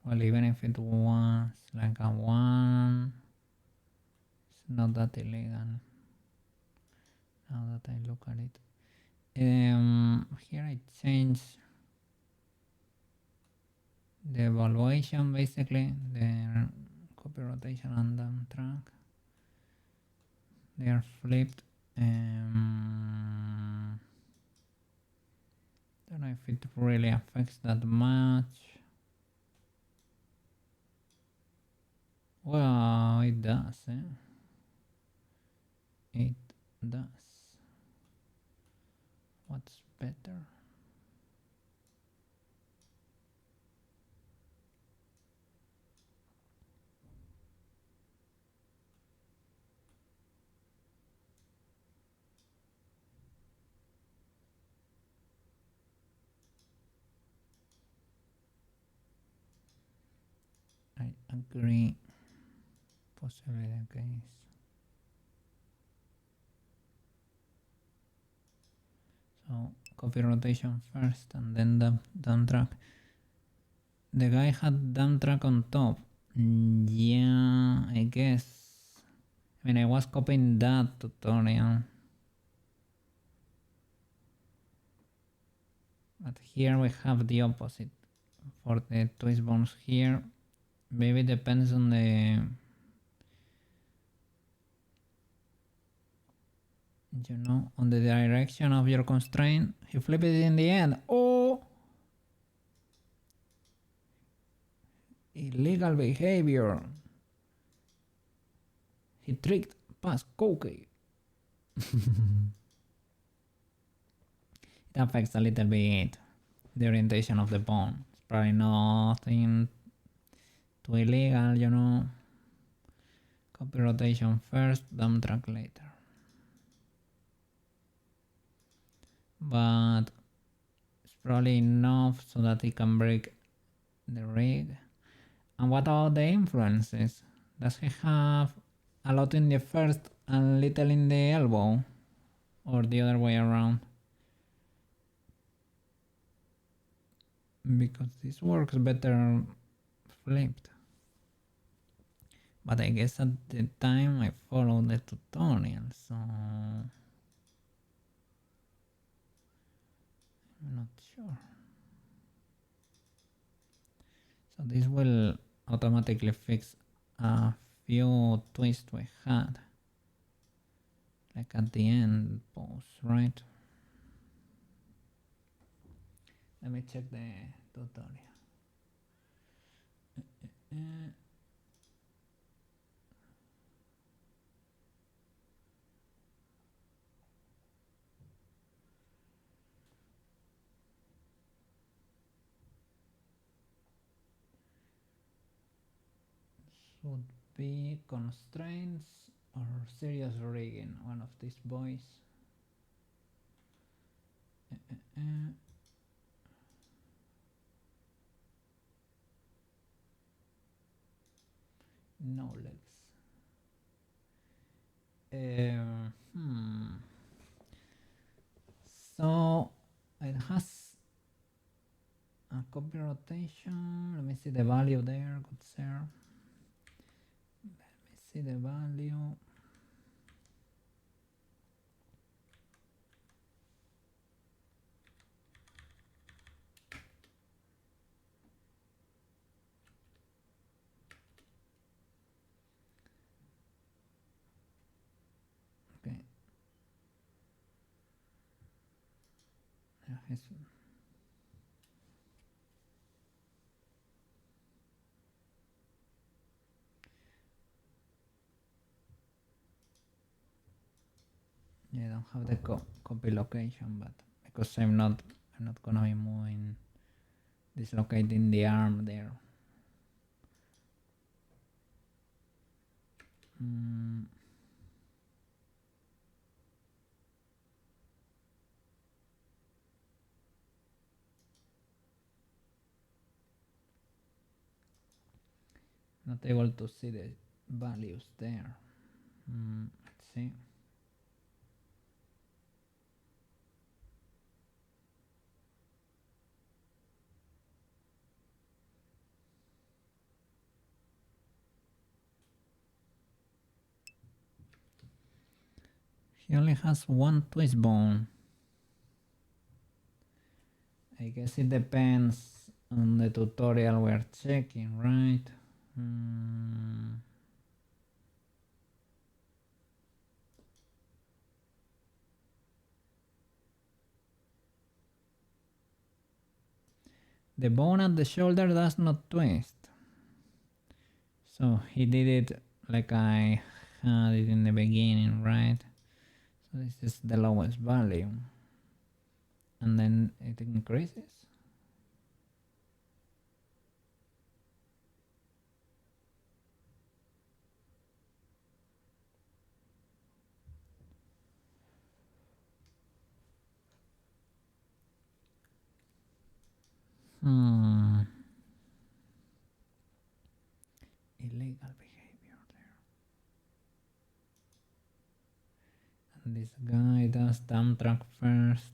Well, even if it was like a 1, it's not that illegal. Now that I look at it. Here I change the evaluation, basically, the copy rotation and dump track. They are flipped. Don't know if it really affects that much. Well, it does, eh? It does. What's better? I agree. Possibly the case. So copy rotation first and then the dump track. The guy had dump track on top. Yeah, I guess. I mean, I was copying that tutorial. But here we have the opposite. For the twist bones here, maybe depends on the, you know, on the direction of your constraint. He flipped it in the end. Oh! Illegal behavior. He tricked past cookie. It affects a little bit the orientation of the bone. It's probably nothing too illegal, you know. Copy rotation first, dump track later. But it's probably enough so that it can break the rig. And what about the influences? Does he have a lot in the first and little in the elbow? Or the other way around? Because this works better flipped. But I guess at the time I followed the tutorial, so I'm not sure. So this will automatically fix a few twists we had, like at the end pose, right? Let me check the tutorial. Should be constraints or serious rigging, one of these boys. No legs. So it has a copy rotation. Let me see the value there. Good sir. Let me see the value. Okay. Yeah, I don't have the copy location, but because I'm not gonna be moving, dislocating the arm there. Not able to see the values there. Let's see. He only has one twist bone. I guess it depends on the tutorial we're checking, right? The bone at the shoulder does not twist. So he did it like I had it in the beginning, right? So this is the lowest value. And then it increases. Illegal behavior there. And this guy does dump truck first.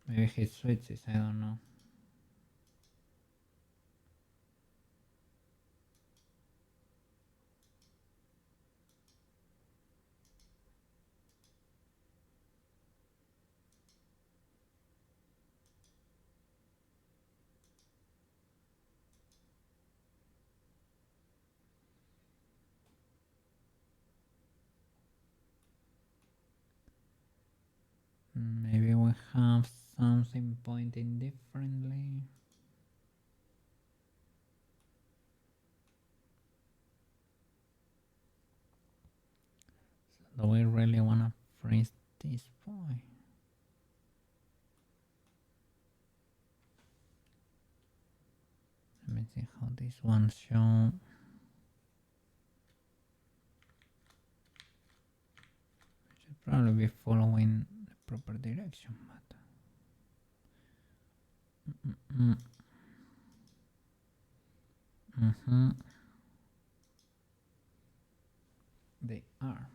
Maybe he switches, I don't know. Maybe we have something pointing differently. So do we really wanna freeze this boy? Let me see how this one show. Should probably be following the proper direction, but they are.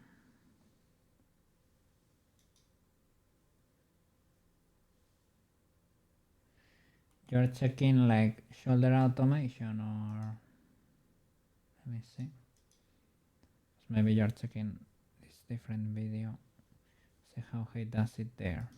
You're checking like shoulder automation, or let me see. Maybe you're checking this different video. See how he does it there.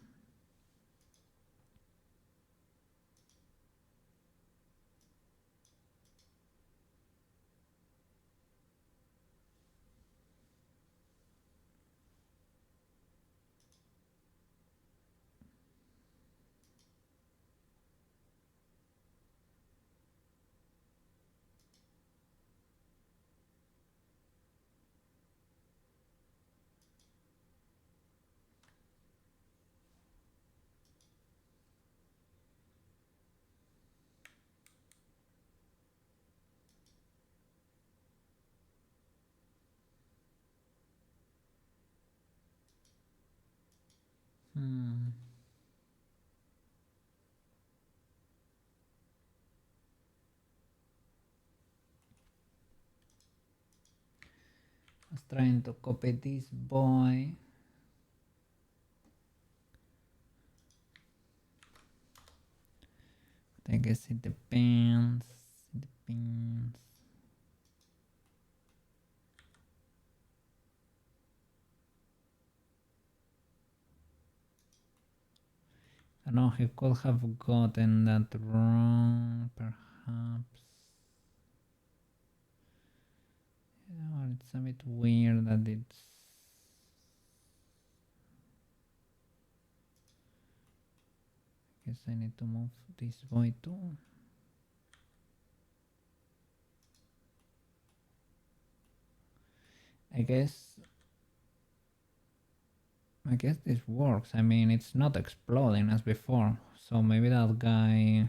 was trying to copy this boy. But I guess it depends. It depends. I don't know, he could have gotten that wrong, perhaps. Yeah, it's a bit weird that it's... I guess I need to move this boy too. I guess this works. I mean, it's not exploding as before, so maybe that guy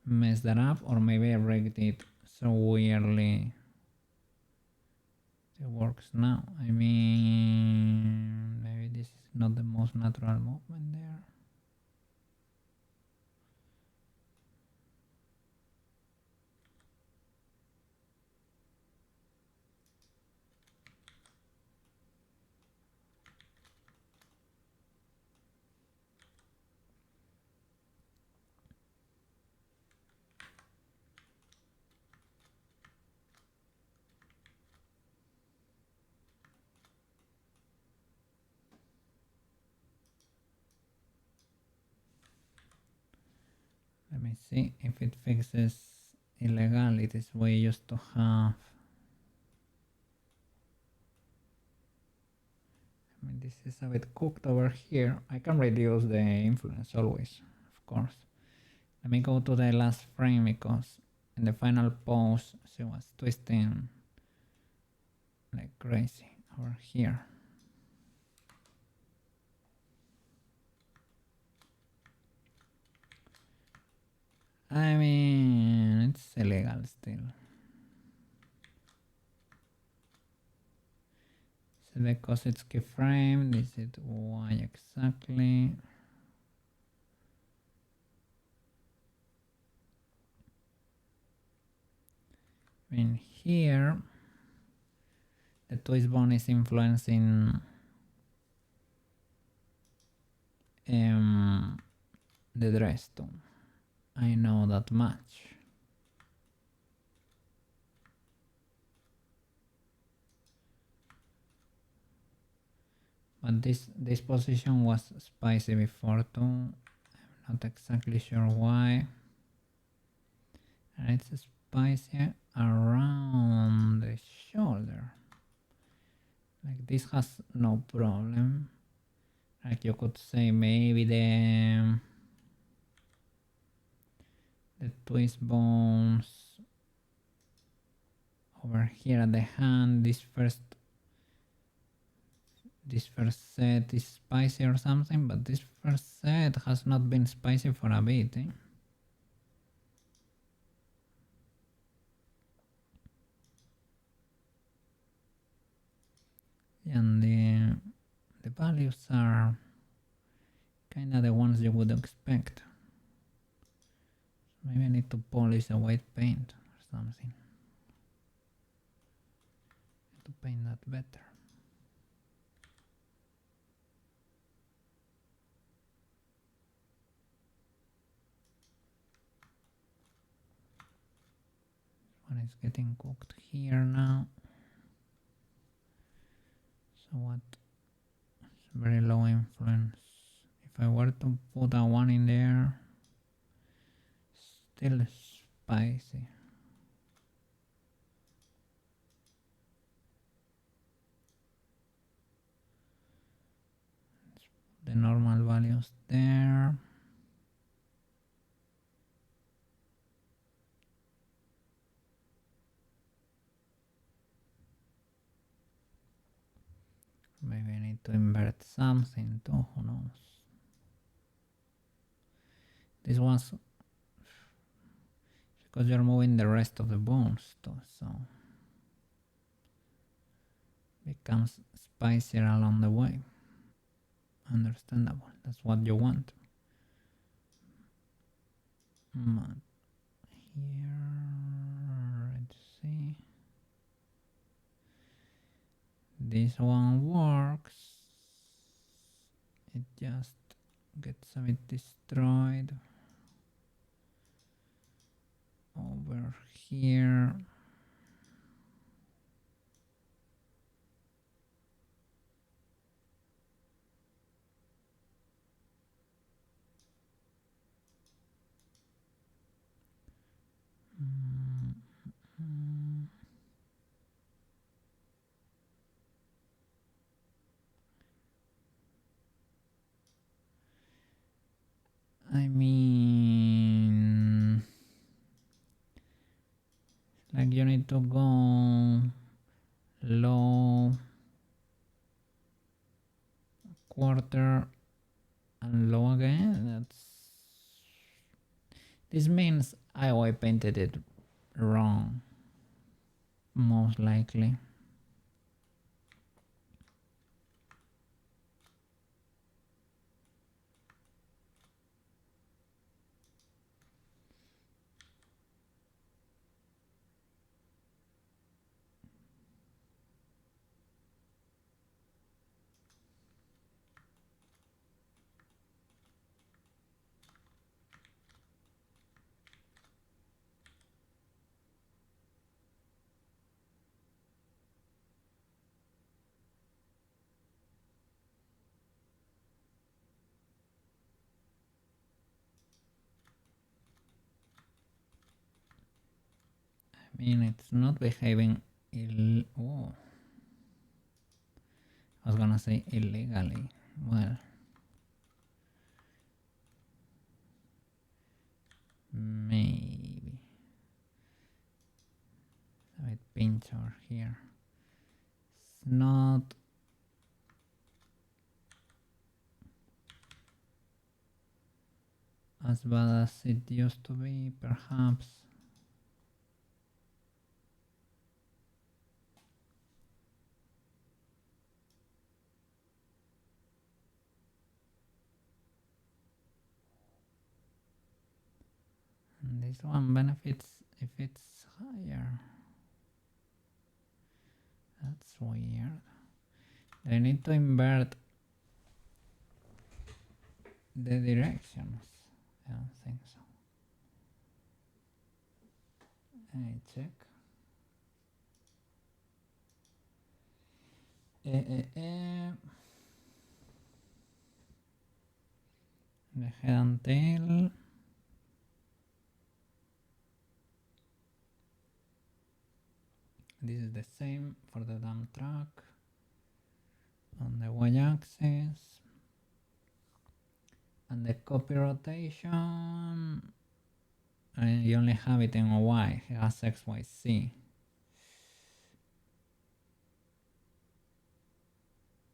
messed that up, or maybe I rigged it so weirdly it works now. I mean, maybe this is not the most natural movement there. Let me see if it fixes illegalities we used to have. I mean, this is a bit cooked over here. I can reduce the influence always, of course. Let me go to the last frame because in the final pose she was twisting like crazy over here. I mean, it's illegal still. Is it because it's keyframed? Is it why exactly? I mean, here the twist bone is influencing the dress too. I know that much. But this position was spicy before too. I'm not exactly sure why. And it's spicy around the shoulder. Like this has no problem. Like you could say maybe the twist bones over here at the hand, this first set is spicy or something, but this first set has not been spicy for a bit. And the values are kind of the ones you would expect. Maybe I need to polish the white paint or something to paint that better. One is getting cooked here now. So what? It's very low influence. If I were to put a one in there, still spicy. Let's put the normal values there. Maybe I need to invert something too, who knows. This was because you're moving the rest of the bones too, so becomes spicier along the way. Understandable, that's what you want. But here, let's see. this one works. It just gets a bit destroyed over here. I mean, like you need to go low, quarter, and low again. This means I painted it wrong, most likely. I mean, it's not behaving oh, I was gonna say illegally. Well, maybe a bit pinch over here. It's not as bad as it used to be, perhaps. And this one benefits if it's higher. That's weird. I need to invert the directions. I don't think so. I check. The head and tail. This is the same for the dump truck. On the y-axis. And the copy rotation, you only have it in Y, it has X, Y, Z.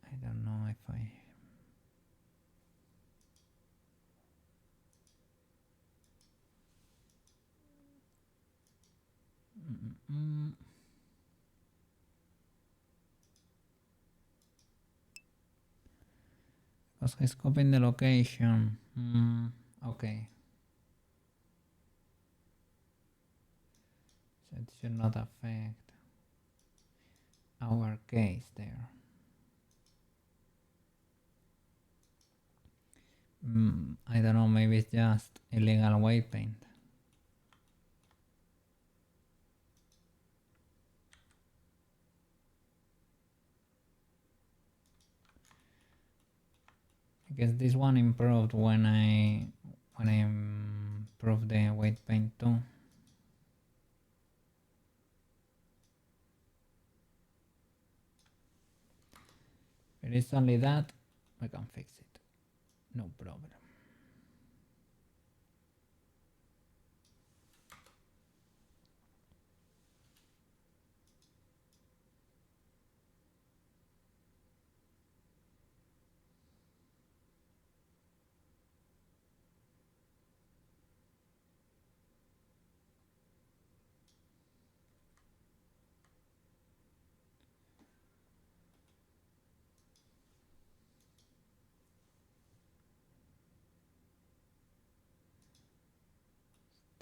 I don't know if I... Because he's copying the location. Okay. So it should not affect our case there. I don't know, maybe it's just illegal weight paint. I guess this one improved when I improved the weight paint too. If it is only that, I can fix it. No problem.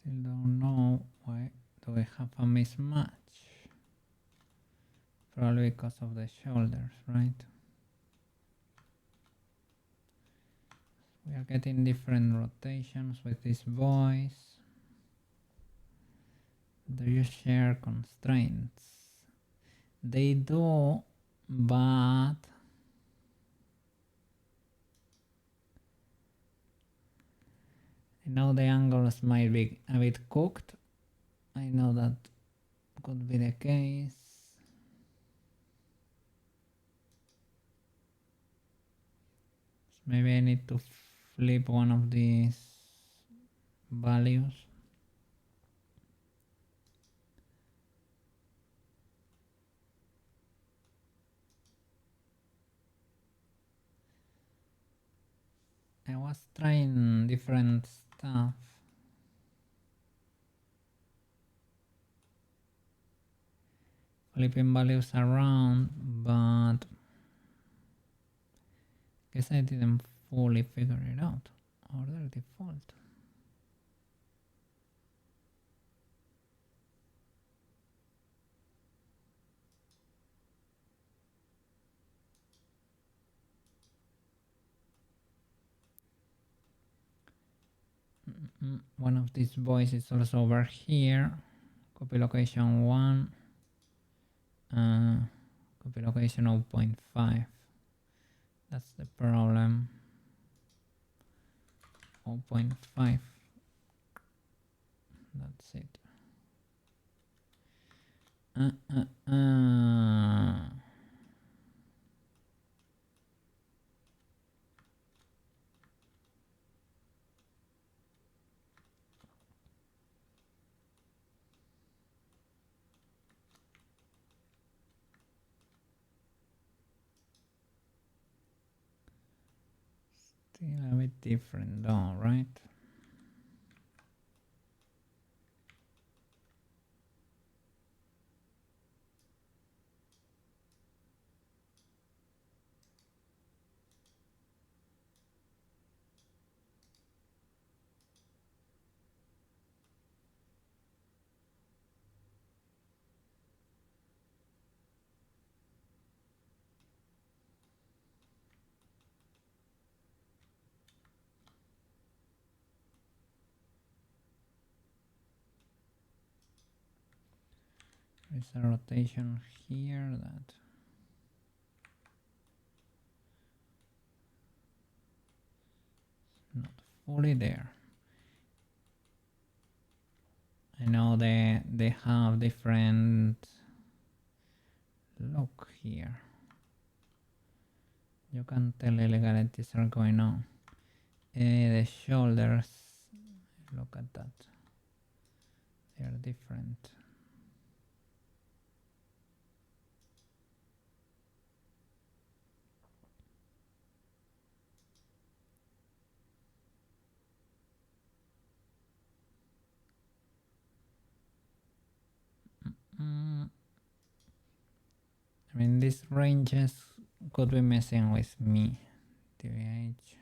Still don't know why do we have a mismatch probably because of the shoulders, right? We are getting different rotations with this voice. Do you share constraints? They do, but I know the angles might be a bit cooked. I know that could be the case. Maybe I need to flip one of these values. I was trying different stuff. Flipping values around, but guess I didn't fully figure it out. Order default. One of these boys is also over here. Copy location 1. Copy location 0.5. That's the problem. 0.5. That's it. Still a bit different though, right? There's a rotation here that not fully there. I know they have different look here. You can tell illegalities are going on. The shoulders, look at that. They are different. I mean, these ranges could be messing with me. TVH.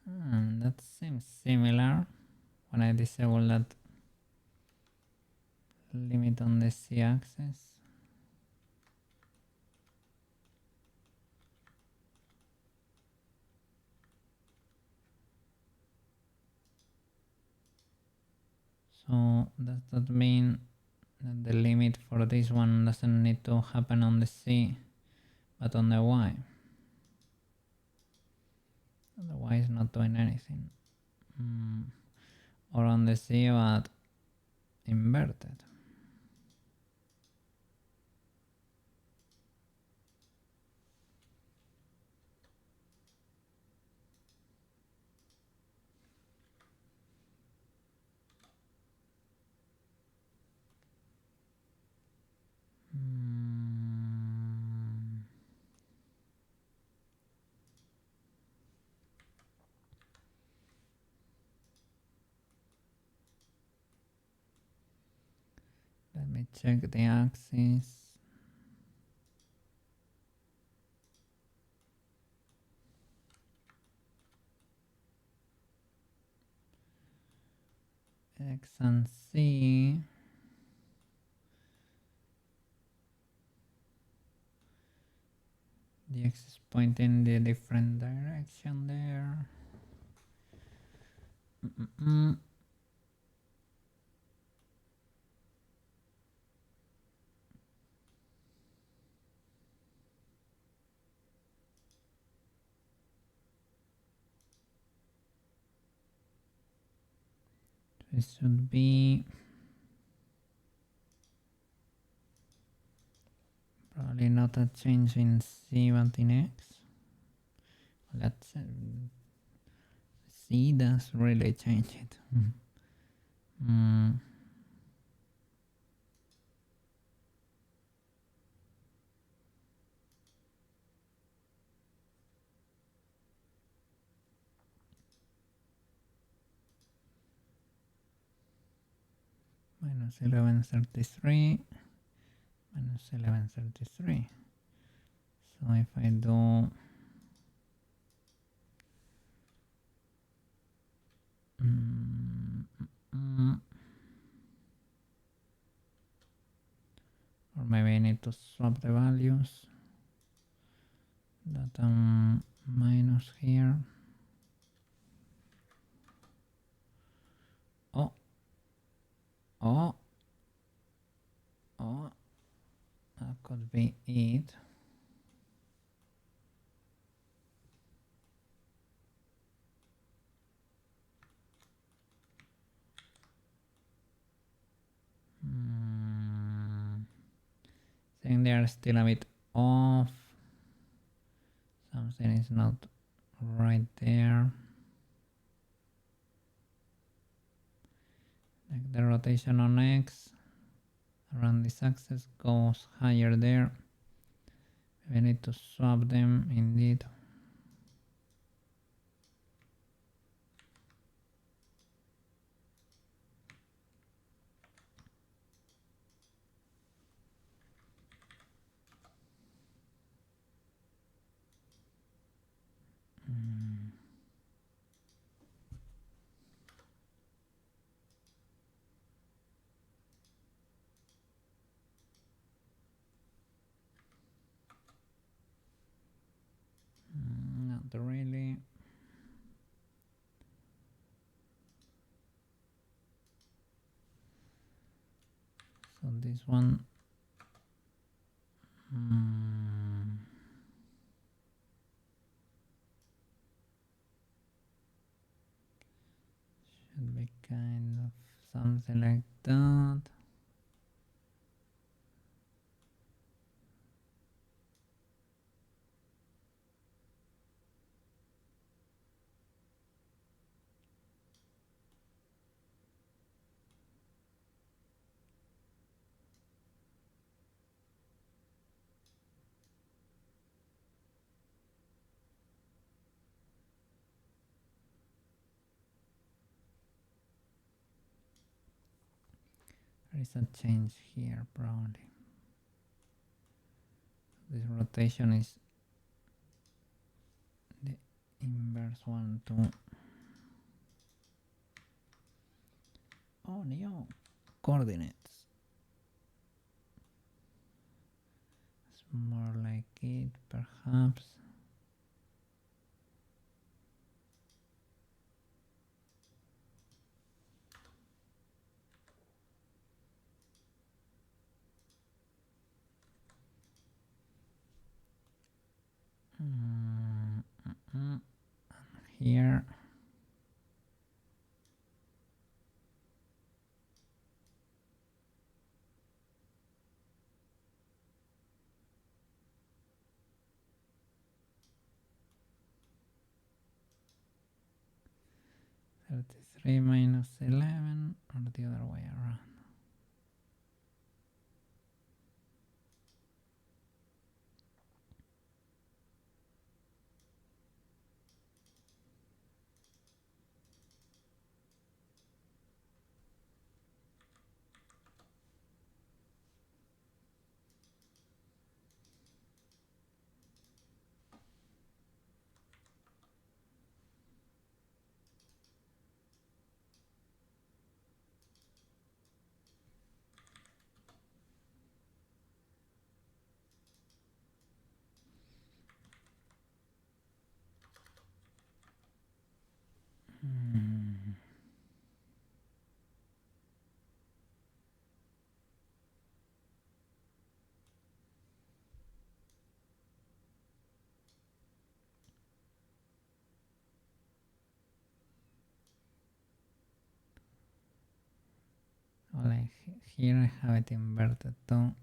That seems similar when I disable that limit on the z-axis. So does that mean that the limit for this one doesn't need to happen on the z but on the y? The y is not doing anything. Or on the z but inverted. Let me check the axis. X and Z. The x is pointing in a different direction there. This should be probably not a change in C but in X. Let's C does really change it. Minus 1133 minus 1133. So if I do or maybe I need to swap the values that minus here. Oh, that could be it. I think they are still a bit off. Something is not right there. Like the rotation on X around this axis goes higher there. We need to swap them indeed. Not really. So this one should be kind of something like that. There is a change here probably. This rotation is the inverse one to no coordinates. It's more like it perhaps. Here. -33 minus 11 or the other way around. here I have it inverted too.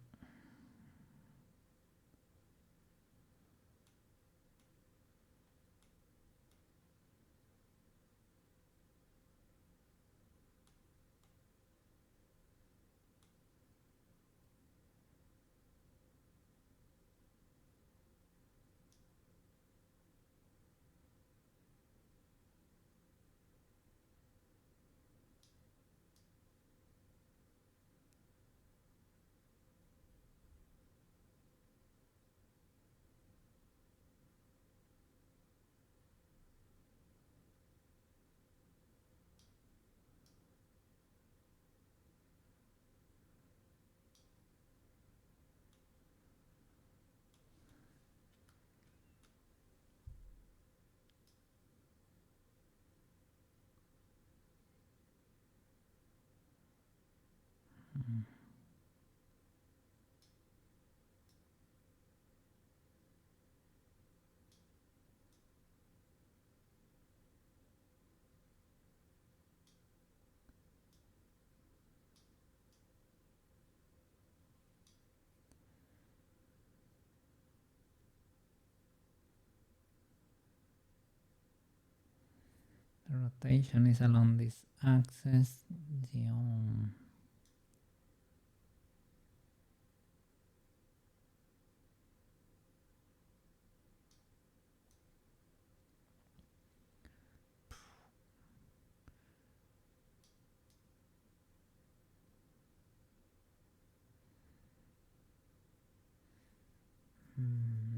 The rotation is along this axis.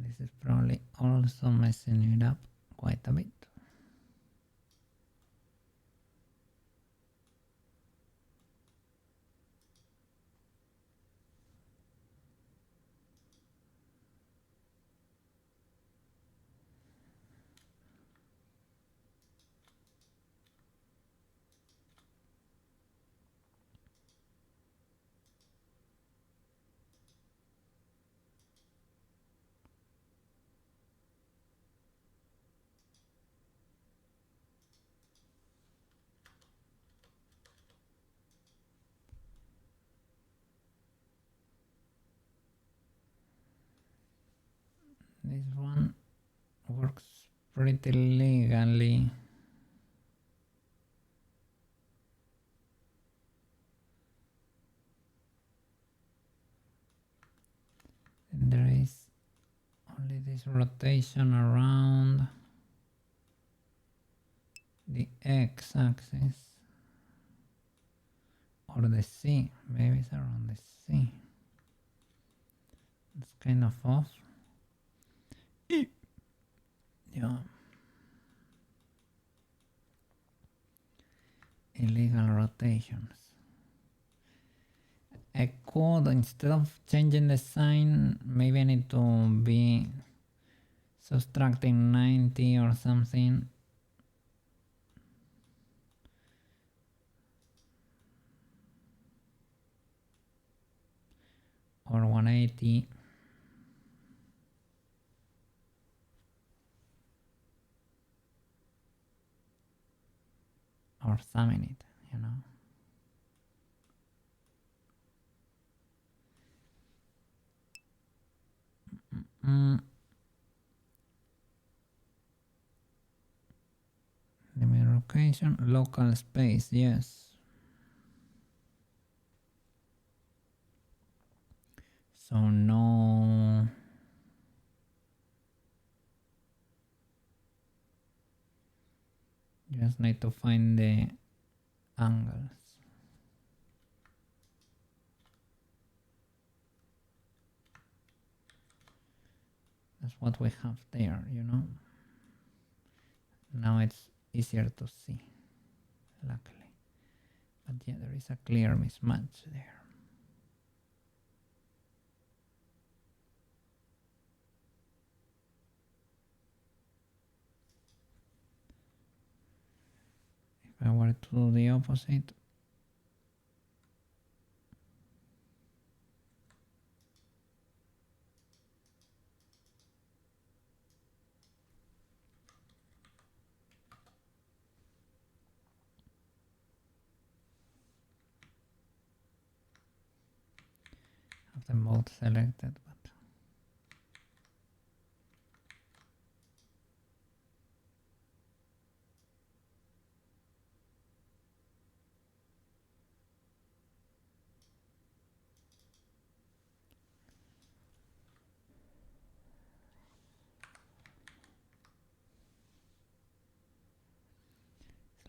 This is probably also messing it up quite a bit. This one works pretty legally. And there is only this rotation around the x-axis or the c. Maybe it's around the c. It's kind of off. Yeah. Illegal rotations. I could, instead of changing the sign, maybe I need to be subtracting 90 or something. Or 180. Or summing it, you know. Limit location, local space, yes. So no. Just need to find the angles. That's what we have there, you know. Now it's easier to see, luckily. But yeah, there is a clear mismatch there. If I were to do the opposite, them both selected, but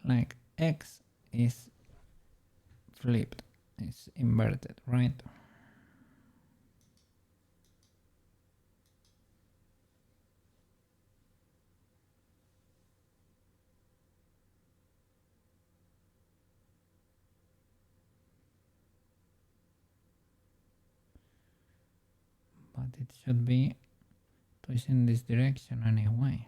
like X is flipped, it's inverted, right? But it should be pushed in this direction anyway.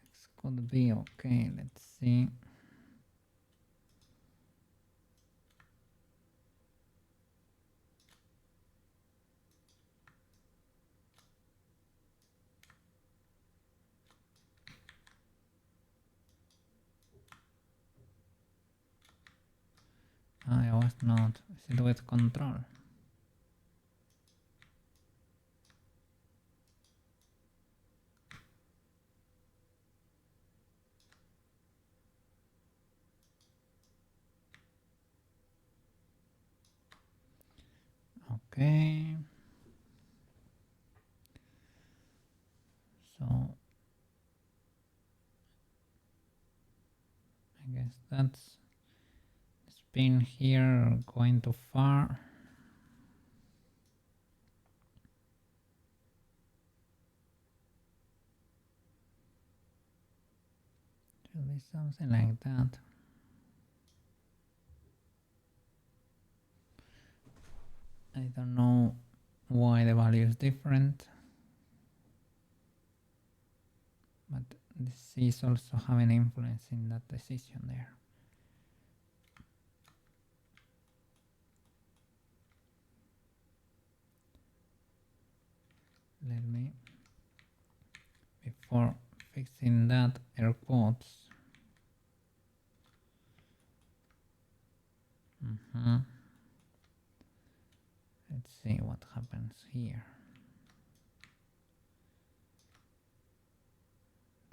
X could be okay, let's see. I was not. Is it with control? Okay. So I guess that's spin here going too far. Should be something like that. I don't know why the value is different, but this is also having influence in that decision there. Let me, before fixing that, air quotes. Let's see what happens here.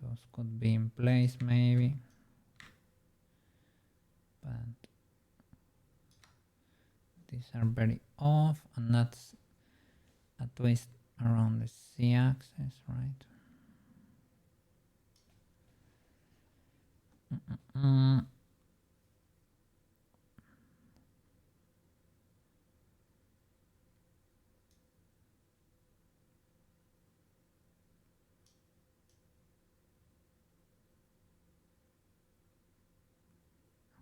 Those could be in place maybe, but these are very off, and that's a twist around the z-axis, right?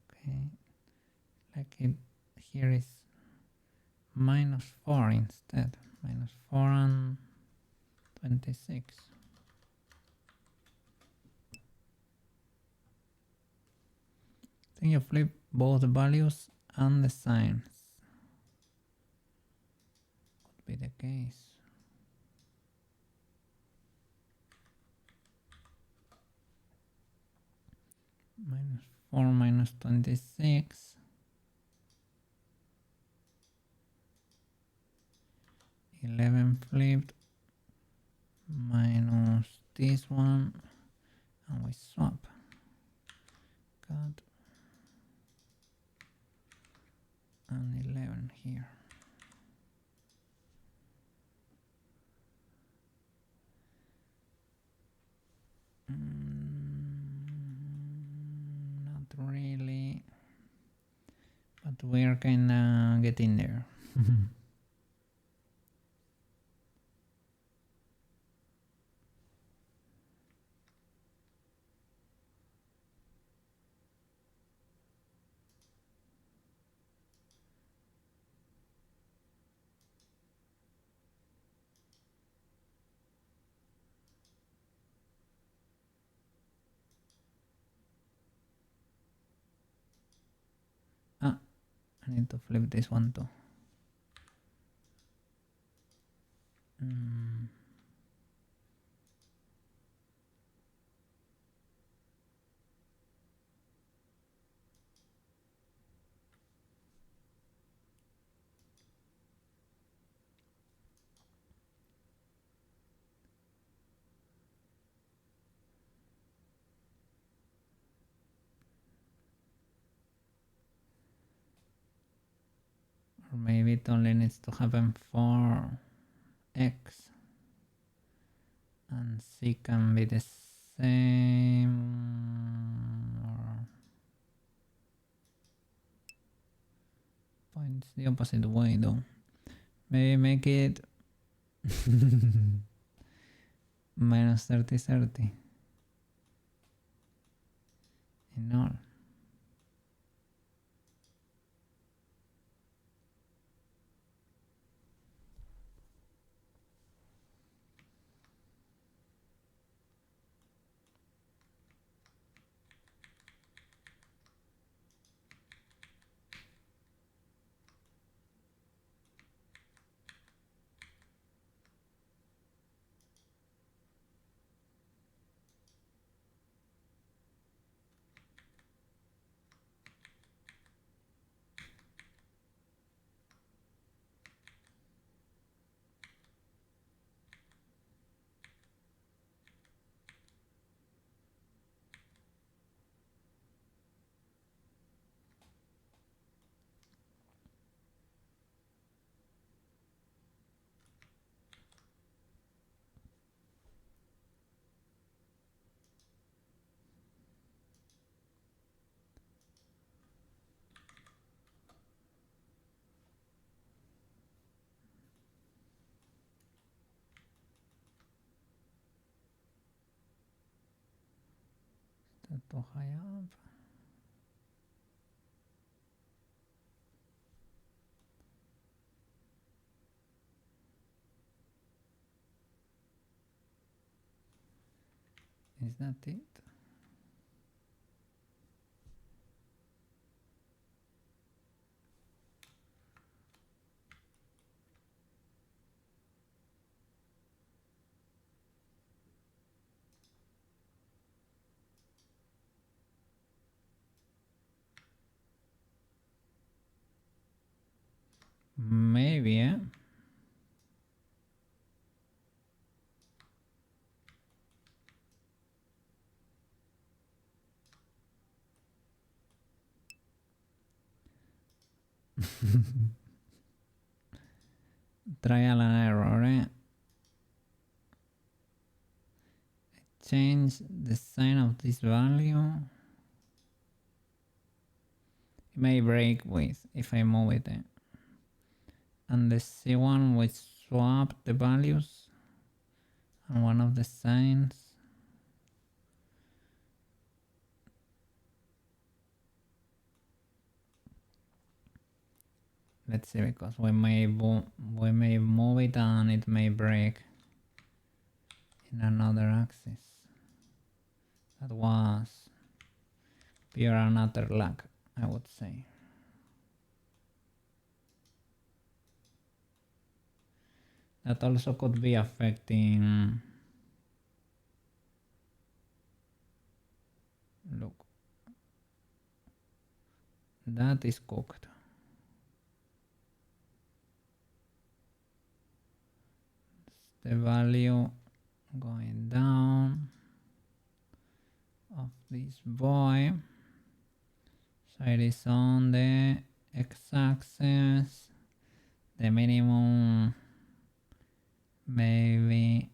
Okay, like it here is -4 instead, -4 and 26. I think you flip both the values and the signs. Could be the case. -4 minus 26. 11 flipped minus this one, and we swap. Got and 11 here. Not really, but we're kinda getting there. I need to flip this one too. Or maybe it only needs to happen for x, and c can be the same. Or points the opposite way though. Maybe make it minus 30, 30 in all. Está too high up. Is that it? Maybe, yeah. Trial and error, eh? Change the sign of this value. It may break with if I move it. And the C1 we swap the values and one of the signs. Let's see, because we may move it and it may break in another axis. That was pure and utter luck, I would say. That also could be affecting. Look, that is cooked. The value going down of this boy, so it is on the x-axis, the minimum maybe,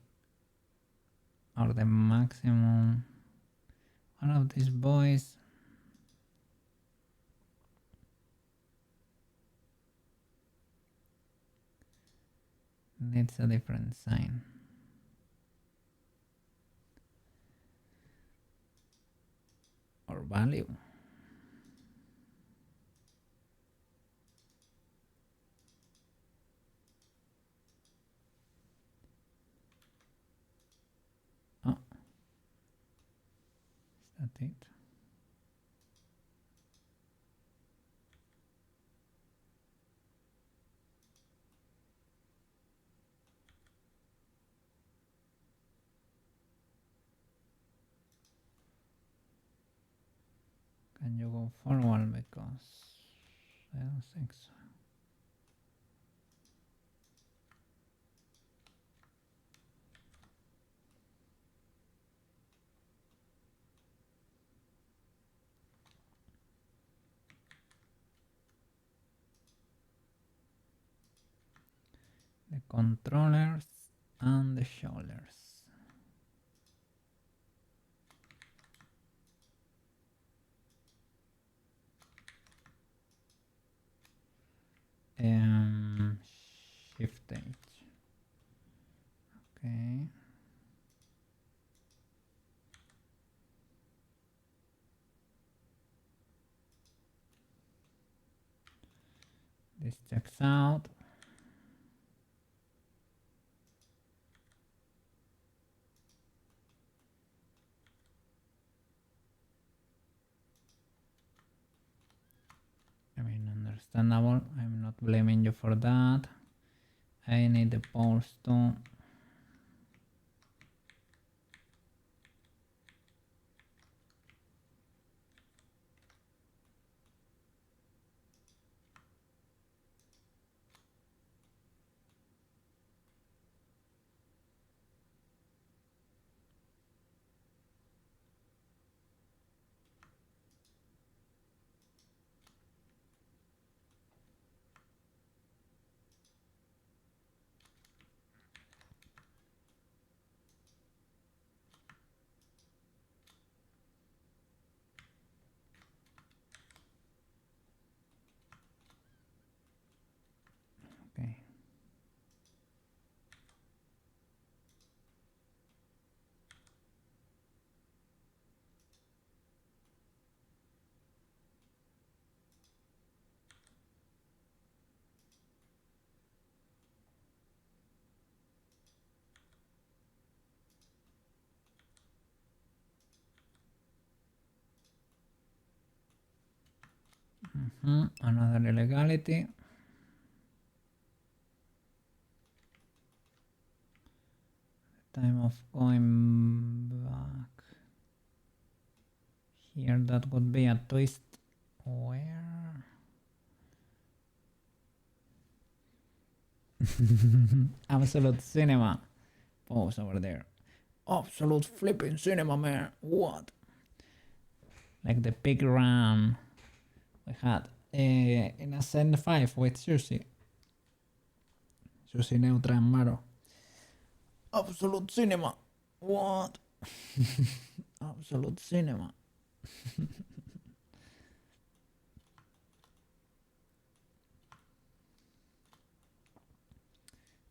or the maximum, one of these boys needs a different sign. Or value. Oh, is that it? go forward because I don't think so. The controllers and the shoulders. Shift H. Okay. This checks out. I mean, understandable. I'm not blaming you for that. I need the poles too. Okay. Another illegality. Time of going back. Here that would be a twist. Where? Absolute cinema. Pause over there. Absolute flipping cinema, man. What? Like the big run we had in Ascent 5 with Susie. Susie, Neutra, and Maro. Absolute cinema. What? Absolute cinema.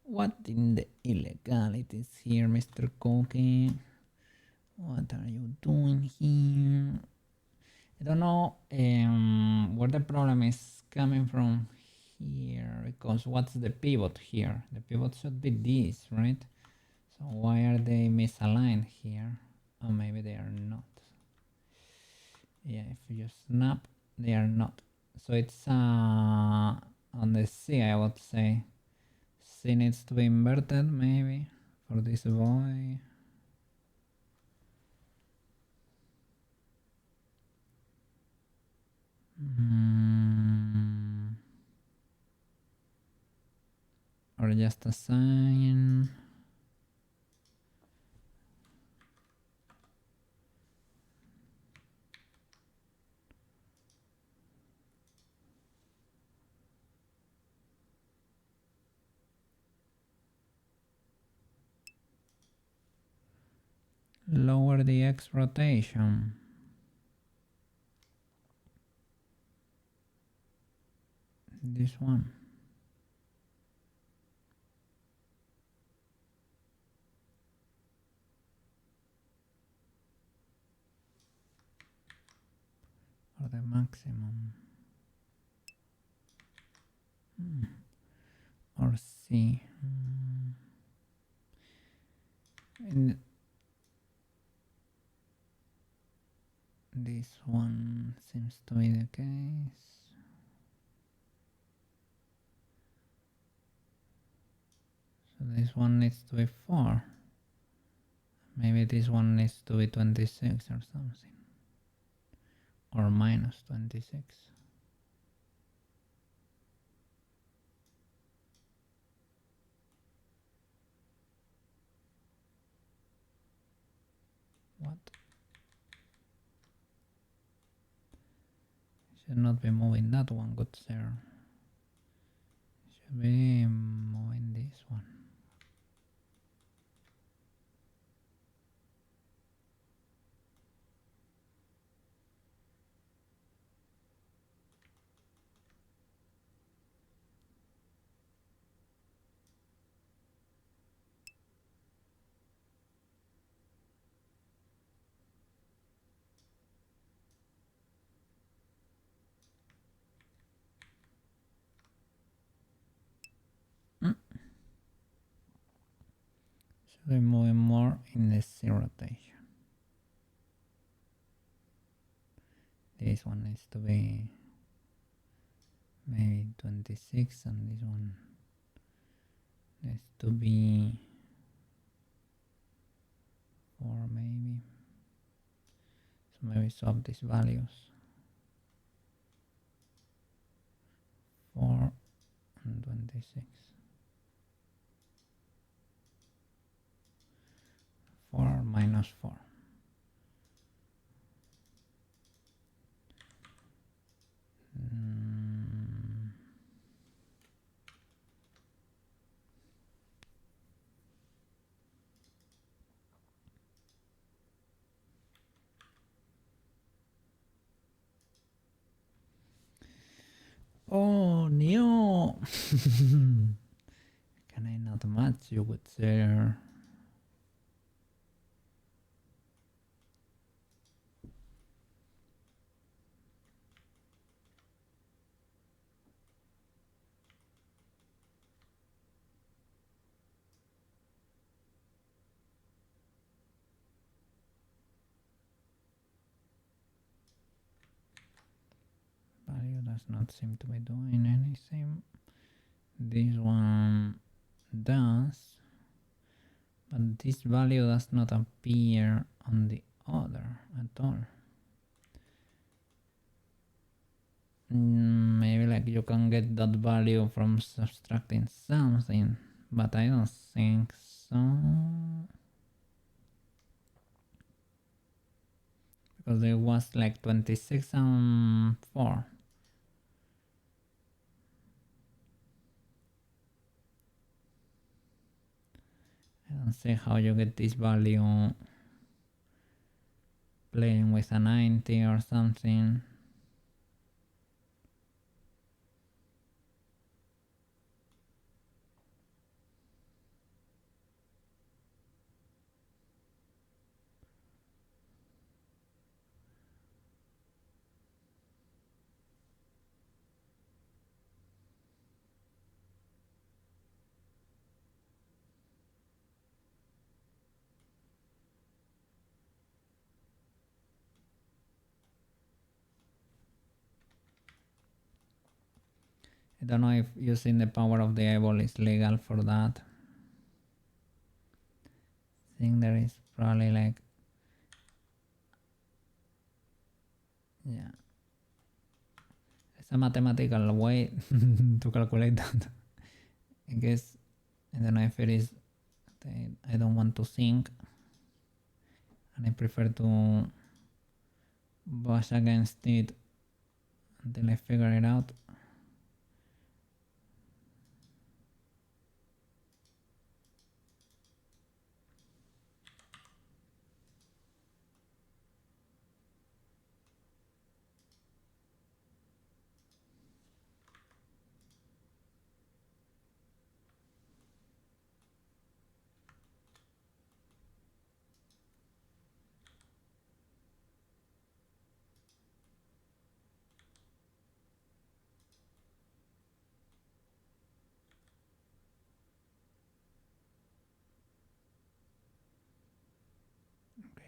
What in the illegalities here, Mr. Cookie? What are you doing here? I don't know where the problem is coming from here, because what's the pivot here? The pivot should be this, right? So why are they misaligned here? Oh, maybe they are not. Yeah, if you snap, they are not. So it's on the C, I would say. C needs to be inverted, maybe, for this boy. Or just a sign. Lower the X rotation. This one. Or the maximum. Or C. And this one seems to be the case. So this one needs to be 4. Maybe this one needs to be 26 or something. or minus 26. What? Should not be moving that one, good sir. Should be moving this one. Should be moving more in the Z rotation. This one needs to be maybe 26 and this one needs to be 4 maybe. So maybe swap these values. 4 and 26. 4 minus 4. Oh no! Can I not match you with there? Value does not seem to be doing anything. This one does, but this value does not appear on the other at all. Maybe like you can get that value from subtracting something, but I don't think so. Because it was like 26 and 4. I don't see how you get this value playing with a 90 or something. I don't know if using the power of the eyeball is legal for that. I think there is probably like, yeah, it's a mathematical way to calculate that. I guess, I don't know if it is, I don't want to think and I prefer to bash against it until I figure it out.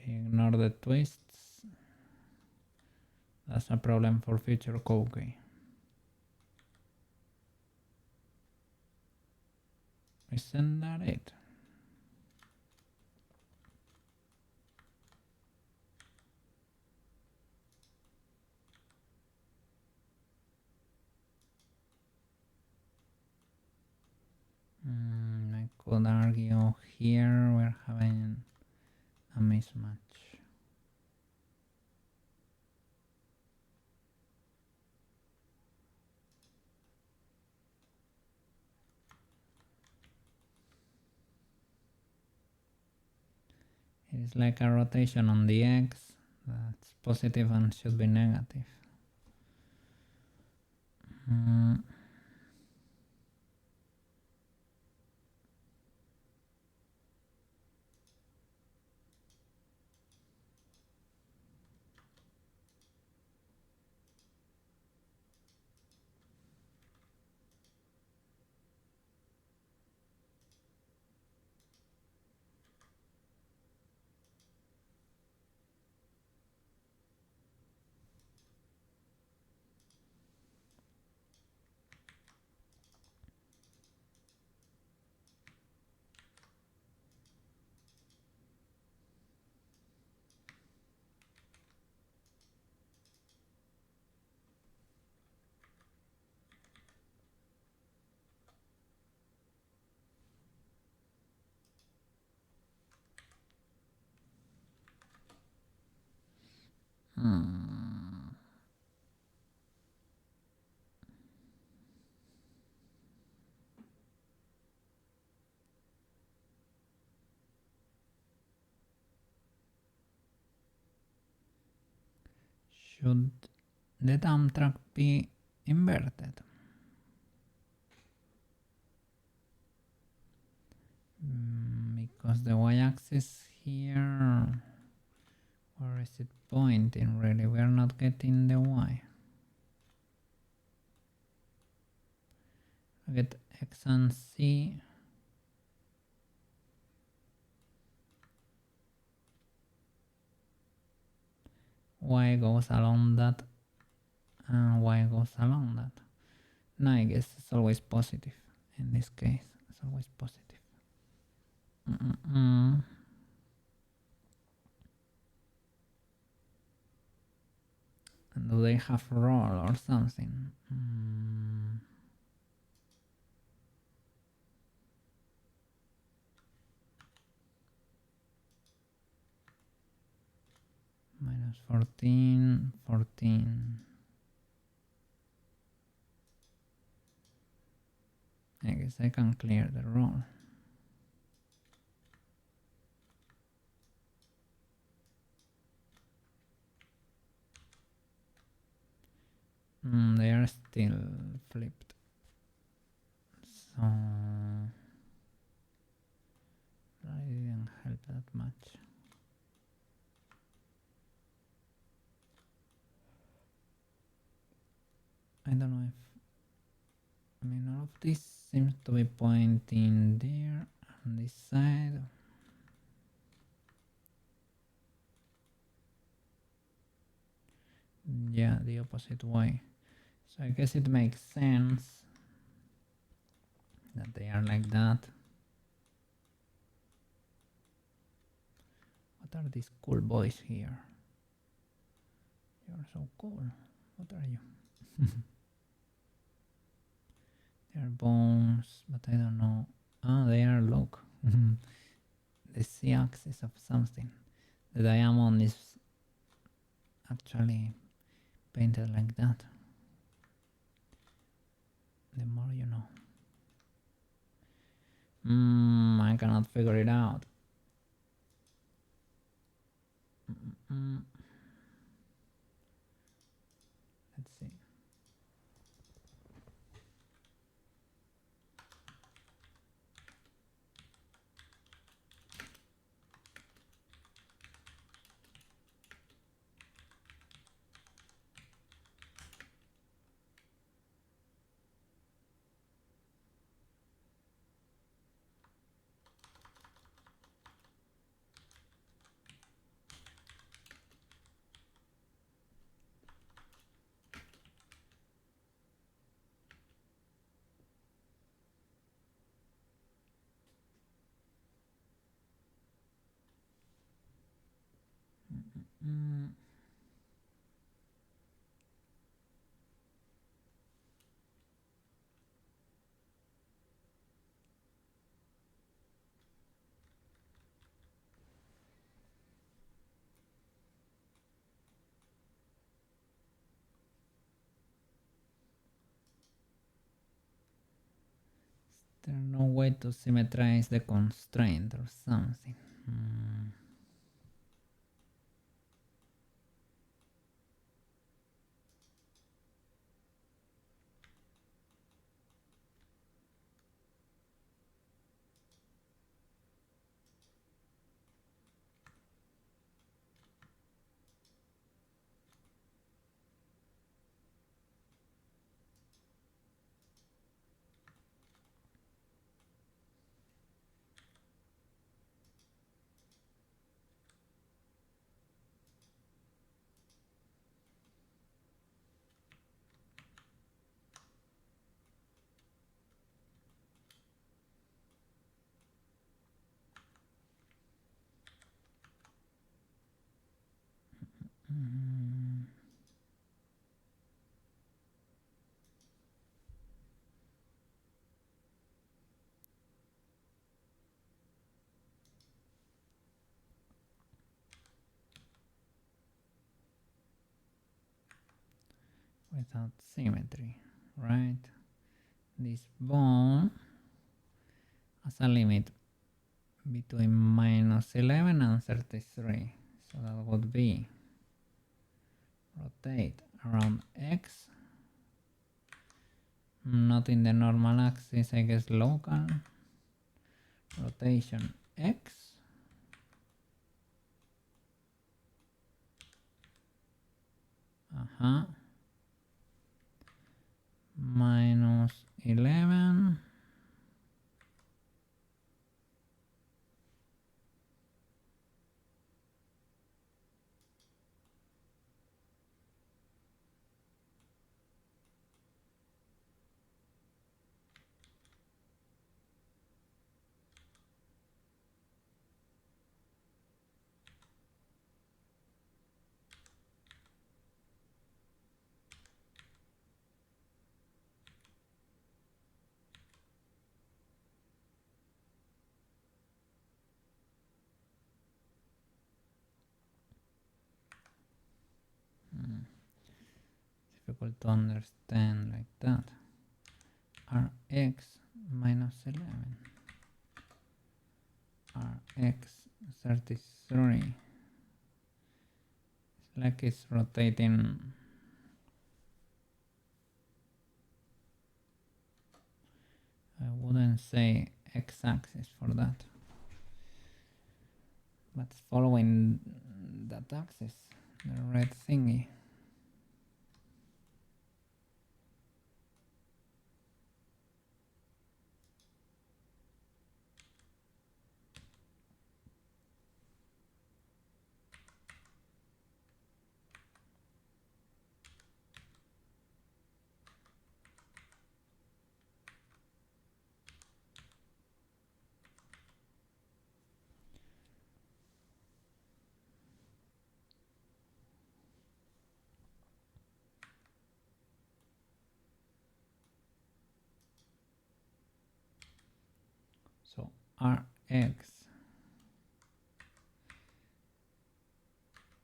Ignore the twists. That's a problem for future code. Isn't that it? could argue here we're having a mismatch. It is like a rotation on the x that's positive and should be negative. Should the dump truck be inverted? Because the y-axis here, where is it pointing really? We are not getting the y. I get x and c. Y goes along that and y goes along that. No, I guess it's always positive. In this case, it's always positive. And do they have roll or something? Minus 14, 14. I guess I can clear the roll. They are still flipped. So that didn't help that much. I don't know if, I mean, all of this seems to be pointing there on this side. Yeah, the opposite way. So I guess it makes sense that they are like that. What are these cool boys here? You're so cool. What are you? They're bones, but I don't know. Oh, they are, look. The z-axis of something. The diamond is actually painted like that. The more you know. I cannot figure it out. Let's see. There's no way to symmetrize the constraint or something. Without symmetry, right? This bone has a limit between -11 and 33. So that would be rotate around x, not in the normal axis, I guess local, rotation x, -11 difficult to understand like that. Rx -11, Rx 33. It's like it's rotating. I wouldn't say x-axis for that, but it's following that axis, the red thingy. So Rx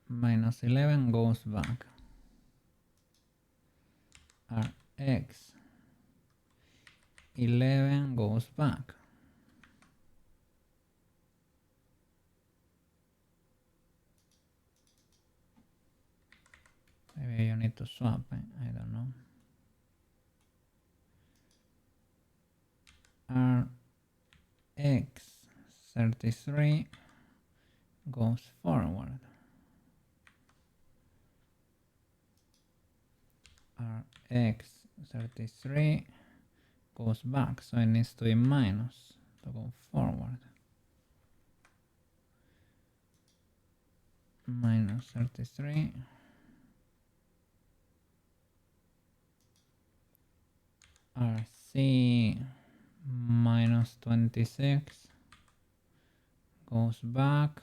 -11 goes back. Rx 11 goes back. Maybe you need to swap, I don't know. Rx 33 goes forward. Rx 33 goes back, so it needs to be minus to go forward. -33 Rc -26 goes back.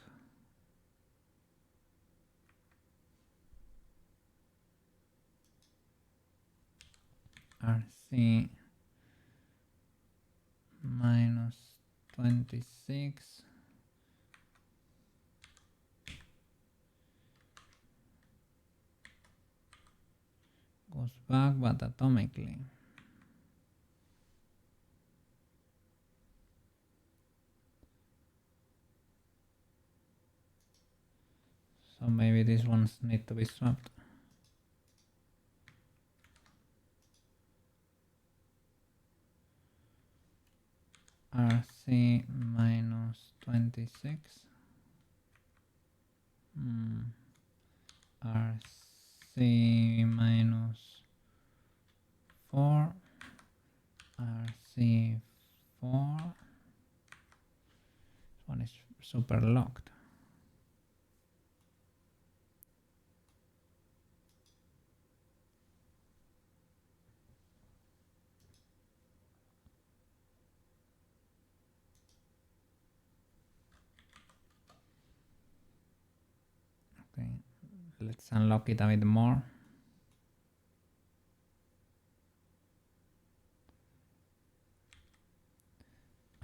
Rc -26 goes back, but atomically. So maybe these ones need to be swapped. RC minus 26. RC minus 4. RC 4. This one is super locked. Okay, let's unlock it a bit more.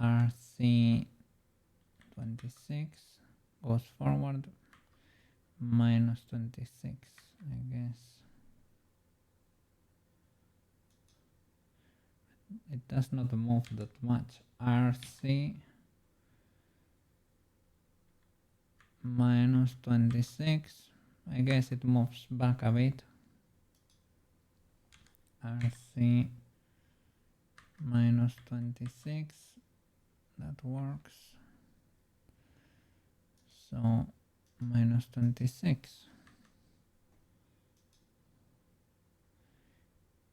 RC 26 goes forward, minus 26, I guess. It does not move that much. RC minus 26, I guess it moves back a bit. RC minus 26, that works. So minus 26.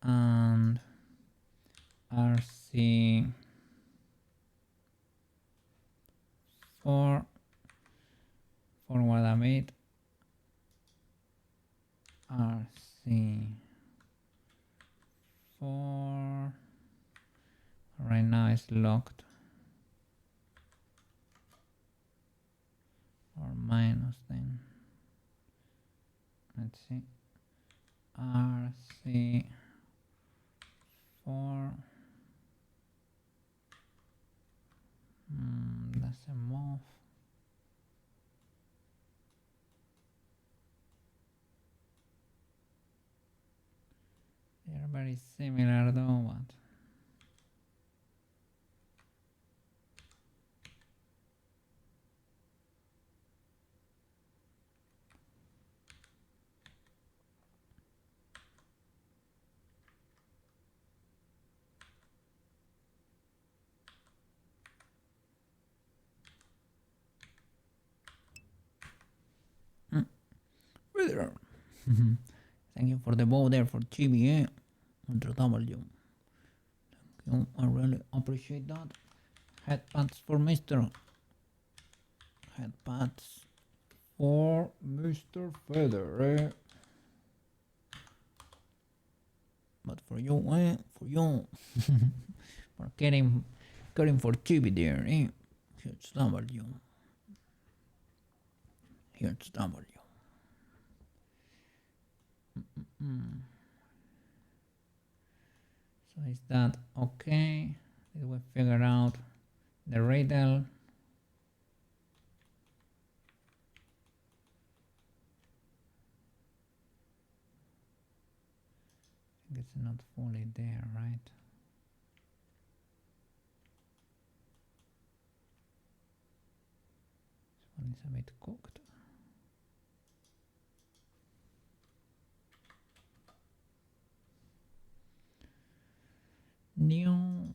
And RC 4 forward a bit. RC 4 right now is locked, or minus then. Let's see. RC 4 doesn't move. They are very similar though, but thank you for the bow there for Chibi, Ultra W. Thank you, I really appreciate that. Headpads for Mr. Headpads for Mr. Feather, But for you, for you. For caring for Chibi there, Here's W. Here's W. So is that okay? Did we figure out the riddle? I think it's not fully there, right? This one is a bit cooked. New.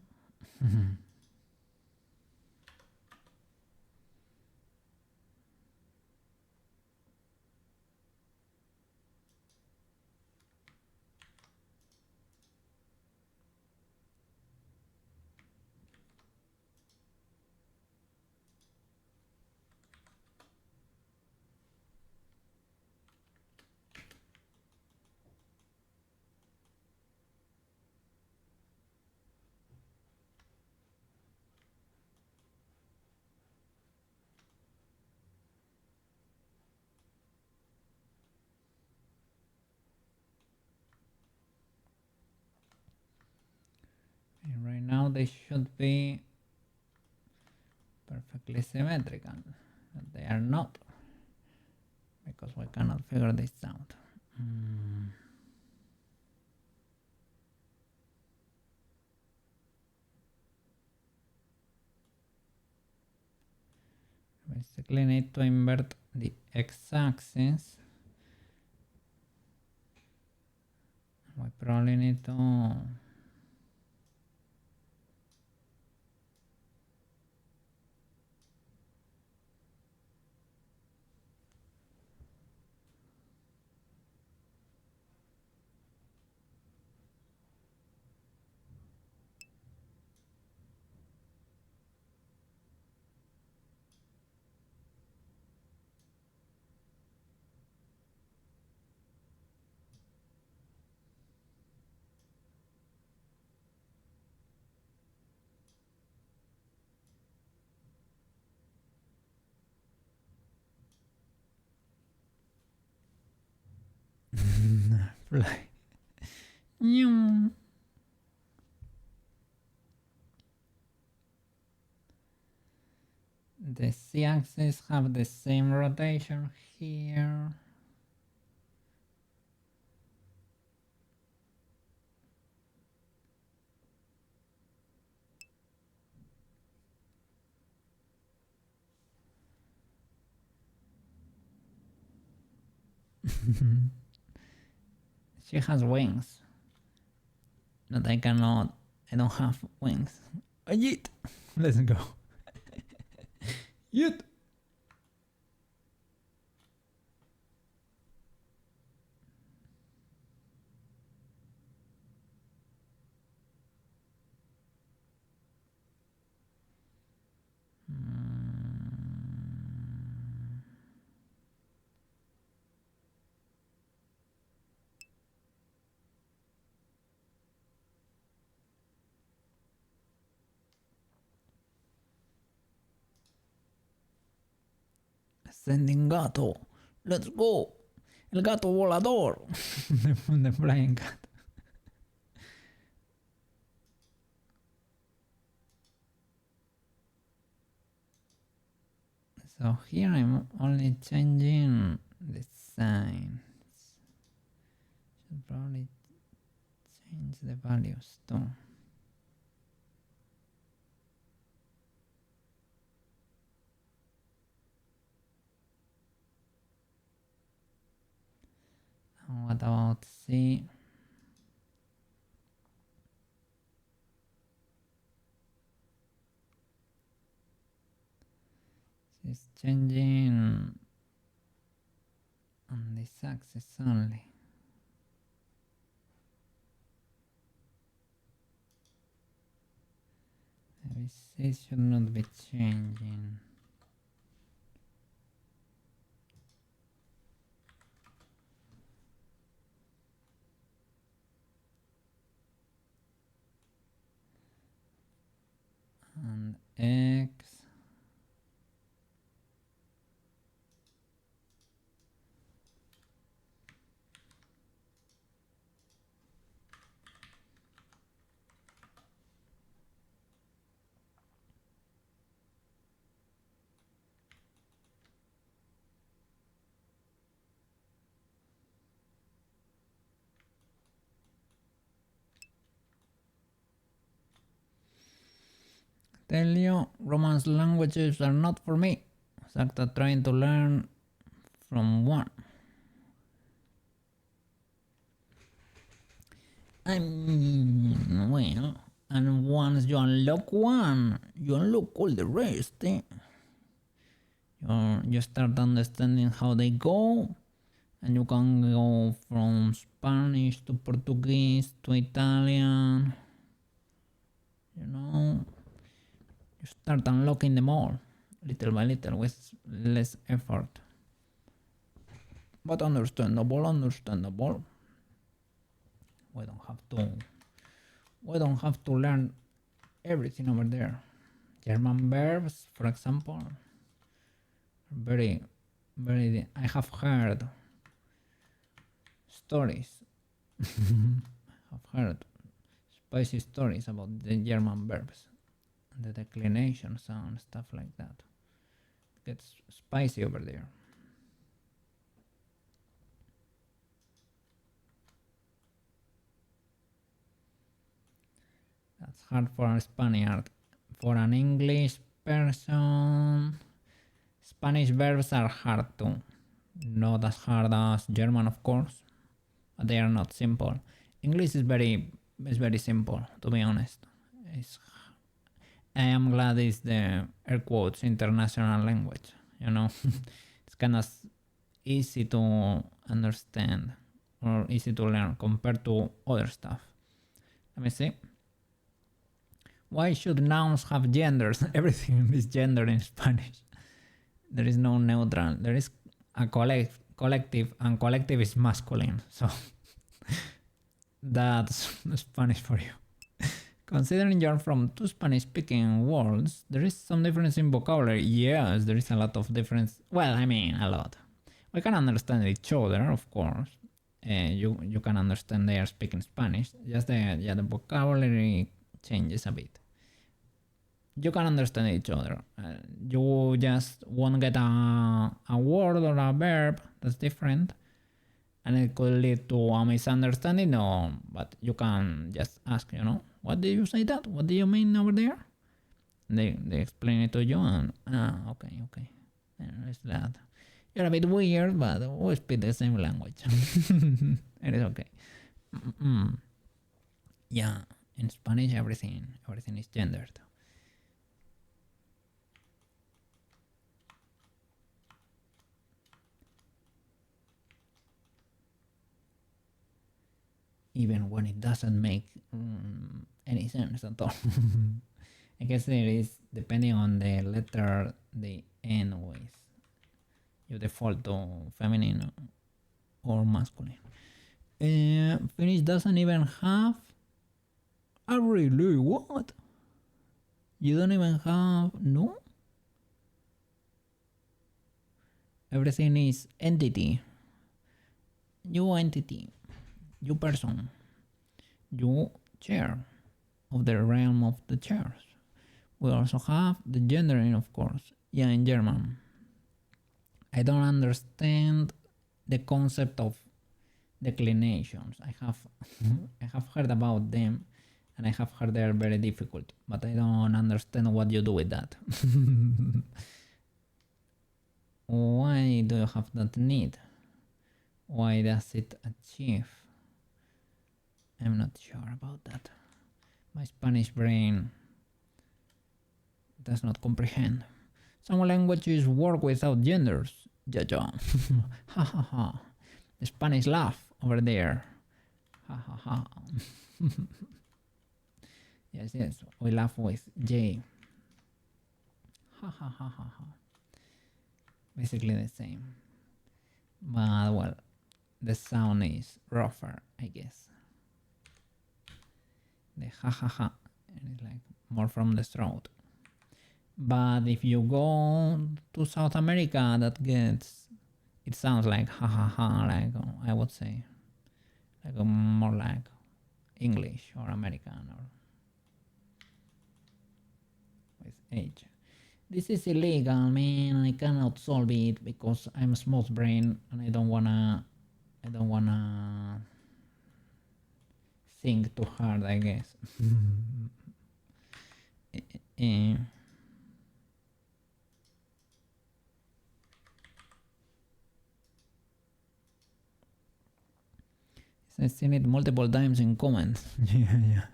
And right now they should be perfectly symmetrical, but they are not, because we cannot figure this out. Let me basically need to invert the x-axis. We probably need to play. The z-axis have the same rotation here. She has wings. But I cannot. I don't have wings. Yeet! Let's go. Yeet! Ascending gato. Let's go. El gato volador. The flying cat. So here I'm only changing the signs. Should probably change the values too. And what about C? It's changing on this axis only. Maybe C should not be changing. And X. Tell you, Romance languages are not for me. Exactly, trying to learn from one. I mean, well, and once you unlock one, you unlock all the rest. Eh? You start understanding how they go, and you can go from Spanish to Portuguese to Italian. You know, you start unlocking them all, little by little, with less effort. But understandable. We don't have to learn everything over there. German verbs, for example, very, I have heard stories. I've heard spicy stories about the German verbs, the declinations and stuff like that. It gets spicy over there. That's hard for a Spaniard. For an English person, Spanish verbs are hard too. Not as hard as German, of course, but they are not simple. English is very simple, to be honest. I am glad it's the air quotes international language. You know, it's kind of easy to understand or easy to learn compared to other stuff. Let me see. Why should nouns have genders? Everything is gender in Spanish. There is no neutral. There is a collective, and collective is masculine. So that's Spanish for you. Considering you're from two Spanish-speaking worlds, there is some difference in vocabulary. Yes, there is a lot of difference. Well, I mean, a lot. We can understand each other, of course. You can understand they are speaking Spanish. Just the vocabulary changes a bit. You can understand each other. You just won't get a word or a verb that's different, and it could lead to a misunderstanding. No, but you can just ask, what did you say that? What do you mean over there? They explain it to you, and okay. It's that. You're a bit weird, but we speak the same language. It is okay. Yeah, in Spanish, everything is gendered. Even when it doesn't make any sense at all. I guess there is, depending on the letter they end with, you default to feminine or masculine. Finnish doesn't even have a really what? You don't even have no? Everything is entity. You entity. You person. You chair of the realm of the chairs. We also have the gendering, of course. Yeah, in German. I don't understand the concept of declinations. I have heard about them, and I have heard they are very difficult, but I don't understand what you do with that. Why do you have that need? Why does it achieve? I'm not sure about that. My Spanish brain does not comprehend. Some languages work without genders. Ja. Ha ha ha. The Spanish laugh over there. Ha ha ha. Yes. We laugh with J. Ha ha ha ha ha. Basically the same. But well, the sound is rougher, I guess. The ha ha ha. And it's like more from the throat. But if you go to South America, it sounds like ha ha ha, like I would say, like more like English or American or with H. This is illegal, man. I cannot solve it because I'm a small brain and I don't wanna think too hard, I guess. I've seen it multiple times in comments. Yeah.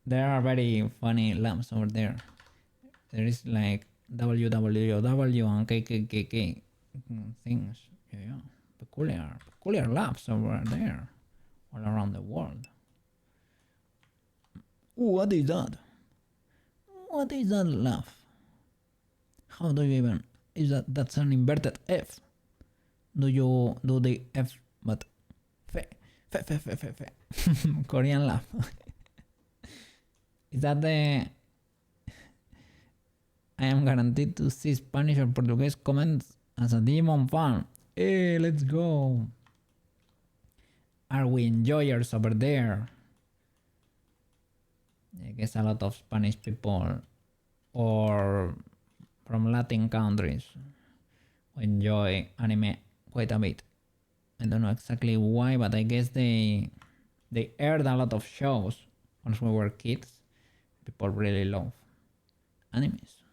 There are very funny lamps over there. There is like www and kkkk things. Yeah. Peculiar lamps over there, all around the world. What is that? What is that laugh? How do you even? That's an inverted F? Do you do the F but fe? Korean laugh. Is that the? I am guaranteed to see Spanish or Portuguese comments as a Demon fan. Hey, let's go. Are we enjoyers over there? I guess a lot of Spanish people or from Latin countries enjoy anime quite a bit. I don't know exactly why, but I guess they aired a lot of shows once we were kids. People really love animes.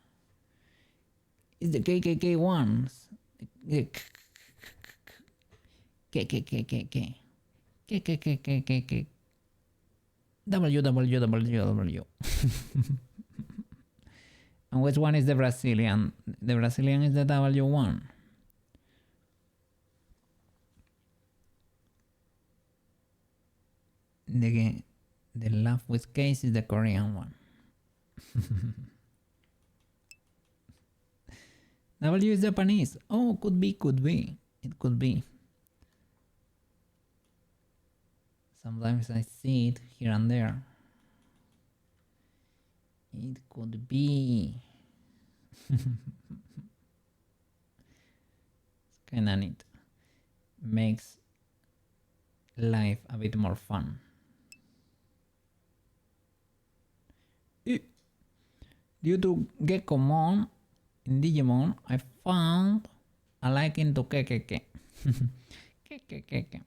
It's the KKK ones. The KKKKK. KKKKKK. WWWW. And which one is the Brazilian? The Brazilian is the W1. The laugh with case is the Korean one. W is Japanese. Oh, could be. It could be. Sometimes I see it here and there. It could be. It's kinda neat. Makes life a bit more fun. Due to Gekomon in Digimon, I found a liking to KKK. KKK.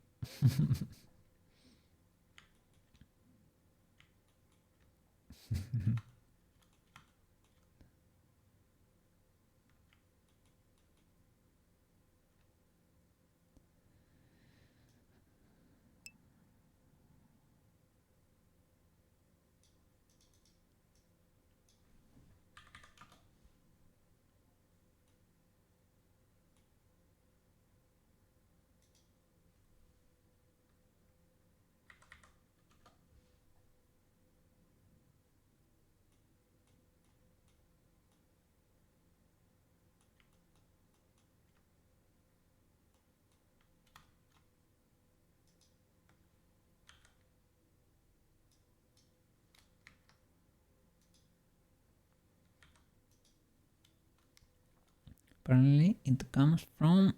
Apparently it comes from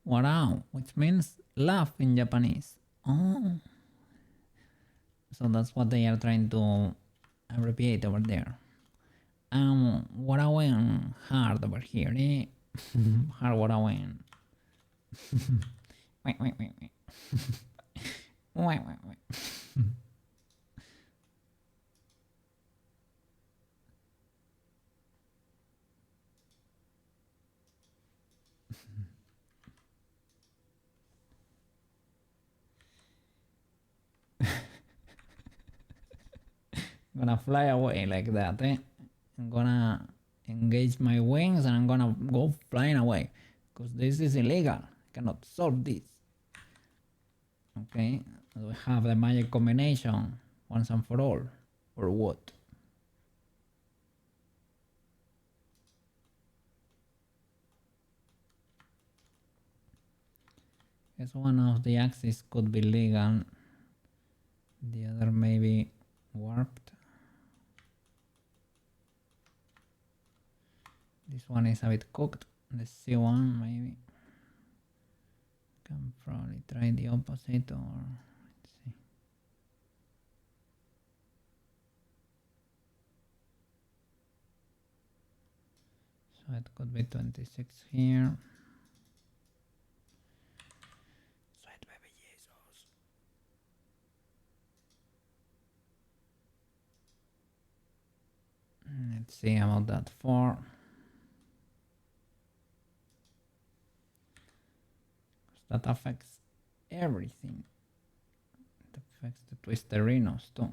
warao, which means laugh in Japanese. Oh, so that's what they are trying to abbreviate over there. Warawen hard over here, eh? Hard warawen. Wait. Wait. I'm gonna fly away like that, eh? I'm gonna engage my wings and I'm gonna go flying away because this is illegal. I cannot solve this. Okay, do we have the magic combination once and for all, or what? Guess one of the axes could be legal, the other maybe warped. This one is a bit cooked. The C1 maybe. Can probably try the opposite, or let's see. So it could be 26 here. Sweet baby Jesus. Let's see about that 4. That affects everything. It affects the twisterinos too.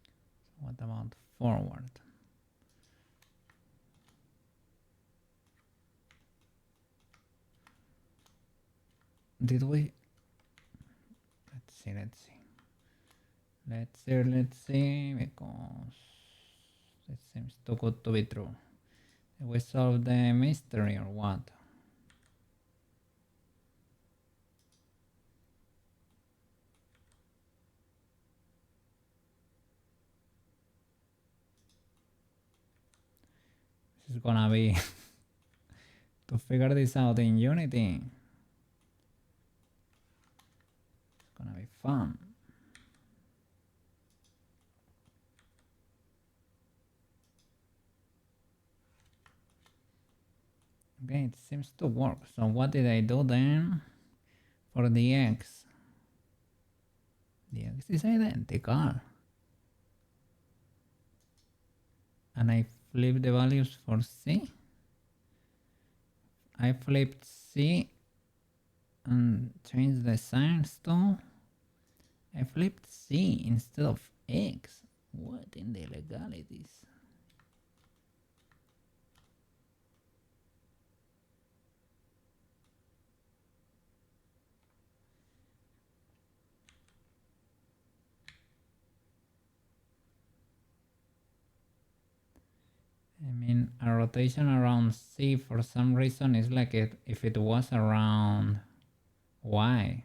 So what about forward? Did we? Let's see, because it seems too good to be true. Did we solve the mystery or what? This is gonna be to figure this out in Unity. It's gonna be fun. Okay, it seems to work. So what did I do then for the X? The X is identical. and I flip the values for C. I flipped C and changed the signs to. I flipped C instead of X. What in the legalities? I mean, a rotation around C for some reason is like if it was around Y.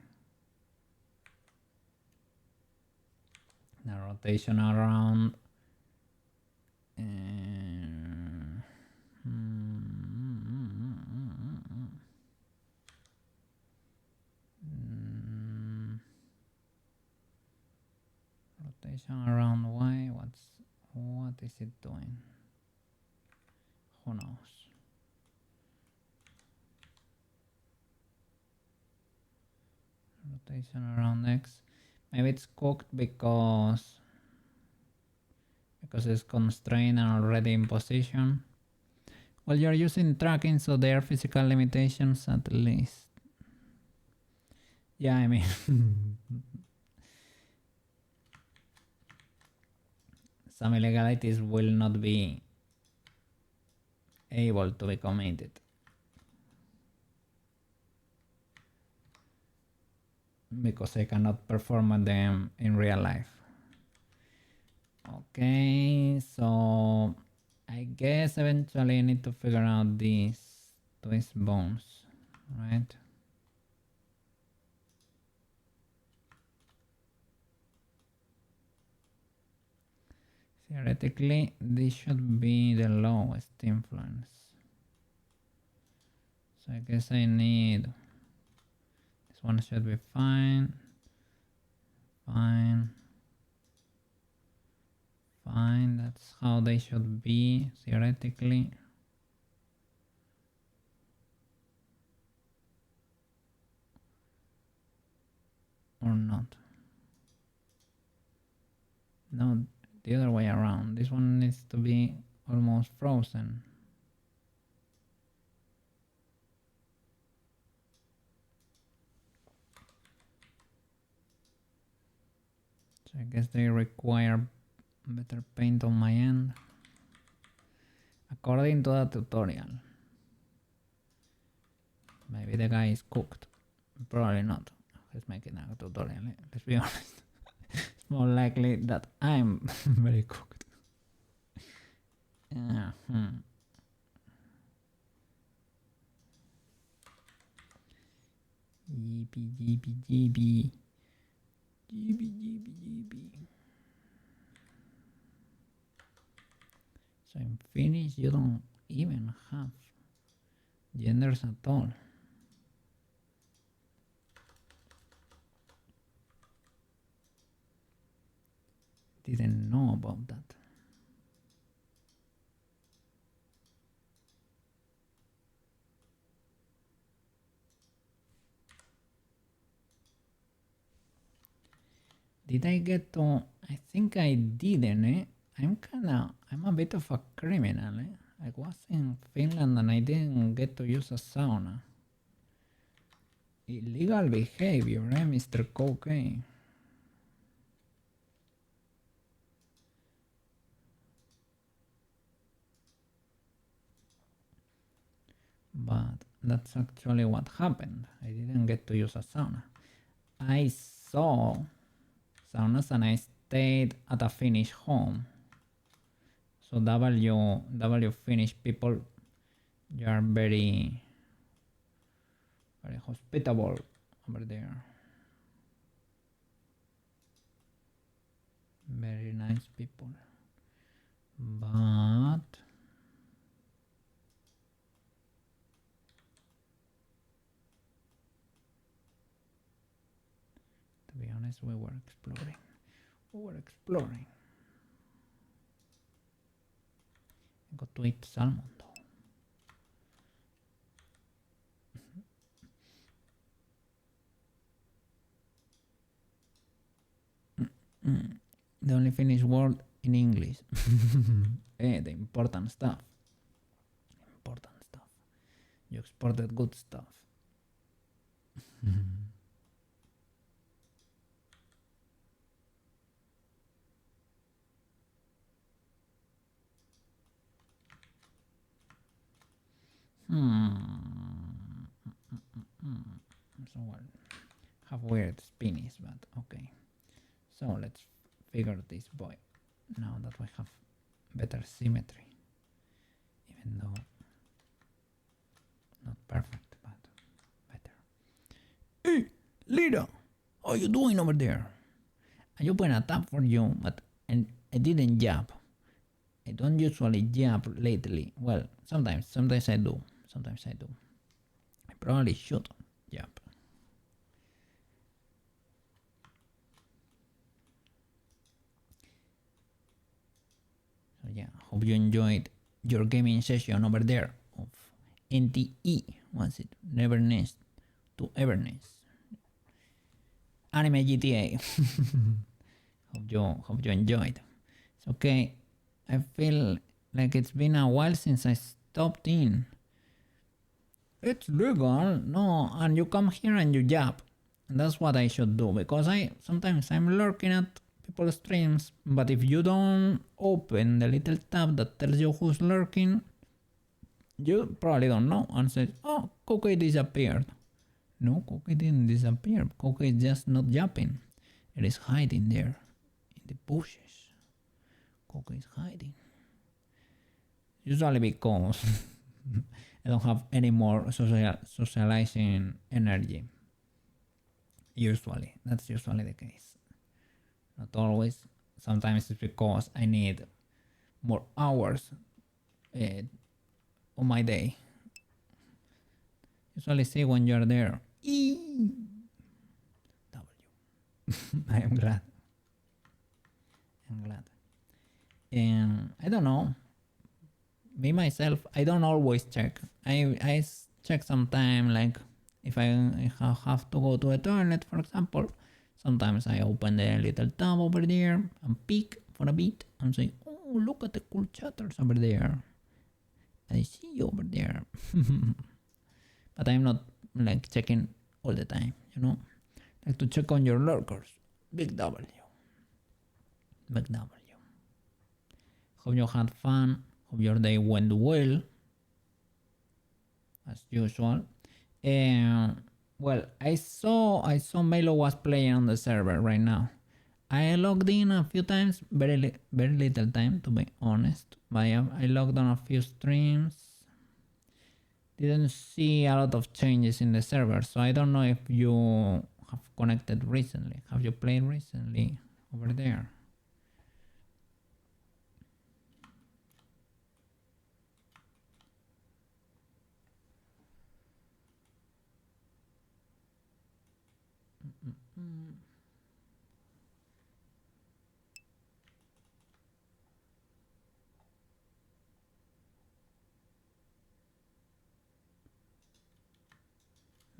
A rotation around rotation around Y. What is it doing? Who knows? Rotation around X. Maybe it's cooked because it's constrained and already in position. Well, you're using tracking, so there are physical limitations at least. Yeah, I mean, some illegalities will not be able to be committed. Because I cannot perform them in real life. Okay, so I guess eventually I need to figure out these twist bones, right? Theoretically, this should be the lowest influence. So I guess I need, this one should be fine, fine, fine. That's how they should be theoretically. Or not. No, the other way around. This one needs to be almost frozen. So I guess they require better paint on my end. According to the tutorial. Maybe the guy is cooked. Probably not. He's making a tutorial, let's be honest. It's more likely that I'm very cooked. GB. So in Finnish you don't even have genders at all. Didn't know about that. Did I get to? I think I didn't, I'm a bit of a criminal, I was in Finland and I didn't get to use a sauna. Illegal behavior, Mr. Cocaine. But that's actually what happened. I didn't get to use a sauna. I saw saunas and I stayed at a Finnish home. So W Finnish people, you are very hospitable over there. Very nice people. But to be honest, we were exploring. I got to eat salmon though. The only Finnish word in English. Okay, the important stuff. Important stuff. You exported good stuff. So well, have weird spinnies, but okay. So let's figure this boy. Now that we have better symmetry, even though not perfect, but better. Hey, Lira, how you doing over there? I opened a tab for you, but I didn't jump. I don't usually jump lately. Well, sometimes I do. Sometimes I do. I probably should jump. So yeah, hope you enjoyed your gaming session over there of NTE. Was it Neverness to Everness? Anime GTA. hope you enjoyed. It's okay. I feel like it's been a while since I stopped in. It's legal, no, and you come here and you jump. And that's what I should do, because sometimes I'm lurking at people's streams, but if you don't open the little tab that tells you who's lurking, you probably don't know and say, oh, Cookie disappeared. No, Cookie didn't disappear. Cookie is just not jumping. It is hiding there in the bushes. Cookie is hiding. Usually because I don't have any more socializing energy. Usually, that's usually the case. Not always. Sometimes it's because I need more hours on my day. Usually see when you're there. W. I am glad. And I don't know. Me myself, I don't always check. I check sometime, like if I have to go to a toilet, for example. Sometimes I open the little tab over there and peek for a bit and say, oh, look at the cool chatters over there. I see you over there. But I'm not like checking all the time, you know. Like to check on your lurkers. Big W. Big W. Hope you had fun. Hope your day went well. As usual. Well, I saw Melo was playing on the server right now. I logged in a few times, very little time to be honest. But I logged on a few streams. Didn't see a lot of changes in the server, so I don't know if you have connected recently. Have you played recently over there?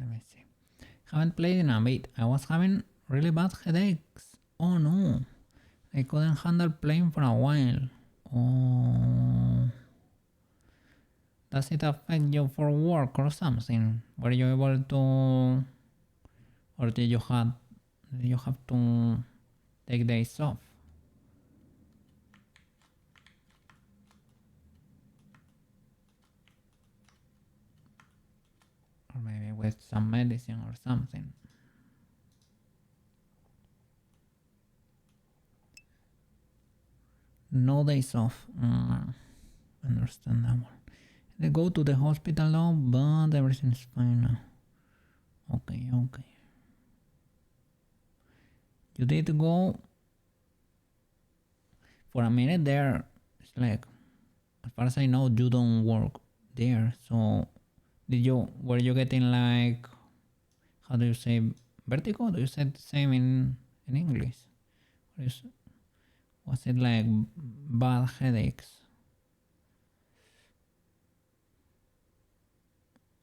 Let me see. Haven't played in a bit. I was having really bad headaches. Oh no. I couldn't handle playing for a while. Oh. Does it affect you for work or something? Were you able to, or did you have to take days off? Or maybe with some medicine or something. No days off. Understandable. They go to the hospital now, but everything's fine now. Okay. You did go for a minute there. It's like, as far as I know, you don't work there. So, were you getting like, how do you say, vertigo? Do you say the same in English? Was it like bad headaches?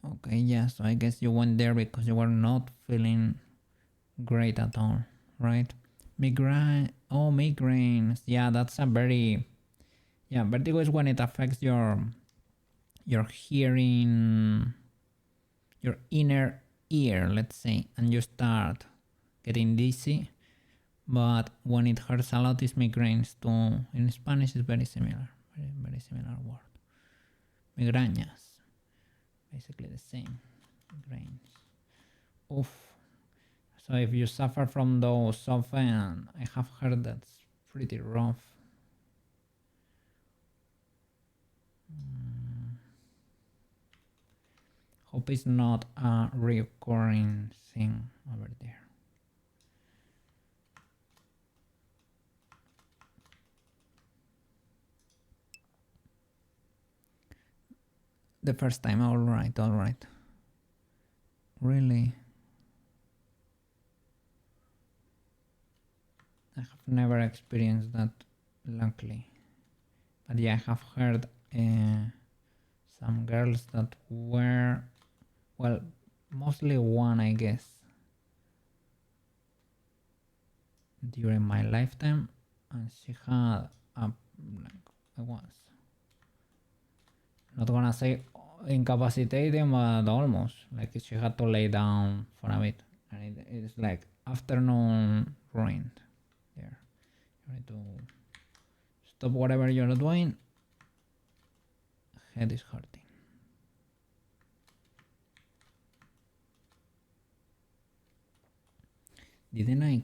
Okay, yeah, so I guess you went there because you were not feeling great at all, right? Migraines. Yeah, that's a very Yeah, vertigo is when it affects your hearing, your inner ear, let's say, and you start getting dizzy. But when it hurts a lot, it's migraines too. In Spanish, it's very similar, very similar word. Migrañas, basically the same. Migraines. Oof. So if you suffer from those often, I have heard that's pretty rough. Hope it's not a recurring thing over there. The first time, all right. Really? I have never experienced that, luckily. But yeah, I have heard some girls that were, well, mostly one, I guess, during my lifetime, and she had a, like, I was not gonna say incapacitating, but almost, like she had to lay down for a bit, and it's like afternoon ruined there. You need to stop whatever you're doing. Head is hurting. Didn't I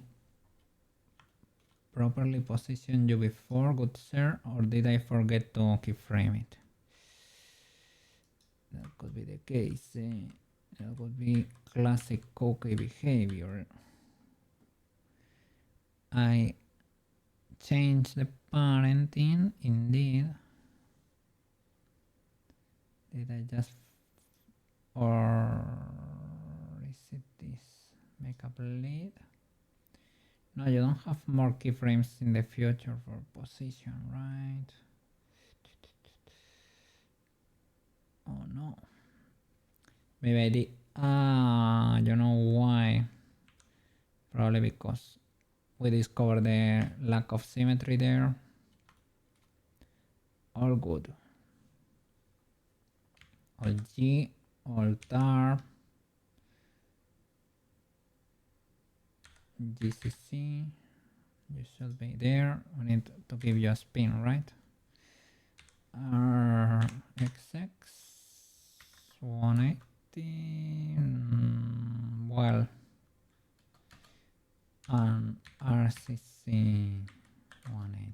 properly position you before, good sir, or did I forget to keyframe it? That could be the case. That would be classic cookie behavior. I changed the parenting, indeed. Did I just, or is it this makeup lead? No, you don't have more keyframes in the future for position, right? Oh no. Maybe I did. You know why? Probably because we discovered the lack of symmetry there. All good. Alt G, Alt R, GCC. You should be there. We need to give you a spin, right? XX 180. Well, and RCC 180.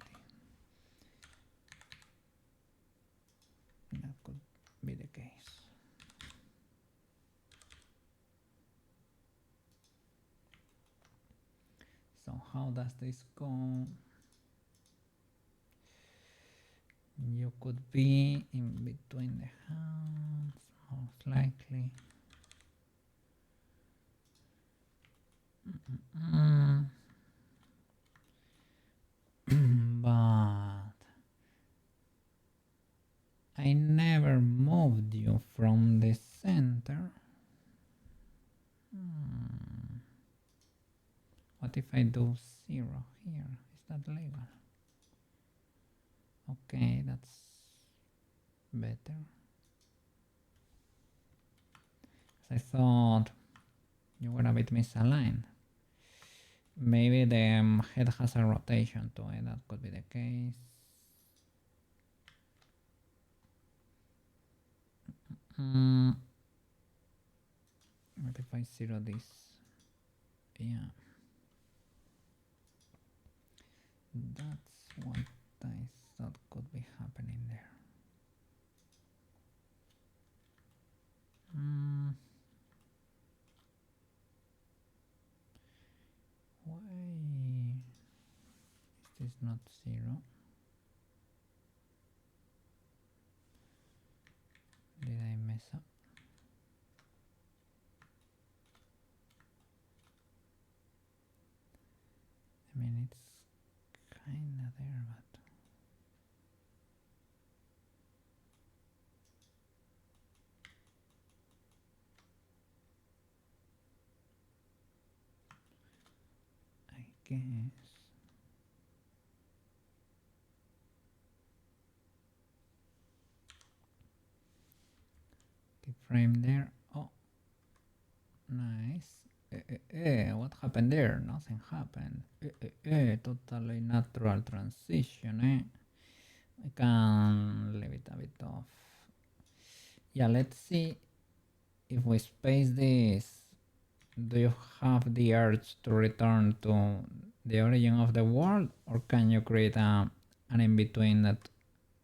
That could be the case. So how does this go? You could be in between the hands, most likely. But I never moved you from the center. What if I do 0 here? Is that legal? Okay, that's better. I thought you were a bit misaligned. Maybe the head has a rotation to it. That could be the case. What if I 0 this? Yeah. That's what I thought could be happening there. Why is this not 0? Did I mess up? I mean, it's kinda there, but I guess keyframe there. Oh, nice. What happened there? Nothing happened. Totally natural transition. I can leave it a bit off. Yeah, let's see if we space this. Do you have the urge to return to the origin of the world, or can you create an in-between that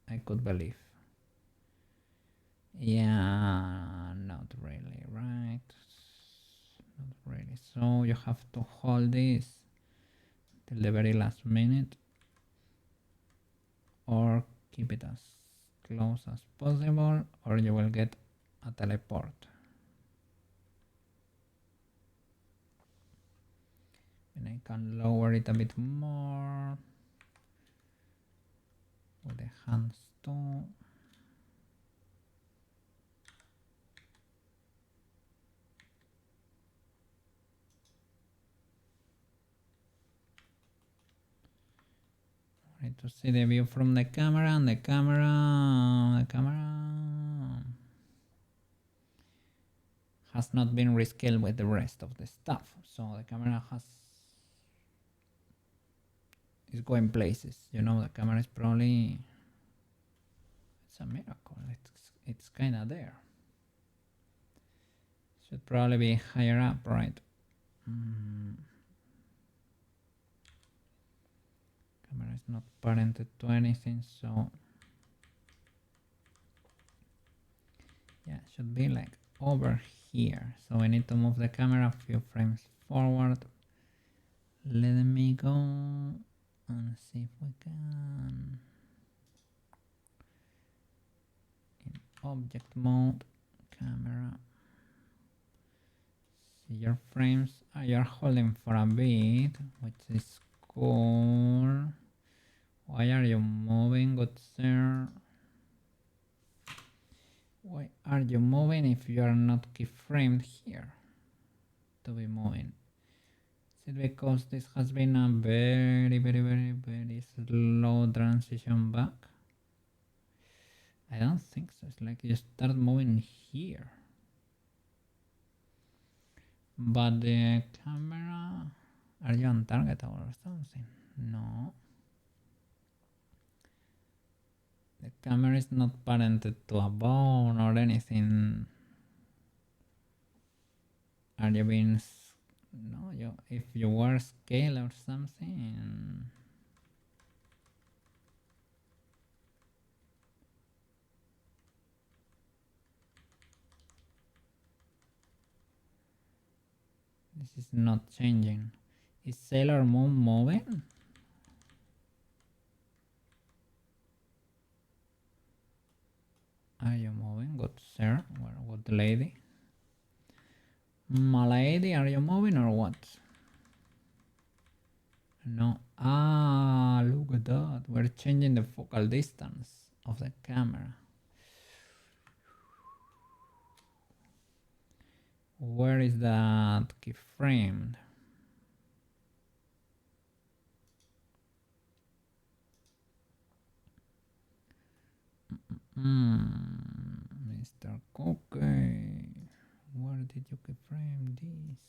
I could believe? Yeah, not really, right? Not really. So you have to hold this till the very last minute, or keep it as close as possible, or you will get a teleport. And I can lower it a bit more with the hands too. I need to see the view from the camera, and the camera has not been rescaled with the rest of the stuff. So the camera is going places. You know, the camera is probably, it's a miracle. It's kind of there. Should probably be higher up, right? Camera is not parented to anything, so yeah, it should be like over here. So we need to move the camera a few frames forward. Let me go and see if we can. In object mode, camera. See your frames. You're holding for a bit, which is cool. Why are you moving, good sir? Why are you moving if you are not keyframed here to be moving? Is it because this has been a very slow transition back? I don't think so. It's like you start moving here. But the camera, are you on target or something? No. The camera is not parented to a bone or anything. Are you being, no, if you were scale or something. This is not changing. Is Sailor Moon moving? Are you moving, good sir? Or good lady? My lady, are you moving or what? No. Ah, look at that. We're changing the focal distance of the camera. Where is that keyframed? Mr. Cookie, where did you keyframe this?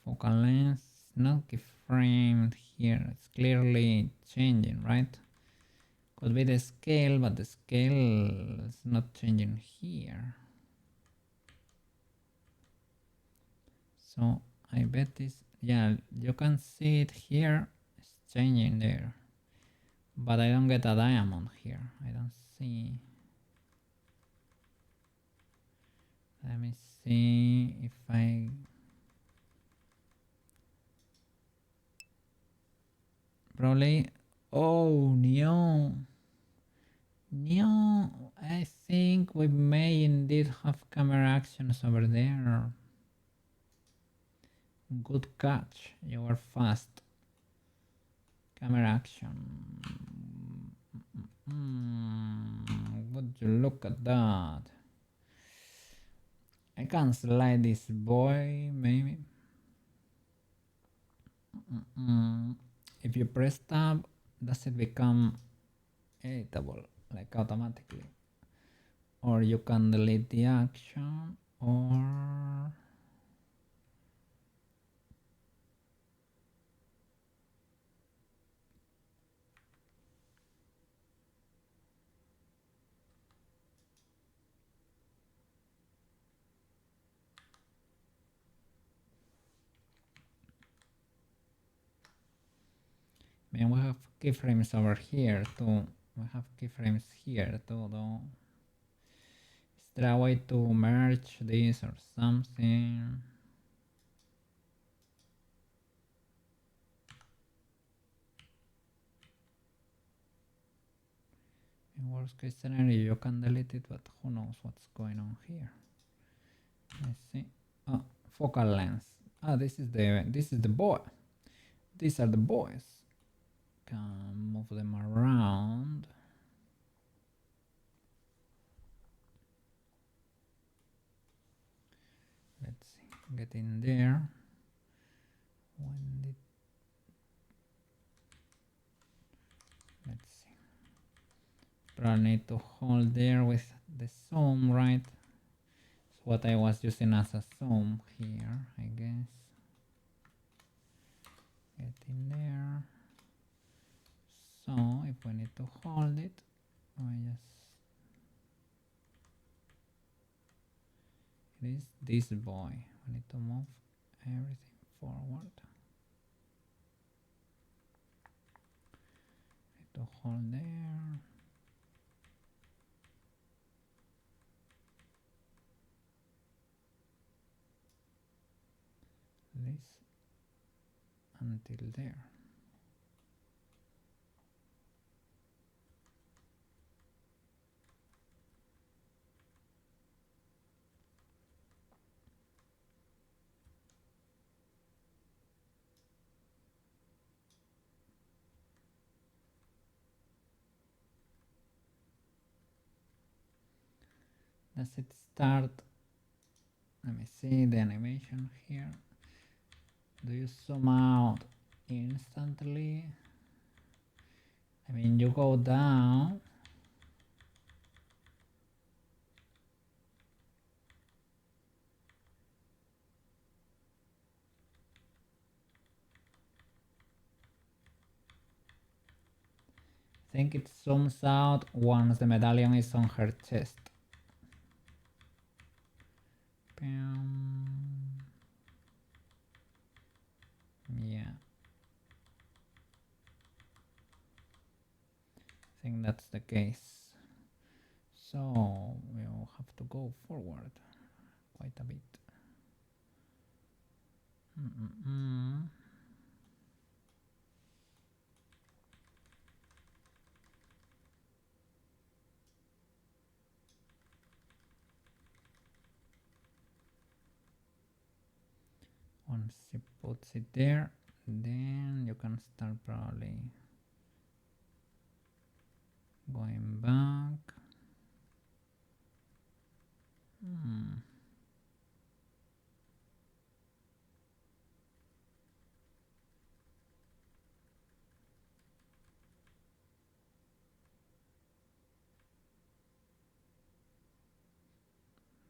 Focal length, not keyframed here. It's clearly changing, right? Could be the scale, but the scale is not changing here. So I bet this, yeah, you can see it here. It's changing there. But I don't get a diamond here. I don't see. Let me see if I. Probably. Oh, no. No. I think we may indeed have camera actions over there. Good catch. You were fast. Camera action. Would you look at that? I can slide this boy, maybe. If you press tab, does it become editable, like automatically? or you can delete the action, or and we have keyframes over here too. We have keyframes here too, though. Is there a way to merge this or something? In worst case scenario, you can delete it, but who knows what's going on here. Let's see. Oh, focal length. Ah, this is the boy. These are the boys. Can move them around. Let's see. Get in there. When did? Let's see. Probably need to hold there with the zoom, right? It's what I was using as a zoom here, I guess. Get in there. So if we need to hold it, we just, it is this boy. We need to move everything forward. Need to hold there. This until there. Does it start? Let me see the animation here. Do you zoom out instantly? I mean, you go down. I think it zooms out once the medallion is on her chest. Yeah. I think that's the case. So we'll have to go forward quite a bit. Once she puts it there, then you can start probably going back.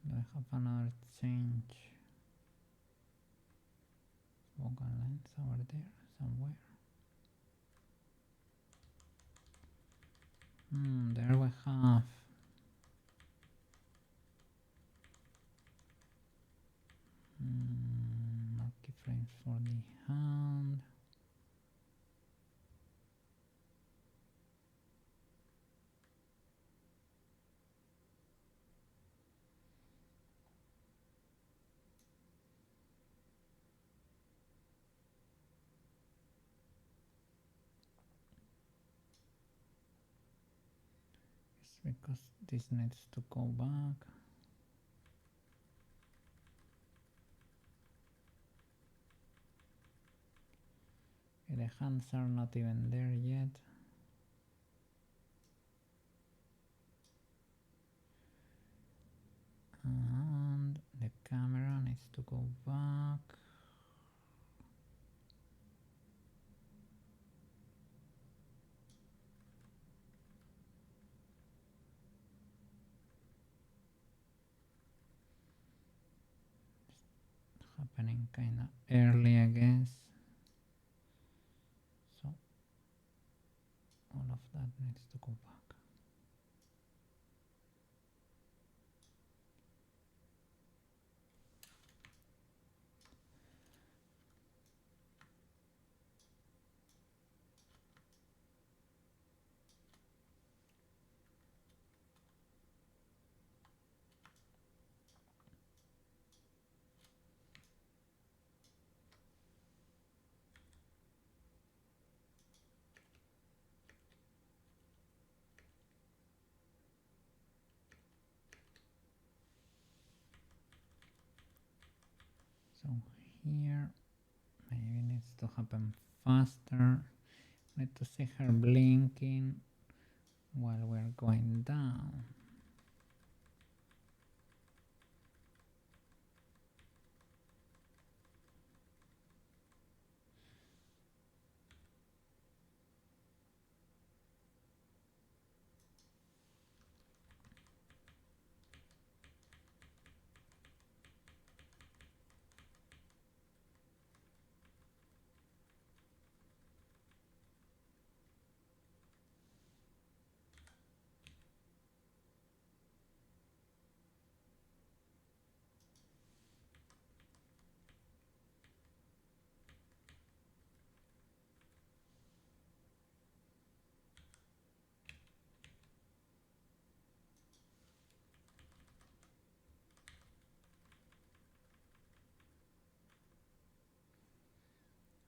Do I have another change? Vocal lines over there somewhere. There we have more keyframes for the hand. It's because this needs to go back. The hands are not even there yet. And the camera needs to go back. happening kind of early, I guess. So all of that needs to go back. So here maybe needs to happen faster. Need to see her blinking while we're going down.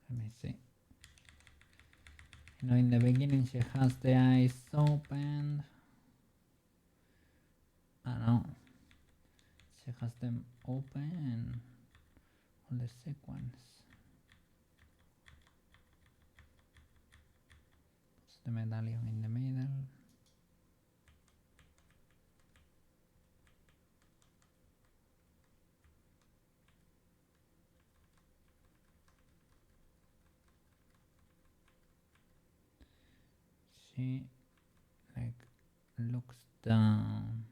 Let me see. You know, in the beginning she has the eyes open. I don't know. She has them open all the sequence. Puts the medallion in the middle. She like looks down.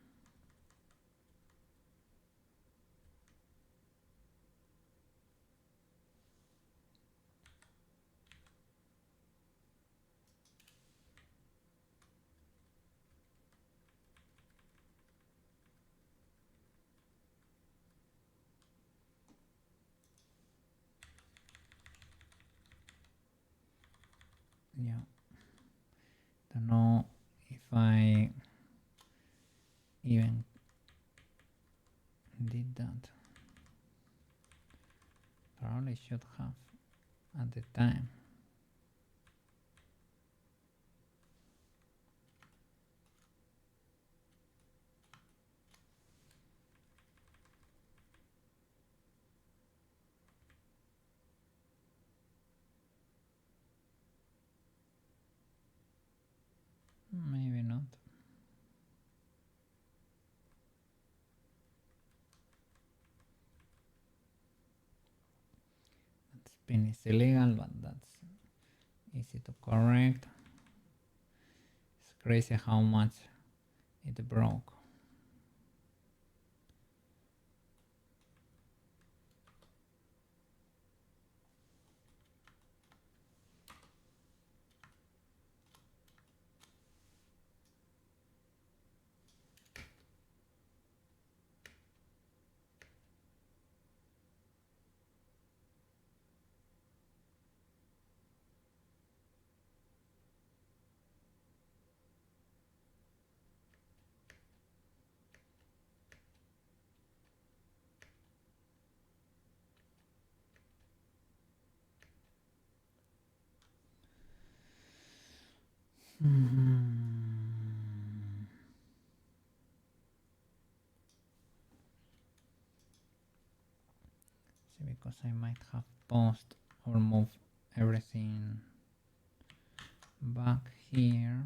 Yeah. Don't know if I even did that. Probably should have at the time. Maybe not. That spin is illegal, but that's easy to correct. It's crazy how much it broke. See, because I might have paused or moved everything back here.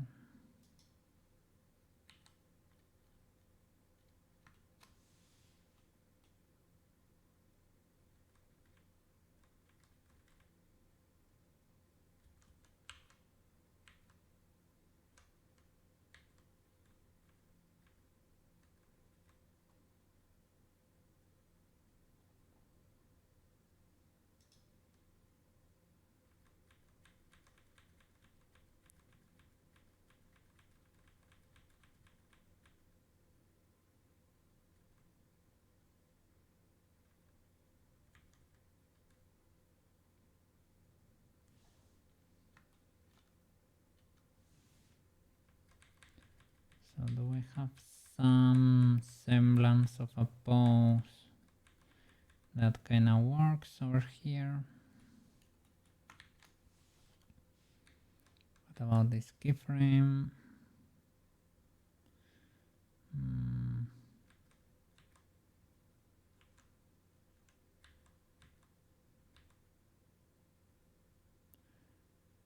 do we have some semblance of a pose that kind of works over here? What about this keyframe?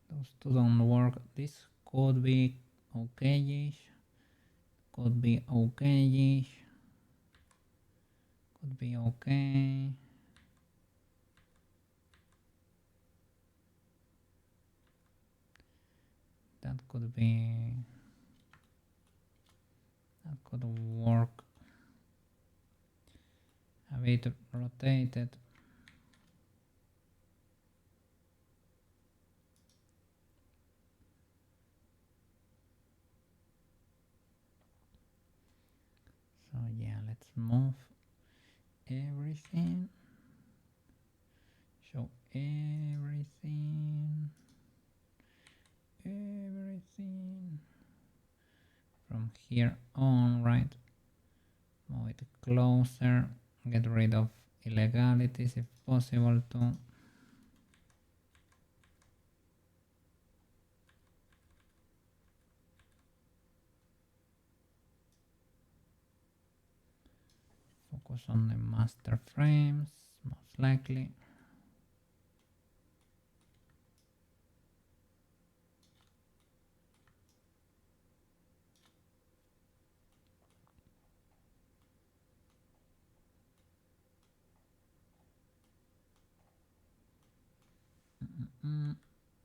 Those two don't work. This could be okay-ish. Could be okay-ish. Could be okay. That could be. That could work. A bit rotated. So yeah, let's move everything. Show everything. Everything. From here on, right? Move it closer. Get rid of illegalities if possible too. Focus on the master frames, most likely.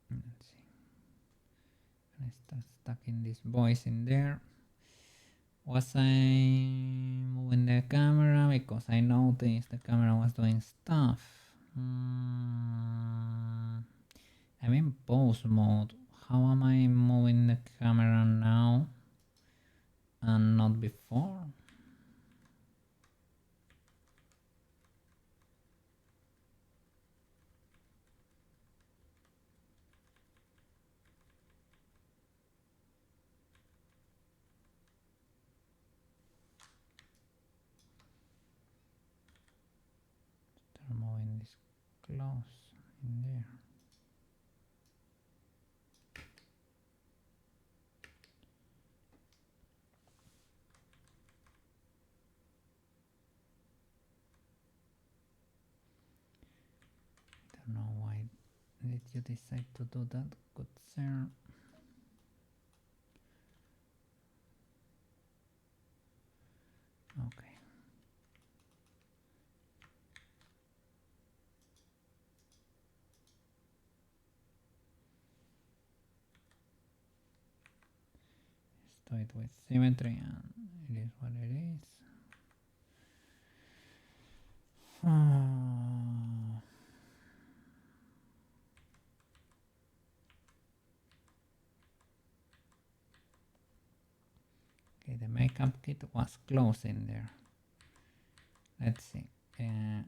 Let's see. I start stacking this voice in there. Was I moving the camera? Because I noticed the camera was doing stuff. I'm in pose mode. How am I moving the camera now and not before? Start moving this close in there. I don't know why did you decide to do that, good sir. Okay. Let's do it with symmetry and it is what it is. Okay, the makeup kit was close in there. Let's see. There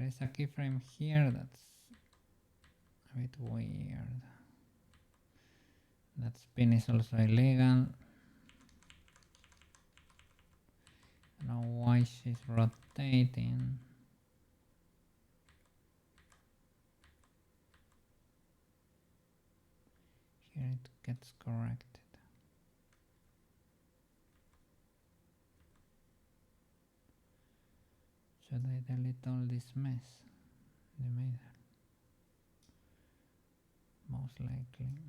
is a keyframe here that's a bit weird. That spin is also illegal. I don't know why she's rotating. Here it gets corrected. Should I delete all this mess? The middle. Most likely.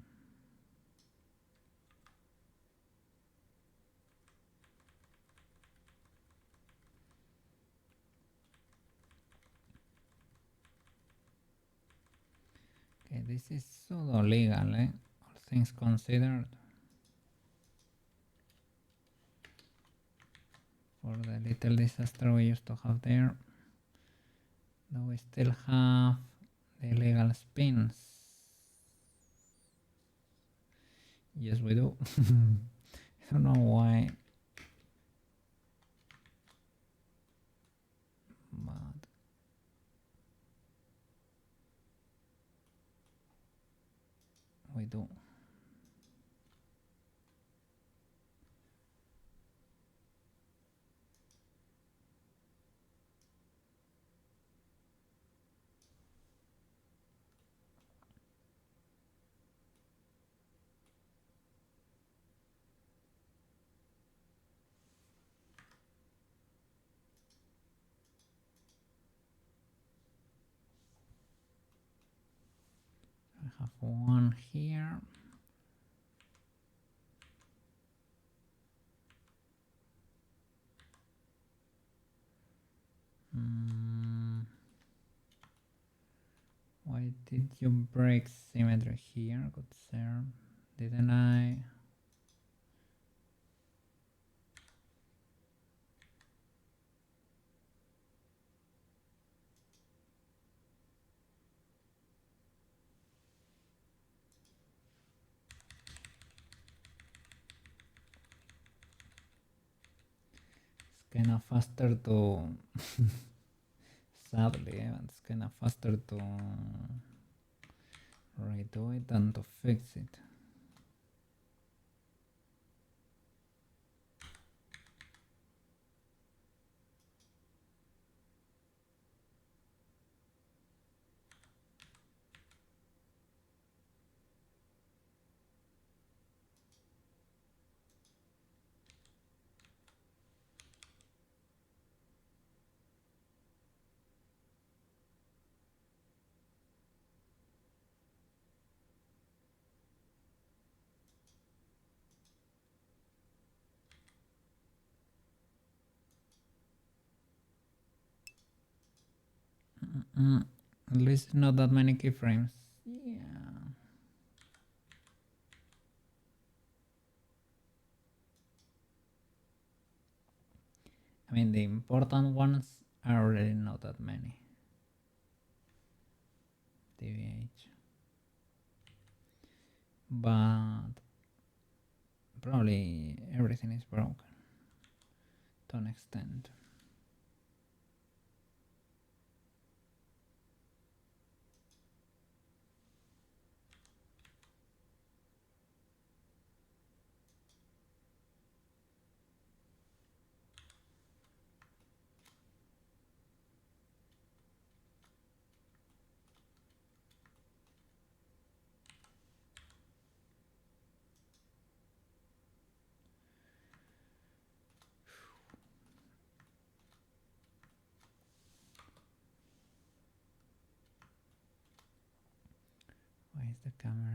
Okay, this is pseudo legal, all things considered. For the little disaster we used to have there. Though we still have the illegal spins. Yes, we do. I don't know why. But we do. have one here. Why did you break symmetry here, good sir? Didn't I? It's kinda faster to sadly, it's kinda faster to redo it than to fix it. At least not that many keyframes. Yeah. I mean, the important ones are already not that many. TVH. But probably everything is broken to an extent. Why is the camera?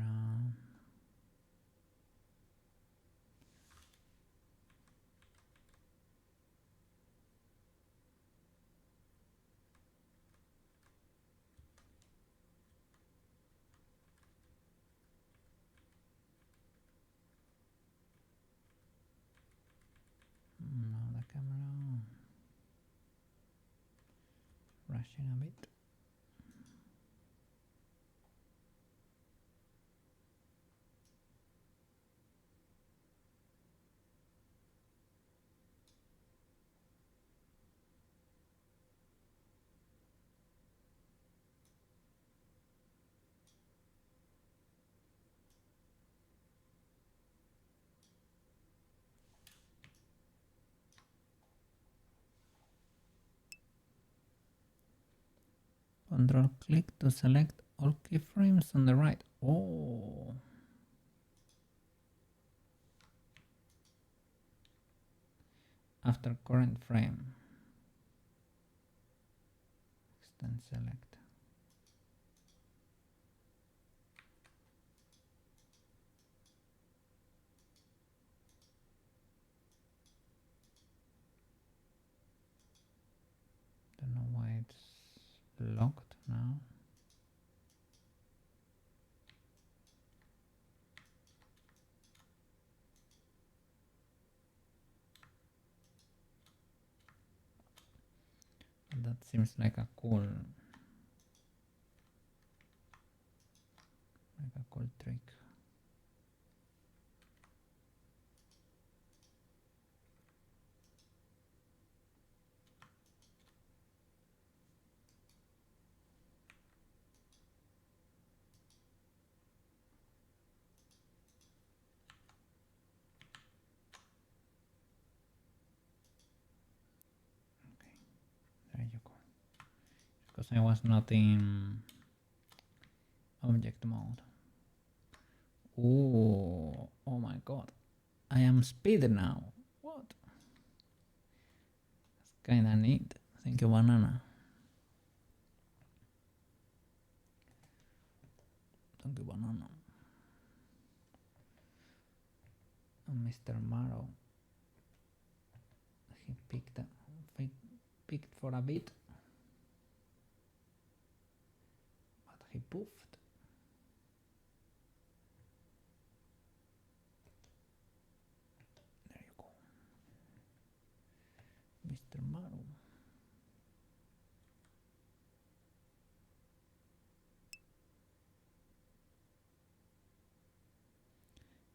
Now the camera rushing a bit. Control click to select all keyframes on the right. Oh. After current frame. Extend select. Don't know why it's locked now. That seems like a cool trick. Okay, there you go. Because I was not in object mode. Oh my god. I am speed now. What? That's kinda neat. Thank you, banana. Thank you, banana. And Mr. Marrow, he picked for a bit, but he poofed. There you go, Mr. Marrow.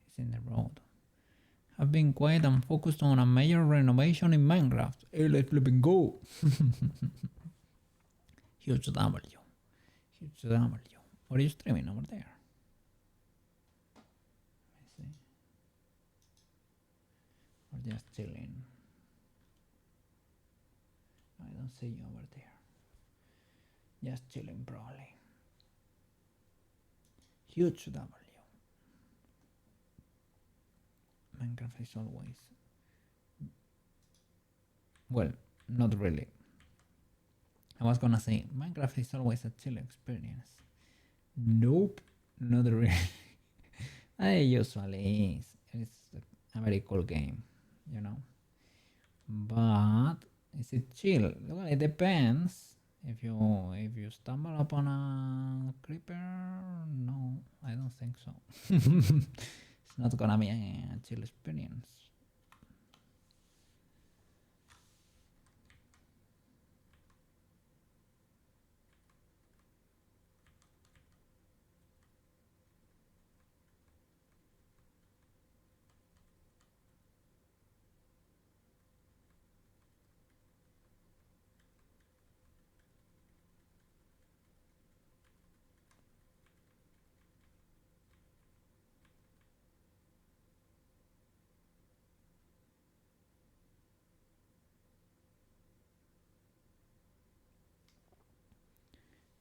He's in the road. Have been quiet and focused on a major renovation in Minecraft. Hey, let's flipping go. Huge W. Huge W. What are you streaming over there? I see. Or just chilling? I don't see you over there. Just chilling probably. Huge W. Minecraft is always... Well, not really. I was gonna say, Minecraft is always a chill experience. Nope, not really. It usually is. It's a very cool game, you know. But is it chill? Well, it depends. If you stumble upon a creeper, no, I don't think so. It's not gonna be a chill experience.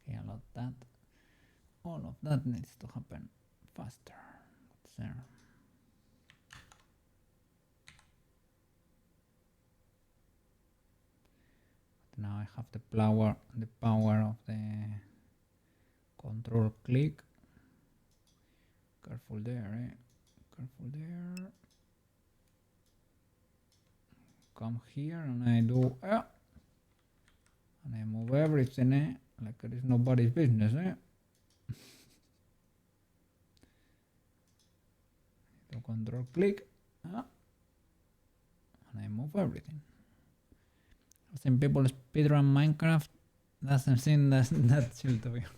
Okay, all of that needs to happen faster. What's there? But now I have the power of the control click. Careful there, eh? Careful there. Come here and I do and I move everything, eh? Like it is nobody's business, eh? Do control click, and I move everything. I've seen people speedrun Minecraft. Doesn't seem that chill, to be honest.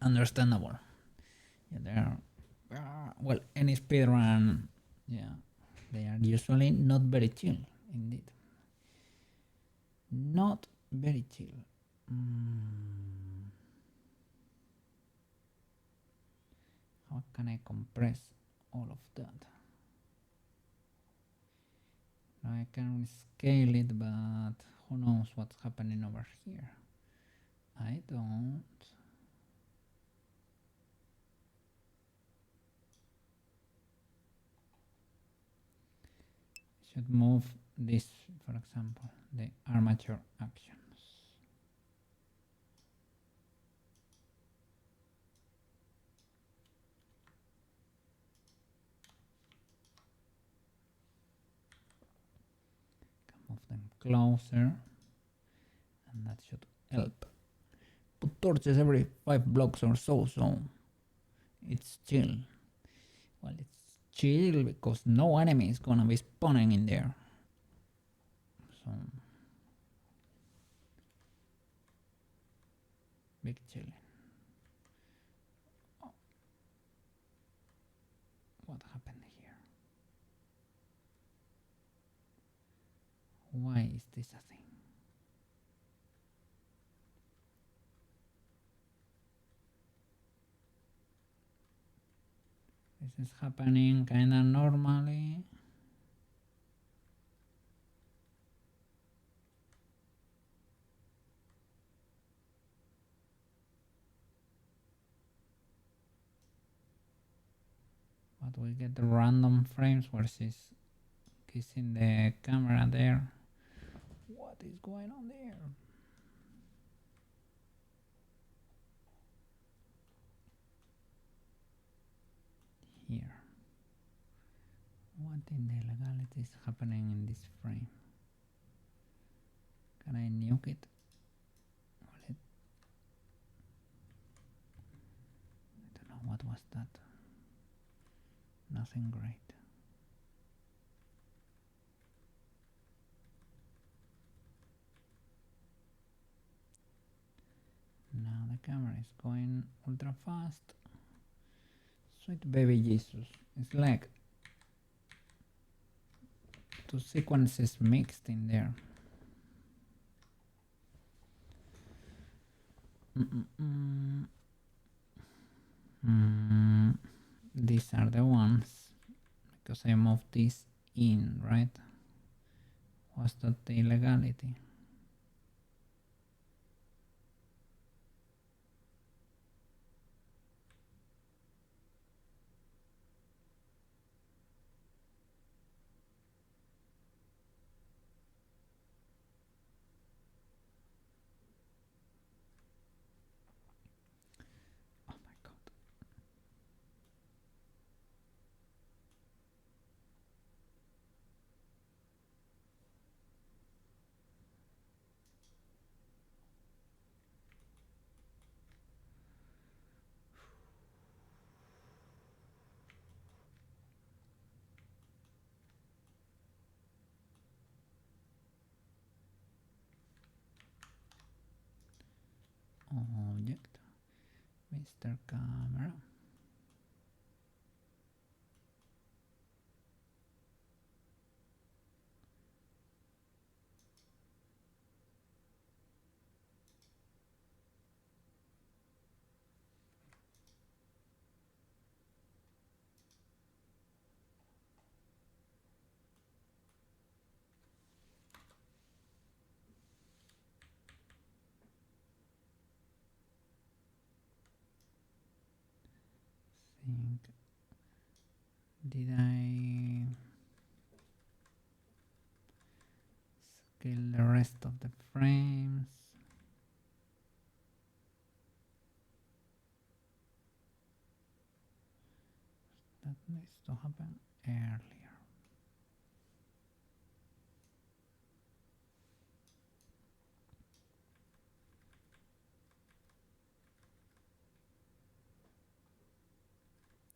Understandable. Yeah, they are. Well, any speedrun, yeah, they are usually not very chill, indeed. Not very chill. How can I compress all of that? Now I can scale it, but who knows what's happening over here? I don't. Should move this, for example, the armature actions. Can move them closer, and that should help. Put torches every 5 blocks or so, so it's chill. Well, it's chill because no enemy is gonna be spawning in there. So big chilling. Oh. What happened here? Why is this a thing? This is happening kinda normally. But we get the random frames where she's kissing the camera there. What is going on there? What in the legality is happening in this frame? Can I nuke it? I don't know, what was that? Nothing great. Now the camera is going ultra fast. Sweet baby Jesus. It's like two sequences mixed in there. These are the ones, because I moved this in, right? Was that the illegality? Oh my god. Object, Mr. Camera. Think, did I scale the rest of the frames? That needs to happen earlier.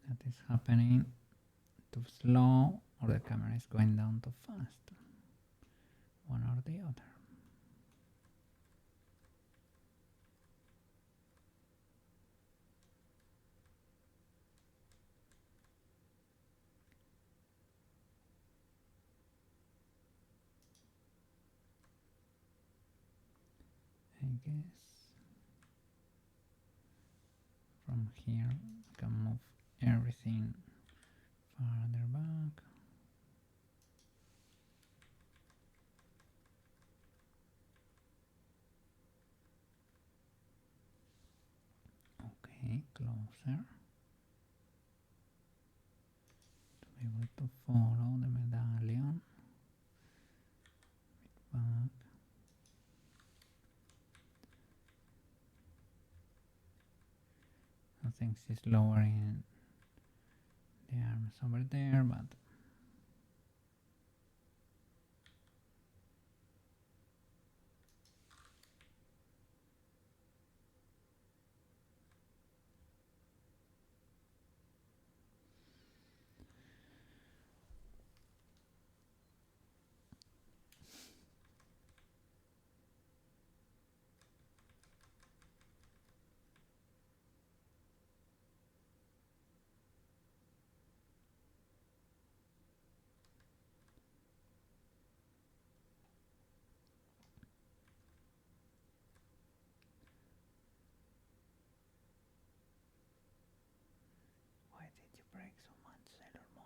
That is happening too slow, or the camera is going down too fast. One or the other. I guess from here I can move everything farther back. Okay, closer. To be able to follow the medallion. Bit back. I think she's lowering the arms over there, but why did you break so much, Sailor Moon?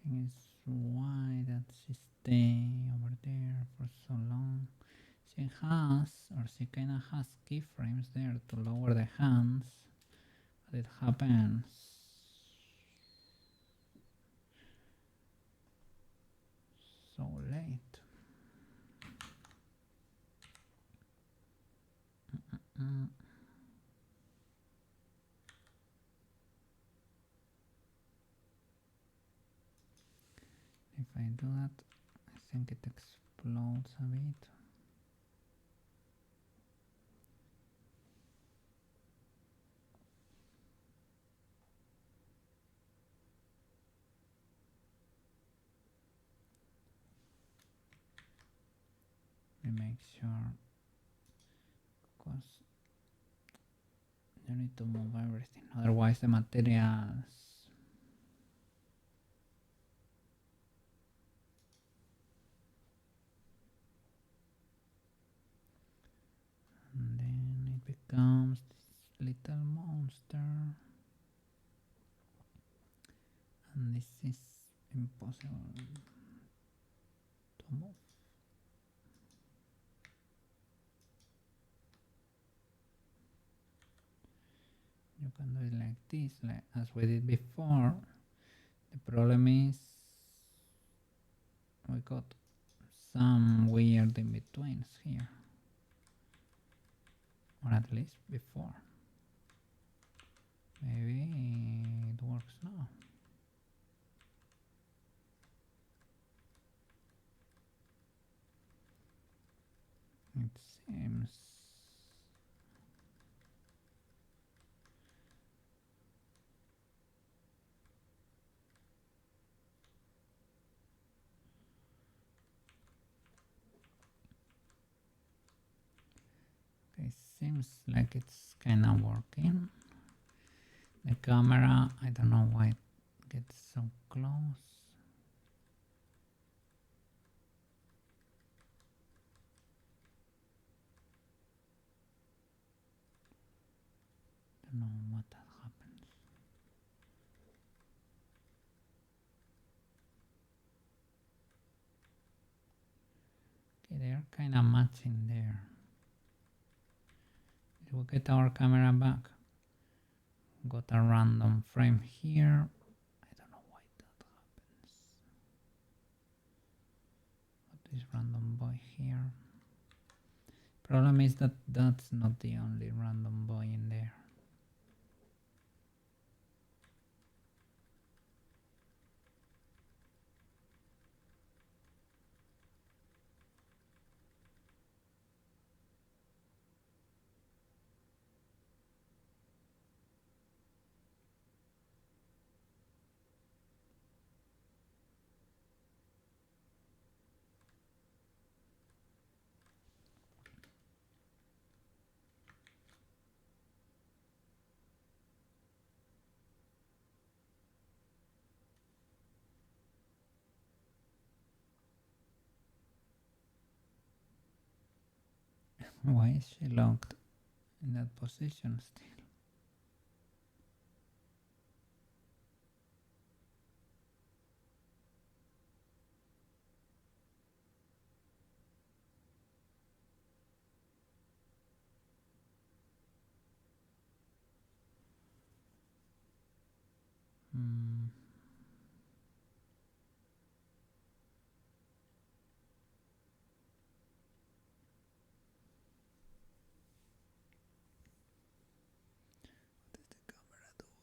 Thing is why that she stay over there for so long. She has, or she kinda has keyframes there to lower the hands, but it happens so late. If I do that, I think it explodes a bit. We make sure, because you need to move everything, otherwise the materials and then it becomes this little monster, and this is impossible to move. You can do it like this, like as we did before. The problem is we got some weird in-betweens here, or at least before. Maybe it works now. It seems okay, seems like it's kinda working. The camera, I don't know why it gets so close. Don't know what happens. Okay, they're kinda matching there. If we get our camera back, got a random frame here. I don't know why that happens. Got this random boy here. Problem is that that's not the only random boy in there. Why is she locked in that position still? What is the camera doing?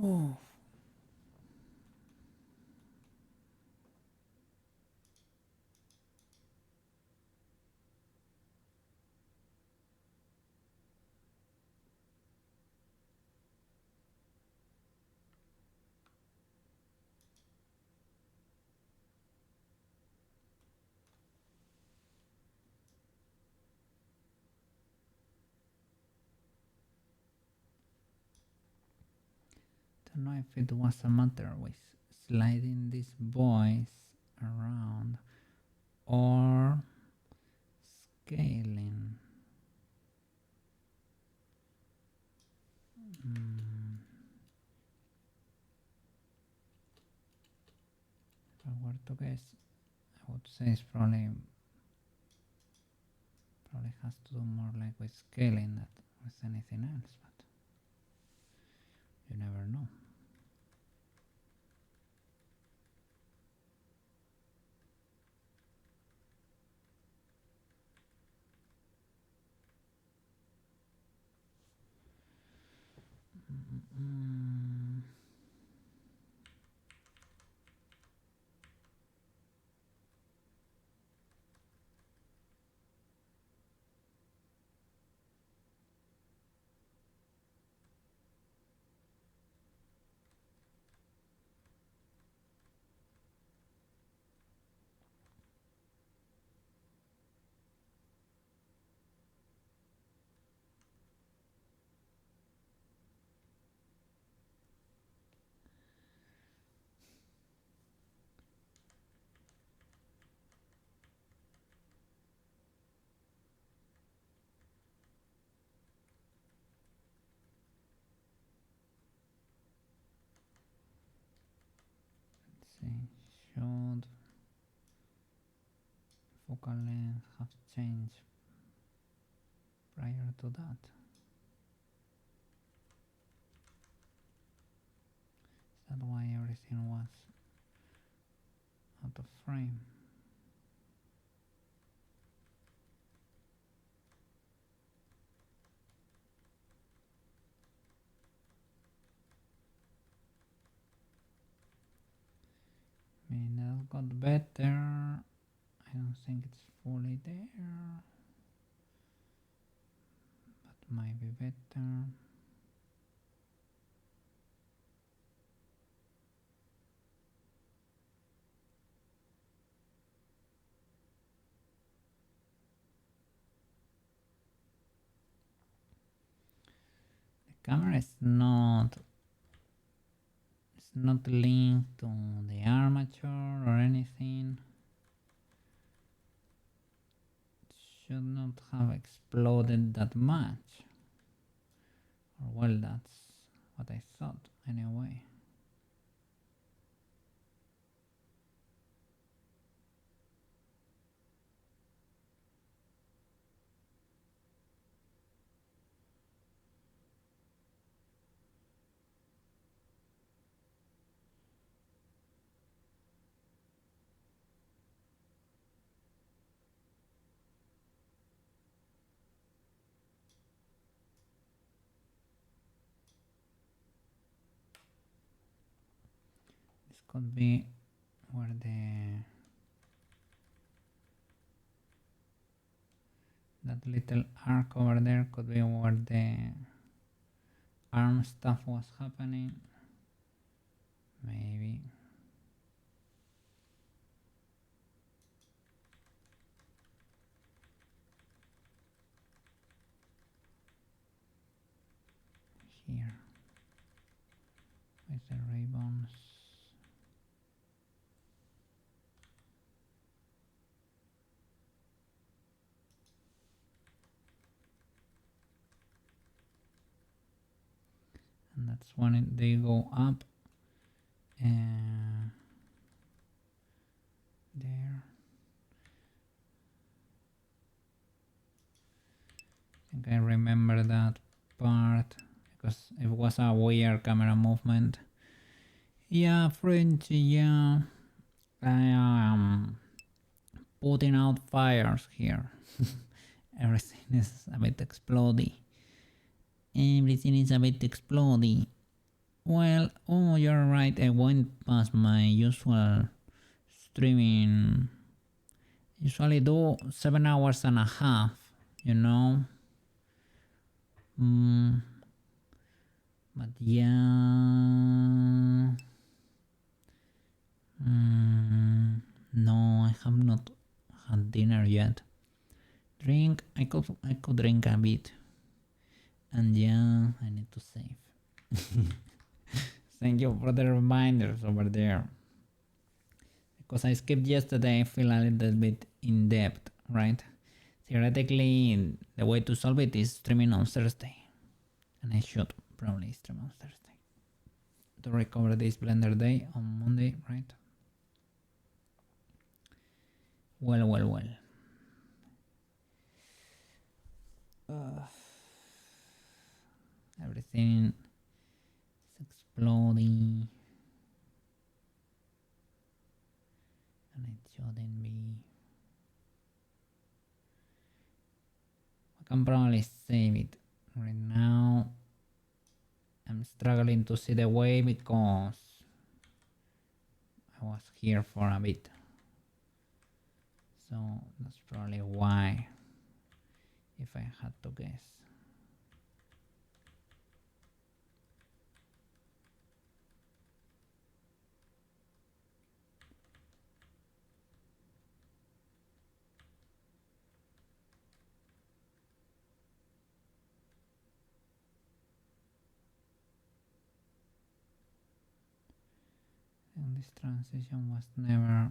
Oh. Don't know if it was a matter with sliding this voice around or scaling. If I were to guess, I would say it's probably has to do more like with scaling than with anything else, but you never know. See, should focal length have changed prior to that? Is that why everything was out of frame? I mean, that got better. I don't think it's fully there, but might be better. The camera is not linked to the armature or anything. It should not have exploded that much. Or well, that's what I thought anyway. This could be where that little arc over there could be where the arm stuff was happening. Maybe. Here. With the ribbons. And that's when they go up there. I think I remember that part because it was a weird camera movement. Yeah, French, yeah. I am putting out fires here. Everything is a bit explodey. Everything is a bit explodey. Well, oh, you're right. I went past my usual streaming. Usually do 7 hours and a half, you know. But yeah. No, I have not had dinner yet. Drink, I could drink a bit. And yeah, I need to save. Thank you for the reminders over there. Because I skipped yesterday, I feel a little bit in depth, right? Theoretically, the way to solve it is streaming on Thursday. And I should probably stream on Thursday. To recover this Blender day on Monday, right? Well. Everything is exploding. And it shouldn't be. I can probably save it. Right now, I'm struggling to see the way because I was here for a bit. So that's probably why, if I had to guess. And this transition was never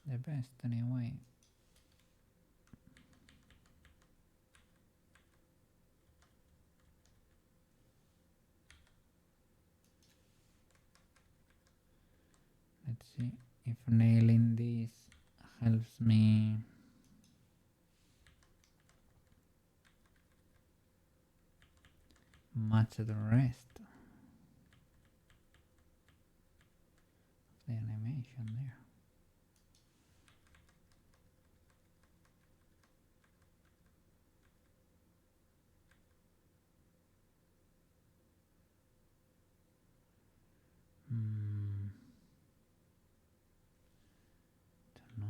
the best anyway. Let's see if nailing this helps me. Match the rest of the animation there. Don't know.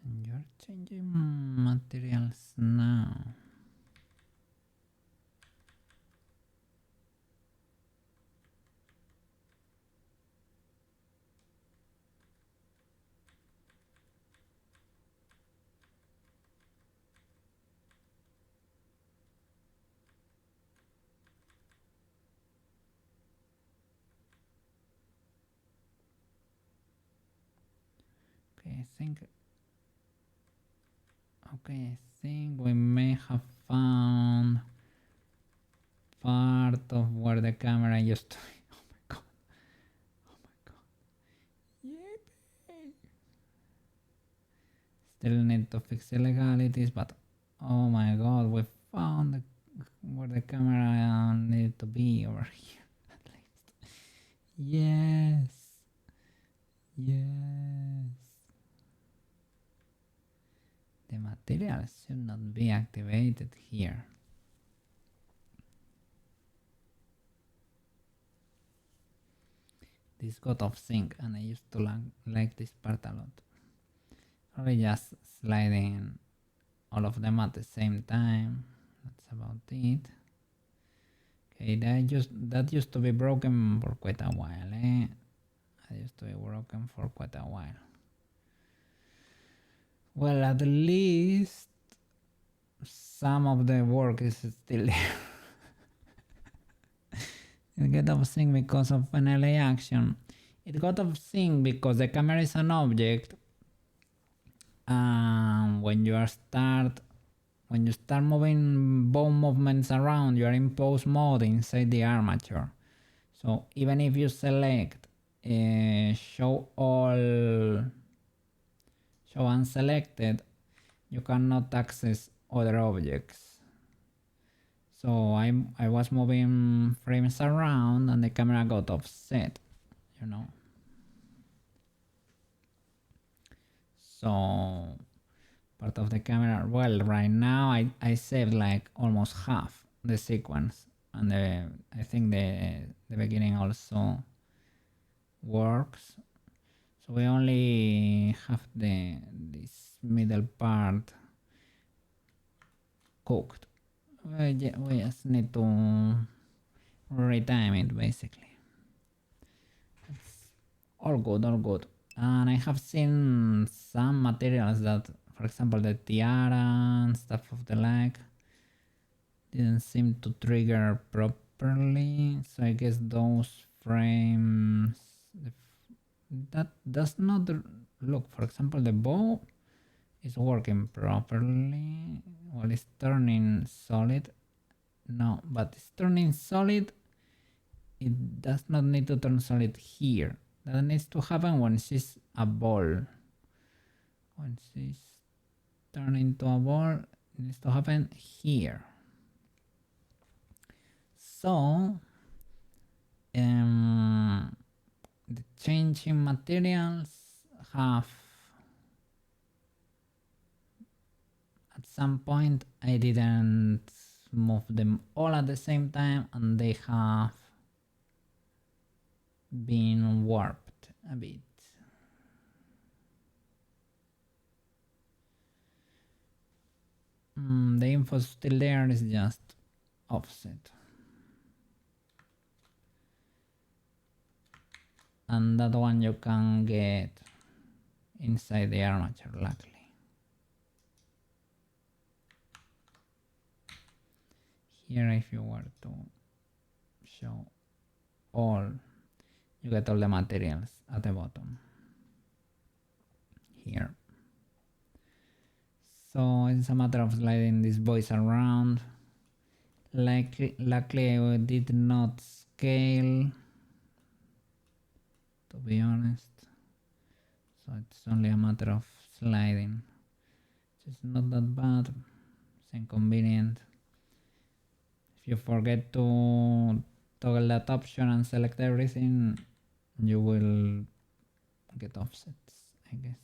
And you're changing materials now. Okay, I think we may have found part of where the camera used to be. Oh my god. Oh my god. Yippee. Still need to fix illegalities, but oh my god, we found where the camera needed to be over here at least. Yes. The material should not be activated here. This got off sync and I used to like this part a lot. Probably just sliding all of them at the same time. That's about it. Okay, that used to be broken for quite a while, eh? That used to be broken for quite a while. Well, at least some of the work is still there. It got off sync because of an LA action. It got off sync because the camera is an object. When you start moving bone movements around, you are in pose mode inside the armature. So even if you select show unselected, you cannot access other objects. So I was moving frames around and the camera got offset, you know. So part of the camera, well, right now I saved like almost half the sequence, and I think the beginning also works. So we only have this middle part cooked. We just need to retime it basically. It's all good, all good. And I have seen some materials that, for example, the tiara and stuff of the like didn't seem to trigger properly. So I guess those frames that does not look. For example, the bow is working properly. Well, it's turning solid. No, but it's turning solid. It does not need to turn solid here. That needs to happen when she's a ball. When she's turned into a ball, it needs to happen here. So, the changing materials have, at some point I didn't move them all at the same time, and they have been warped a bit. The info is still there, it's just offset. And that one you can get inside the armature, luckily. Here, if you were to show all, you get all the materials at the bottom here. So it's a matter of sliding these boys around. Luckily I did not scale, to be honest, so it's only a matter of sliding. It's not that bad, it's inconvenient. If you forget to toggle that option and select everything, you will get offsets, I guess.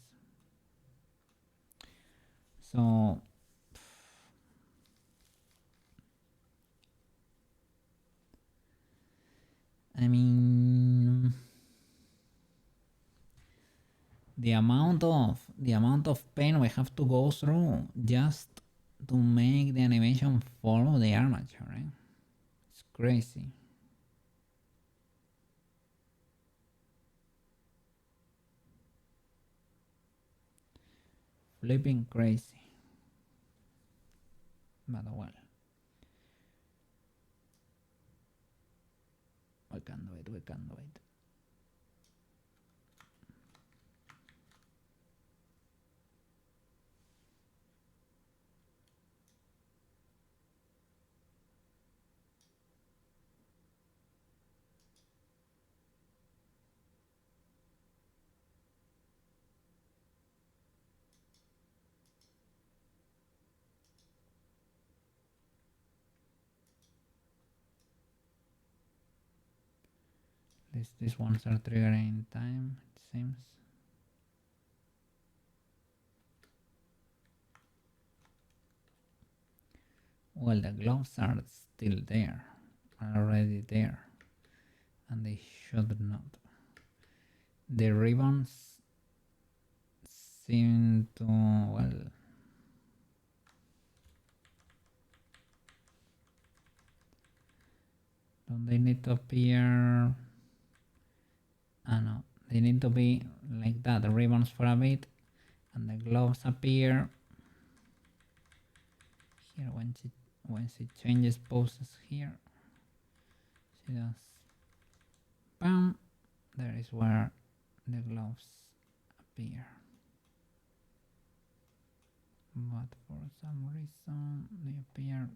So I mean, the amount of pain we have to go through just to make the animation follow the armature, right? It's crazy. Flipping crazy. But well, we can do it, we can do it. These ones are triggering in time, it seems. Well, the gloves are still there, are already there, and they should not. The ribbons seem to, well, don't they need to appear? No, they need to be like that, the ribbons for a bit, and the gloves appear here when she changes poses here. She does bam, there is where the gloves appear. But for some reason they appear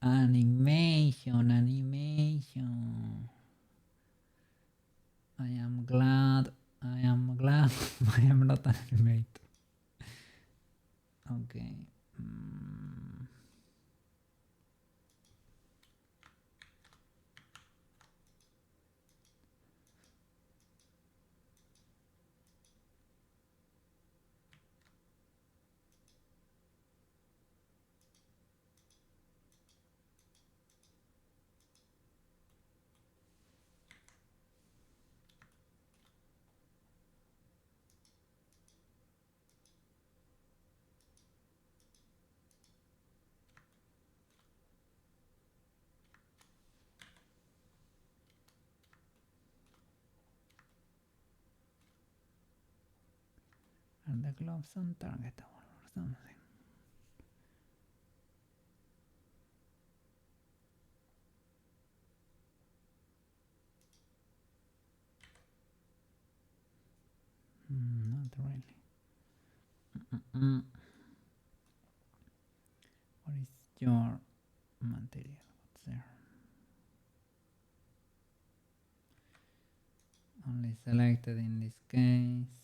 animate Yeah, I am not an animate. Okay. And the gloves untargetable or something. Not really. What is your material? What's there? Only selected in this case.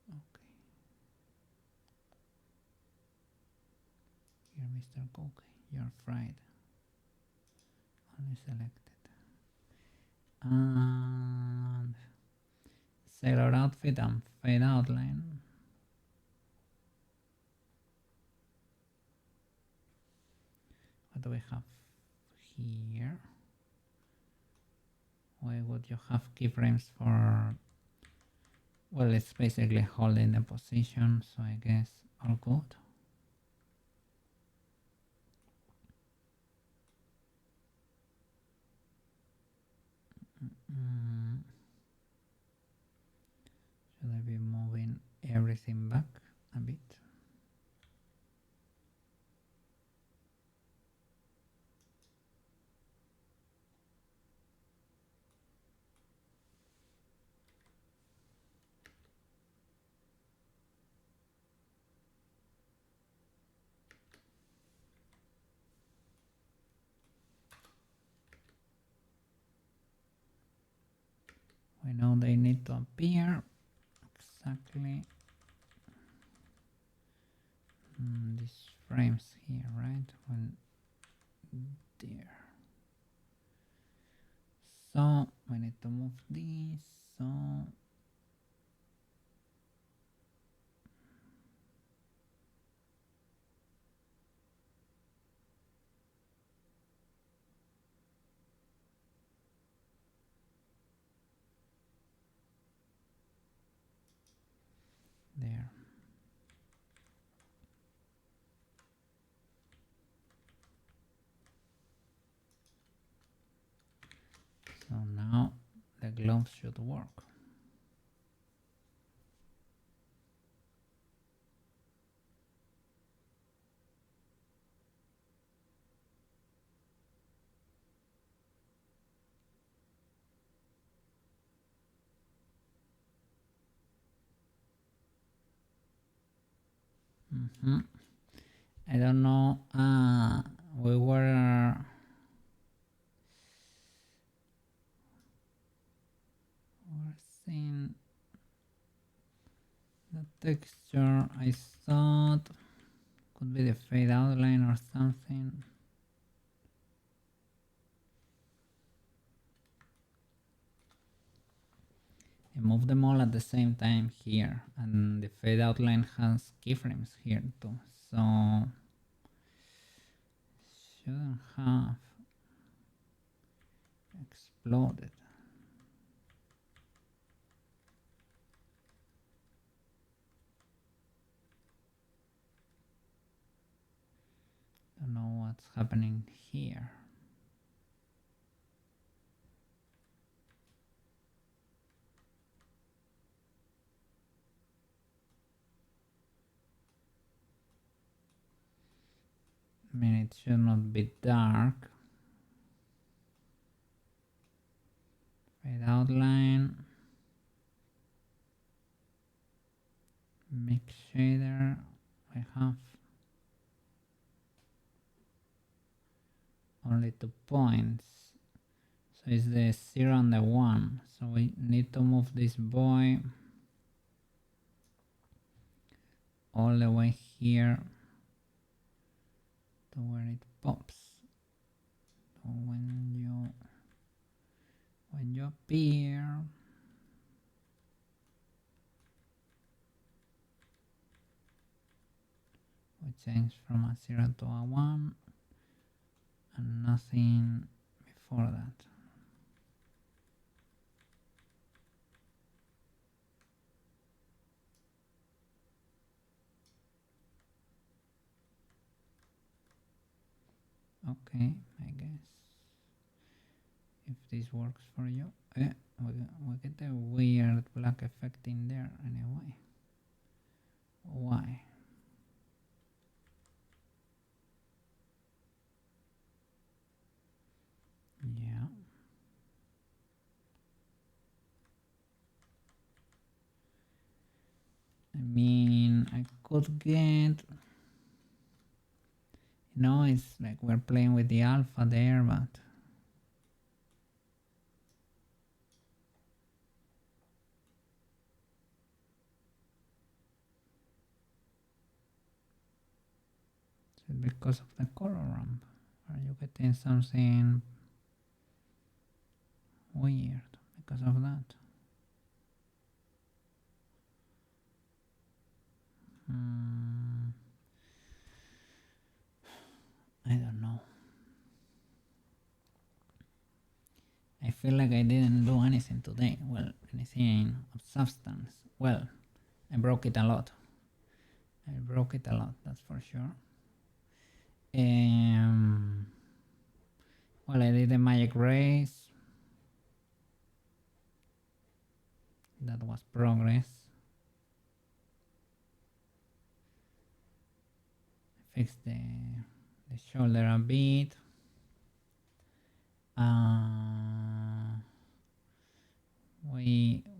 Okay. Here, Mr. Cook, you're fried. Only selected. And sailor outfit and fade outline. What do we have here? Why would you have keyframes for? Well, it's basically holding the position, so I guess all good. Should I be moving everything back a bit? We know they need to appear exactly these frames here, right? When there. So we need to move these. So there. So now the gloves should work. I don't know. We were seeing the texture. I thought could be the fade outline or something. I move them all at the same time here, and the fade outline has keyframes here too, so shouldn't have exploded. Don't know what's happening here. I mean, it should not be dark. Fade outline. Mix shader. I have only 2 points. So it's the 0 and the 1. So we need to move this boy all the way here to where it pops. So when you appear, we change from a 0 to a 1 and nothing before that. Okay, I guess if this works for you. We get a weird black effect in there anyway. Why? Yeah. I mean, I could get... it's like we're playing with the alpha there, but... It's because of the color ramp. Are you getting something weird because of that? I don't know. I feel like I didn't do anything today. Well, anything of substance. Well, I broke it a lot. That's for sure. Well, I did the magic race. That was progress. I fixed the shoulder a bit.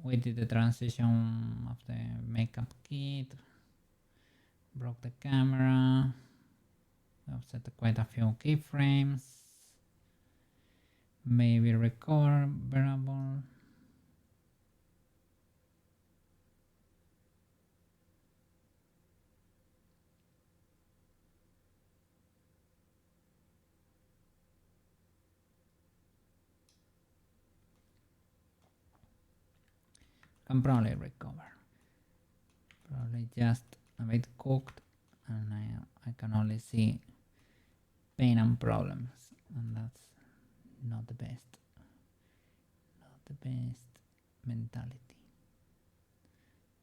We did the transition of the makeup kit. Broke the camera. I've set quite a few keyframes. Maybe recoverable. Can probably recover. Probably just a bit cooked, and I can only see pain and problems, and that's not the best. Not the best mentality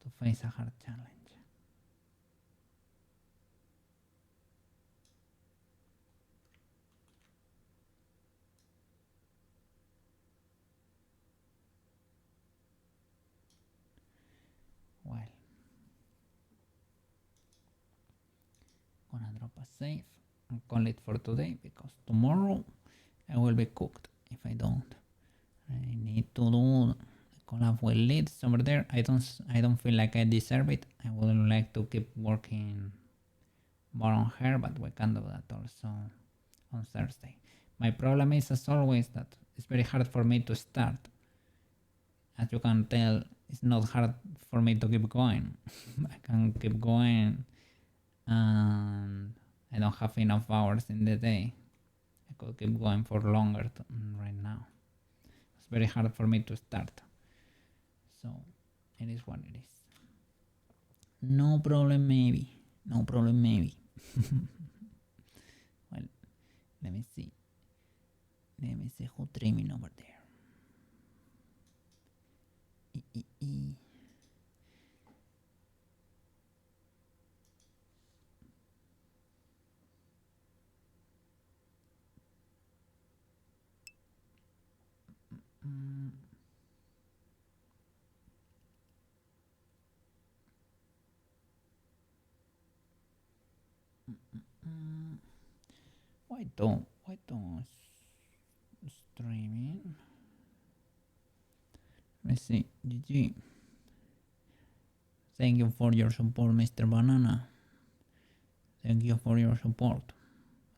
to face a hard challenge. Well, gonna drop a save and call it for today, because tomorrow I will be cooked if I don't. I need to do collab with leads over there. I don't feel like I deserve it. I would like to keep working more on her, but we can do that also on Thursday. My problem is, as always, that it's very hard for me to start. As you can tell, it's not hard for me to keep going. I can keep going, and I don't have enough hours in the day. I could keep going for longer right now. It's very hard for me to start. So it is what it is. No problem maybe. Well, let me see who dreaming over there. Why don't streaming? Let's see. GG. Thank you for your support, Mr. Banana. Thank you for your support,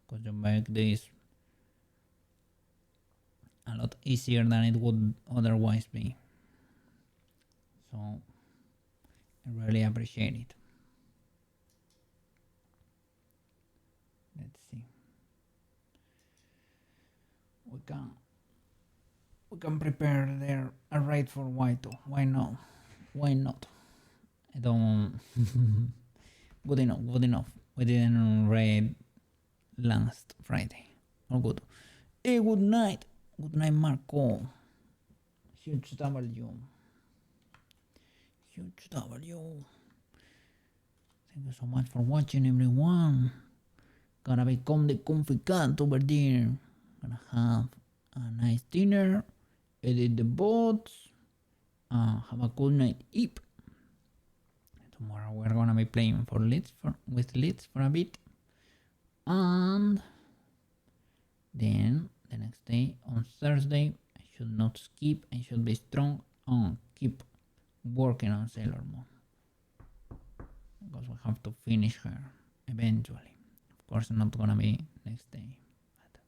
because you make this a lot easier than it would otherwise be. So I really appreciate it. Let's see. We can prepare there a raid for White. Why not? Why not? I don't. Good enough. Good enough. We didn't raid last Friday. All good. Hey, good night. Good night, Marco. Huge W. Huge W. Thank you so much for watching, everyone. Gonna become the comfy cat over there. Gonna have a nice dinner, edit the bots, have a good night eep. Tomorrow we're gonna be playing with leads for a bit, and then the next day on Thursday I should not skip. I should be strong and keep working on Sailor Moon because we have to finish her eventually. Of course, not gonna be next day, but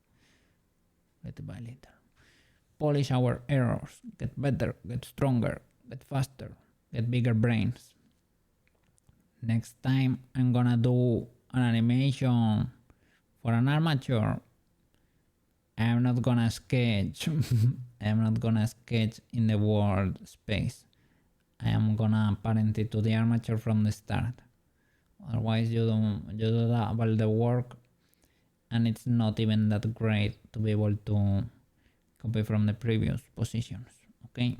little by little. Polish our errors, get better, get stronger, get faster, get bigger brains. Next time I'm gonna do an animation for an armature. I'm not gonna sketch. I'm not gonna sketch in the world space. I am gonna parent it to the armature from the start. Otherwise you do double the work and it's not even that great to be able to copy from the previous positions. Okay?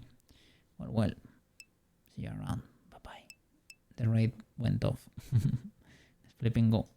Well, see you around. Bye bye. The raid went off. Let's flip and go.